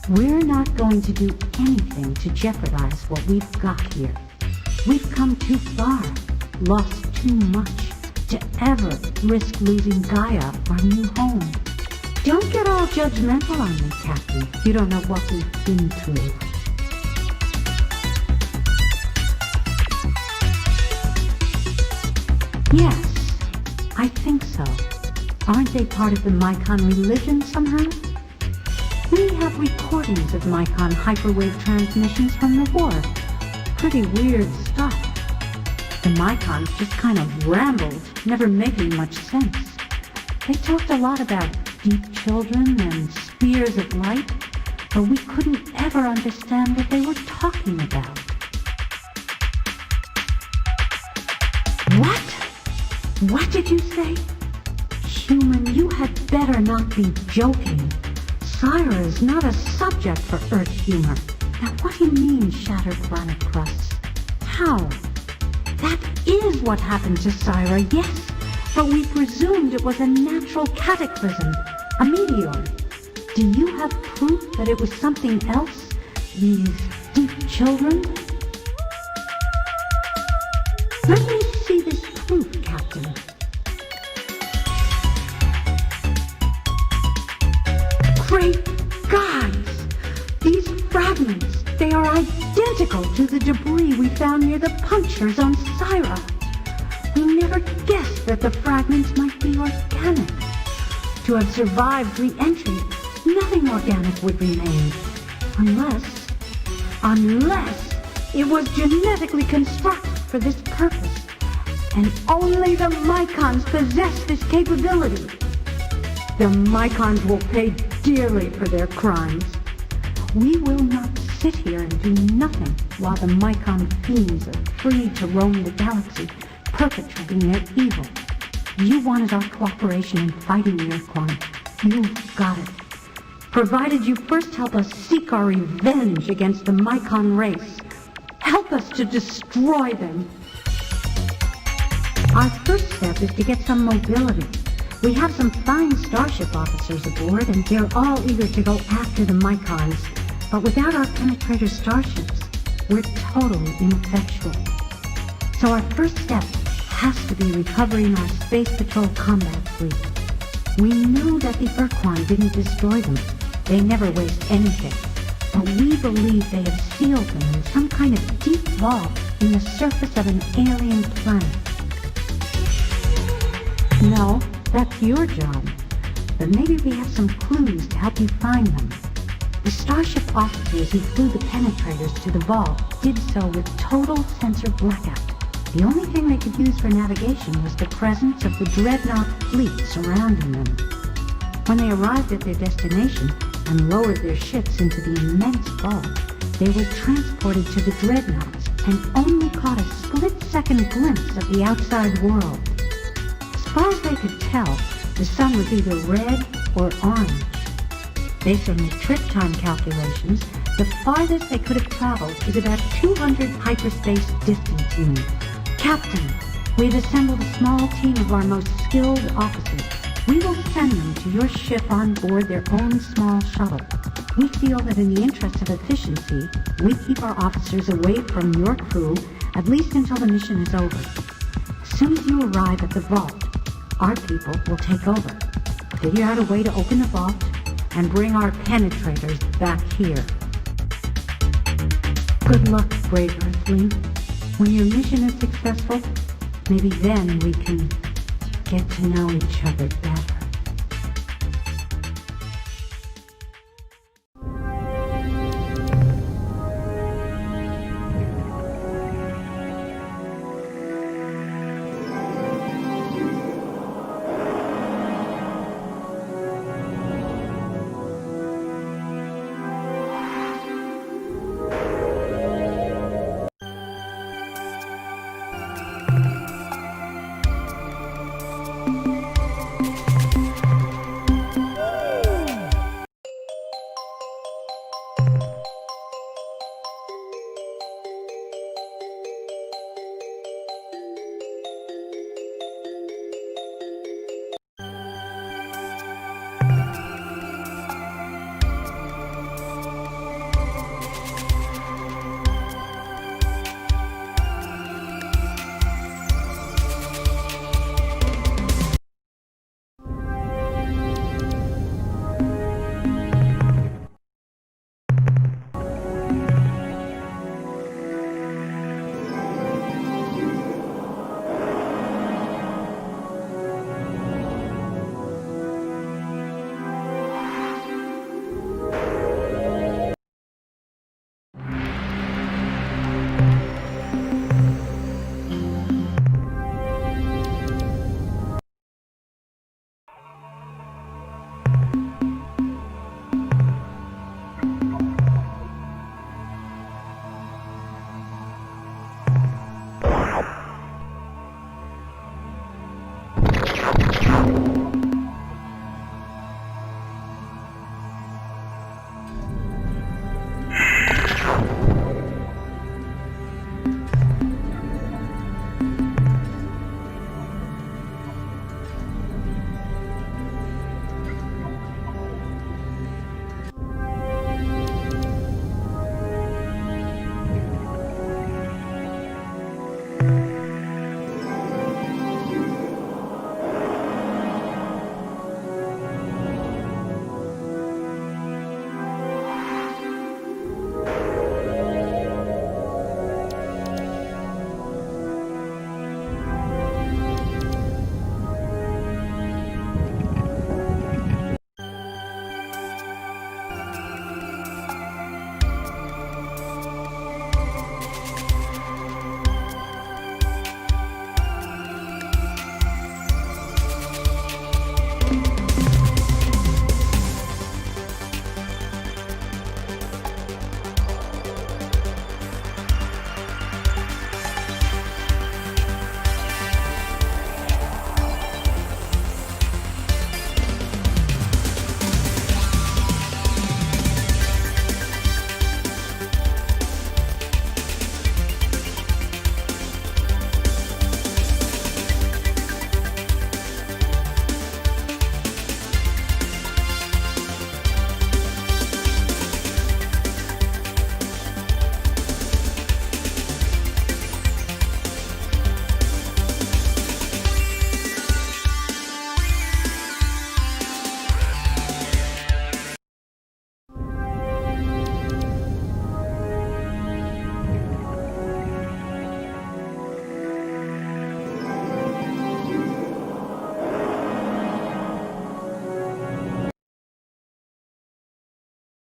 We're not going to do anything to jeopardize what we've got here. We've come too far, lost too much, to ever risk losing Gaia, our new home. Don't get all judgmental on me, Captain. You don't know what we've been through. Yes, I think so. Aren't they part of the Mycon religion somehow? We have recordings of Mycon hyperwave transmissions from the war. Pretty weird stuff. The Mycons just kind of rambled, never making much sense. They talked a lot about deep children and spheres of light, but we couldn't ever understand what they were talking about. What? What did you say? Human, you had better not be joking. Syra is not a subject for Earth humor. Now what do you mean, shattered planet crusts? How? That is what happened to Syra, yes, but we presumed it was a natural cataclysm, a meteor. Do you have proof that it was something else? These deep children? Let me see this proof, Captain. Great gods! These fragments, they are identical to the debris we found near the punctures on Syra. We never guessed that the fragments might be organic. To have survived re-entry, nothing organic would remain. Unless it was genetically constructed for this purpose. And only the Mycons possess this capability. The Mycons will pay dearly for their crimes. We will not sit here and do nothing while the Mycon fiends are free to roam the galaxy, perpetrating their evil. You wanted our cooperation in fighting the Ur-Quan. You've got it. Provided you first help us seek our revenge against the Mycon race. Help us to destroy them. Our first step is to get some mobility. We have some fine starship officers aboard, and they're all eager to go after the Mycons. But without our penetrator starships, we're totally ineffectual. So our first step has to be recovering our Space Patrol combat fleet. We know that the Ur-Quan didn't destroy them. They never waste anything. But we believe they have sealed them in some kind of deep vault in the surface of an alien planet. No, that's your job. But maybe we have some clues to help you find them. The starship officers who flew the penetrators to the vault did so with total sensor blackout. The only thing they could use for navigation was the presence of the dreadnought fleet surrounding them. When they arrived at their destination and lowered their ships into the immense vault, they were transported to the dreadnoughts and only caught a split-second glimpse of the outside world. As far as they could tell, the sun was either red or orange. Based on the trip time calculations, the farthest they could have traveled is about 200 hyperspace distance units. Captain, we've assembled a small team of our most skilled officers. We will send them to your ship on board their own small shuttle. We feel that in the interest of efficiency, we keep our officers away from your crew at least until the mission is over. As soon as you arrive at the vault, our people will take over, figure out a way to open the vault, and bring our penetrators back here. Good luck, brave Earthling. When your mission is successful, maybe then we can get to know each other better.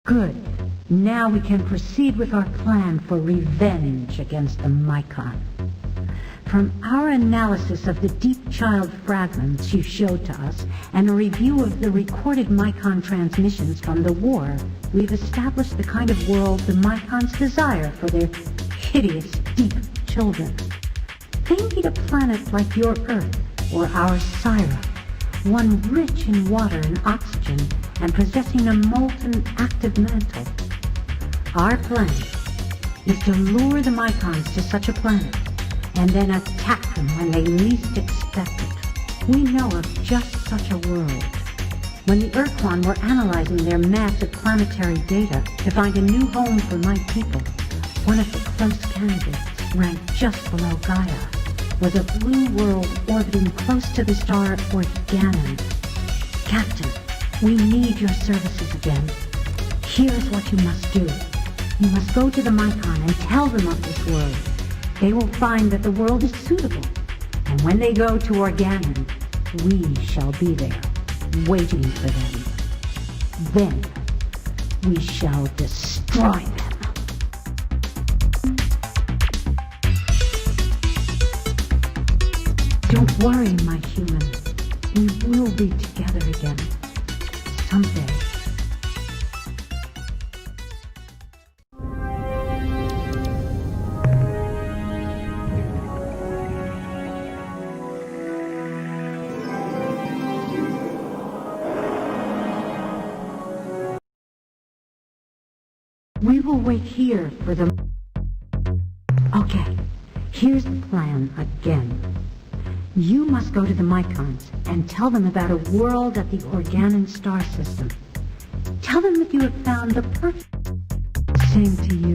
Good. Now we can proceed with our plan for revenge against the Mycon. From our analysis of the deep child fragments you showed to us and a review of the recorded Mycon transmissions from the war, we've established the kind of world the Mycons desire for their hideous, deep children. They need a planet like your Earth or our Syra, one rich in water and oxygen and possessing a molten active mantle. Our plan is to lure the Mycons to such a planet and then attack them when they least expect it. We know of just such a world. When the Ur-Quan were analyzing their massive planetary data to find a new home for my people, one of the close candidates, ranked just below Gaia, was a blue world orbiting close to the star Ur-Ganon. Captain, we need your services again. Here's what you must do. You must go to the Mycon and tell them of this world. They will find that the world is suitable. And when they go to Ur-Ganon, we shall be there, waiting for them. Then, we shall destroy them. Don't worry, my human. We will be together again. Someday. We will wait here for them. Okay, here's the plan again. You must go to the Mycons and tell them about a world at the Ur-Ganon star system. Tell them that you have found the perfect... Same to you.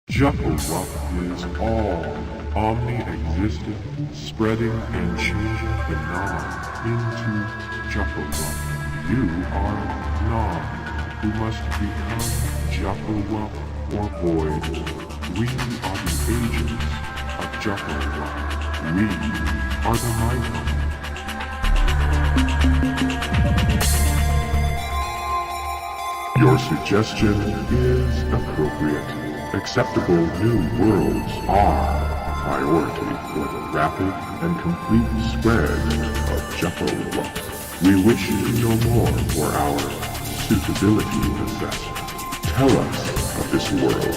Juffleruff is all, omni-existent, spreading and changing the Nom into Juffleruff. You are Nom, who must become Juffleruff or Void. We are the agents of Juffleruff. We are the Mycon. Your suggestion is appropriate. Acceptable new worlds are a priority for the rapid and complete spread of Juffleruff. We wish to know more for our suitability assessment. Tell us of this world.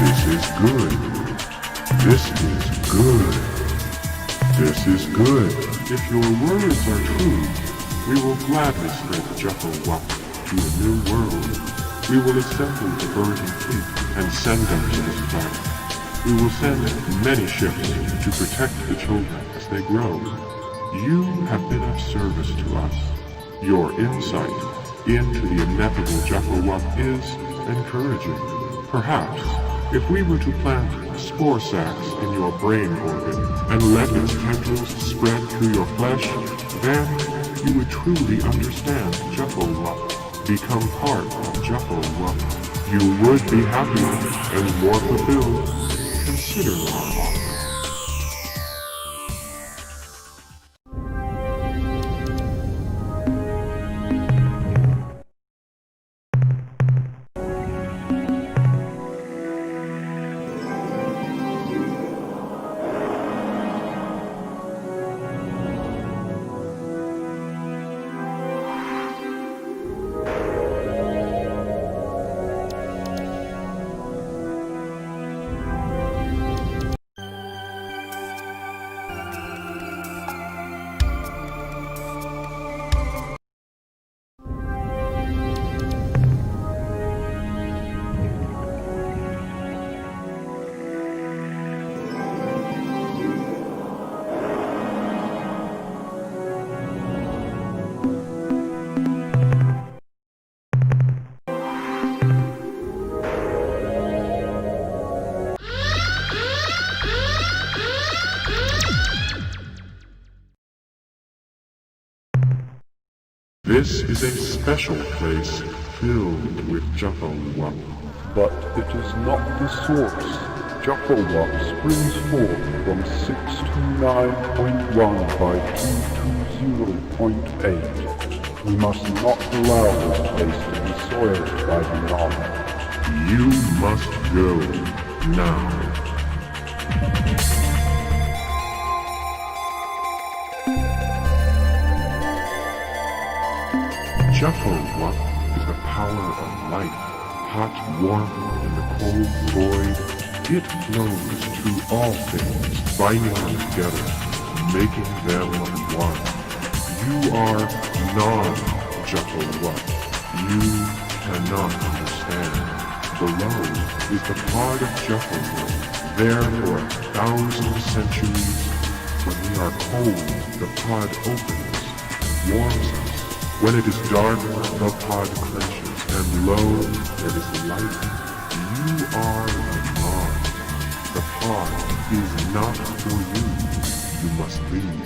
This is good. This is good. This is good. If your words are true, we will gladly spread Juffleruff to a new world. We will assemble the birthing fleet and send them to this planet. We will send many ships to protect the children they grow. You have been of service to us. Your insight into the ineffable Jeffowup is encouraging. Perhaps, if we were to plant spore sacs in your brain organ and let its tendrils spread through your flesh, then you would truly understand Jeffowup. Become part of Jeffowup. You would be happier and more fulfilled. Consider our offer. This is a special place filled with Jeffowup. But it is not the source. Jeffowup springs forth from 629.1 by 220.8. We must not allow this place to be soiled by the knowledge. You must go now. Jeffowup is the power of life, hot warmth in the cold void. It flows through all things, binding them together, making them one. You are non-Jeffowup. You cannot understand. Below is the pod of Jeffowup, there for 1,000 centuries. When we are cold, the pod opens, warms us. When it is dark, the pod clenches, and lo, there is light. You are the pod. The pod is not for you. You must leave.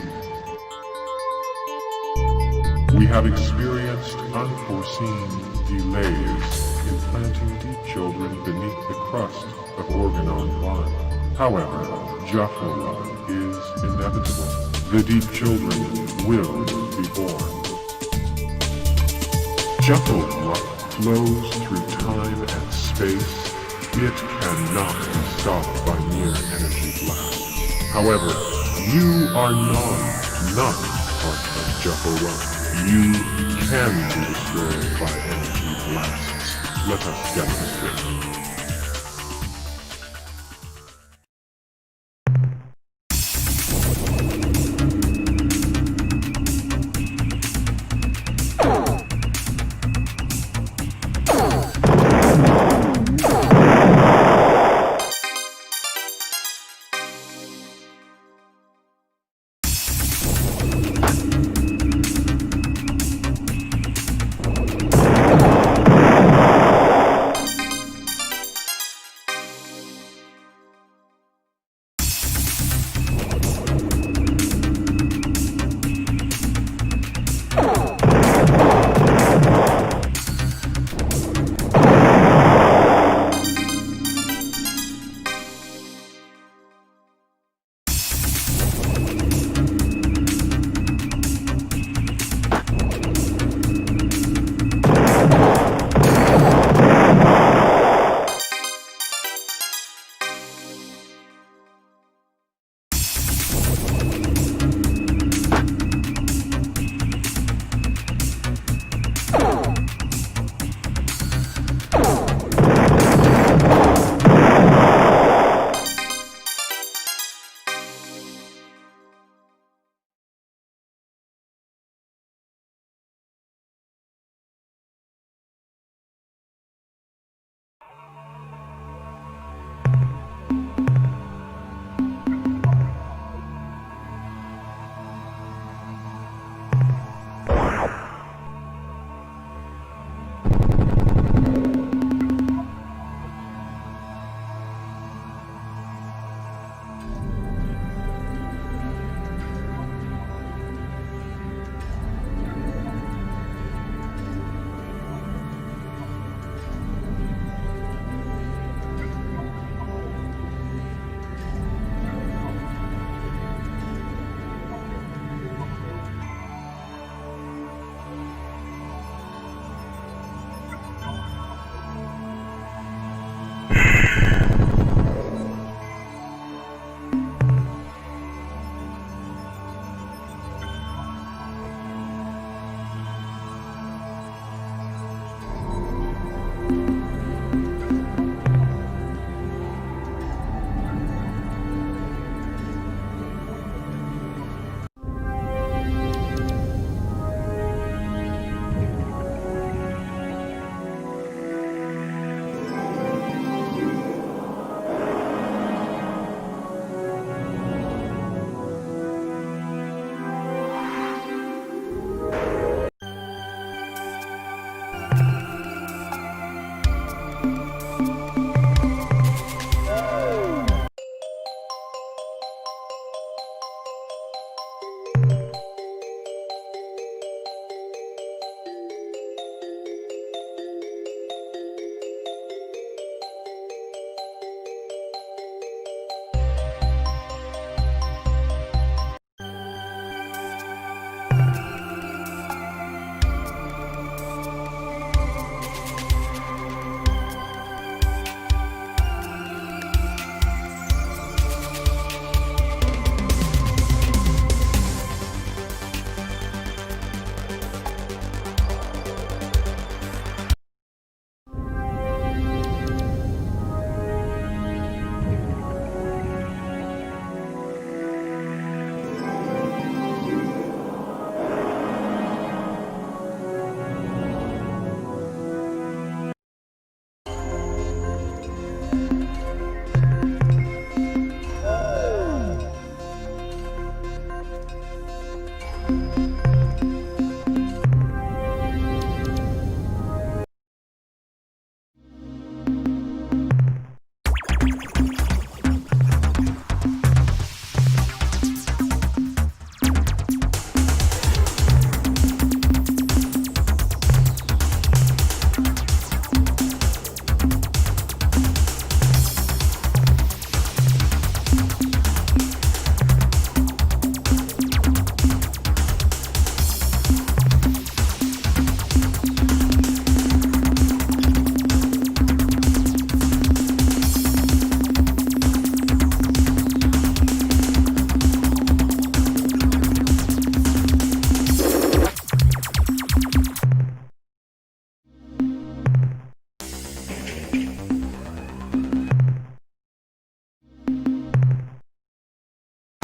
We have experienced unforeseen delays in planting deep children beneath the crust of Organon 1. However, Jeffowup is inevitable. The deep children will be born. Jeffowup flows through time and space. It cannot be stopped by mere energy blasts. However, you are not part of Jeffowup. You can be destroyed by energy blasts. Let us demonstrate.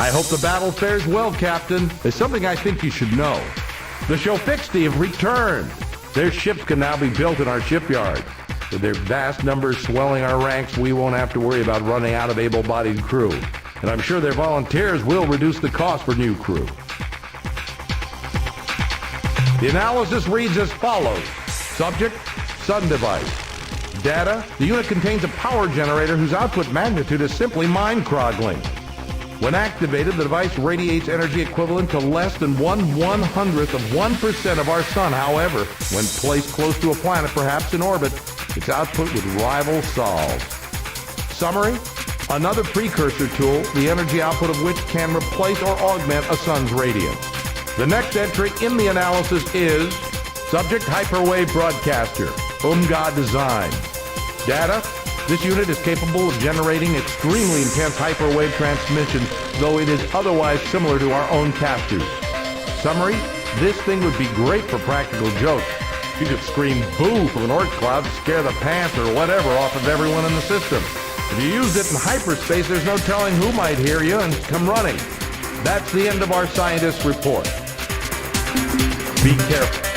I hope the battle fares well, Captain. There's something I think you should know. The Shofixti have returned. Their ships can now be built in our shipyard. With their vast numbers swelling our ranks, we won't have to worry about running out of able-bodied crew. And I'm sure their volunteers will reduce the cost for new crew. The analysis reads as follows. Subject, sun device. Data, the unit contains a power generator whose output magnitude is simply mind-croggling. When activated, the device radiates energy equivalent to less than 1/100th of 1% of our sun. However, when placed close to a planet, perhaps in orbit, its output would rival Sol's. Summary, another precursor tool, the energy output of which can replace or augment a sun's radiance. The next entry in the analysis is Subject Hyperwave Broadcaster, UMGA design. Data, this unit is capable of generating extremely intense hyperwave transmission, though it is otherwise similar to our own casters. Summary, this thing would be great for practical jokes. You could scream boo from an orc cloud to scare the pants or whatever off of everyone in the system. If you used it in hyperspace, there's no telling who might hear you and come running. That's the end of our scientist's report. Be careful.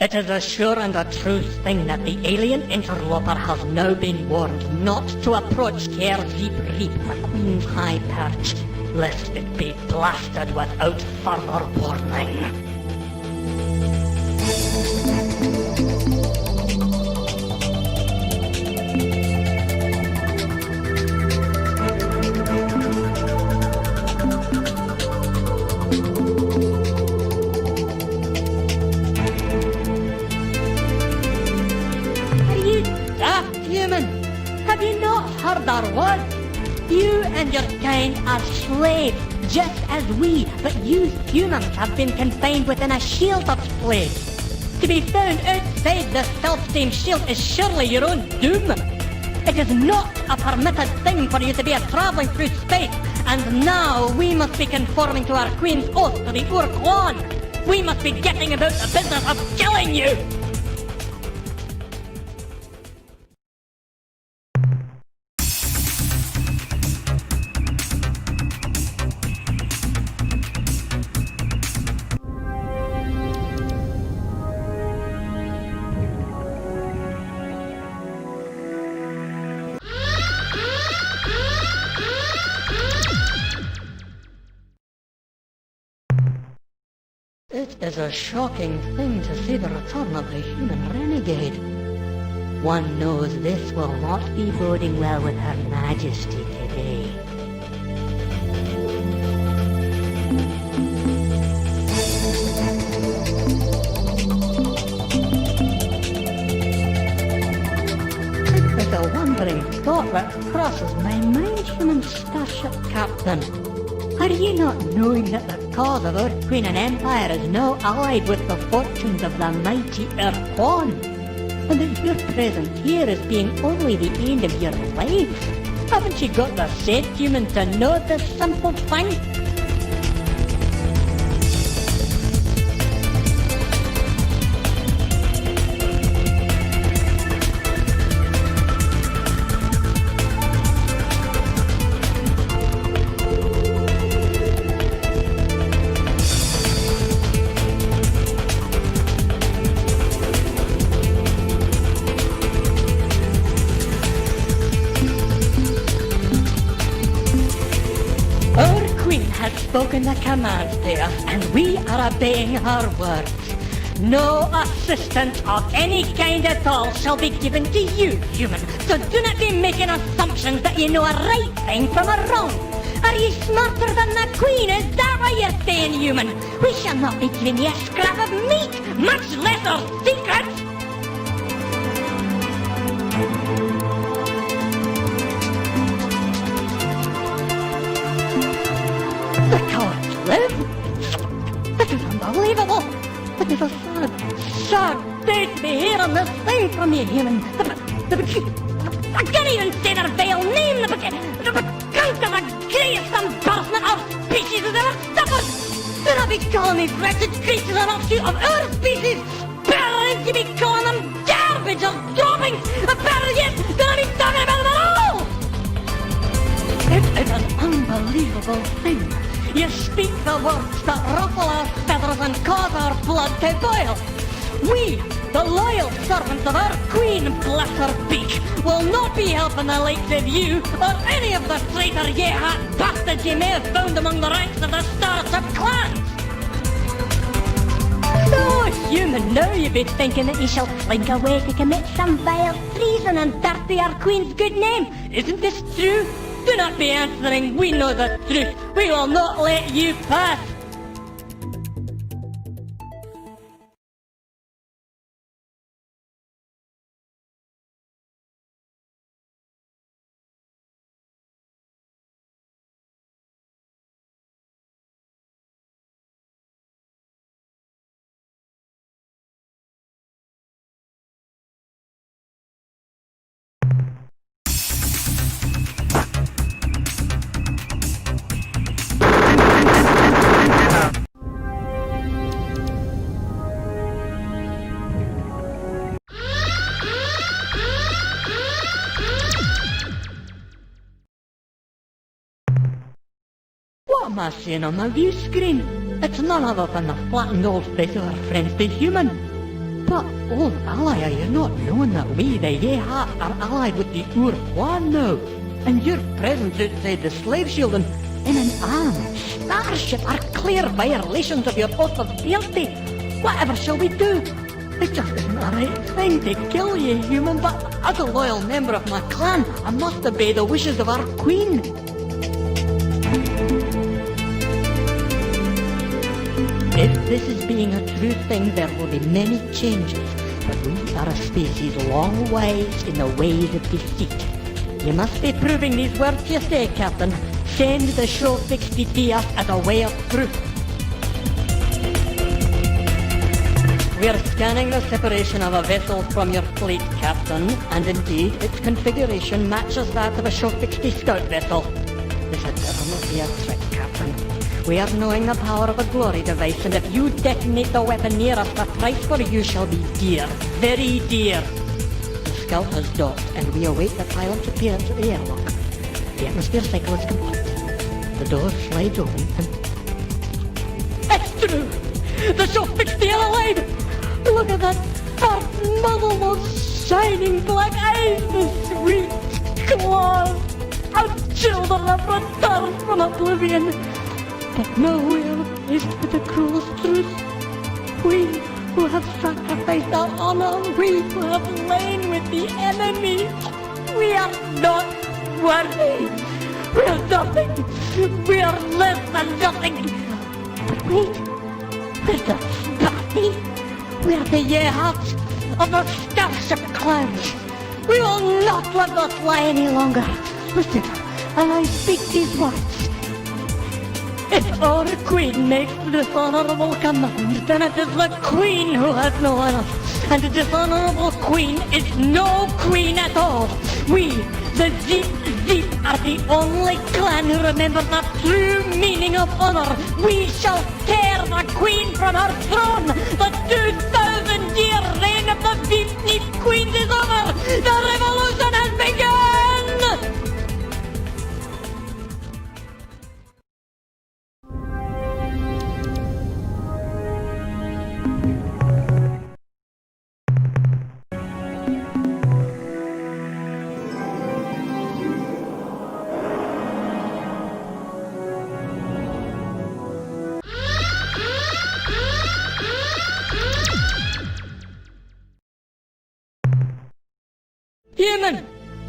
It is a sure and a true thing that the alien interloper has now been warned not to approach Care Deep Reap, the Queen's high perch, lest it be blasted without further warning. Have you not heard our words? You and your kind are slaves, just as we, but you humans have been confined within a shield of slaves. To be found outside this self-same shield is surely your own doom. It is not a permitted thing for you to be travelling through space, and now we must be conforming to our Queen's oath to the Ur-Quan. We must be getting about the business of killing you! is a shocking thing to see the return of the human renegade. One knows this will not be boding well with Her Majesty today. It's a wondering thought that crosses my mind, human starship captain. Are you not knowing that the cause of Ur-Quan and Empire is now allied with the fortunes of the mighty Ur-Quan? And that your presence here is being only the end of your life? Haven't you got the sense, human, to know this simple thing? Spoken the commands to us, and we are obeying her words. No assistance of any kind at all shall be given to you, human, so do not be making assumptions that you know a right thing from a wrong. Are you smarter than the Queen? Is that what you're saying, human? We shall not be giving you a scrap of meat, much less our secrets. The cowards live? This is unbelievable! It is a sad day to be hearing this thing from you, human. I can't even say their vile name, the count of the greatest embarrassment our species has ever suffered! Do not be calling these wretched creatures an offshoot of our species! Better is to be calling them garbage or droppings! Better yet, do not be talking about them at all! It is an unbelievable thing. You speak the words that ruffle our feathers and cause our blood to boil. We, the loyal servants of our Queen, bless her beak, will not be helping the likes of you or any of the traitor ye-hat bastards you may have found among the ranks of the Starship clans. So, human, now you be thinking that you shall slink away to commit some vile treason and dirty our Queen's good name. Isn't this true? Do not be answering, we know the truth. We will not let you pass. What am I seeing on my view screen? It's none other than the flattened old face of our friends the human. But, old ally, are you not knowing that we, the Ye-Hat, are allied with the Ur-Quan now? And your presence outside the slave shield and in an armed starship are clear violations of your oath of fealty. Whatever shall we do? It just isn't the right thing to kill you, human, but as a loyal member of my clan, I must obey the wishes of our Queen. If this is being a true thing, there will be many changes, but we are a species long wise in the ways of deceit. You must be proving these words you say, Captain. Send the show 60 to us as a way of proof. We are scanning the separation of a vessel from your fleet, Captain, and indeed its configuration matches that of a show 60 scout vessel. This had better not be a trick, Captain. We are knowing the power of a glory device, and if you detonate the weapon near us, the price for you shall be dear, very dear. The scout has docked, and we await the pilot's appearance at the airlock. The atmosphere cycle is complete. The door slides open, and... It's true! The show 60 are alive! Look at that fat muzzle, those shining black eyes, the sweet claws! Our children have returned from oblivion! But nowhere is with the cruelest truth. We who have sacrificed our honor, we who have lain with the enemy, we are not worthy. We are nothing. We are less than nothing. But we, Mr. Sparky, we are the yearhearts of the Starship Clowns. We will not let us lie any longer. Listen, and I speak these words. If our queen makes the dishonorable command, then it is the queen who has no honor. And the dishonorable queen is no queen at all. We, the Zeep, are the only clan who remember the true meaning of honor. We shall tear the queen from her throne. The 2,000-year reign of the Zeep queens is over. The revolution has begun! Human,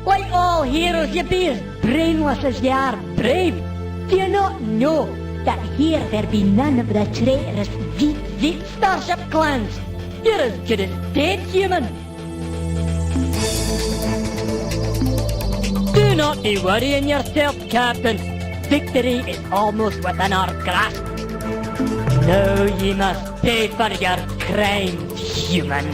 like all heroes you be, brainless as you are brave. Do you not know that here there be none of the traitorous Zeep Starship clans? You're as good as dead, human. Do not be worrying yourself, Captain. Victory is almost within our grasp. Now ye must pay for your crimes, human.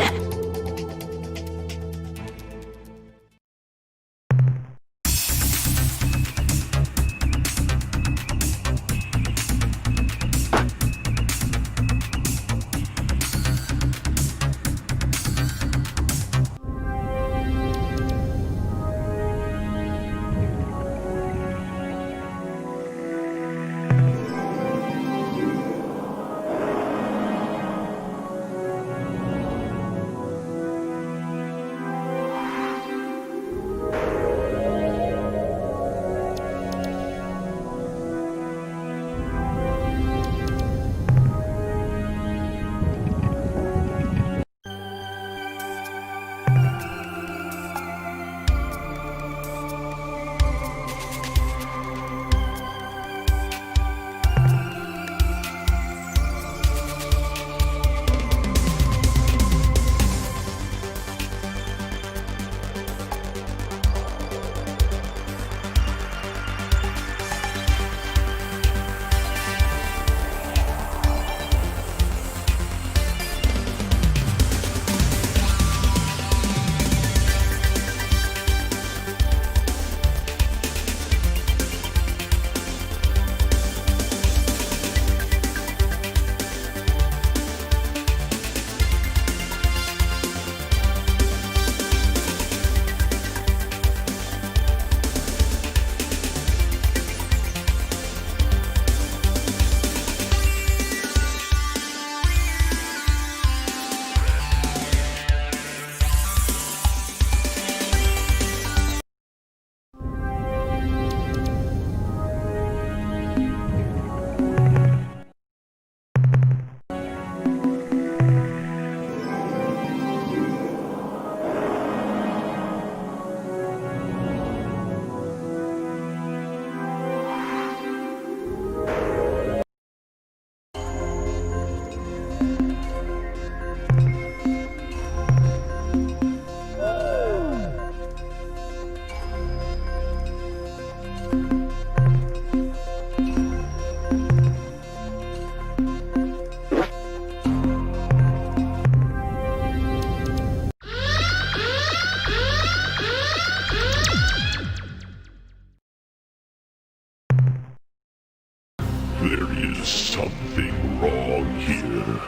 There is something wrong here.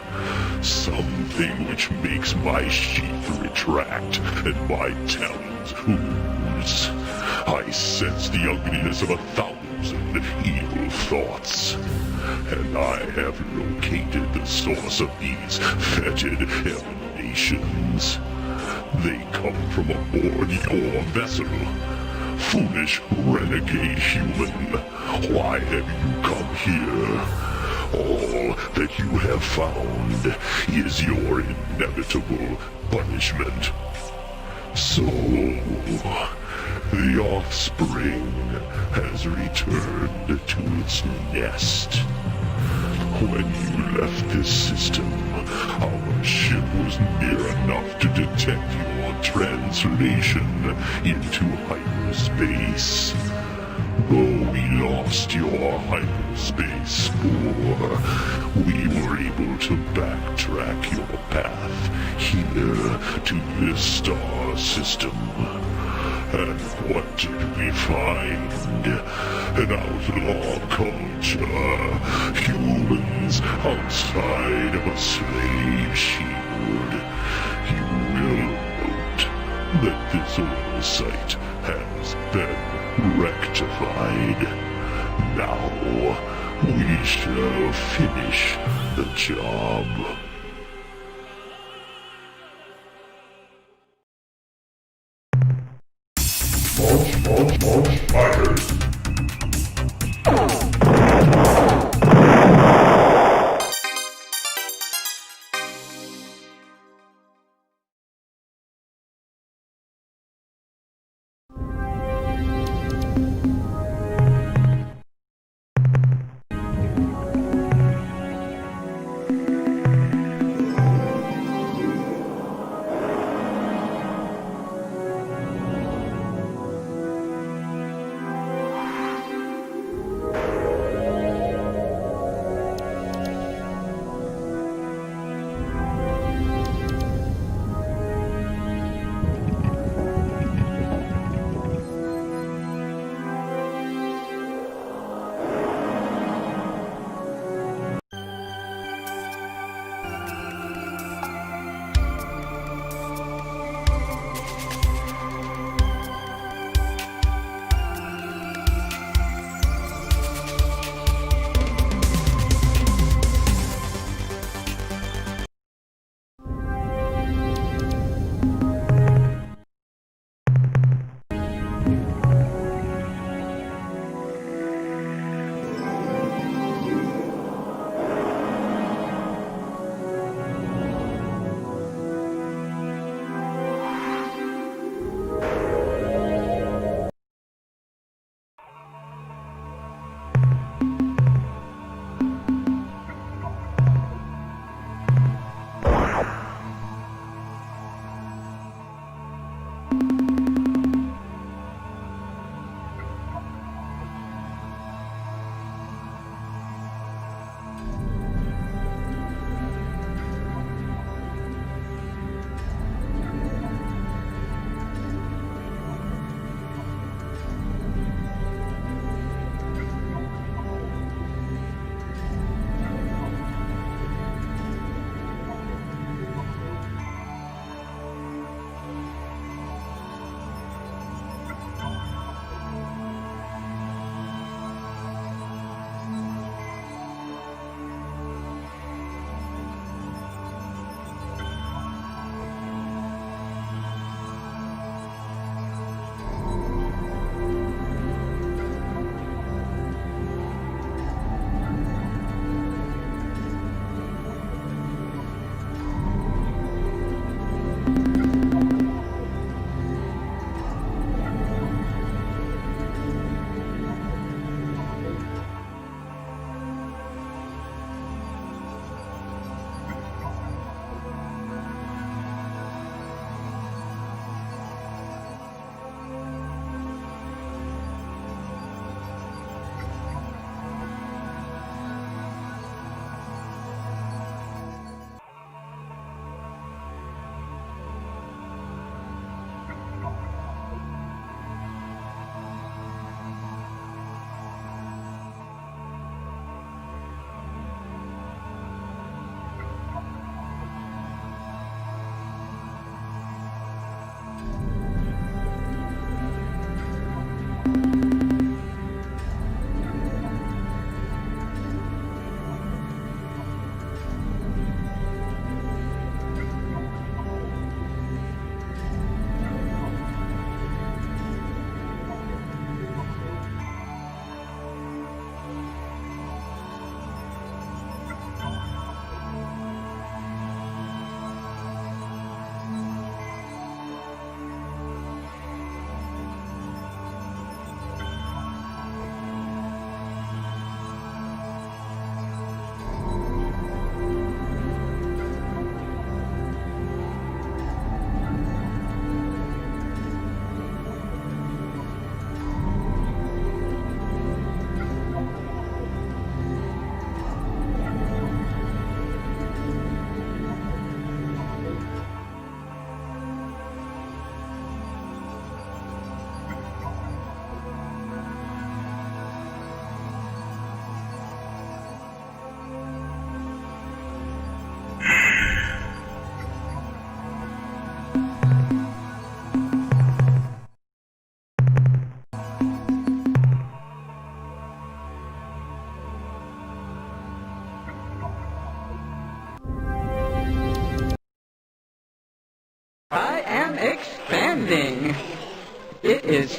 Something which makes my sheath retract and my talons ooze. I sense the ugliness of 1,000 evil thoughts. And I have located the source of these fetid emanations. They come from aboard your vessel. Foolish renegade human, why have you come here? All that you have found is your inevitable punishment. So, the offspring has returned to its nest. When you left this system, our ship was near enough to detect your transformation into hyperspace. Though we lost your hyperspace spore, we were able to backtrack your path here to this star system. And what did we find? An outlaw culture. Humans outside of a slave shield. You will note that this oversight has been rectified. Now, we shall finish the job. Launch fighters.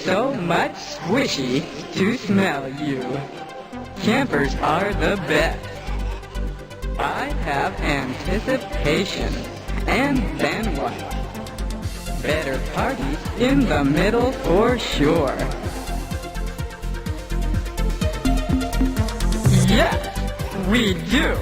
so much squishy to smell you. Campers are the best. I have anticipation. And then what? Better parties in the middle for sure. Yes, we do.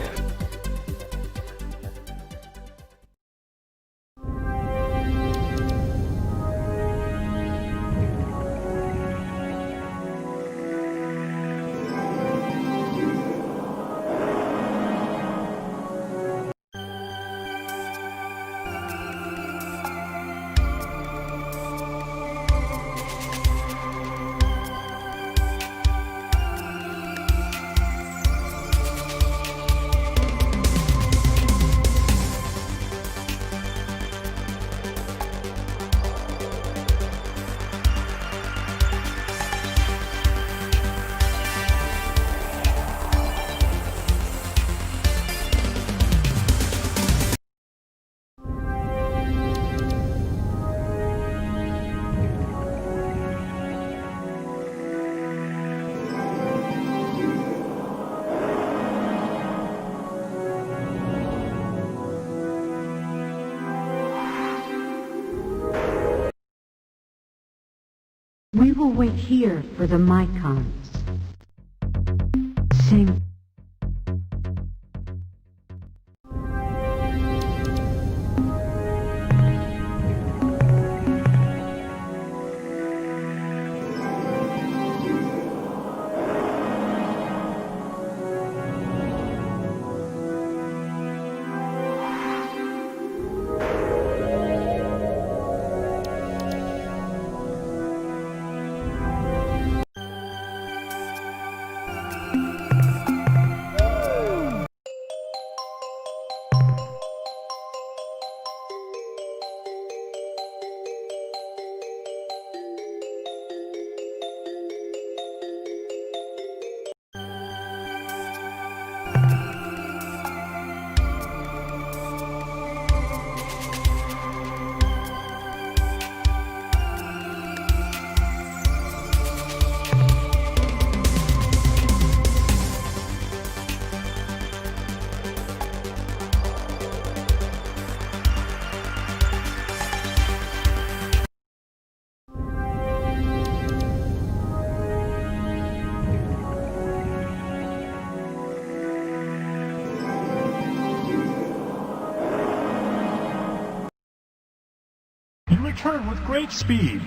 We will wait here for the Mycons. Same. Return with great speed.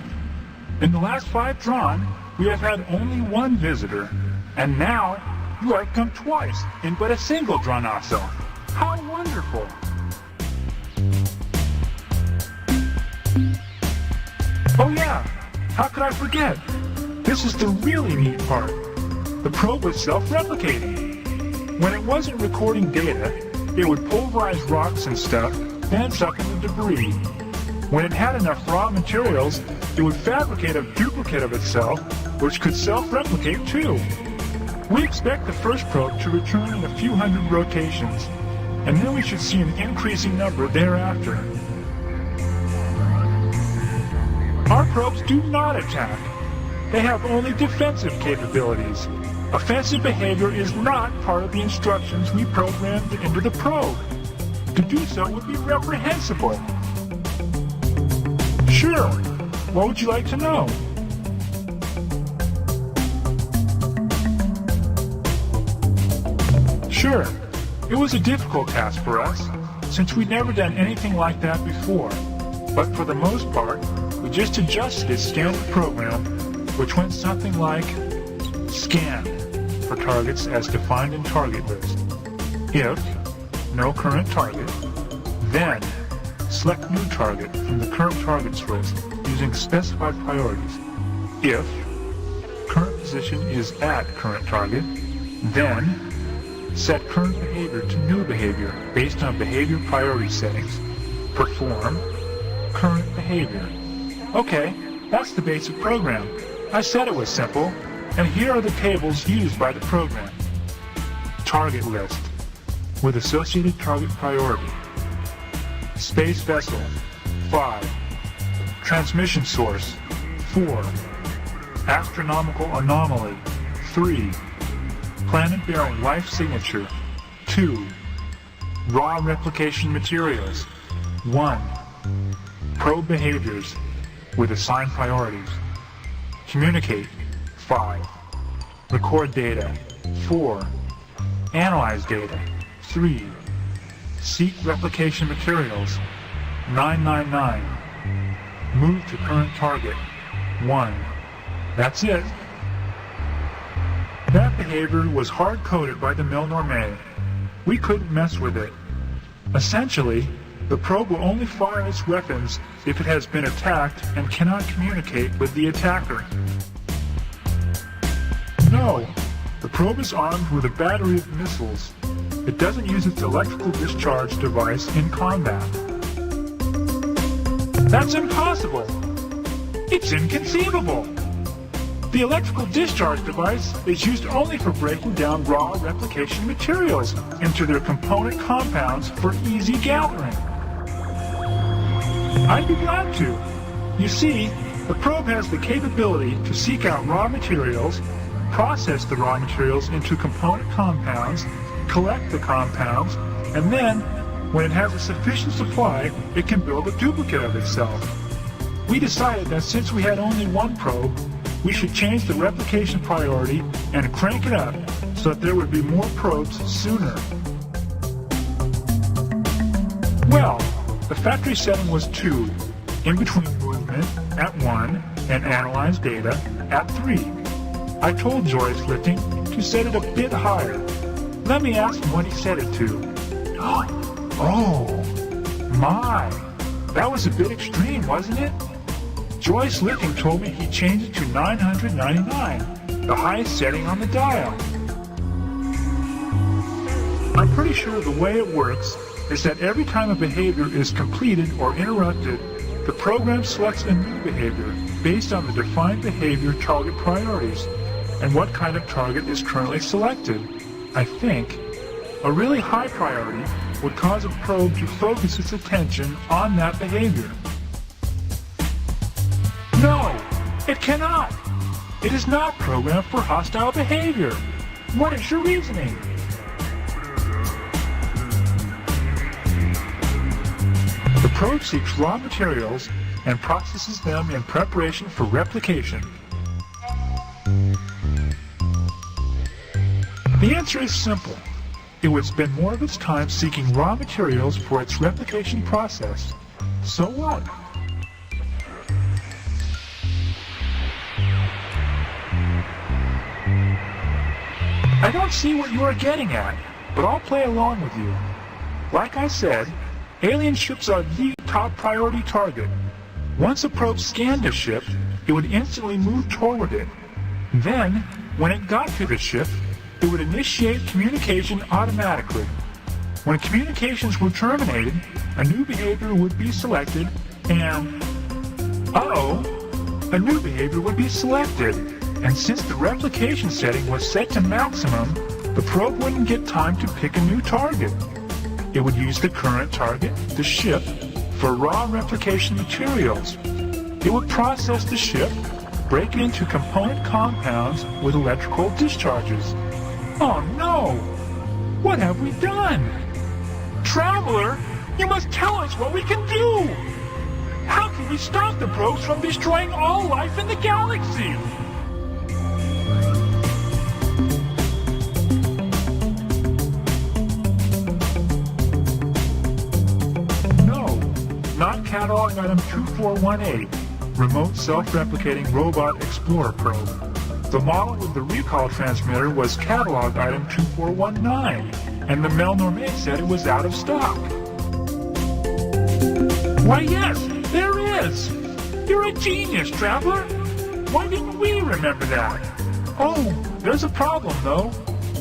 In the last 5 drawn, we have had only 1 visitor, and now you have come twice in but a single drawn also. How wonderful! Oh yeah, how could I forget? This is the really neat part. The probe was self-replicating. When it wasn't recording data, it would pulverize rocks and stuff, and suck in the debris. When it had enough raw materials, it would fabricate a duplicate of itself, which could self-replicate too. We expect the first probe to return in a few hundred rotations, and then we should see an increasing number thereafter. Our probes do not attack. They have only defensive capabilities. Offensive behavior is not part of the instructions we programmed into the probe. To do so would be reprehensible. Sure. What would you like to know? Sure. It was a difficult task for us, since we'd never done anything like that before. But for the most part, we just adjusted its standard program, which went something like scan for targets as defined in target list. If no current target, then select new target from the current targets list using specified priorities. If current position is at current target, then set current behavior to new behavior based on behavior priority settings. Perform current behavior. Okay, that's the basic program. I said it was simple, and here are the tables used by the program. Target list with associated target priority. Space vessel, 5. Transmission source, 4. Astronomical anomaly. 3. Planet-bearing life signature. 2. Raw replication materials. 1. Probe behaviors with assigned priorities. Communicate. 5. Record data. 4. Analyze data. 3. Seek replication materials. 999. Move to current target. 1. That's it. That behavior was hard-coded by the Milnorme. We couldn't mess with it. Essentially, the probe will only fire its weapons if it has been attacked and cannot communicate with the attacker. No, the probe is armed with a battery of missiles. It doesn't use its electrical discharge device in combat. That's impossible! It's inconceivable! The electrical discharge device is used only for breaking down raw replication materials into their component compounds for easy gathering. I'd be glad to. You see, the probe has the capability to seek out raw materials, process the raw materials into component compounds, collect the compounds, and then, when it has a sufficient supply, it can build a duplicate of itself. We decided that since we had only one probe, we should change the replication priority and crank it up so that there would be more probes sooner. Well, the factory setting was 2, in between movement at 1 and analyze data at 3. I told Joyce Lifting to set it a bit higher. Let me ask him what he set it to. Oh, my, that was a bit extreme, wasn't it? Joyce Lifting told me he changed it to 999, the highest setting on the dial. I'm pretty sure the way it works is that every time a behavior is completed or interrupted, the program selects a new behavior based on the defined behavior target priorities and what kind of target is currently selected. I think a really high priority would cause a probe to focus its attention on that behavior. No, it cannot. It is not programmed for hostile behavior. What is your reasoning? The probe seeks raw materials and processes them in preparation for replication. The answer is simple. It would spend more of its time seeking raw materials for its replication process. So what? I don't see what you are getting at, but I'll play along with you. Like I said, alien ships are the top priority target. Once a probe scanned a ship, it would instantly move toward it. Then, when it got to the ship, it would initiate communication automatically. When communications were terminated, a new behavior would be selected and... a new behavior would be selected. And since the replication setting was set to maximum, the probe wouldn't get time to pick a new target. It would use the current target, the ship, for raw replication materials. It would process the ship, break it into component compounds with electrical discharges. Oh no! What have we done? Traveler, you must tell us what we can do! How can we stop the probes from destroying all life in the galaxy? Not Catalog Item 2418, Remote Self-Replicating Robot Explorer Probe. The model with the recall transmitter was Catalog Item 2419, and the Melnorme said it was out of stock. Why yes, there is! You're a genius, Traveler! Why didn't we remember that? Oh, there's a problem though.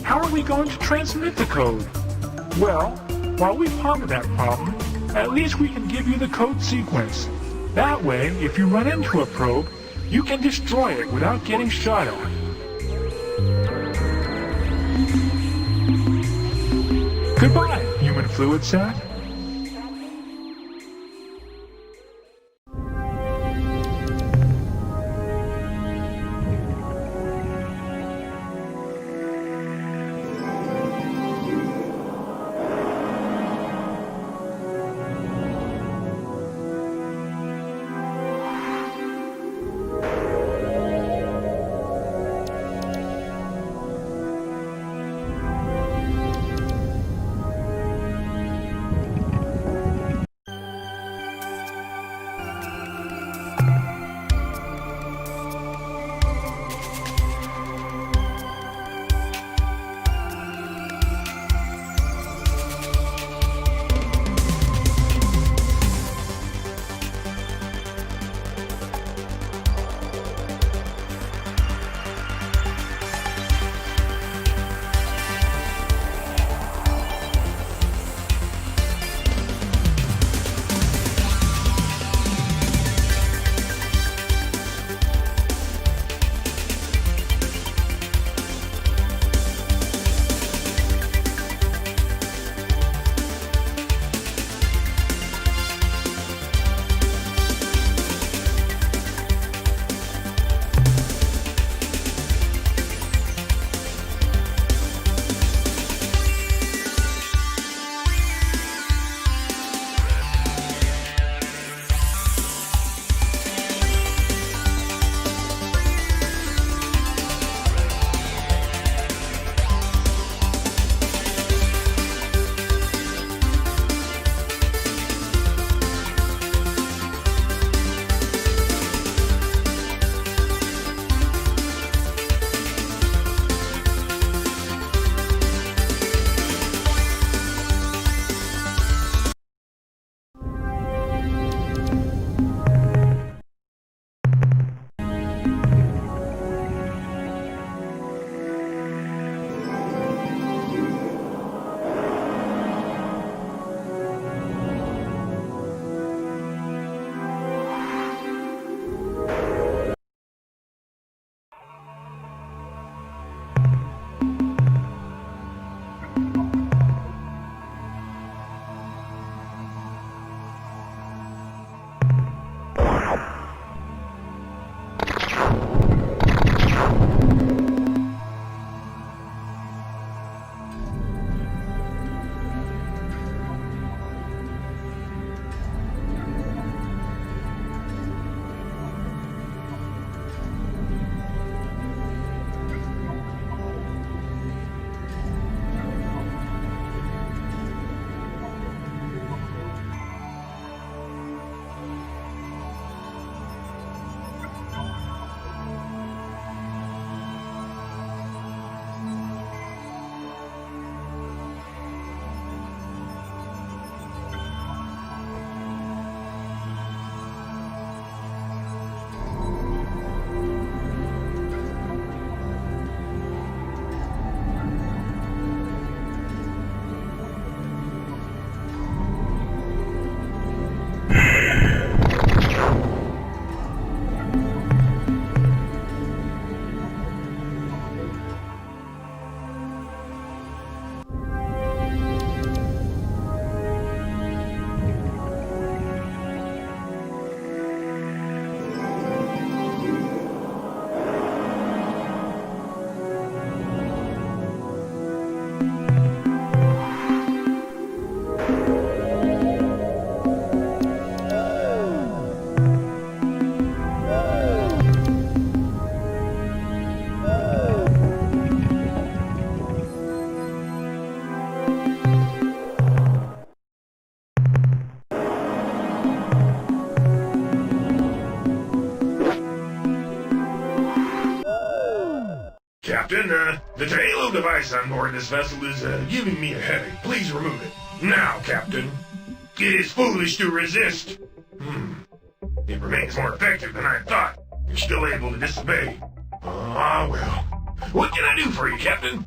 How are we going to transmit the code? Well, while we ponder that problem, at least we can give you the code sequence. That way, if you run into a probe, you can destroy it without getting shot at. Goodbye, human fluid sac. Captain, the halo device on board this vessel is giving me a headache. Please remove it. Now, Captain. It is foolish to resist. It remains more effective than I thought. You're still able to disobey. Ah, well. What can I do for you, Captain?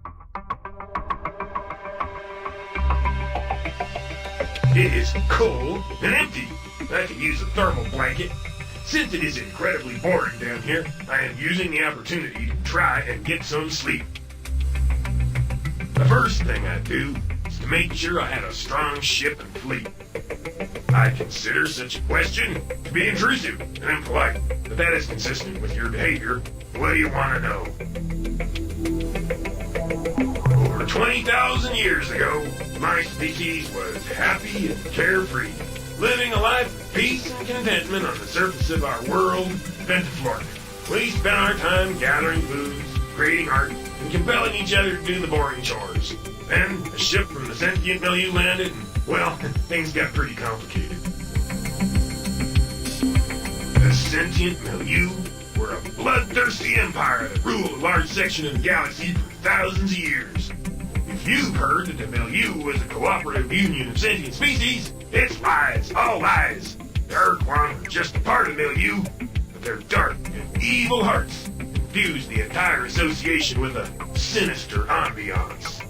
It is cold and empty. I could use a thermal blanket. Since it is incredibly boring down here, I am using the opportunity to try and get some sleep. The first thing I do is to make sure I have a strong ship and fleet. I consider such a question to be intrusive and impolite, but that is consistent with your behavior. What do you want to know? Over 20,000 years ago, my species was happy and carefree, living a life of peace and contentment on the surface of our world, Ventaflora. We spent our time gathering foods, creating art, and compelling each other to do the boring chores. Then, a ship from the sentient milieu landed, and, well, things got pretty complicated. The sentient milieu were a bloodthirsty empire that ruled a large section of the galaxy for thousands of years. If you've heard that the milieu was a cooperative union of sentient species, it's lies, all lies. The Ur-Quan were just a part of the milieu, but their dark and evil hearts infused the entire association with a sinister ambiance.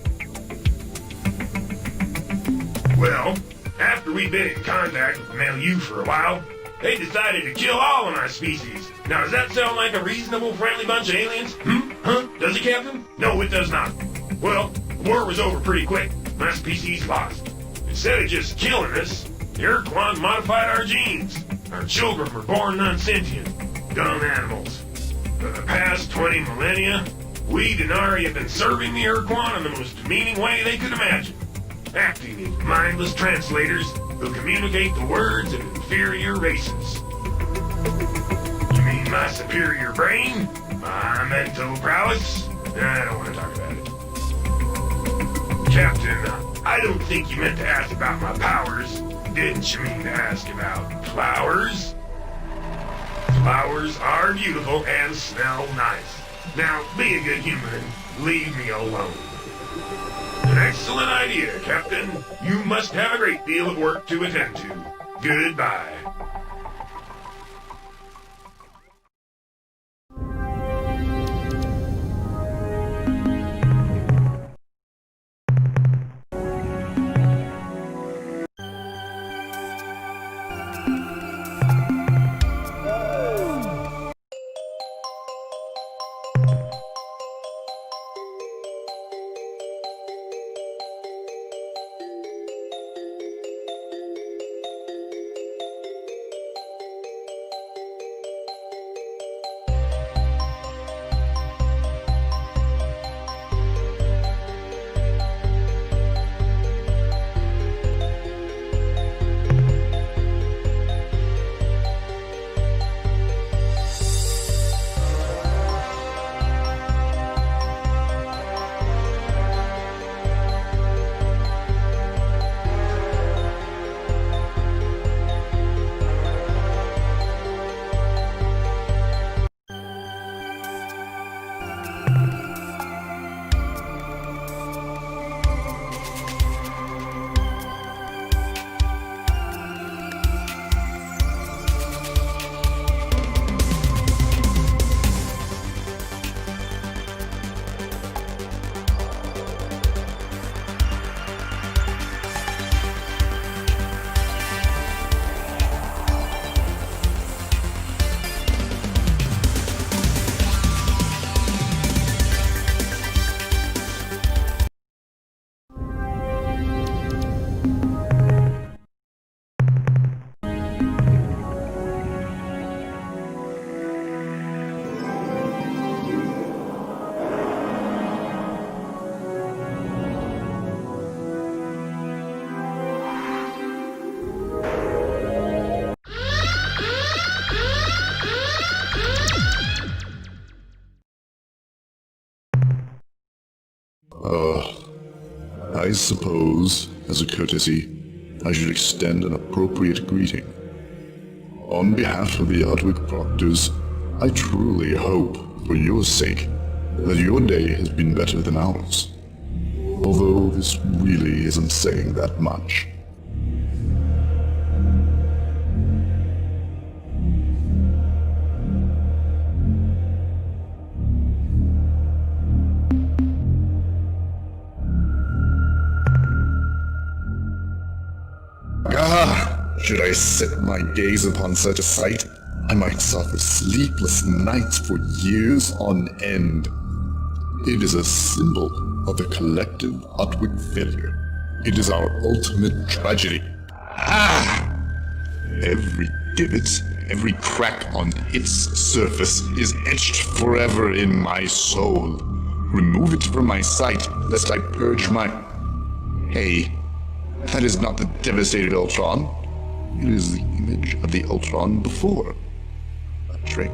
Well, after we'd been in contact with the milieu for a while, they decided to kill all of my species. Now, does that sound like a reasonable, friendly bunch of aliens? Huh? Does it, Captain? No, it does not. Well, the war was over pretty quick. My species lost. Instead of just killing us, the Ur-Quan modified our genes. Our children were born non-sentient, dumb animals. For the past 20 millennia, we Denari have been serving the Ur-Quan in the most demeaning way they could imagine, acting as mindless translators who communicate the words of inferior races. You mean my superior brain? My mental prowess? I don't want to talk about it. Captain, I don't think you meant to ask about my powers. Didn't you mean to ask about flowers? Flowers are beautiful and smell nice. Now, be a good human and leave me alone. An excellent idea, Captain. You must have a great deal of work to attend to. Goodbye. I suppose, as a courtesy, I should extend an appropriate greeting. On behalf of the Ardwick Proctors, I truly hope, for your sake, that your day has been better than ours. Although this really isn't saying that much. Should I set my gaze upon such a sight, I might suffer sleepless nights for years on end. It is a symbol of the collective Ardwick failure. It is our ultimate tragedy. Every divot, every crack on its surface is etched forever in my soul. Remove it from my sight, lest I purge my... Hey, that is not the devastated Ur-Quan. It is the image of the Ur-Quan before. A trick.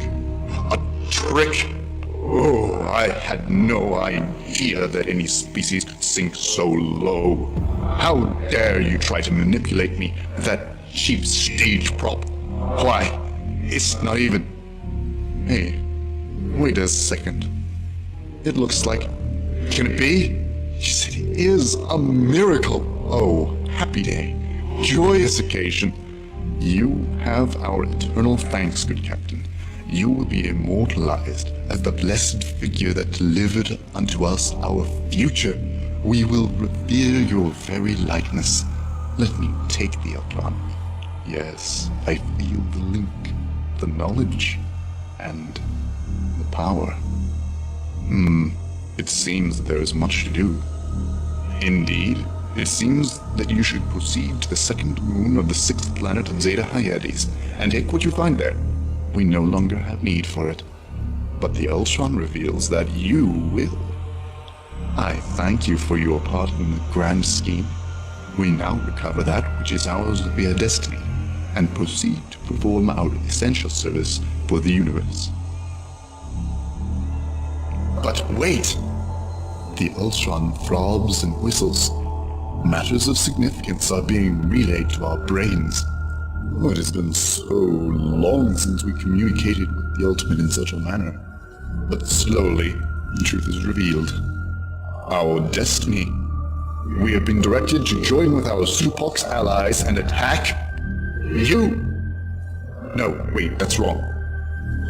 A trick! Oh, I had no idea that any species could sink so low. How dare you try to manipulate me with that cheap stage prop? Why, it's not even... Hey, wait a second. It looks like... Can it be? Yes, it is a miracle. Oh, happy day. Joyous occasion. You have our eternal thanks, good captain. You will be immortalized as the blessed figure that delivered unto us our future. We will revere your very likeness. Let me take the Ur-Quan. Yes, I feel the link, the knowledge, and the power. It seems there is much to do. Indeed, it seems that you should proceed to the second moon of the sixth planet of Zeta Hyades, and take what you find there. We no longer have need for it. But the Ur-Quan reveals that you will. I thank you for your part in the grand scheme. We now recover that which is ours via destiny, and proceed to perform our essential service for the universe. But wait! The Ur-Quan throbs and whistles. Matters of significance are being relayed to our brains. It has been so long since we communicated with the Ultimate in such a manner. But slowly, the truth is revealed. Our destiny. We have been directed to join with our Supox allies and attack... you! No, wait, that's wrong.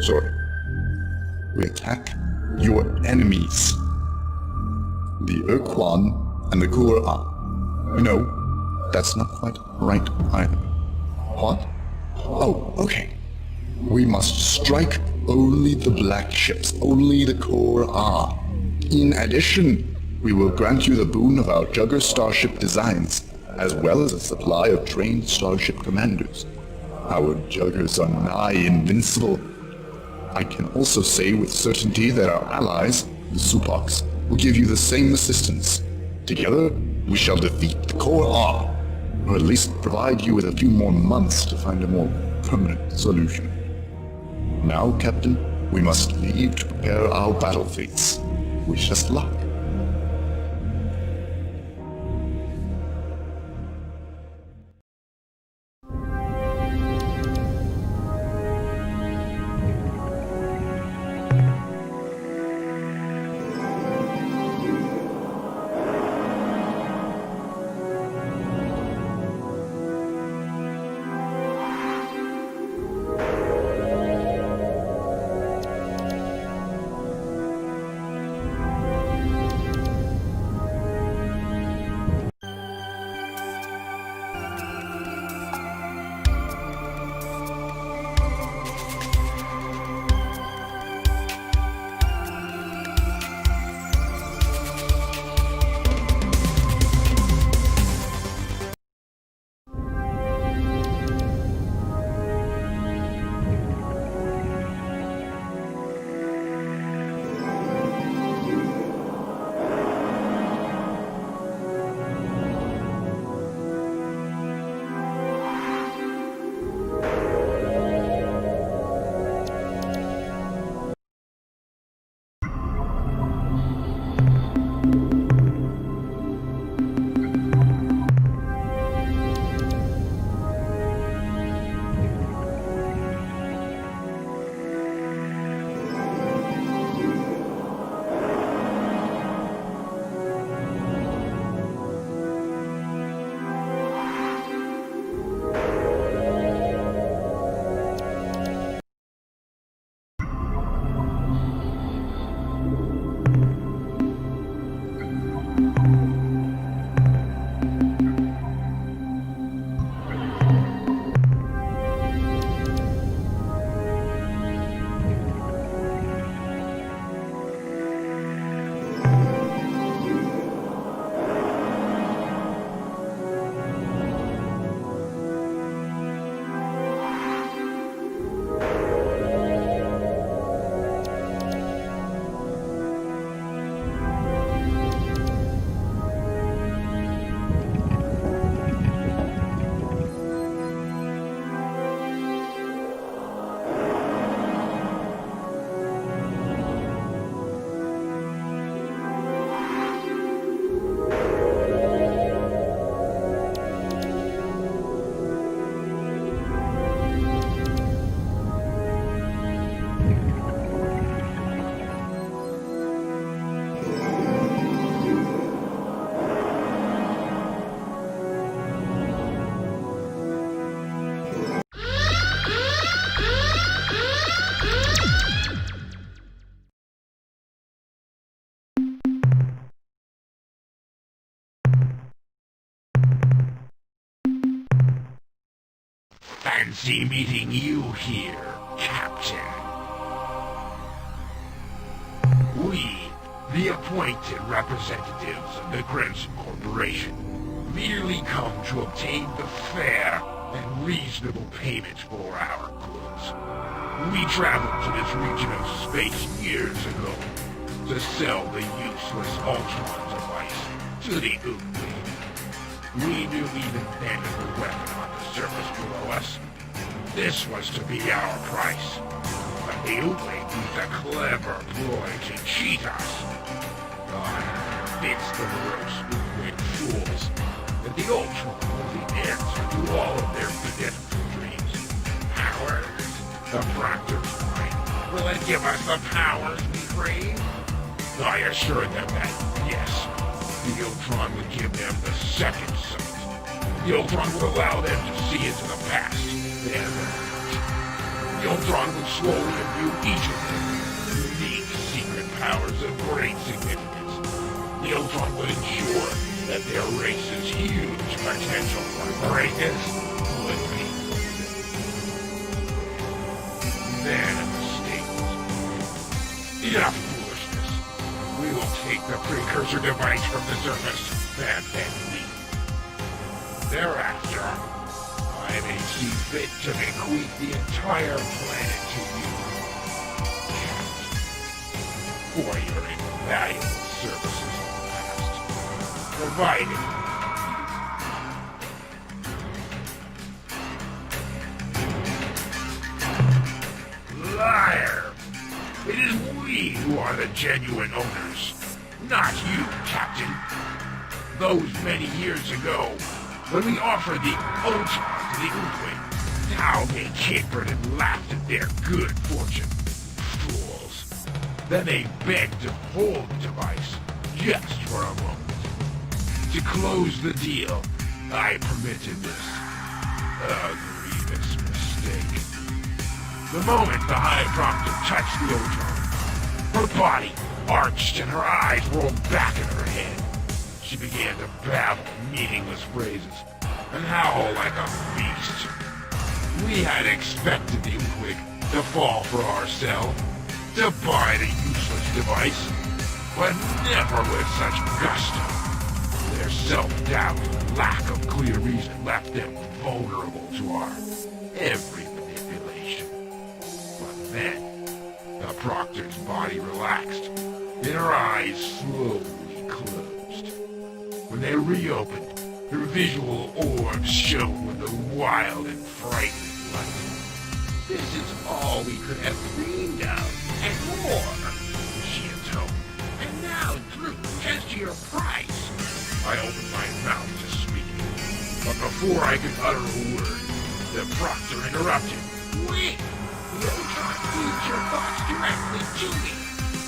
Sorry. We attack your enemies. The Ur-Quan and the Ur-Quan. No, that's not quite right either. What? Oh, okay. We must strike only the black ships, only the Ur-Quan. In addition, we will grant you the boon of our Jugger starship designs, as well as a supply of trained starship commanders. Our Juggers are nigh invincible. I can also say with certainty that our allies, the Supox, will give you the same assistance. Together, we shall defeat the Ur-Quan, or at least provide you with a few more months to find a more permanent solution. Now, Captain, we must leave to prepare our battle fleets. Wish us luck. Fancy meeting you here, Captain. We, the appointed representatives of the Crimson Corporation, merely come to obtain the fair and reasonable payment for our goods. We traveled to this region of space years ago to sell the useless Ur-Quan device to the Ur-Quan. We knew even then of the weapon on the surface below us. This was to be our price. But the Ur-Quan used a clever ploy to cheat us. It's the gross Ur-Quan fools that the Ur-Quan was the answer to all of their forgetful dreams. Powers, the Proctor's mind. Will it give us the powers we crave? I assured them that, yes, the Ur-Quan would give them the second sight. The Ur-Quan would allow them to see into the past, their knowledge. The Ur-Quan would slowly imbue each of them with unique secret powers of great significance. The Ur-Quan would ensure that their race's huge potential for greatness would be fulfilled. Then a mistake was made. Enough foolishness. We will take the precursor device from the surface and then leave. Thereafter, I may see fit to bequeath the entire planet to you, for your invaluable services in the past, provided liar! It is we who are the genuine owners, not you, Captain. Those many years ago, when we offered the Ur-Quan to the Ur-Quan, how they capered and laughed at their good fortune. Fools. Then they begged to hold the device, just for a moment. To close the deal, I permitted this. A grievous mistake. The moment the High Proctor touched the Ur-Quan, her body arched and her eyes rolled back in her head. She began to babble meaningless phrases and howl like a beast. We had expected the Ur-Quan to fall for our sell, to buy the useless device, but never with such gusto. Their self-doubt and lack of clear reason left them vulnerable to our every manipulation. But then, the Proctor's body relaxed, and her eyes slowly closed. When they reopened, her visual orbs shone with a wild and frightening light. This is all we could have dreamed of, and more, she intoned. And now, Drew, as to your price. I opened my mouth to speak, but before I could utter a word, the Proctor interrupted. Wait! The Ur-Quan feeds your thoughts directly to me.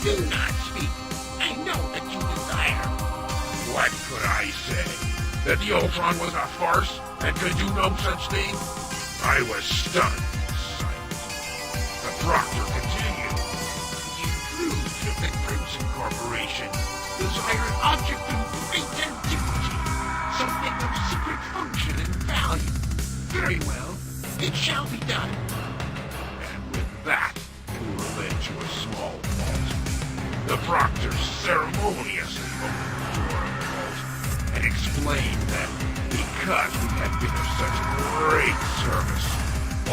Do not speak. I know that you desire. What could I say? That the Ur-Quan was a farce and could do no such thing? I was stunned and silent. The Proctor continued. You proved that the Crimson Corporation desired object courteously opened the door of the vault and explained that because we had been of such great service,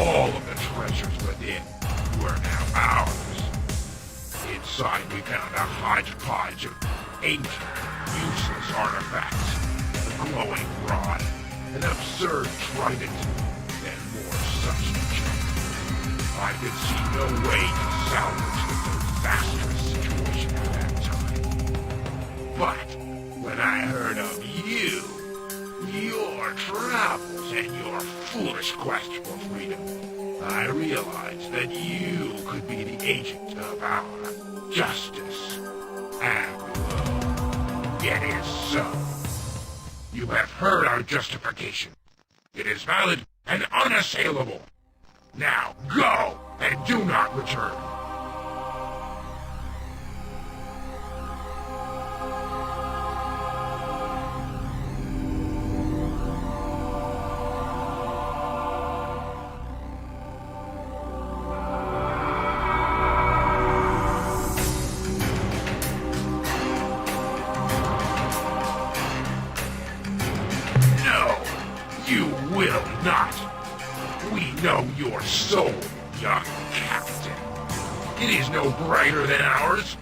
all of the treasures within were now ours. Inside we found a hodgepodge of ancient, useless artifacts, a glowing rod, an absurd trident, and more such junk. I could see no way to salvage the disastrous situation at that time. But when I heard of you, your travels, and your foolish quest for freedom, I realized that you could be the agent of our justice. And it is so. You have heard our justification. It is valid and unassailable. Now go, and do not return. You will not. We know your soul, young captain. It is no brighter than ours.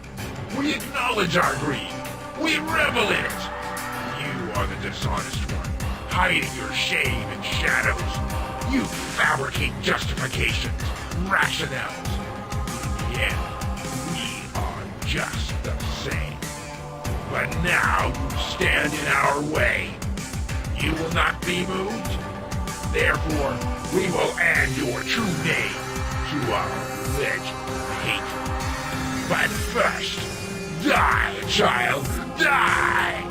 We acknowledge our greed. We revel in it. You are the dishonest one, hiding your shame in shadows. You fabricate justifications, rationales. In the end, we are just the same. But now you stand in our way. You will not be moved. Therefore, we will add your true name to our ledger of hate. But first, die, child, die!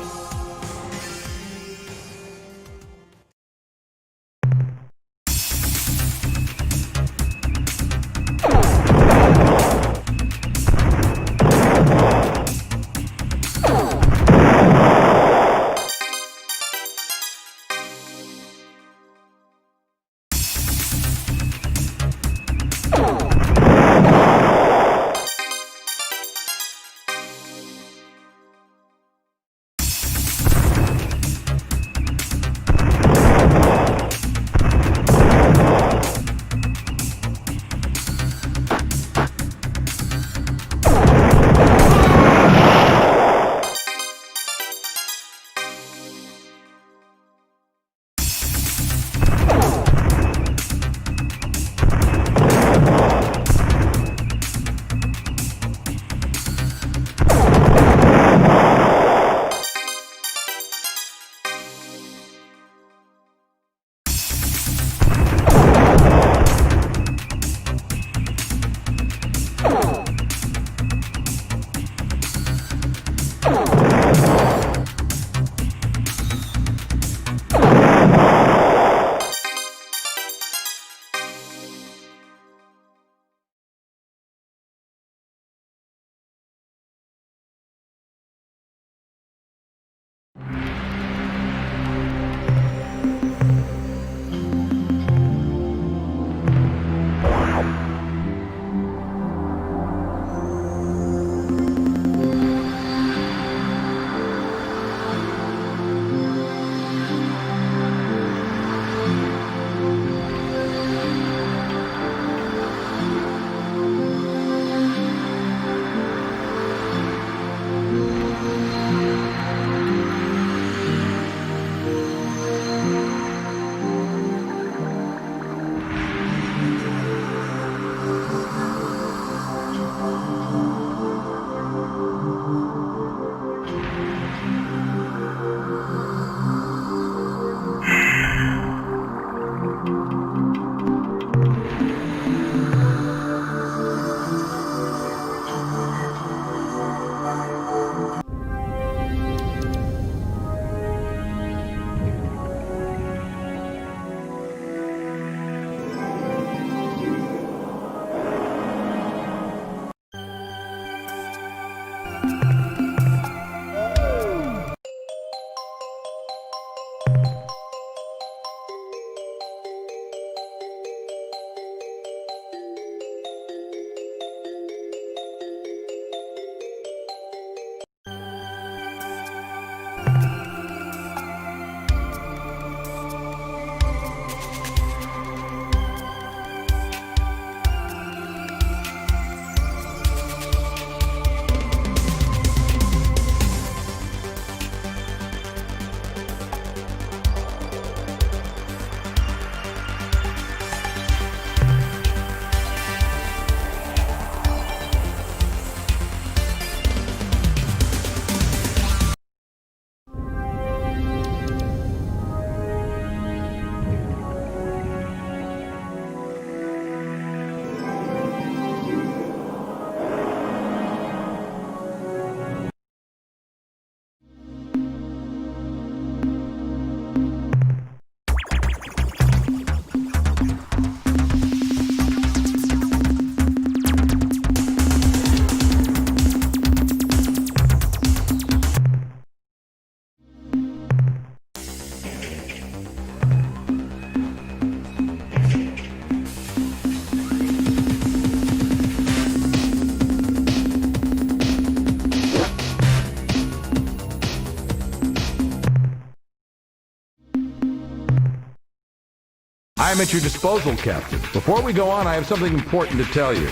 I'm at your disposal, Captain. Before we go on, I have something important to tell you.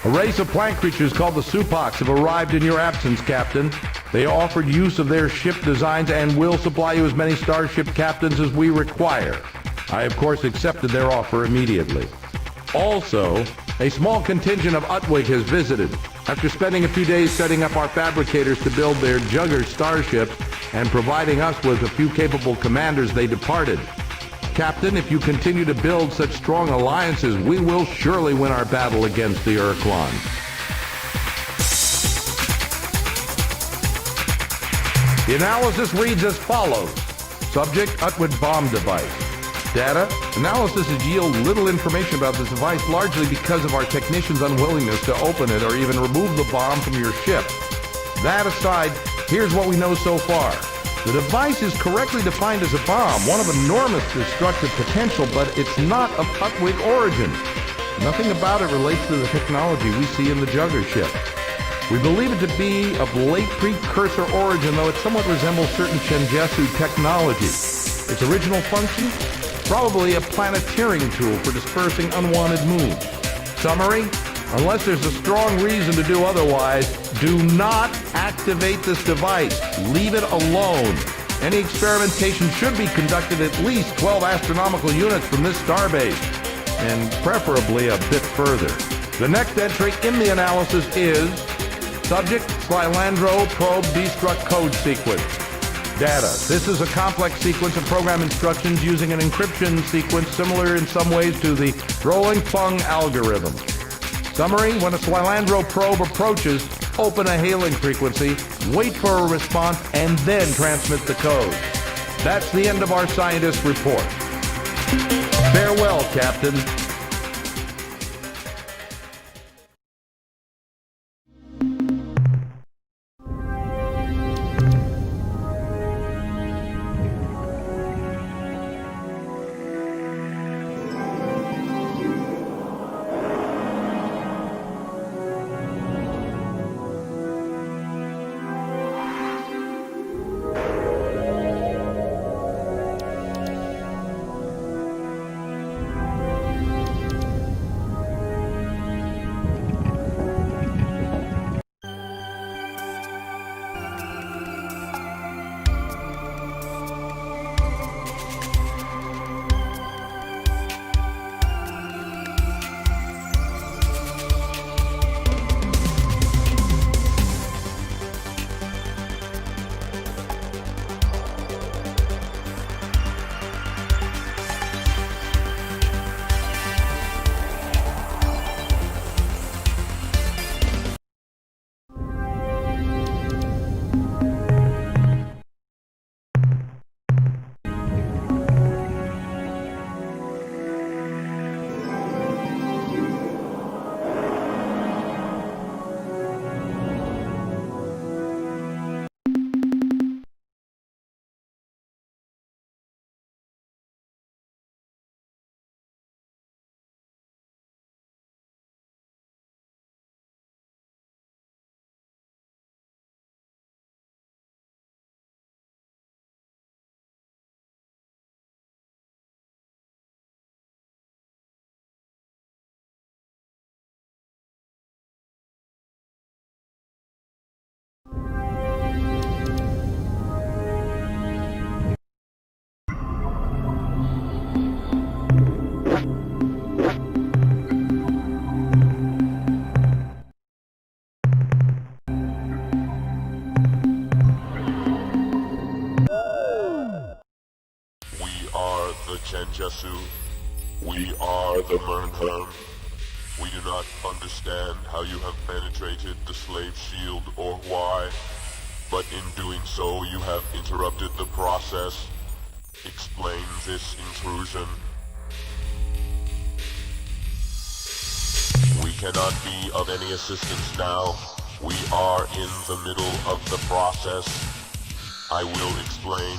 A race of plant creatures called the Supox have arrived in your absence, Captain. They offered use of their ship designs and will supply you as many starship captains as we require. I, of course, accepted their offer immediately. Also, a small contingent of Utwig has visited. After spending a few days setting up our fabricators to build their Jugger starships and providing us with a few capable commanders, they departed. Captain, if you continue to build such strong alliances, we will surely win our battle against the Ur-Quan. The analysis reads as follows. Subject, Utwig bomb device. Data, analysis has yielded little information about this device, largely because of our technicians' unwillingness to open it or even remove the bomb from your ship. That aside, here's what we know so far. The device is correctly defined as a bomb, one of enormous destructive potential, but it's not of Utwig origin. Nothing about it relates to the technology we see in the Jugger ship. We believe it to be of late precursor origin, though it somewhat resembles certain Shenjesu technology. Its original function? Probably a planeteering tool for dispersing unwanted moons. Summary? Unless there's a strong reason to do otherwise, do not activate this device. Leave it alone. Any experimentation should be conducted at least 12 astronomical units from this starbase, and preferably a bit further. The next entry in the analysis is Subject, Slylandro Probe Destruct Code Sequence. Data. This is a complex sequence of program instructions using an encryption sequence similar in some ways to the rolling Fung algorithm. Summary, when a Slylandro probe approaches, open a hailing frequency, wait for a response, and then transmit the code. That's the end of our scientist report. Farewell, Captain. Shenjesu. We are the Mernherm. We do not understand how you have penetrated the slave shield or why, but in doing so you have interrupted the process. Explain this intrusion. We cannot be of any assistance now. We are in the middle of the process. I will explain.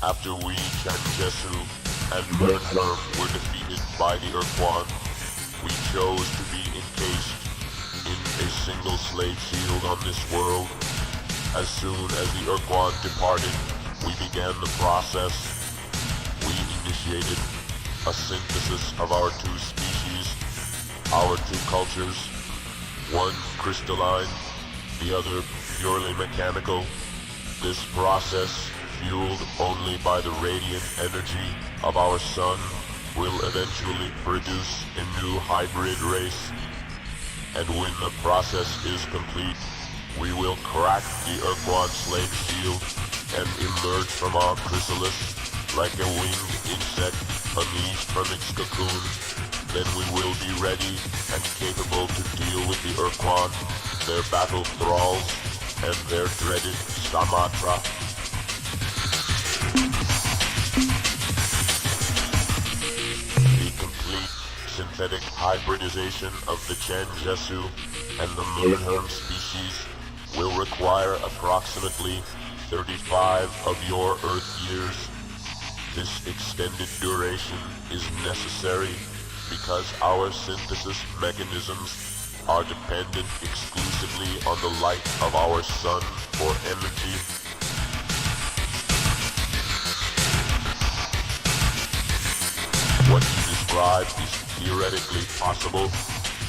After we, Shenjesu, and Ur-Quan were defeated by the Ur-Quan, we chose to be encased in a single slave shield on this world. As soon as the Ur-Quan departed, we began the process. We initiated a synthesis of our two species, our two cultures, one crystalline, the other purely mechanical. This process, fueled only by the radiant energy of our sun, will eventually produce a new hybrid race. And when the process is complete, we will crack the Ur-Quan slave shield and emerge from our chrysalis like a winged insect unleashed from its cocoon. Then we will be ready and capable to deal with the Ur-Quan, their battle thralls, and their dreaded Samatra. The complete synthetic hybridization of the Chenjesu and the Moonherm species will require approximately 35 of your Earth years. This extended duration is necessary because our synthesis mechanisms are dependent exclusively on the light of our sun for energy. What you describe is theoretically possible,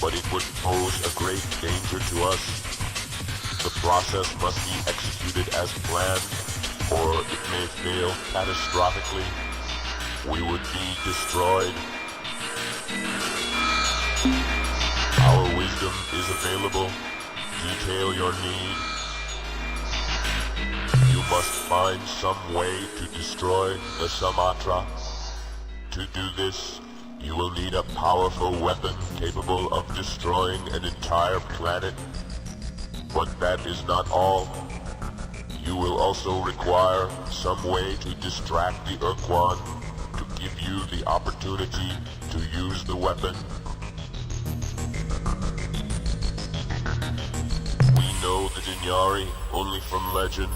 but it would pose a great danger to us. The process must be executed as planned, or it may fail catastrophically. We would be destroyed. Our wisdom is available. Detail your need. You must find some way to destroy the Sumatra. To do this, you will need a powerful weapon capable of destroying an entire planet. But that is not all. You will also require some way to distract the Ur-Quan, to give you the opportunity to use the weapon. We know the Dinyari only from legend,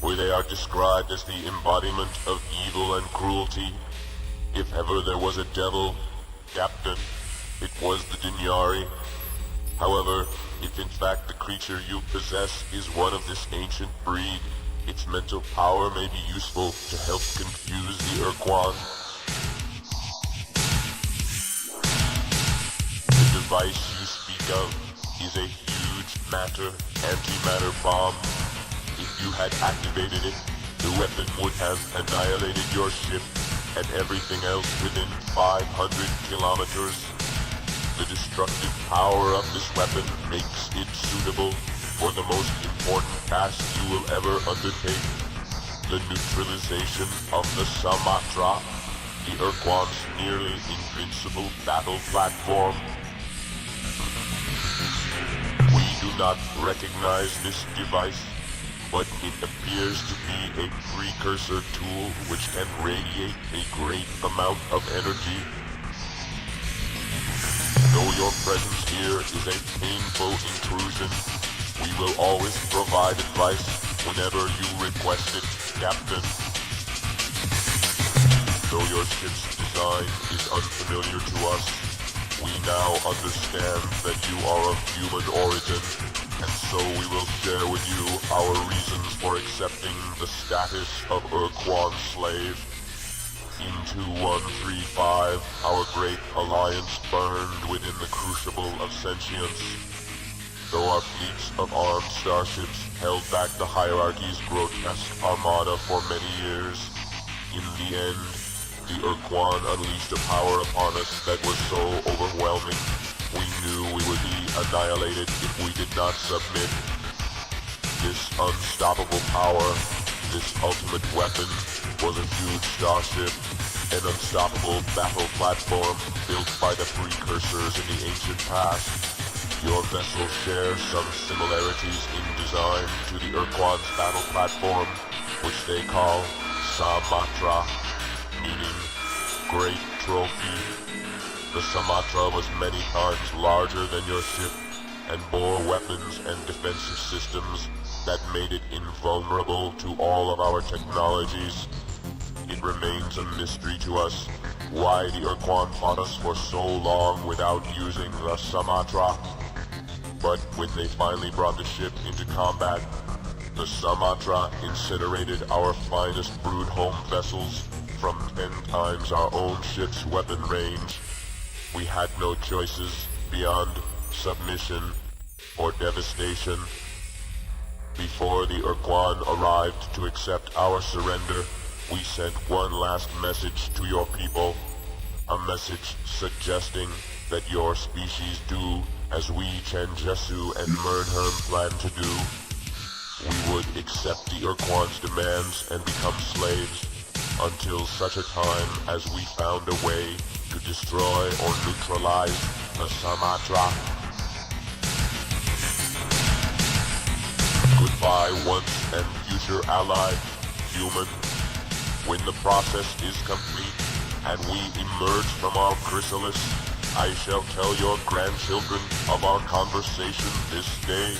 where they are described as the embodiment of evil and cruelty. If ever there was a devil, Captain, it was the Dinyari. However, if in fact the creature you possess is one of this ancient breed, its mental power may be useful to help confuse the Ur-Quan. The device you speak of is a huge matter antimatter bomb. If you had activated it, the weapon would have annihilated your ship and everything else within 500 kilometers. The destructive power of this weapon makes it suitable for the most important task you will ever undertake, the neutralization of the Sumatra, the Ur-Quan's nearly invincible battle platform. We do not recognize this device, but it appears to be a precursor tool which can radiate a great amount of energy. Though your presence here is a painful intrusion, we will always provide advice whenever you request it, Captain. Though your ship's design is unfamiliar to us, we now understand that you are of human origin, and so we will share with you our reasons for accepting the status of Ur-Quan slave. In 2135, our great alliance burned within the crucible of sentience. Though our fleets of armed starships held back the hierarchy's grotesque armada for many years, in the end, the Ur-Quan unleashed a power upon us that was so overwhelming, we knew we would be annihilated if we did not submit. This unstoppable power, this ultimate weapon, was a huge starship, an unstoppable battle platform built by the precursors in the ancient past. Your vessel shares some similarities in design to the Ur-Quan's battle platform, which they call Samatra, meaning Great Trophy. The Samatra was many times larger than your ship, and bore weapons and defensive systems that made it invulnerable to all of our technologies. It remains a mystery to us why the Ur-Quan fought us for so long without using the Samatra. But when they finally brought the ship into combat, the Samatra incinerated our finest brood home vessels, from 10 times our own ship's weapon range. We had no choices beyond submission or devastation. Before the Ur-Quan arrived to accept our surrender, we sent one last message to your people, a message suggesting that your species do as we Changesu and Mernherm plan to do. We would accept the Ur-Quan's demands and become slaves until such a time as we found a way to destroy or neutralize the Sumatra. Goodbye once and future ally, human. When the process is complete and we emerge from our chrysalis, I shall tell your grandchildren of our conversation this day.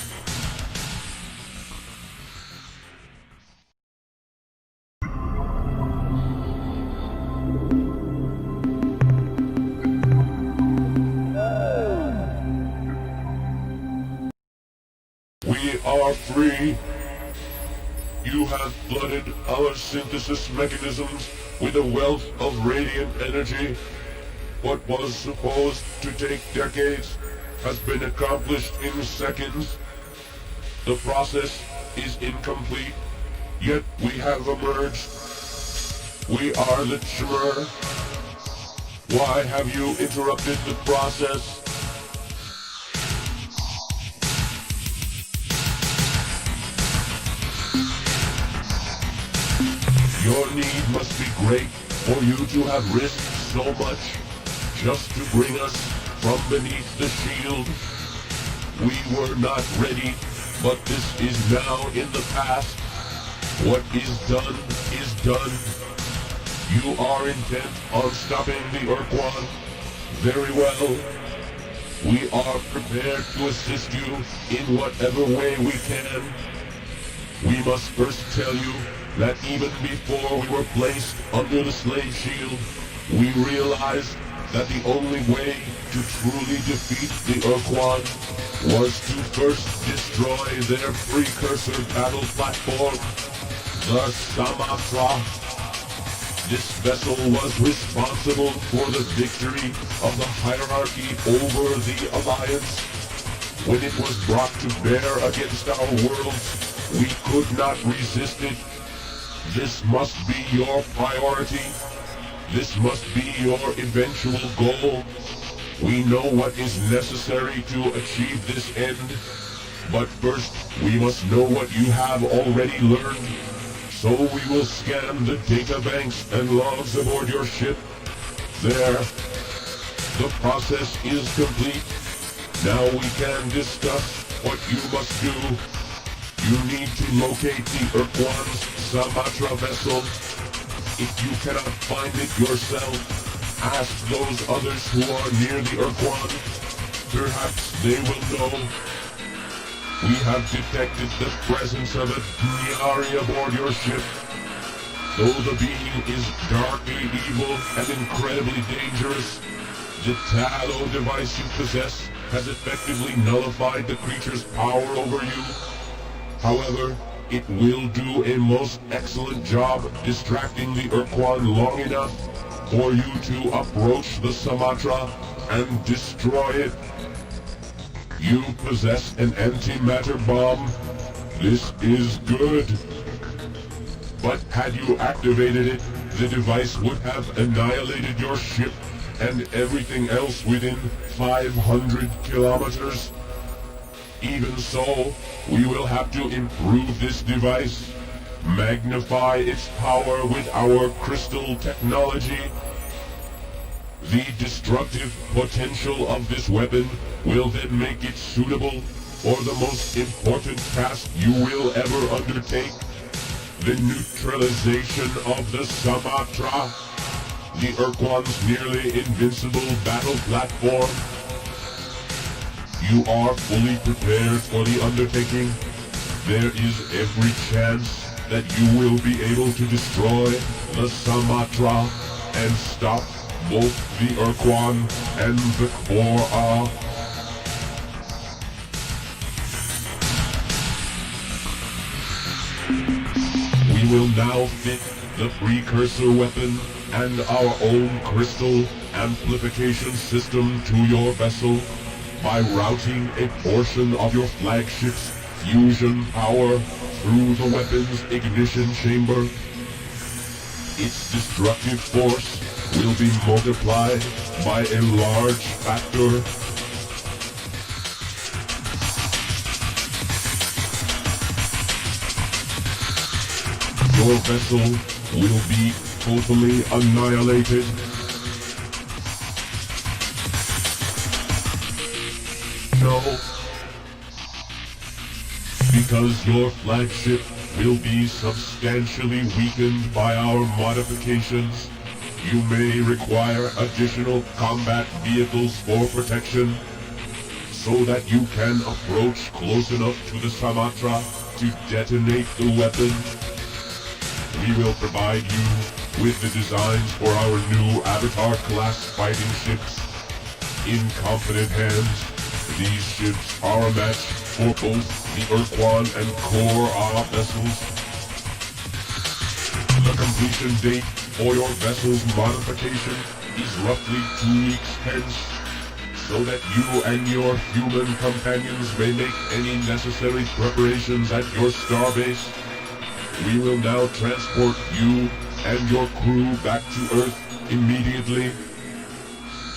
We are free. You have flooded our synthesis mechanisms with a wealth of radiant energy. What was supposed to take decades has been accomplished in seconds. The process is incomplete, yet we have emerged. We are the Chmer. Why have you interrupted the process? Your need must be great for you to have risked so much just to bring us from beneath the shield. We were not ready, but this is now in the past. What is done is done. You are intent on stopping the Ur-Quan. Very well. We are prepared to assist you in whatever way we can. We must first tell you that even before we were placed under the slave shield, we realized that the only way to truly defeat the Ur-Quan was to first destroy their precursor battle platform, the Sumatra. This vessel was responsible for the victory of the hierarchy over the Alliance. When it was brought to bear against our worlds, we could not resist it. This must be your priority. This must be your eventual goal. We know what is necessary to achieve this end. But first, we must know what you have already learned. So we will scan the data banks and logs aboard your ship. There. The process is complete. Now we can discuss what you must do. You need to locate the Ur-Quan's Sumatra vessel. If you cannot find it yourself, ask those others who are near the Ur-Quan. Perhaps they will know. We have detected the presence of a Dunyari aboard your ship. Though the being is darkly evil and incredibly dangerous, the Tallow device you possess has effectively nullified the creature's power over you. However, it will do a most excellent job distracting the Ur-Quan long enough for you to approach the Sumatra and destroy it. You possess an antimatter bomb. This is good. But had you activated it, the device would have annihilated your ship and everything else within 500 kilometers. Even so, we will have to improve this device, magnify its power with our crystal technology. The destructive potential of this weapon will then make it suitable for the most important task you will ever undertake, the neutralization of the Sumatra, the Ur-Quan's nearly invincible battle platform. You are fully prepared for the undertaking. There is every chance that you will be able to destroy the Sumatra and stop both the Ur-Quan and the Quora. We will now fit the precursor weapon and our own crystal amplification system to your vessel by routing a portion of your flagship's fusion power through the weapon's ignition chamber. Its destructive force will be multiplied by a large factor. Your vessel will be totally annihilated. No. Because your flagship will be substantially weakened by our modifications, you may require additional combat vehicles for protection, so that you can approach close enough to the Sumatra to detonate the weapon. We will provide you with the designs for our new Avatar-class fighting ships. In competent hands, these ships are a match for both the Ur-Quan and Ur-Ah vessels. The completion date for your vessel's modification is roughly 2 weeks hence, so that you and your human companions may make any necessary preparations at your starbase. We will now transport you and your crew back to Earth immediately.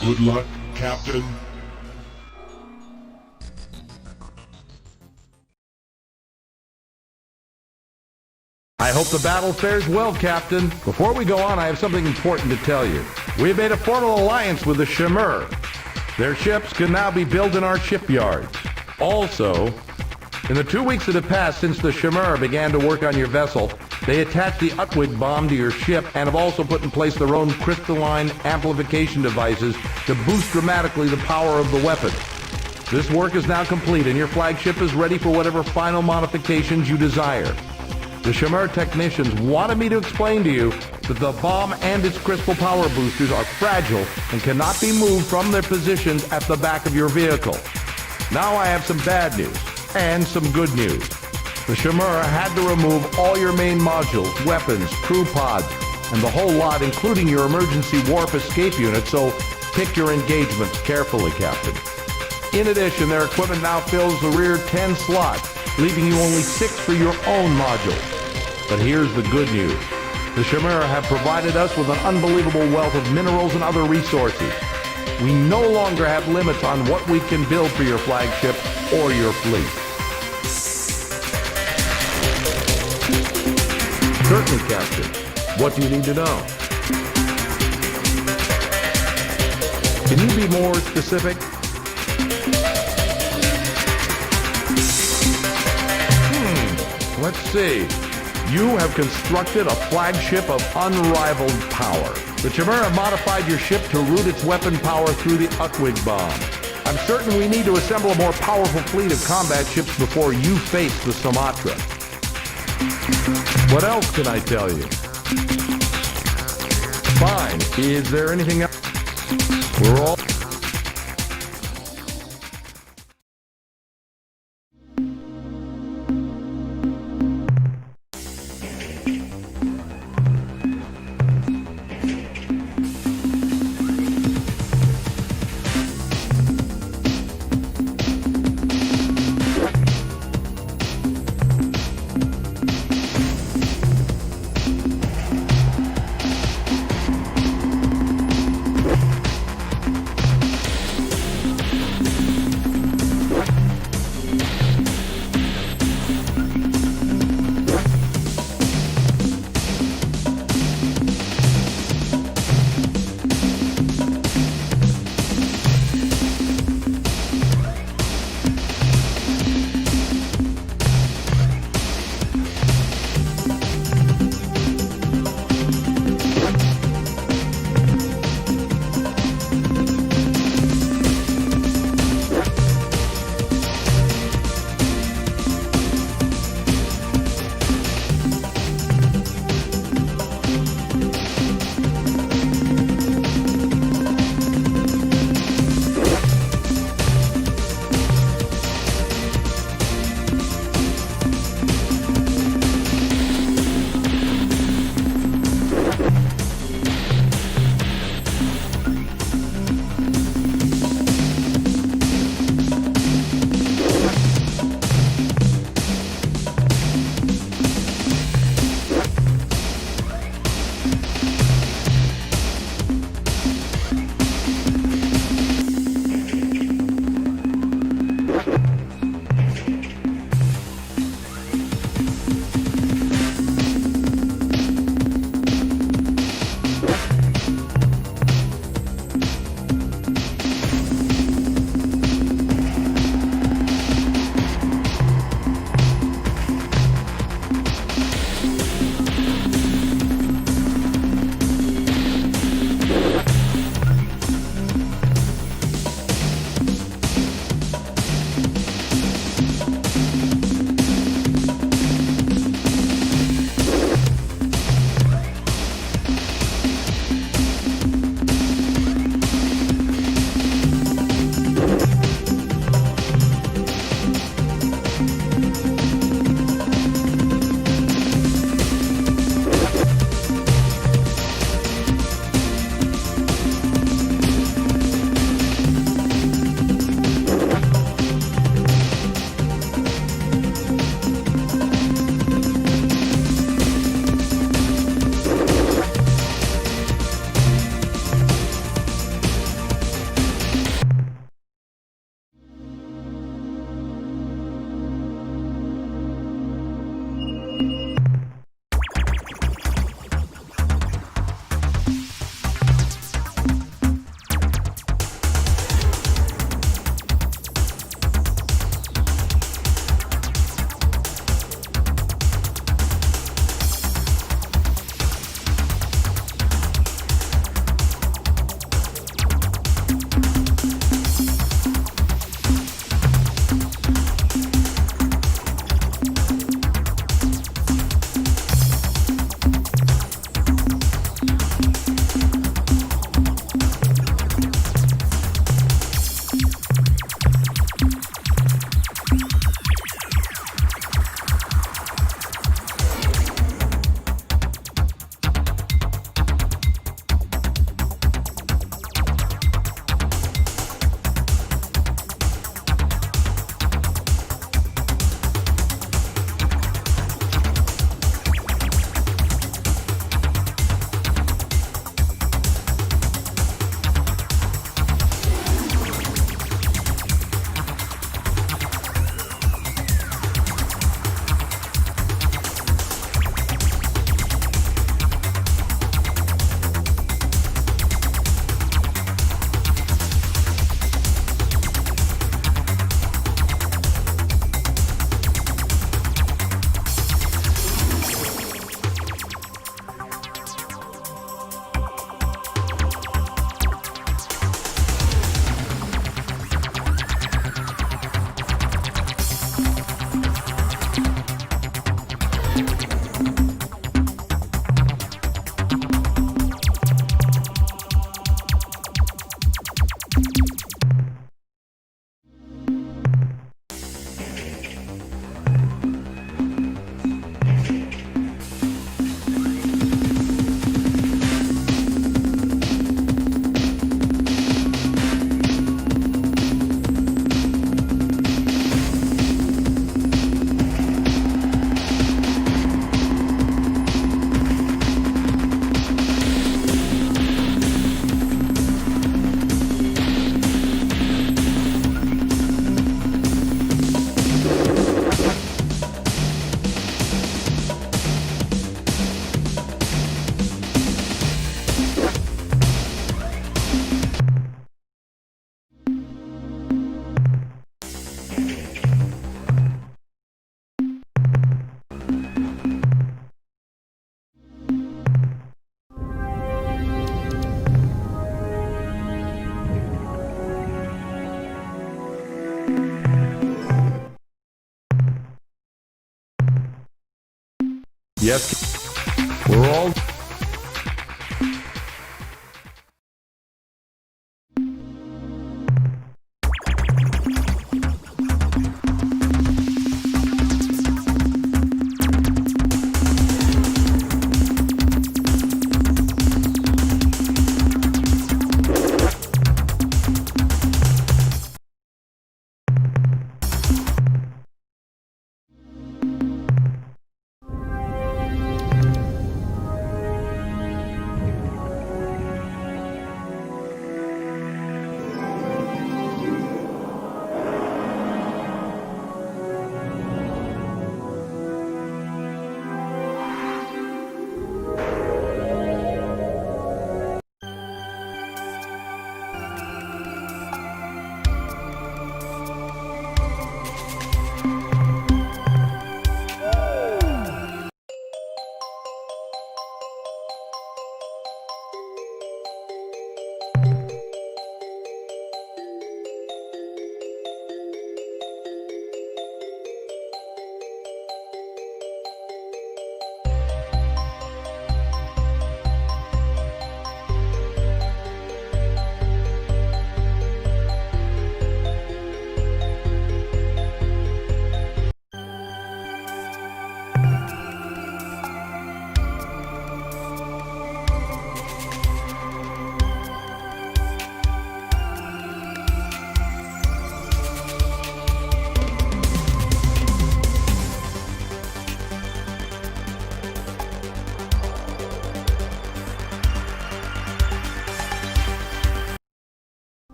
Good luck, Captain. I hope the battle fares well, Captain. Before we go on, I have something important to tell you. We have made a formal alliance with the Shimur. Their ships can now be built in our shipyards. Also, in the 2 weeks that have passed since the Shimur began to work on your vessel, they attached the Utwig bomb to your ship and have also put in place their own crystalline amplification devices to boost dramatically the power of the weapon. This work is now complete and your flagship is ready for whatever final modifications you desire. The Shimur technicians wanted me to explain to you that the bomb and its crystal power boosters are fragile and cannot be moved from their positions at the back of your vehicle. Now I have some bad news and some good news. The Shimur had to remove all your main modules, weapons, crew pods, and the whole lot, including your emergency warp escape unit, so pick your engagements carefully, Captain. In addition, their equipment now fills the rear 10 slots, leaving you only 6 for your own modules. But here's the good news. The Shimur have provided us with an unbelievable wealth of minerals and other resources. We no longer have limits on what we can build for your flagship or your fleet. Certainly, Captain. What do you need to know? Can you be more specific? Let's see. You have constructed a flagship of unrivaled power. The Shimur have modified your ship to route its weapon power through the Utwig bomb. I'm certain we need to assemble a more powerful fleet of combat ships before you face the Sumatra. What else can I tell you? Fine. Is there anything else? We're all... Yes, we're all...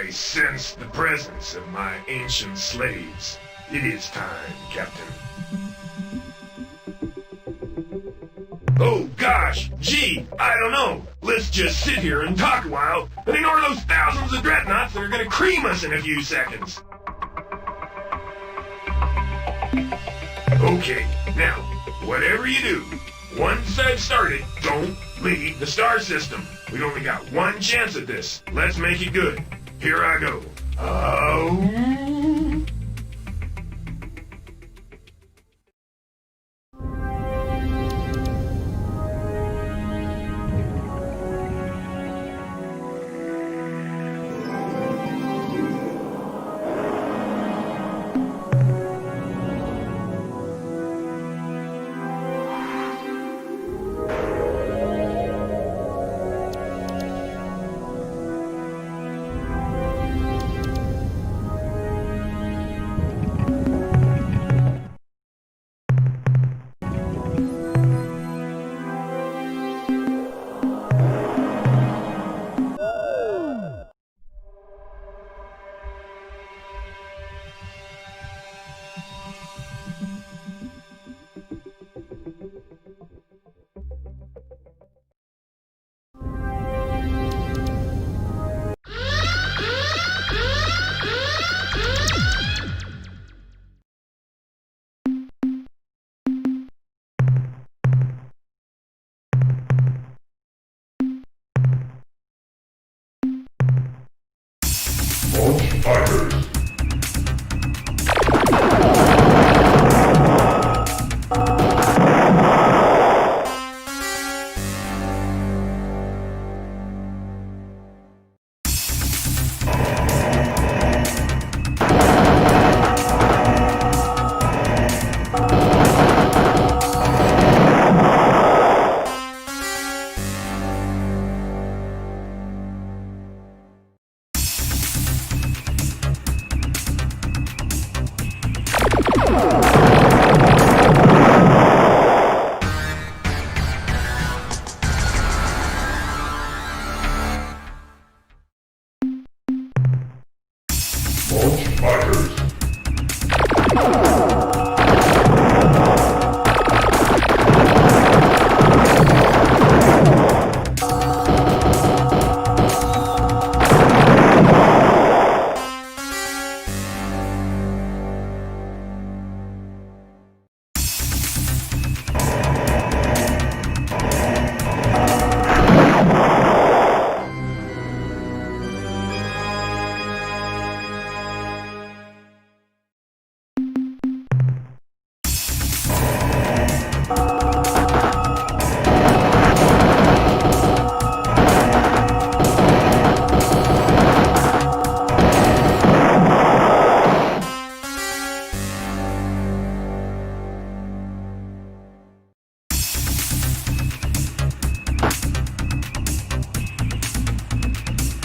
I sense the presence of my ancient slaves. It is time, Captain. Oh gosh, gee, I don't know. Let's just sit here and talk a while and ignore those thousands of dreadnoughts that are gonna cream us in a few seconds. Okay, now, whatever you do, once I've started, don't leave the star system. We've only got one chance at this. Let's make it good. Here I go.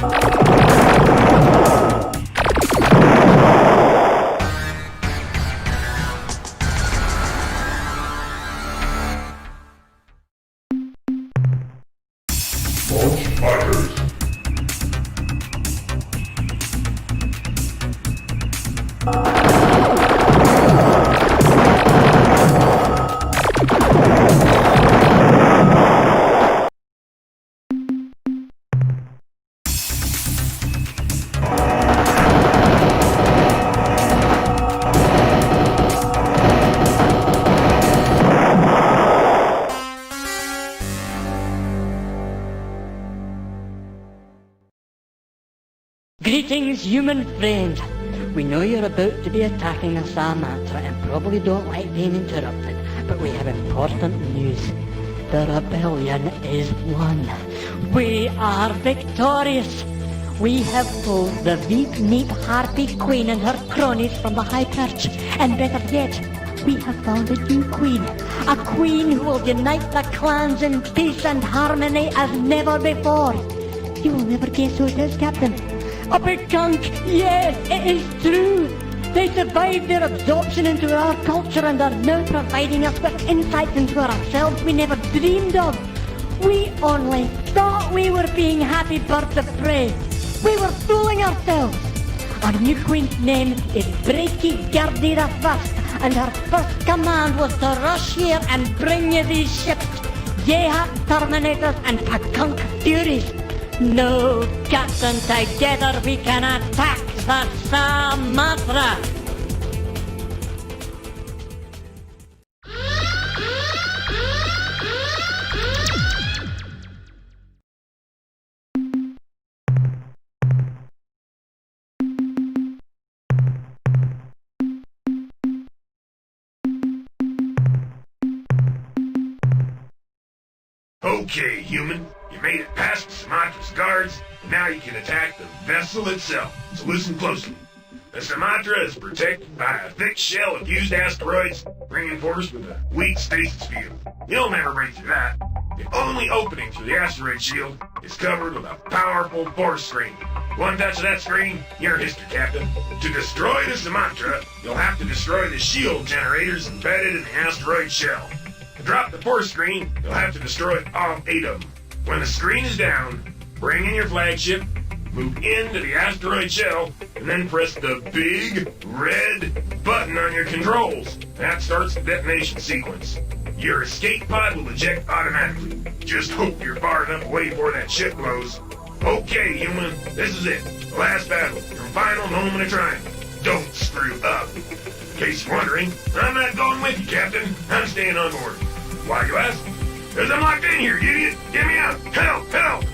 Launch fighters. Greetings, human friend. We know you're about to be attacking a Samatra and probably don't like being interrupted, but we have important news. The rebellion is won. We are victorious. We have pulled the Veep Neep Harpy Queen and her cronies from the high perch, and better yet, we have found a new queen. A queen who will unite the clans in peace and harmony as never before. You will never guess who it is, Captain. A big gunk! Yes, it is true! They survived their absorption into our culture and are now providing us with insights into ourselves we never dreamed of. We only thought we were being happy birds of prey. We were fooling ourselves. Our new queen's name is Breaky Gardy the First, and her first command was to rush here and bring you these ships. Yehat Terminators and Pakunk Furies. No, Captain, together we can attack the Samatra! Okay, human. You made it past the Sumatra's guards. Now you can attack the vessel itself. So listen closely. The Sumatra is protected by a thick shell of fused asteroids, reinforced with a weak stasis field. You'll never break through that. The only opening through the asteroid shield is covered with a powerful force screen. One touch of that screen, you're history, Captain. To destroy the Sumatra, you'll have to destroy the shield generators embedded in the asteroid shell. To drop the force screen, you'll have to destroy all 8 of them. When the screen is down, bring in your flagship, move into the asteroid shell, and then press the big red button on your controls. That starts the detonation sequence. Your escape pod will eject automatically. Just hope you're far enough away before that ship blows. Okay, human, this is it. The last battle, your final moment of triumph. Don't screw up. In case you're wondering, I'm not going with you, Captain. I'm staying on board. Why, you ask? Because I'm locked in here, you idiot! Get me out! Help! Help!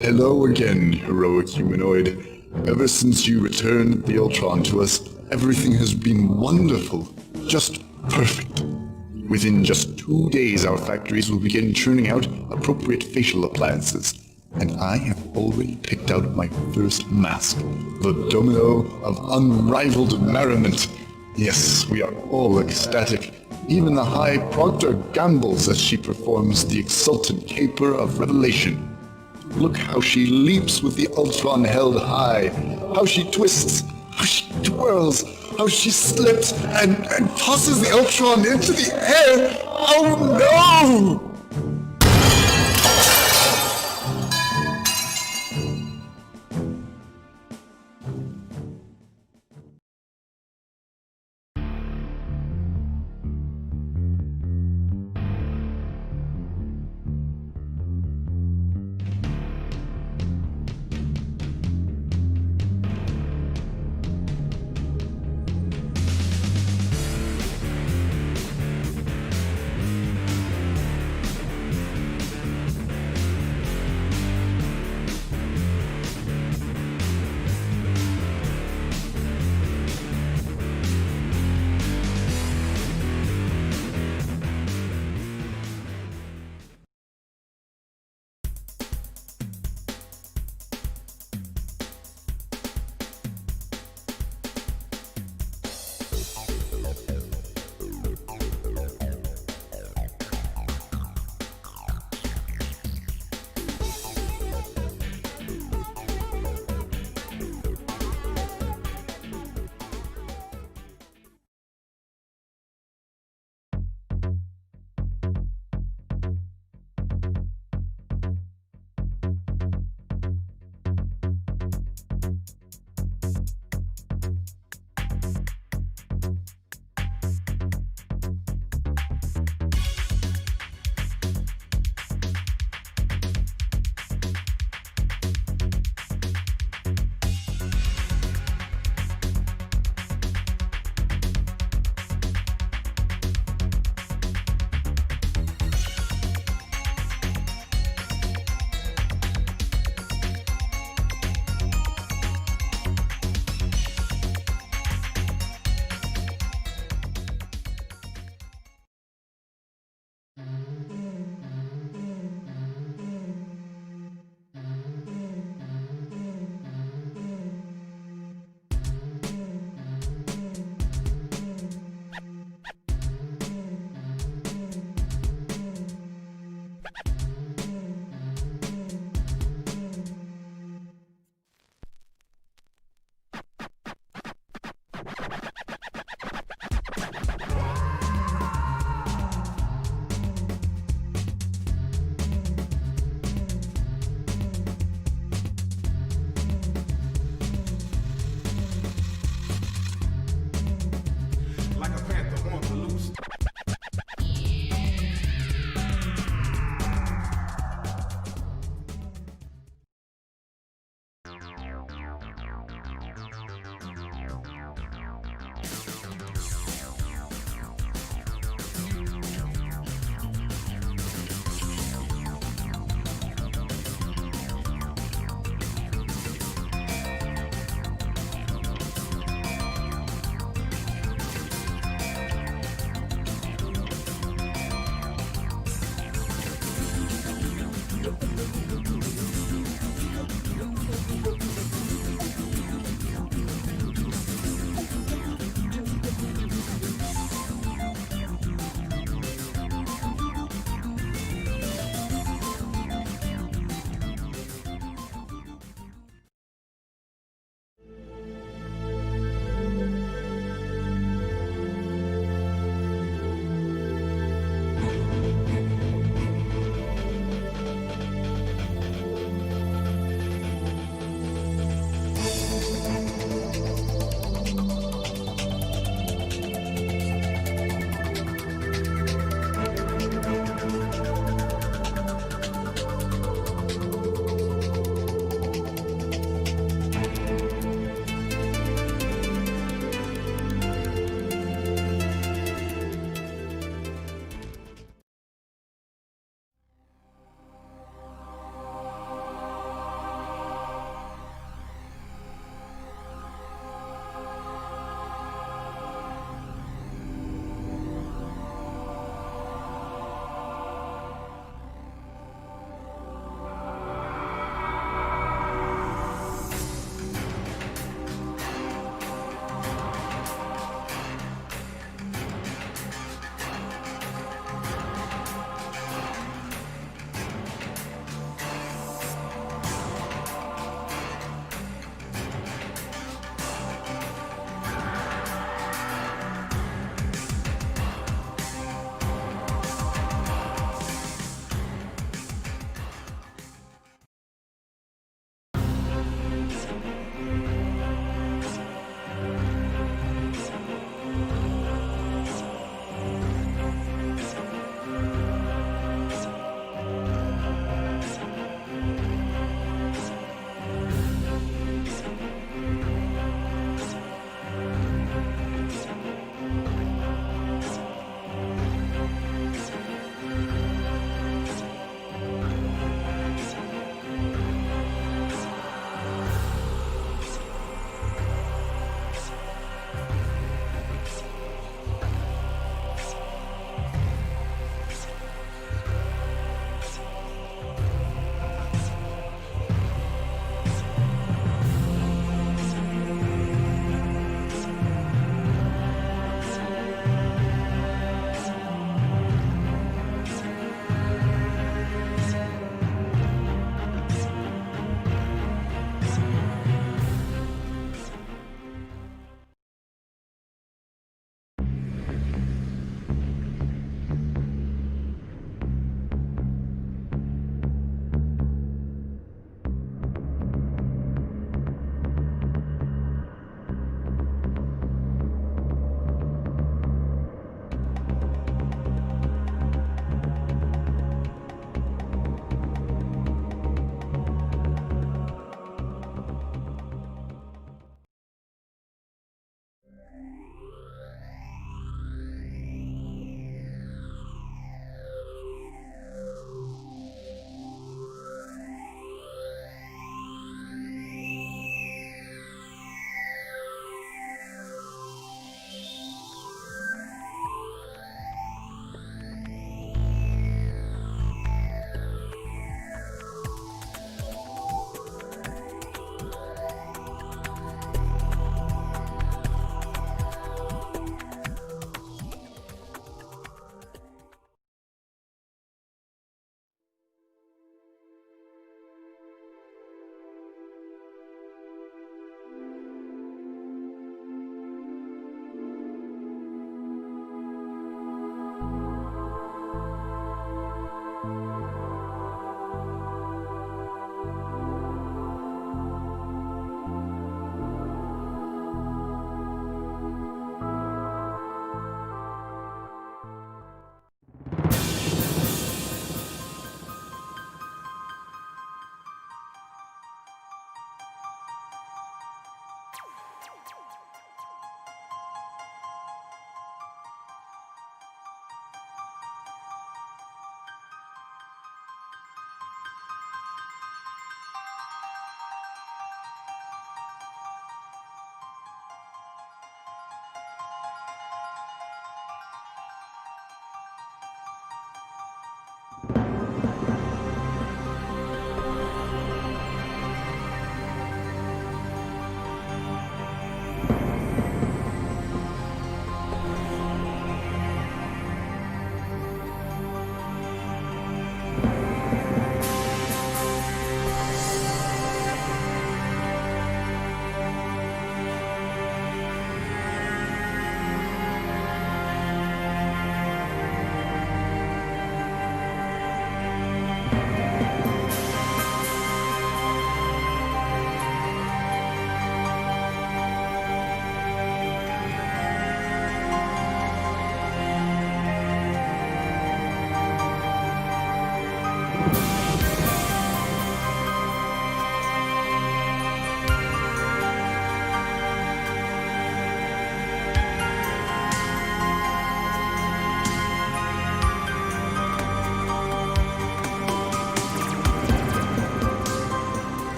Hello again, heroic humanoid. Ever since you returned the Ur-Quan to us, everything has been wonderful. Just perfect. Within just 2 days, our factories will begin churning out appropriate facial appliances. And I have already picked out my first mask, the domino of unrivaled merriment. Yes, we are all ecstatic. Even the High Proctor gambles as she performs the exultant caper of revelation. Look how she leaps with the Ur-Quan held high, how she twists, how she twirls, how she slips and tosses the Ur-Quan into the air. Oh no!